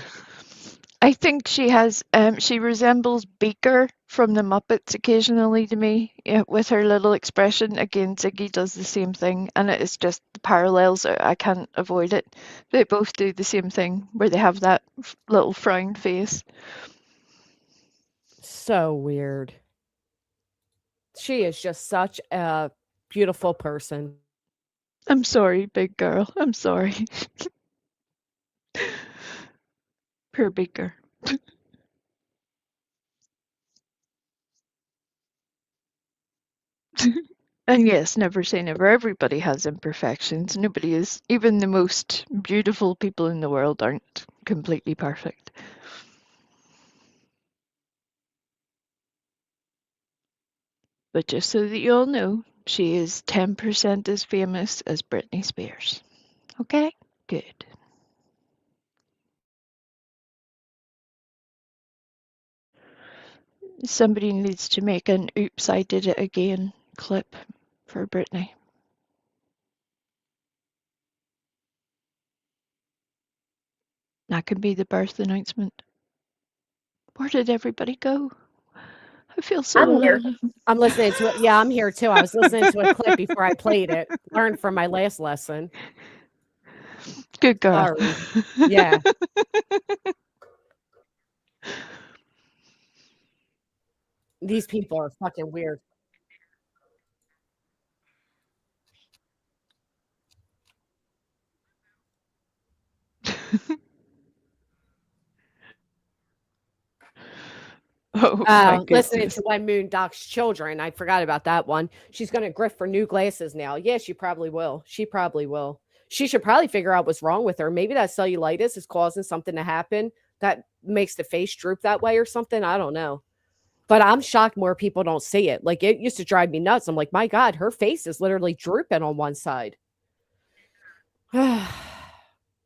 I think she has. She resembles Beaker from the Muppets occasionally to me, with her little expression. Again, Ziggy does the same thing, and it's just the parallels. I can't avoid it. They both do the same thing, where they have that little frown face. So weird. She is just such a beautiful person. I'm sorry, big girl. I'm sorry. Poor Beaker. And yes, never say never. Everybody has imperfections. Nobody is. Even the most beautiful people in the world aren't completely perfect. But just so that you all know, she is 10% as famous as Britney Spears. Okay? Good. Somebody needs to make an oops, I did it again clip for Britney. That could be the birth announcement. Where did everybody go? I feel so I'm here. alone. I'm listening to it. Yeah, I'm here too. I was listening to a clip before I played it. Learned from my last lesson. Good girl. Sorry. Yeah. These people are fucking weird. Oh my Listening goodness. to When Moon Doc's Children. I forgot about that one. She's going to grift for new glasses now. Yeah, she probably will. She probably will. She should probably figure out what's wrong with her. Maybe that cellulitis is causing something to happen that makes the face droop that way or something. I don't know. But I'm shocked more people don't see it. Like, it used to drive me nuts. I'm like, my God, her face is literally drooping on one side.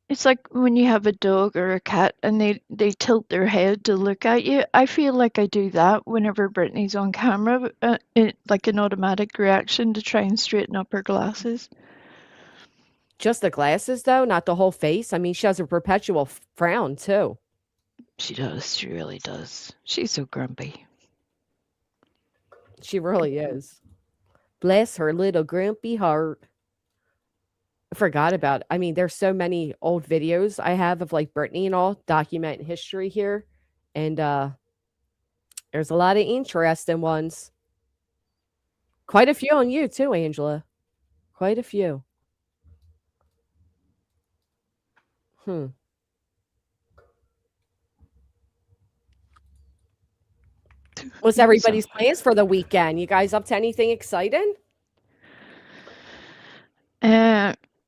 It's like when you have a dog or a cat and they tilt their head to look at you. I feel like I do that whenever Brittany's on camera, like an automatic reaction to try and straighten up her glasses. Just the glasses, though, not the whole face. I mean, she has a perpetual frown, too. She does. She really does. She's so grumpy. She really is. Bless her little grumpy heart. I forgot about it. I mean, there's so many old videos I have of like Brittany and all document history here. And there's a lot of interesting ones. Quite a few on you too, Angela. Quite a few. What's everybody's plans for the weekend? You guys up to anything exciting?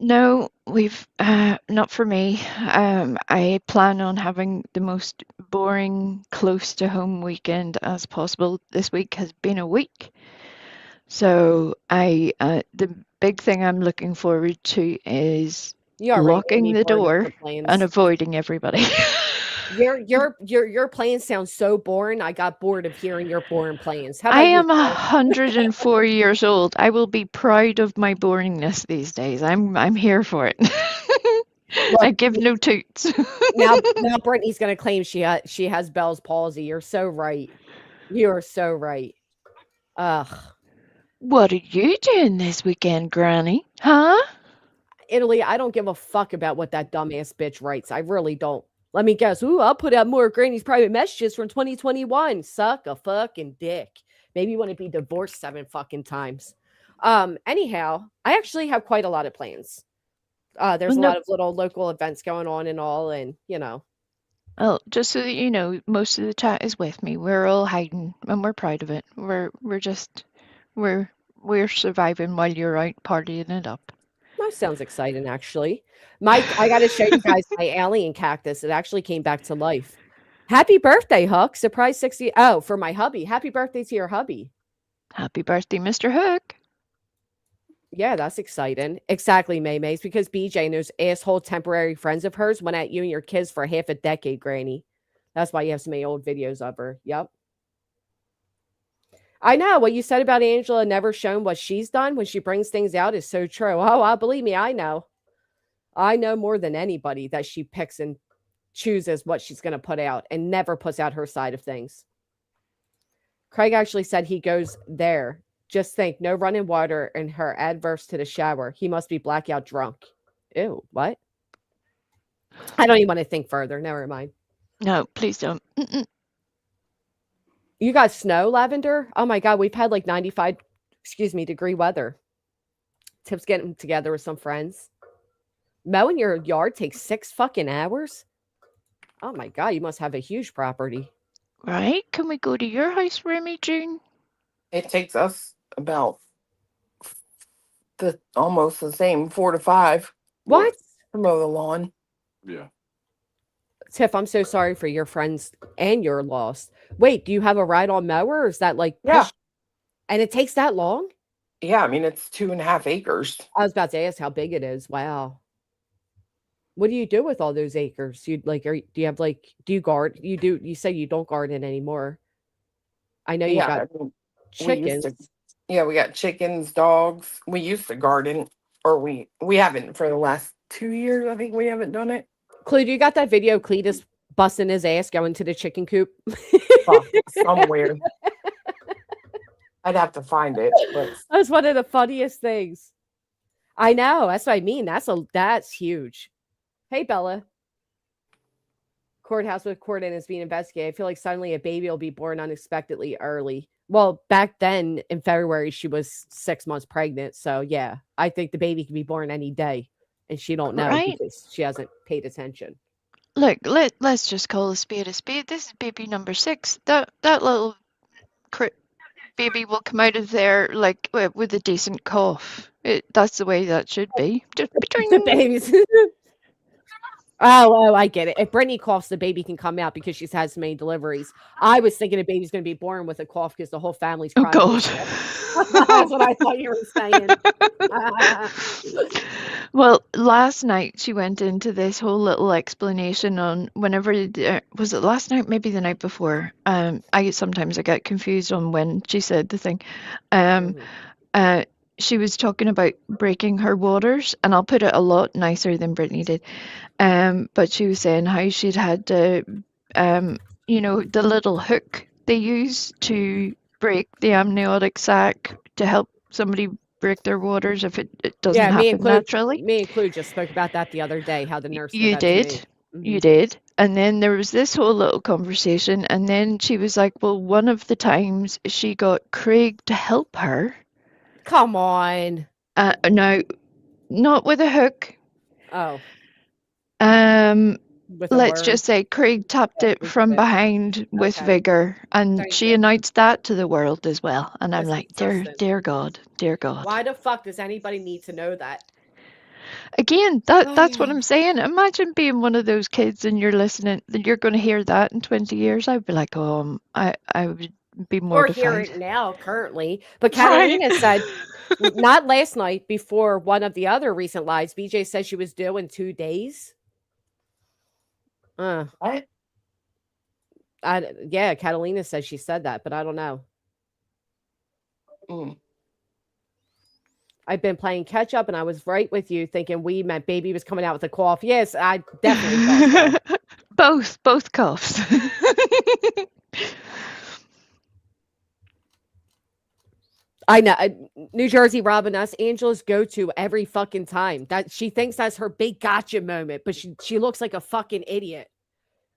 No, we've not for me. I plan on having the most boring close to home weekend as possible. This week has been a week. So the big thing I'm looking forward to is locking the door and avoiding everybody. Your plans sound so boring. I got bored of hearing your boring plans. How about I am 104 years old. I will be proud of my boringness these days. I'm here for it. Look, I give no toots. now Brittany's gonna claim she has Bell's palsy. You're so right. You are so right. Ugh. What are you doing this weekend, Granny? Huh? Italy, I don't give a fuck about what that dumbass bitch writes. I really don't. Let me guess. Ooh, I'll put out more of Granny's private messages from 2021. Suck a fucking dick. Maybe you want to be divorced 7 fucking times. Anyhow, I actually have quite a lot of plans. There's a lot of little local events going on and all, and you know. Well, just so that you know, most of the chat is with me. We're all hiding, and we're proud of it. We're surviving while you're out partying it up. That sounds exciting, actually. Mike, I got to show you guys my alien cactus. It actually came back to life. Happy birthday, Hook. Surprise 60. Oh, for my hubby. Happy birthday to your hubby. Happy birthday, Mr. Hook. Yeah, that's exciting. Exactly, May's because BJ and those asshole temporary friends of hers went at you and your kids for half a decade, Granny. That's why you have so many old videos of her. Yep. I know what you said about Angela never showing what she's done when she brings things out is so true. Oh, believe me, I know. I know more than anybody that she picks and chooses what she's going to put out and never puts out her side of things. Craig actually said he goes there. Just think, no running water and her adverse to the shower. He must be blackout drunk. Ew, what? I don't even want to think further. Never mind. No, please don't. You got snow, Lavender? Oh my God, we've had like 95, degree weather. Tip's getting together with some friends. Mowing your yard takes 6 fucking hours? Oh my God, you must have a huge property. Right? Can we go to your house, Remy June? It takes us about almost the same 4 to 5. What? To mow the lawn. Yeah. Tiff, I'm so sorry for your friends and your loss. Wait, do you have a ride-on mower or is that like Yeah. And it takes that long? Yeah, I mean, it's 2.5 acres. I was about to ask how big it is. Wow. What do you do with all those acres? Do you have do you garden? You say you don't garden anymore. I know you Yeah, got I mean, we used chickens. to. We got chickens, dogs. We used to garden, or we haven't for the last 2 years. I think we haven't done it. Clue, you got that video of Cletus busting his ass going to the chicken coop? Somewhere. I'd have to find it. But That's one of the funniest things. I know. That's what I mean. That's huge. Hey, Bella. Courthouse with Corden is being investigated. I feel like suddenly a baby will be born unexpectedly early. Well, back then in February, she was 6 months pregnant. So yeah, I think the baby can be born any day, and she don't know because she hasn't paid attention. Look, let's just call a spade a spade. This is baby number 6. That little baby will come out of there like with a decent cough. That's the way that should be. Just the babies. Oh, I get it. If Brittany coughs, the baby can come out because she's had so many deliveries. I was thinking a baby's going to be born with a cough because the whole family's crying. Oh, God. That's what I thought you were saying. Well, last night she went into this whole little explanation on whenever, was it last night? Maybe the night before. Sometimes I get confused on when she said the thing. She was talking about breaking her waters, and I'll put it a lot nicer than Brittany did. But she was saying how she'd had the little hook they use to break the amniotic sac to help somebody break their waters if it doesn't happen naturally. Me and Clue just spoke about that the other day, how the nurse You did. You did. And then there was this whole little conversation, and then she was like, well, one of the times she got Craig to help her. Come on. No, not with a hook. Oh. Let's just say Craig tapped it from behind with vigor, and she announced that to the world as well. And I'm like, dear God. Why the fuck does anybody need to know that? Again, that's what I'm saying. Imagine being one of those kids and you're listening, you're going to hear that in 20 years. I'd be like, I would be mortified. Or hear it now, currently. But Catalina said, not last night, before one of the other recent lives, BJ said she was due in 2 days. What? Yeah, Catalina said she said that, but I don't know. I've been playing catch up, and I was right with you, thinking we meant baby was coming out with a cough. Yes, I definitely thought so. Both coughs. I know. New Jersey robbing us. Angela's go-to every fucking time. That she thinks that's her big gotcha moment, but she looks like a fucking idiot.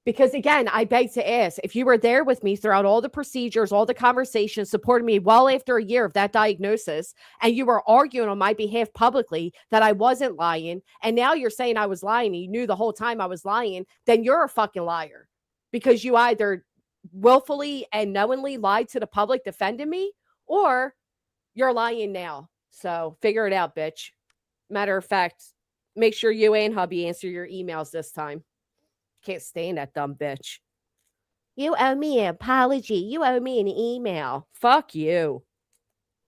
Because again, I beg to ask, if you were there with me throughout all the procedures, all the conversations, supporting me well after a year of that diagnosis, and you were arguing on my behalf publicly that I wasn't lying, and now you're saying I was lying, and you knew the whole time I was lying, then you're a fucking liar. Because you either willfully and knowingly lied to the public defending me, or you're lying now. So figure it out, bitch. Matter of fact, make sure you and hubby answer your emails this time. Can't stand that dumb bitch. You owe me an apology. You owe me an email. Fuck you.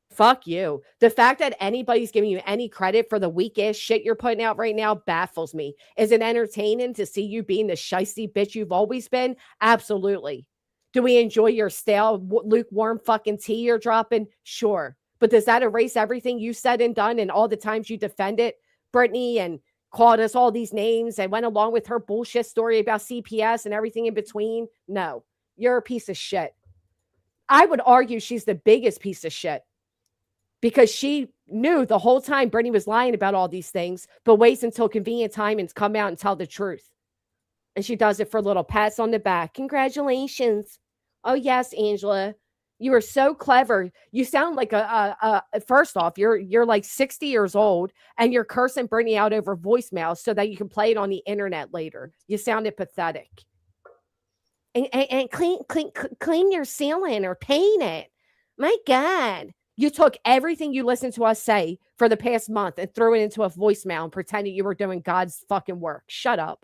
Fuck you. The fact that anybody's giving you any credit for the weak ass shit you're putting out right now baffles me. Is it entertaining to see you being the shiesty bitch you've always been? Absolutely. Do we enjoy your stale, lukewarm fucking tea you're dropping? Sure. But does that erase everything you said and done and all the times you defended Brittany and called us all these names and went along with her bullshit story about CPS and everything in between? No, you're a piece of shit. I would argue she's the biggest piece of shit because she knew the whole time Brittany was lying about all these things, but waits until convenient time and come out and tell the truth. And she does it for little pats on the back. Congratulations. Oh, yes, Angela. You are so clever. You sound like first off, you're like 60 years old and you're cursing Brittany out over voicemail so that you can play it on the internet later. You sounded pathetic. And clean your ceiling or paint it. My God. You took everything you listened to us say for the past month and threw it into a voicemail and pretended you were doing God's fucking work. Shut up.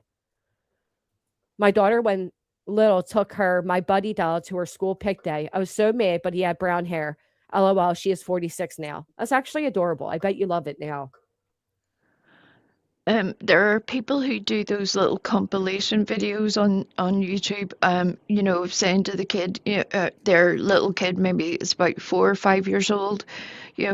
My daughter, when little, took my buddy doll to her school pick day. I was so mad, but he had brown hair. LOL, she is 46 now. That's actually adorable. I bet you love it now. There are people who do those little compilation videos on YouTube, saying to the kid, their little kid, maybe it's about 4 or 5 years old,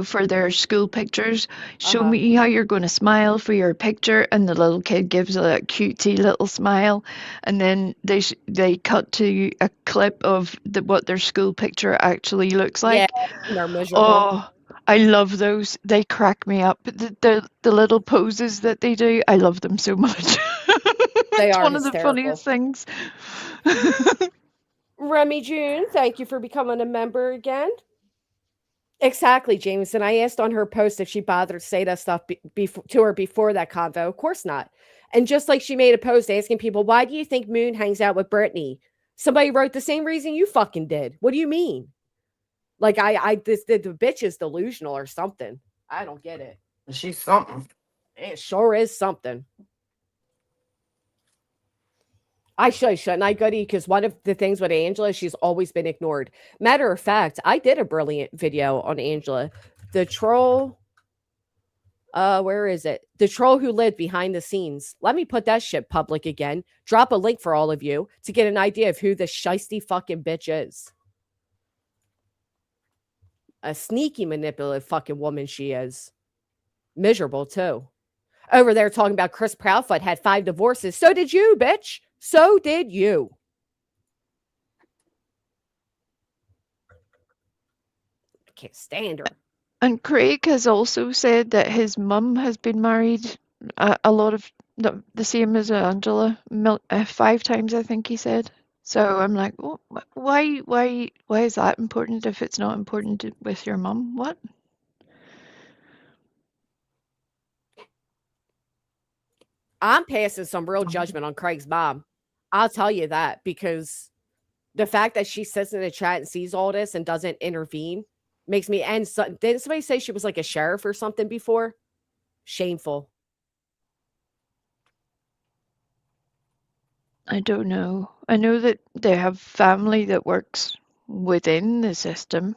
for their school pictures, show me how you're going to smile for your picture, and the little kid gives a cutesy little smile, and then they cut to a clip of what their school picture actually looks like. Yeah, they're miserable. Oh, I love those. They crack me up. The little poses that they do, I love them so much. They it's are one hysterical. of the funniest things. Remy June, thank you for becoming a member again. Exactly, Jameson. I asked on her post if she bothered to say that stuff to her before that convo. Of course not. And just like she made a post asking people, why do you think Moon hangs out with Brittany? Somebody wrote the same reason you fucking did. What do you mean? Like the bitch is delusional or something. I don't get it. She's something. It sure is something. I shouldn't I, Goody? Because one of the things with Angela, she's always been ignored. Matter of fact, I did a brilliant video on Angela. The troll, where is it? The troll who lived behind the scenes. Let me put that shit public again. Drop a link for all of you to get an idea of who this shisty fucking bitch is. A sneaky, manipulative fucking woman she is. Miserable, too. Over there talking about Chris Proudfoot had 5 divorces. So did you, bitch. So did you. I can't stand her. And Craig has also said that his mum has been married a lot of the same as Angela, 5 times, I think he said. So I'm like, well, why is that important if it's not important with your mum? What? I'm passing some real judgment on Craig's mom. I'll tell you that, because the fact that she sits in the chat and sees all this and doesn't intervene makes me. And didn't somebody say she was like a sheriff or something before? Shameful. I don't know. I know that they have family that works within the system.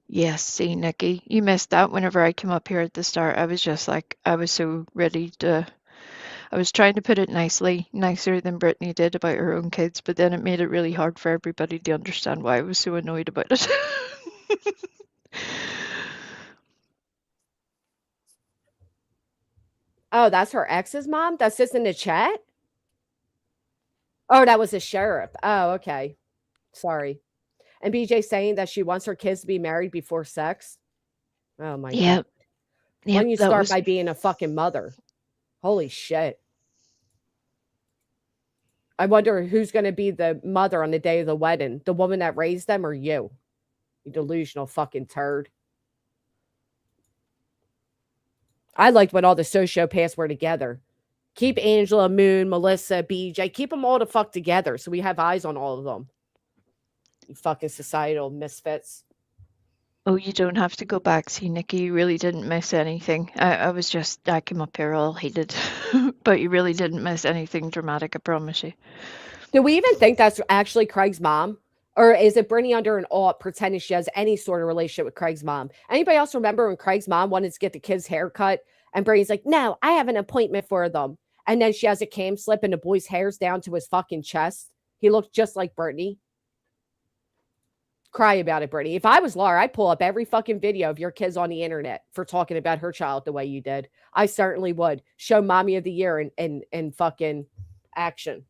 Yes, see, Nikki, you missed that whenever I came up here at the start. I was just like, I was so ready to, I was trying to put it nicely, nicer than Brittany did about her own kids, but then it made it really hard for everybody to understand why I was so annoyed about it. Oh, that's her ex's mom? That sits in the chat? Oh, that was a sheriff. Oh, okay. Sorry. And BJ saying that she wants her kids to be married before sex. Oh my God. When you start by being a fucking mother. Holy shit. I wonder who's going to be the mother on the day of the wedding. The woman that raised them or you? You delusional fucking turd. I liked when all the sociopaths were together. Keep Angela, Moon, Melissa, BJ. Keep them all the fuck together so we have eyes on all of them. You fucking societal misfits. Oh, you don't have to go back. See, Nikki, you really didn't miss anything. I came up here all heated, but you really didn't miss anything dramatic, I promise you. Do we even think that's actually Craig's mom? Or is it Brittany under an alt pretending she has any sort of relationship with Craig's mom? Anybody else remember when Craig's mom wanted to get the kids' hair cut and Brittany's like, no, I have an appointment for them. And then she has a cam slip and the boy's hair's down to his fucking chest. He looked just like Brittany. Cry about it, Brittany. If I was Laura, I'd pull up every fucking video of your kids on the internet for talking about her child the way you did. I certainly would. Show Mommy of the Year in fucking action.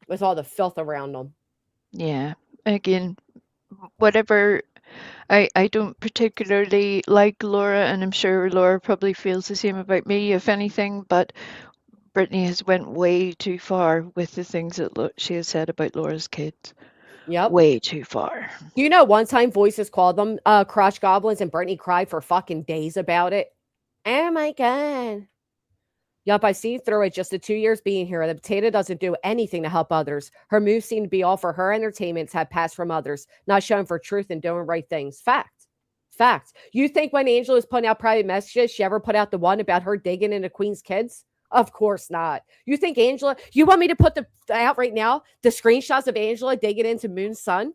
With all the filth around them. Yeah. Again, whatever. I don't particularly like Laura, and I'm sure Laura probably feels the same about me, if anything, but Brittany has went way too far with the things that she has said about Laura's kids. Yep. Way too far. Do you know one time Voices called them crotch goblins and Brittany cried for fucking days about it? Oh my God. Yup, I see through it just the 2 years being here. The potato doesn't do anything to help others. Her moves seem to be all for her entertainment, have passed from others, not shown for truth and doing right things. Fact. You think when Angela was putting out private messages, she ever put out the one about her digging into Queen's kids? Of course not. You think Angela, you want me to put out right now the screenshots of Angela digging into Moon's son?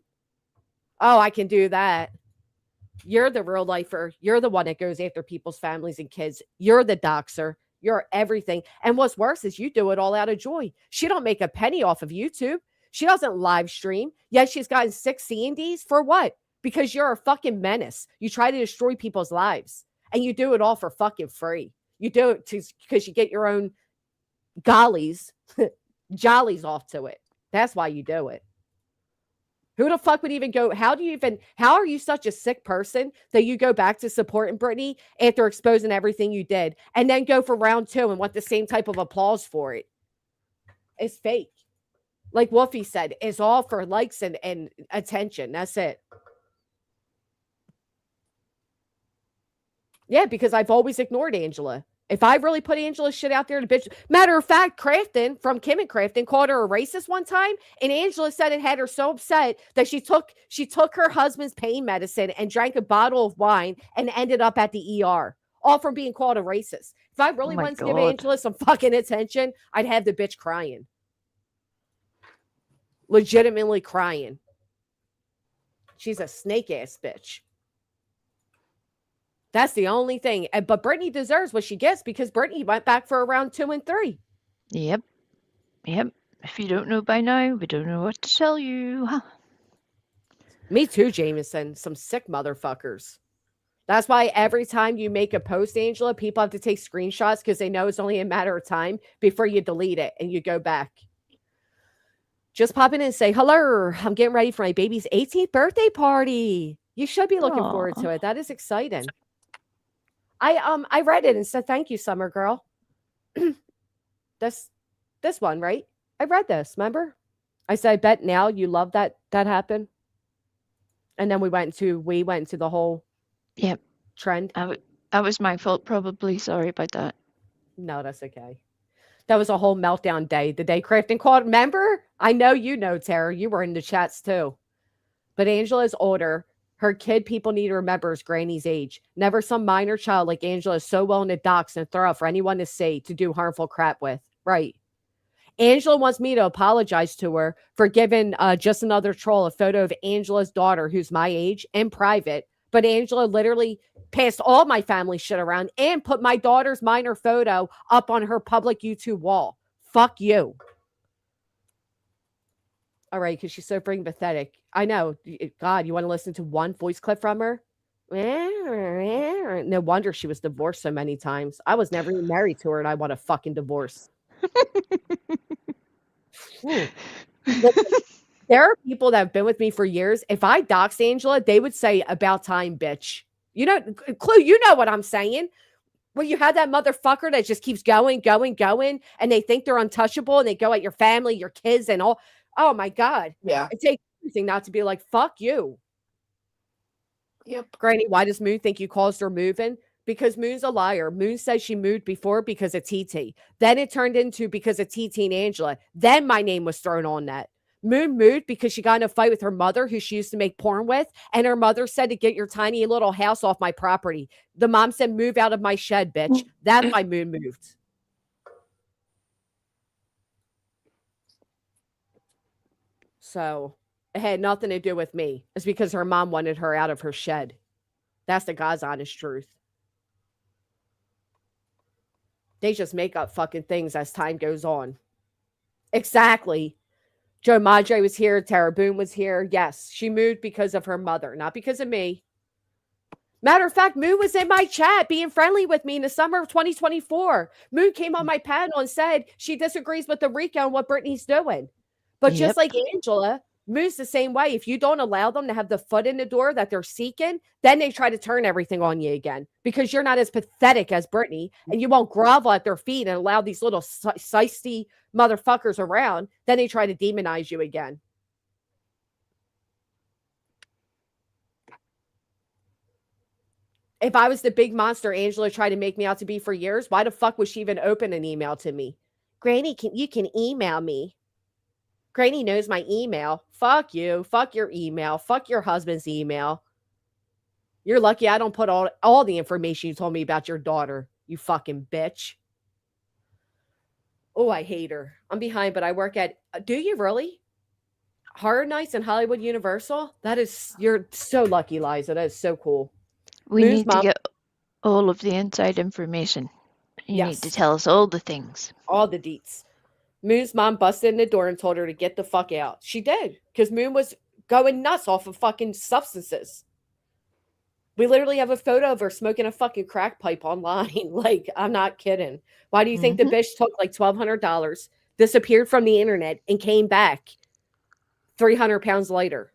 Oh, I can do that. You're the real lifer. You're the one that goes after people's families and kids. You're the doxer. You're everything. And what's worse is you do it all out of joy. She don't make a penny off of YouTube. She doesn't live stream. Yet she's gotten 6 C&Ds for what? Because you're a fucking menace. You try to destroy people's lives. And you do it all for fucking free. You do it because you get your own jollies off to it. That's why you do it. Who the fuck would even go? How are you such a sick person that you go back to supporting Britney after exposing everything you did and then go for round 2 and want the same type of applause for it? It's fake. Like Wolfie said, it's all for likes and attention. That's it. Yeah, because I've always ignored Angela. If I really put Angela's shit out there to bitch, matter of fact, Crafton from Kim and Crafton called her a racist one time, and Angela said it had her so upset that she took her husband's pain medicine and drank a bottle of wine and ended up at the ER, all from being called a racist. If I really wanted to give Angela some fucking attention, I'd have the bitch crying, legitimately crying. She's a snake ass bitch. That's the only thing. But Britney deserves what she gets because Britney went back for round 2 and 3. Yep. If you don't know by now, we don't know what to tell you. Huh? Me too, Jameson. Some sick motherfuckers. That's why every time you make a post, Angela, people have to take screenshots because they know it's only a matter of time before you delete it and you go back. Just pop in and say, hello, I'm getting ready for my baby's 18th birthday party. You should be looking forward to it. That is exciting. I read it and said, thank you, Summer Girl. This one, right? I read this, remember? I said, I bet now you love that happened. And then we went into the whole trend. That was my fault, probably. Sorry about that. No, that's okay. That was a whole meltdown day. The day Crafton called. Remember? I know you know, Tara. You were in the chats too. But Angela's older. Her kid, people need to remember, is Granny's age. Never some minor child like Angela is so willing to dox and throw out for anyone to say to do harmful crap with. Right. Angela wants me to apologize to her for giving just another troll a photo of Angela's daughter, who's my age, in private. But Angela literally passed all my family shit around and put my daughter's minor photo up on her public YouTube wall. Fuck you. All right, because she's so freaking pathetic. I know. God, you want to listen to one voice clip from her? No wonder she was divorced so many times. I was never even married to her, and I want a fucking divorce. There are people that have been with me for years. If I doxed Angela, they would say, about time, bitch. You know, Clue, you know what I'm saying. Well, you have that motherfucker that just keeps going, and they think they're untouchable, and they go at your family, your kids, and all. Oh, my God. Yeah. It takes everything not to be like, fuck you. Yep. Granny, why does Moon think you caused her moving? Because Moon's a liar. Moon says she moved before because of TT. Then it turned into because of TT and Angela. Then my name was thrown on that. Moon moved because she got in a fight with her mother, who she used to make porn with. And her mother said to get your tiny little house off my property. The mom said, move out of my shed, bitch. That's why Moon moved. So it had nothing to do with me. It's because her mom wanted her out of her shed. That's the God's honest truth. They just make up fucking things as time goes on. Exactly. Joe Madre was here. Tara Boone was here. Yes, she moved because of her mother, not because of me. Matter of fact, Moon was in my chat being friendly with me in the summer of 2024. Moon came on my panel and said she disagrees with the RICO and what Brittany's doing. But just like Angela, Moon's the same way. If you don't allow them to have the foot in the door that they're seeking, then they try to turn everything on you again because you're not as pathetic as Brittany and you won't grovel at their feet and allow these little sisty motherfuckers around. Then they try to demonize you again. If I was the big monster Angela tried to make me out to be for years, why the fuck would she even open an email to me? Granny, you can email me. Granny knows my email. Fuck you. Fuck your email. Fuck your husband's email. You're lucky I don't put all the information you told me about your daughter, you fucking bitch. Oh, I hate her. I'm behind, but I work at. Do you really? Horror Nights and Hollywood Universal? That is, you're so lucky, Liza. That is so cool. We Moo's need to mom. get all of the inside information. You need to Yes. tell us all the things. All the deets. Moon's mom busted in the door and told her to get the fuck out. She did, because Moon was going nuts off of fucking substances. We literally have a photo of her smoking a fucking crack pipe online. Like, I'm not kidding. Why do you think the bitch took like $1,200, disappeared from the internet, and came back 300 pounds later?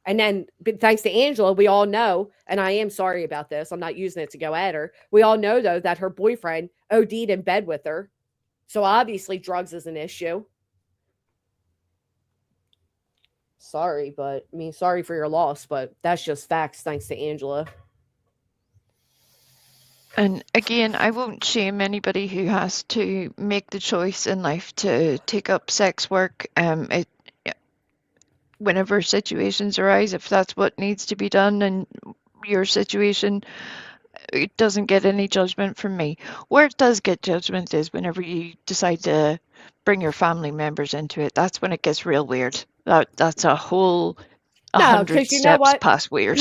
And then, thanks to Angela, we all know, and I am sorry about this, I'm not using it to go at her. We all know, though, that her boyfriend OD'd in bed with her. So obviously drugs is an issue. Sorry, but I mean, sorry for your loss, but that's just facts thanks to Angela. And again, I won't shame anybody who has to make the choice in life to take up sex work. Whenever situations arise, if that's what needs to be done in your situation, it doesn't get any judgment from me. Where it does get judgment is whenever you decide to bring your family members into it. That's when it gets real weird. That's a whole 100 steps past weird.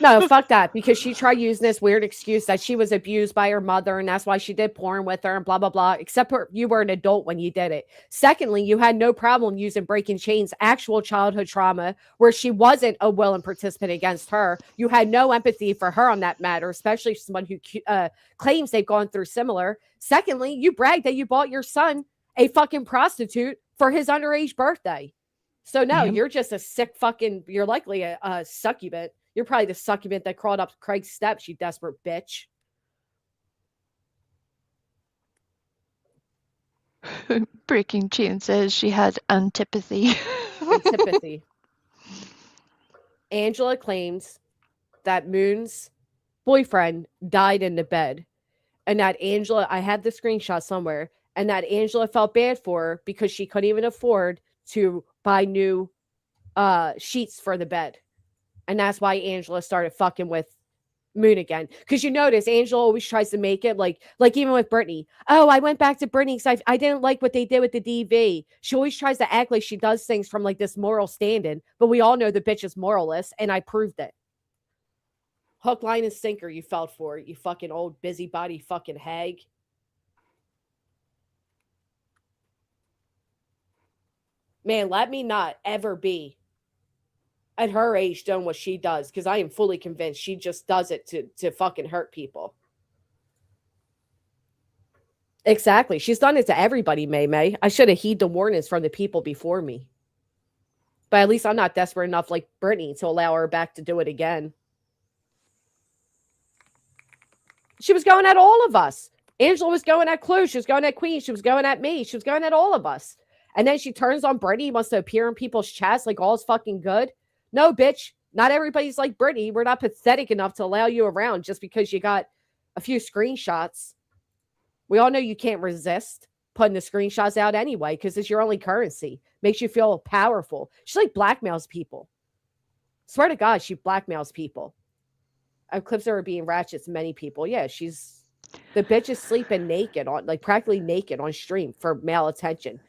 No, fuck that, because she tried using this weird excuse that she was abused by her mother and that's why she did porn with her and blah, blah, blah, except you were an adult when you did it. Secondly, you had no problem using Breaking Chain's actual childhood trauma where she wasn't a willing participant against her. You had no empathy for her on that matter, especially someone who claims they've gone through similar. Secondly, you bragged that you bought your son a fucking prostitute for his underage birthday. So no, you're just a sick fucking, you're likely a succubant. You're probably the succubant that crawled up Craig's steps, you desperate bitch. Breaking Chain says she had antipathy. Antipathy. Angela claims that Moon's boyfriend died in the bed. And that Angela, I have the screenshot somewhere, and that Angela felt bad for her because she couldn't even afford to buy new sheets for the bed. And that's why Angela started fucking with Moon again. Because you notice Angela always tries to make it like even with Brittany. Oh, I went back to Brittany because I didn't like what they did with the DV. She always tries to act like she does things from like this moral standing. But we all know the bitch is moralist, and I proved it. Hook, line, and sinker, you felt for it, you fucking old busybody fucking hag. Man, let me not ever be at her age doing what she does, because I am fully convinced she just does it to fucking hurt people. Exactly. She's done it to everybody, May. I should have heeded the warnings from the people before me. But at least I'm not desperate enough like Brittany to allow her back to do it again. She was going at all of us. Angela was going at Clue. She was going at Queen. She was going at me. She was going at all of us. And then she turns on Brittany, wants to appear in people's chats like all's fucking good. No, bitch. Not everybody's like Brittany. We're not pathetic enough to allow you around just because you got a few screenshots. We all know you can't resist putting the screenshots out anyway because it's your only currency. Makes you feel powerful. She like blackmails people. Swear to God, she blackmails people. I have clips of her being ratchet to many people. Yeah, the bitch is sleeping naked on, like practically naked on stream for male attention.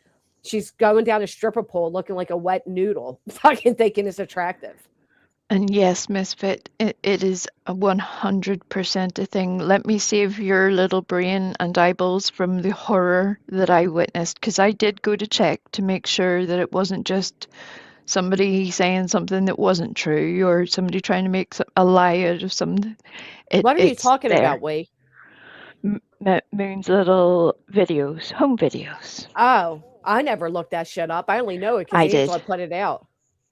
She's going down a stripper pole looking like a wet noodle, fucking thinking it's attractive. And yes, Misfit, it is 100% a thing. Let me save your little brain and eyeballs from the horror that I witnessed, because I did go to check to make sure that it wasn't just somebody saying something that wasn't true or somebody trying to make a lie out of something. What are you talking about, Wei? Moon's little videos, home videos. Oh, I never looked that shit up. I only know it because Angela put it out.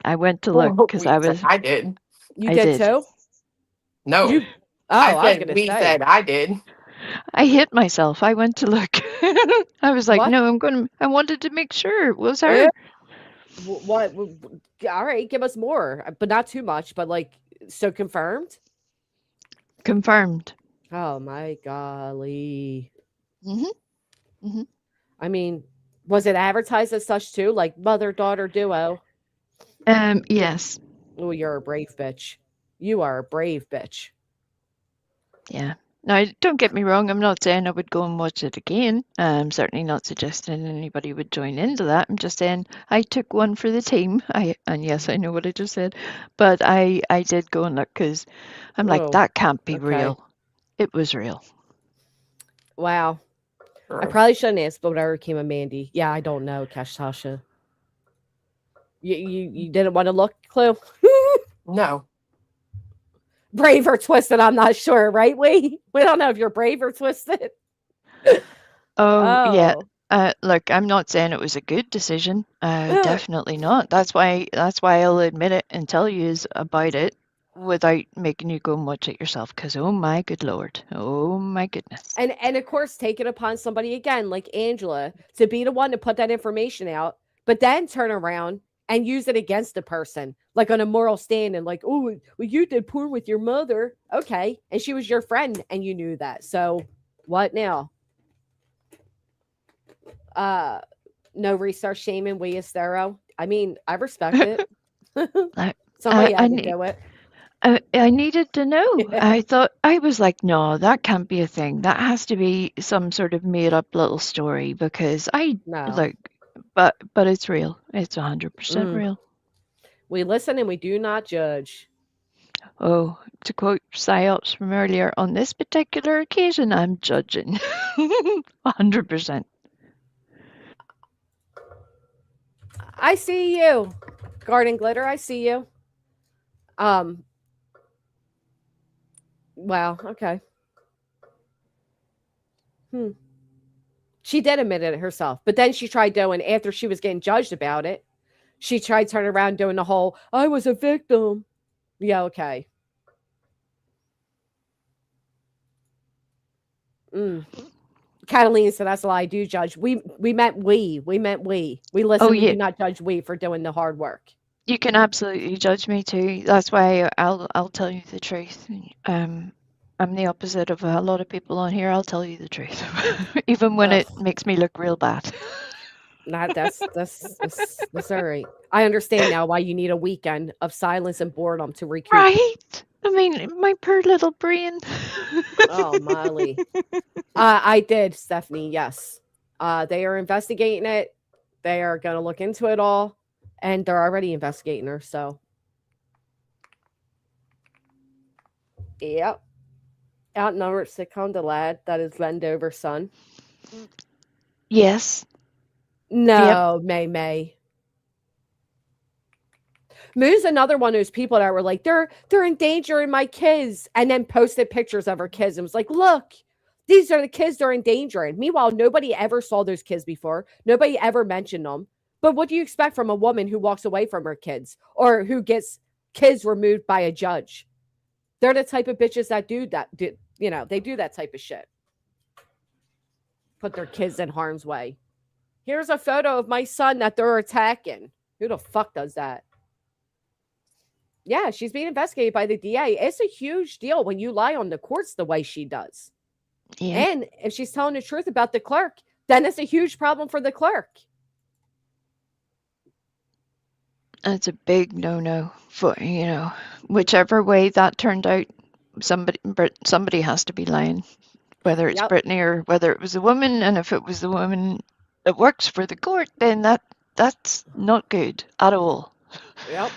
I went to look because I did. You did too? No. I said we said I did. I hit myself. I went to look. I was like, no, I wanted to make sure it was her. What? All right, give us more, but not too much. But like, so confirmed? Confirmed. Oh my golly. Mm-hmm. I mean, was it advertised as such too? Like mother-daughter duo? Yes. Oh, you're a brave bitch. You are a brave bitch. Yeah. Now, don't get me wrong, I'm not saying I would go and watch it again. I'm certainly not suggesting anybody would join into that. I'm just saying I took one for the team. And yes, I know what I just said, but I did go and look because I'm like, that can't be real. It was real. Wow. I probably shouldn't ask, but whatever came of Mandy. Yeah, I don't know, Cash Tasha. You didn't want to look, Clue? No. Brave or twisted, I'm not sure, right? We don't know if you're brave or twisted. Yeah. Look, I'm not saying it was a good decision. Definitely not. That's why I'll admit it and tell you about it without making you go and watch it yourself. Because oh my good lord, oh my goodness. And of course, take it upon somebody again like Angela to be the one to put that information out, but then turn around and use it against the person, like on a moral stand, and like, oh, well, you did porn with your mother, okay, and she was your friend, and you knew that. So what now? No research shaming. We is thorough. I mean, I respect it. Somebody had to do it. I needed to know. I thought, I was like, no, that can't be a thing. That has to be some sort of made up little story because but it's real. It's 100% real. We listen and we do not judge. Oh, to quote PsyOps from earlier, on this particular occasion, I'm judging. 100%. I see you, Garden Glitter. I see you. Wow. Okay. She did admit it herself, but then she tried doing, after she was getting judged about it, she tried turning around doing the whole, I was a victim. Yeah, okay. Catalina said, that's a lie. I do judge. We meant we. We meant we. We listen. We do not judge we for doing the hard work. You can absolutely judge me too. That's why I'll tell you the truth. I'm the opposite of a lot of people on here. I'll tell you the truth, even when it makes me look real bad. That's all right. I understand now why you need a weekend of silence and boredom to recoup. Right? I mean, my poor little brain. Oh, Molly. I did, Stephanie. Yes. They are investigating it. They are going to look into it all, and they're already investigating her. So, yep. Outnumbered Second lad. That is Wendover's son. Yes. No, yep. May. Moo's another one of those people that were like, they're endangering my kids, and then posted pictures of her kids and was like, look, these are the kids they're endangering. Meanwhile, nobody ever saw those kids before. Nobody ever mentioned them. But what do you expect from a woman who walks away from her kids or who gets kids removed by a judge? They're the type of bitches that do that. They do that type of shit. Put their kids in harm's way. Here's a photo of my son that they're attacking. Who the fuck does that? Yeah, she's being investigated by the DA. It's a huge deal when you lie on the courts the way she does. Yeah. And if she's telling the truth about the clerk, then it's a huge problem for the clerk. That's a big no-no for, whichever way that turned out, somebody has to be lying, whether it's Brittany or whether it was a woman. And if it was the woman that works for the court, then that's not good at all. Yep.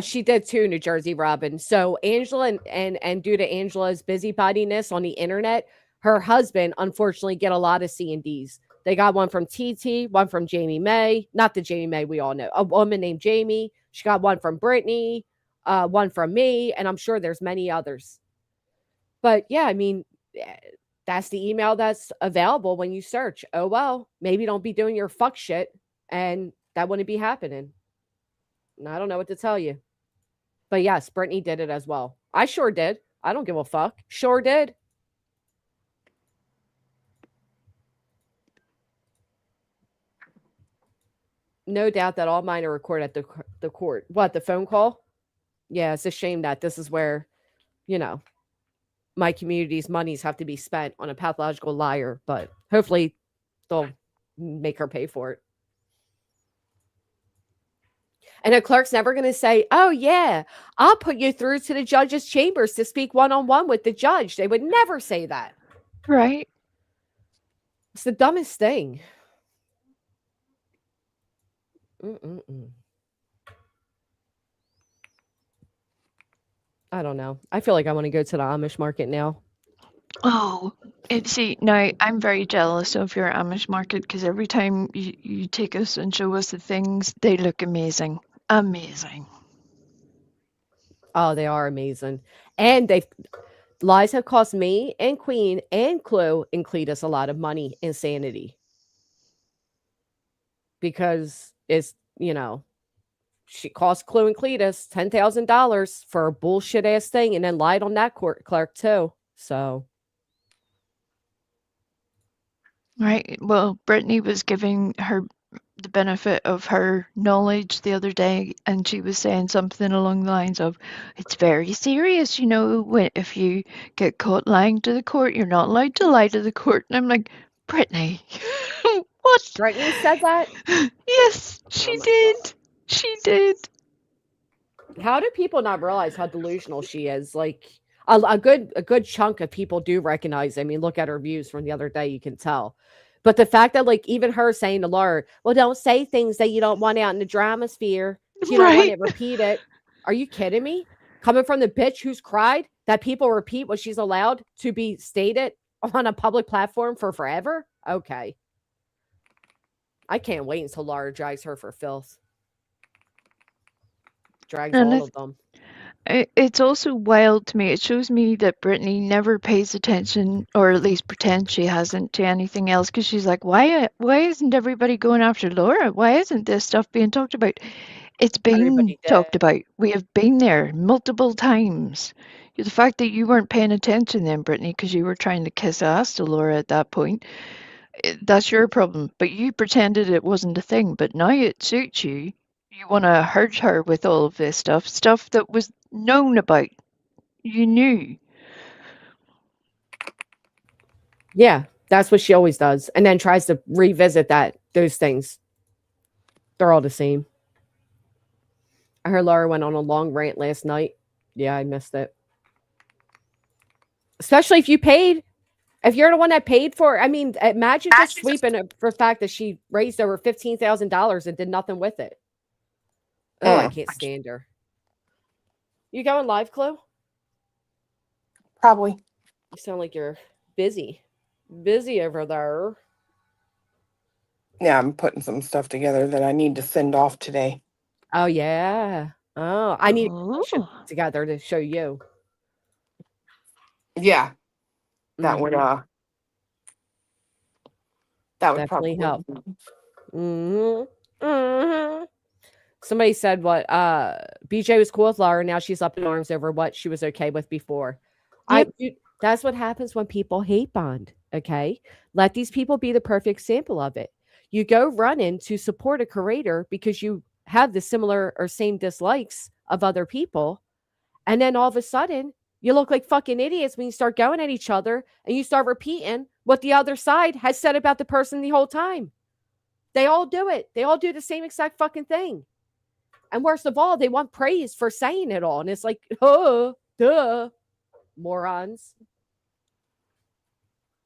She did too, New Jersey Robin. So Angela and due to Angela's busybodiness on the internet, her husband unfortunately get a lot of C&Ds. They got one from TT, one from Jamie May, not the Jamie May we all know, a woman named Jamie. She got one from Brittany, one from me, and I'm sure there's many others. But yeah, I mean, that's the email that's available when you search. Oh, well, maybe don't be doing your fuck shit, and that wouldn't be happening. I don't know what to tell you. But yes, Brittany did it as well. I sure did. I don't give a fuck. Sure did. No doubt that all mine are recorded at the court. What, the phone call? Yeah, it's a shame that this is where, my community's monies have to be spent on a pathological liar. But hopefully they'll make her pay for it. And a clerk's never going to say, oh, yeah, I'll put you through to the judge's chambers to speak one-on-one with the judge. They would never say that. Right. It's the dumbest thing. Mm-mm-mm. I don't know. I feel like I want to go to the Amish market now. Oh, see, now I'm very jealous of your Amish market because every time you take us and show us the things, they look amazing. Amazing. Oh, they are amazing. And lies have cost me and Queen and Chloe and Cletus a lot of money and sanity. Because it's, she cost Chloe and Cletus $10,000 for a bullshit ass thing and then lied on that court clerk too. So. Right. Well, Brittany was giving her the benefit of her knowledge the other day, and she was saying something along the lines of, it's very serious, if you get caught lying to the court, you're not allowed to lie to the court. And I'm like, Brittany, what? Brittany said that? Yes, she did. God. She did. How do people not realize how delusional she is? Like a good chunk of people do recognize. I mean, look at her views from the other day, you can tell. But the fact that, like, even her saying to Laura, well, don't say things that you don't want out in the drama sphere. You don't want it repeated. Are you kidding me? Coming from the bitch who's cried that people repeat what she's allowed to be stated on a public platform for forever? Okay. I can't wait until Laura drags her for filth. Drags all of them. It's also wild to me. It shows me that Brittany never pays attention, or at least pretends she hasn't, to anything else, because she's like, why isn't everybody going after Laura? Why isn't this stuff being talked about? It's been talked about. We have been there multiple times. The fact that you weren't paying attention then, Brittany, because you were trying to kiss ass to Laura at that point, that's your problem. But you pretended it wasn't a thing. But now it suits you. You want to hurt her with all of this stuff that was known about. You knew. Yeah, that's what she always does. And then tries to revisit those things. They're all the same. I heard Laura went on a long rant last night. Yeah, I missed it. Especially if you paid. If you're the one that paid for it. I mean, imagine just sweeping it for the fact that she raised over $15,000 and did nothing with it. Oh, I can't stand her. You going live, Chloe? Probably. You sound like you're busy. Busy over there. Yeah, I'm putting some stuff together that I need to send off today. Oh, yeah. Oh, I need to together to show you. Yeah. That would definitely help. Somebody said what BJ was cool with Laura, now she's up in arms over what she was okay with before. Yep. That's what happens when people hate bond. Okay, let these people be the perfect example of it. You go run in to support a creator because you have the similar or same dislikes of other people, and then all of a sudden you look like fucking idiots when you start going at each other and you start repeating what the other side has said about the person the whole time. They all do it. They all do the same exact fucking thing. And worst of all, they want praise for saying it all. And it's like, oh, duh, morons.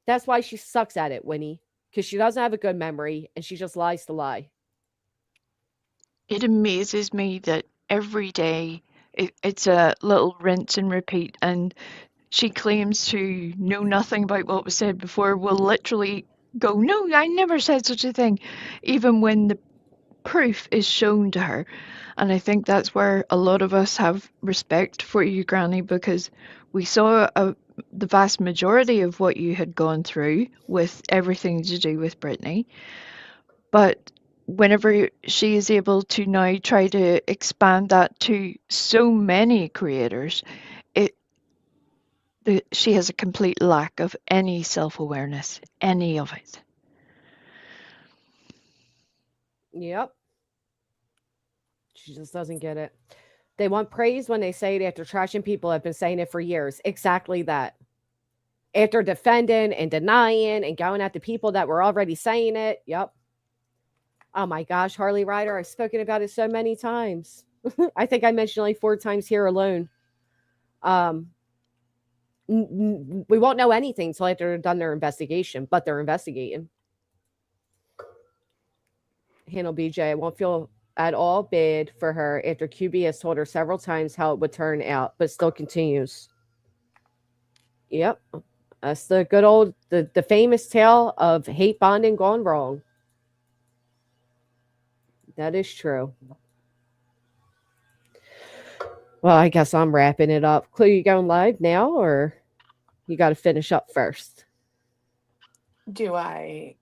That's why she sucks at it, Winnie. Because she doesn't have a good memory and she just lies to lie. It amazes me that every day it's a little rinse and repeat, and she claims to know nothing about what was said before, will literally go, no, I never said such a thing, even when the proof is shown to her. And I think that's where a lot of us have respect for you, Granny, because we saw the vast majority of what you had gone through with everything to do with Brittany. But whenever she is able to now try to expand that to so many creators, she has a complete lack of any self-awareness, any of it. Yep. She just doesn't get it. They want praise when they say it after trashing people have been saying it for years. Exactly that. After defending and denying and going at the people that were already saying it. Yep. Oh my gosh, Harley Rider. I've spoken about it so many times. I think I mentioned like 4 times here alone. We won't know anything until after they've done their investigation, but they're investigating. Handle BJ. I won't feel at all bad for her after QB has told her several times how it would turn out, but still continues. Yep. That's the good old, the famous tale of hate bonding gone wrong. That is true. Well, I guess I'm wrapping it up. Clue, you going live now, or you got to finish up first? Do I?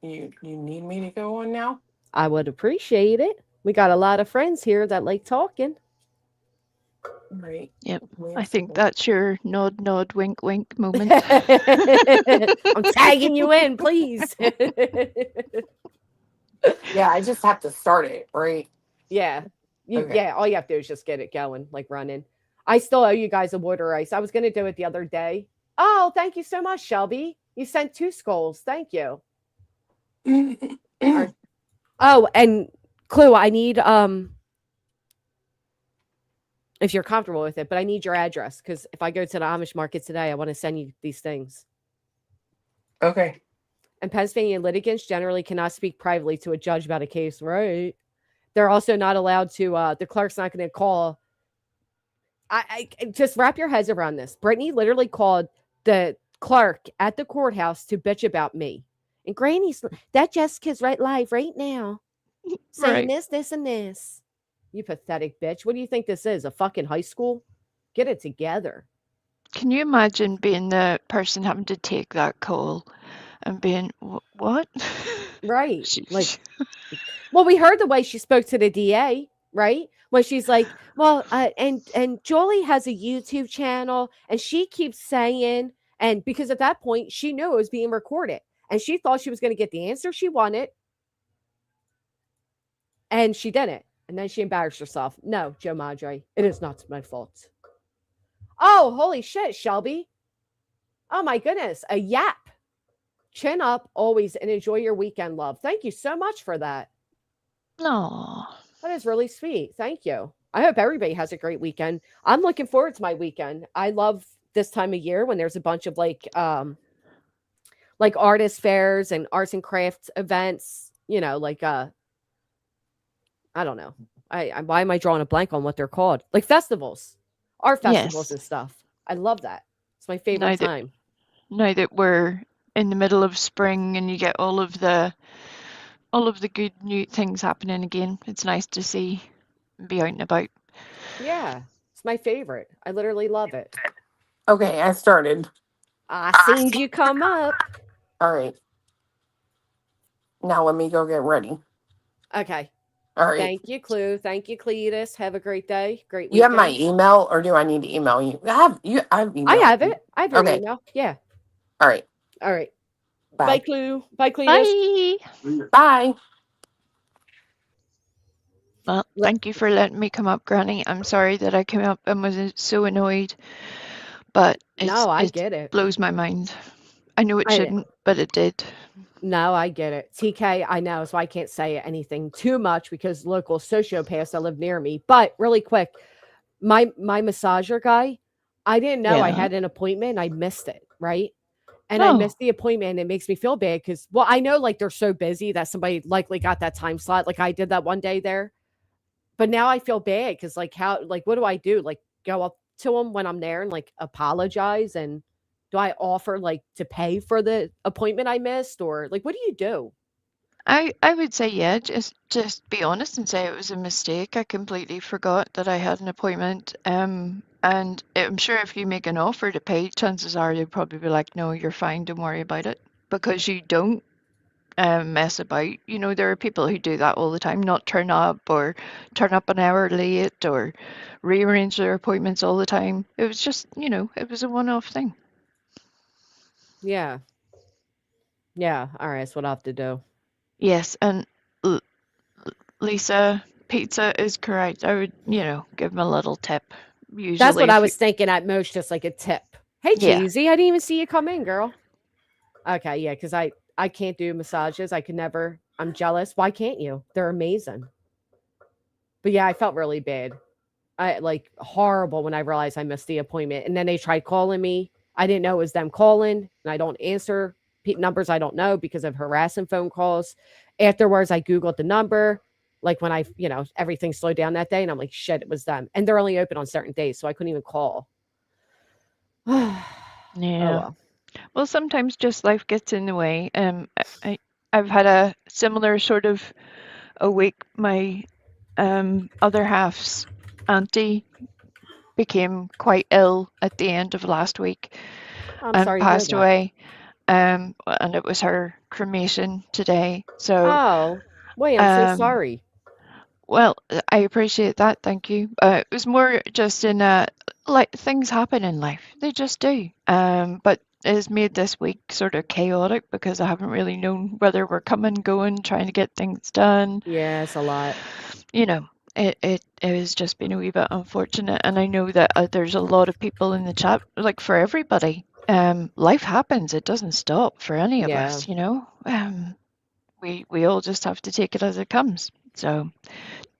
You need me to go on now? I would appreciate it. We got a lot of friends here that like talking. Right. Yep. I think that's your nod, nod, wink, wink moment. I'm tagging you in, please. Yeah, I just have to start it, right? Yeah. Okay. Yeah, all you have to do is just get it going, like running. I still owe you guys a water ice. I was going to do it the other day. Oh, thank you so much, Shelby. You sent 2 skulls. Thank you. Oh, and Clue, I need if you're comfortable with it, but I need your address because if I go to the Amish market today, I want to send you these things. Okay. And Pennsylvania litigants generally cannot speak privately to a judge about a case, right? They're also not allowed to, the clerk's not going to call. I just wrap your heads around this. Brittany literally called the clerk at the courthouse to bitch about me. And Granny's, that Jessica's right live right now. Saying this, and this. You pathetic bitch. What do you think this is? A fucking high school? Get it together. Can you imagine being the person having to take that call and being, what? Right. Like, well, we heard the way she spoke to the DA, right? When she's like, well, and Julie has a YouTube channel and she keeps saying, and because at that point she knew it was being recorded and she thought she was going to get the answer she wanted. And she didn't. And then she embarrassed herself. No, Joe Madre, it is not my fault. Oh, holy shit, Shelby. Oh my goodness, a yap. Chin up always and enjoy your weekend, love. Thank you so much for that. No. That is really sweet. Thank you. I hope everybody has a great weekend. I'm looking forward to my weekend. I love this time of year when there's a bunch of like artist fairs and arts and crafts events, you know, like I don't know. Why am I drawing a blank on what they're called? Like festivals, art festivals and stuff. I love that. It's my favorite time. Now that we're in the middle of spring and you get all of the good new things happening again, it's nice to see and be out and about. Yeah, it's my favorite. I literally love it. Okay, I started. I seen you come up. All right. Now let me go get ready. Okay. All right. Thank you, Clue. Thank you, Cletus. Have a great day. Great weekend. You have my email, or do I need to email you? I have email. I have it. I have your email. Yeah. All right. All right. Bye. Bye, Clue. Bye, Cletus. Bye. Well, thank you for letting me come up, Granny. I'm sorry that I came up and was so annoyed, but I get it. Blows my mind. I know it shouldn't, but it did. No, I get it. TK, I know, so I can't say anything too much because local sociopaths that live near me. But really quick, my massager guy, I didn't know I had an appointment and I missed it, right? And I missed the appointment and it makes me feel bad because, well, I know like they're so busy that somebody likely got that time slot. Like I did that one day there. But now I feel bad because like what do I do? Like go up to them when I'm there and like apologize, and do I offer like to pay for the appointment I missed, or like what do you do? I would say just be honest and say it was a mistake. I completely forgot that I had an appointment. And I'm sure if you make an offer to pay, chances are they'll probably be like, no, you're fine, don't worry about it, because you don't mess about. You know, there are people who do that all the time, not turn up or turn up an hour late or rearrange their appointments all the time. It was just, you know, it was a one-off thing. Yeah. Yeah. All right. That's what I have to do. Yes. And Lisa, pizza is correct. I would, you know, give them a little tip. Usually. That's what I was thinking at most, just like a tip. Hey, Cheesy, I didn't even see you come in, girl. Okay. Yeah. Because I I can't do massages. I could never. I'm jealous. Why can't you? They're amazing. But yeah, I felt really bad. I like horrible when I realized I missed the appointment. And then they tried calling me. I didn't know it was them calling, and I don't answer numbers I don't know because of harassing phone calls. Afterwards, I Googled the number, like when everything slowed down that day, and I'm like, shit, it was them. And they're only open on certain days, so I couldn't even call. Yeah. Oh, well, sometimes just life gets in the way. I've had a similar sort of a week. My other half's auntie became quite ill at the end of last week and passed away. And it was her cremation today. So, wait, I'm so sorry. Well, I appreciate that. Thank you. It was more just in like things happen in life. They just do. But it has made this week sort of chaotic because I haven't really known whether we're coming, going, trying to get things done. Yeah, it's a lot. It has just been a wee bit unfortunate, and I know that there's a lot of people in the chat, like for everybody. Life happens; it doesn't stop for any of us. We all just have to take it as it comes. So,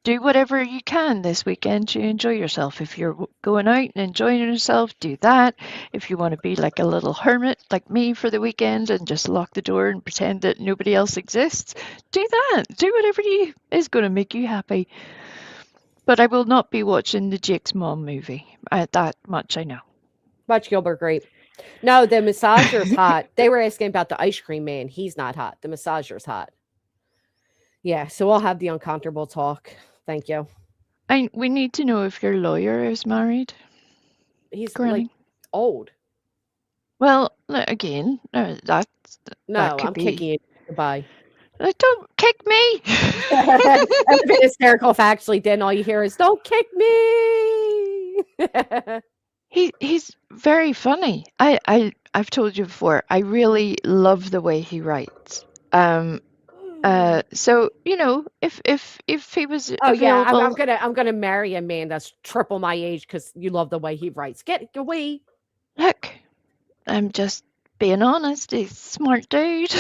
do whatever you can this weekend to enjoy yourself. If you're going out and enjoying yourself, do that. If you want to be like a little hermit like me for the weekend and just lock the door and pretend that nobody else exists, do that. Do whatever is going to make you happy. But I will not be watching the Jake's Mom movie. That much I know. Watch Gilbert Grape. No, the massager's hot. They were asking about the ice cream man. He's not hot. The massager's hot. Yeah, so we'll have the uncomfortable talk. Thank you. We need to know if your lawyer is married. He's like old. Well, again, that I'm kicking you. Goodbye. Don't kick me. That's been hysterical if I actually did, and all you hear is "Don't kick me." He's very funny. I've told you before. I really love the way he writes. So if he was available, I'm gonna marry a man that's triple my age because you love the way he writes. Get away. Look, I'm just being honest. He's a smart dude.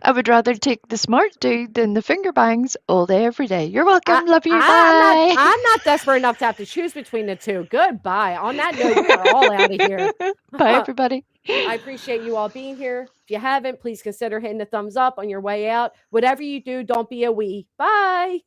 I would rather take the smart dude than the finger bangs all day, every day. You're welcome. Love you. Bye. I'm not desperate enough to have to choose between the two. Goodbye. On that note, we are all out of here. Bye, everybody. I appreciate you all being here. If you haven't, please consider hitting the thumbs up on your way out. Whatever you do, don't be a wee. Bye.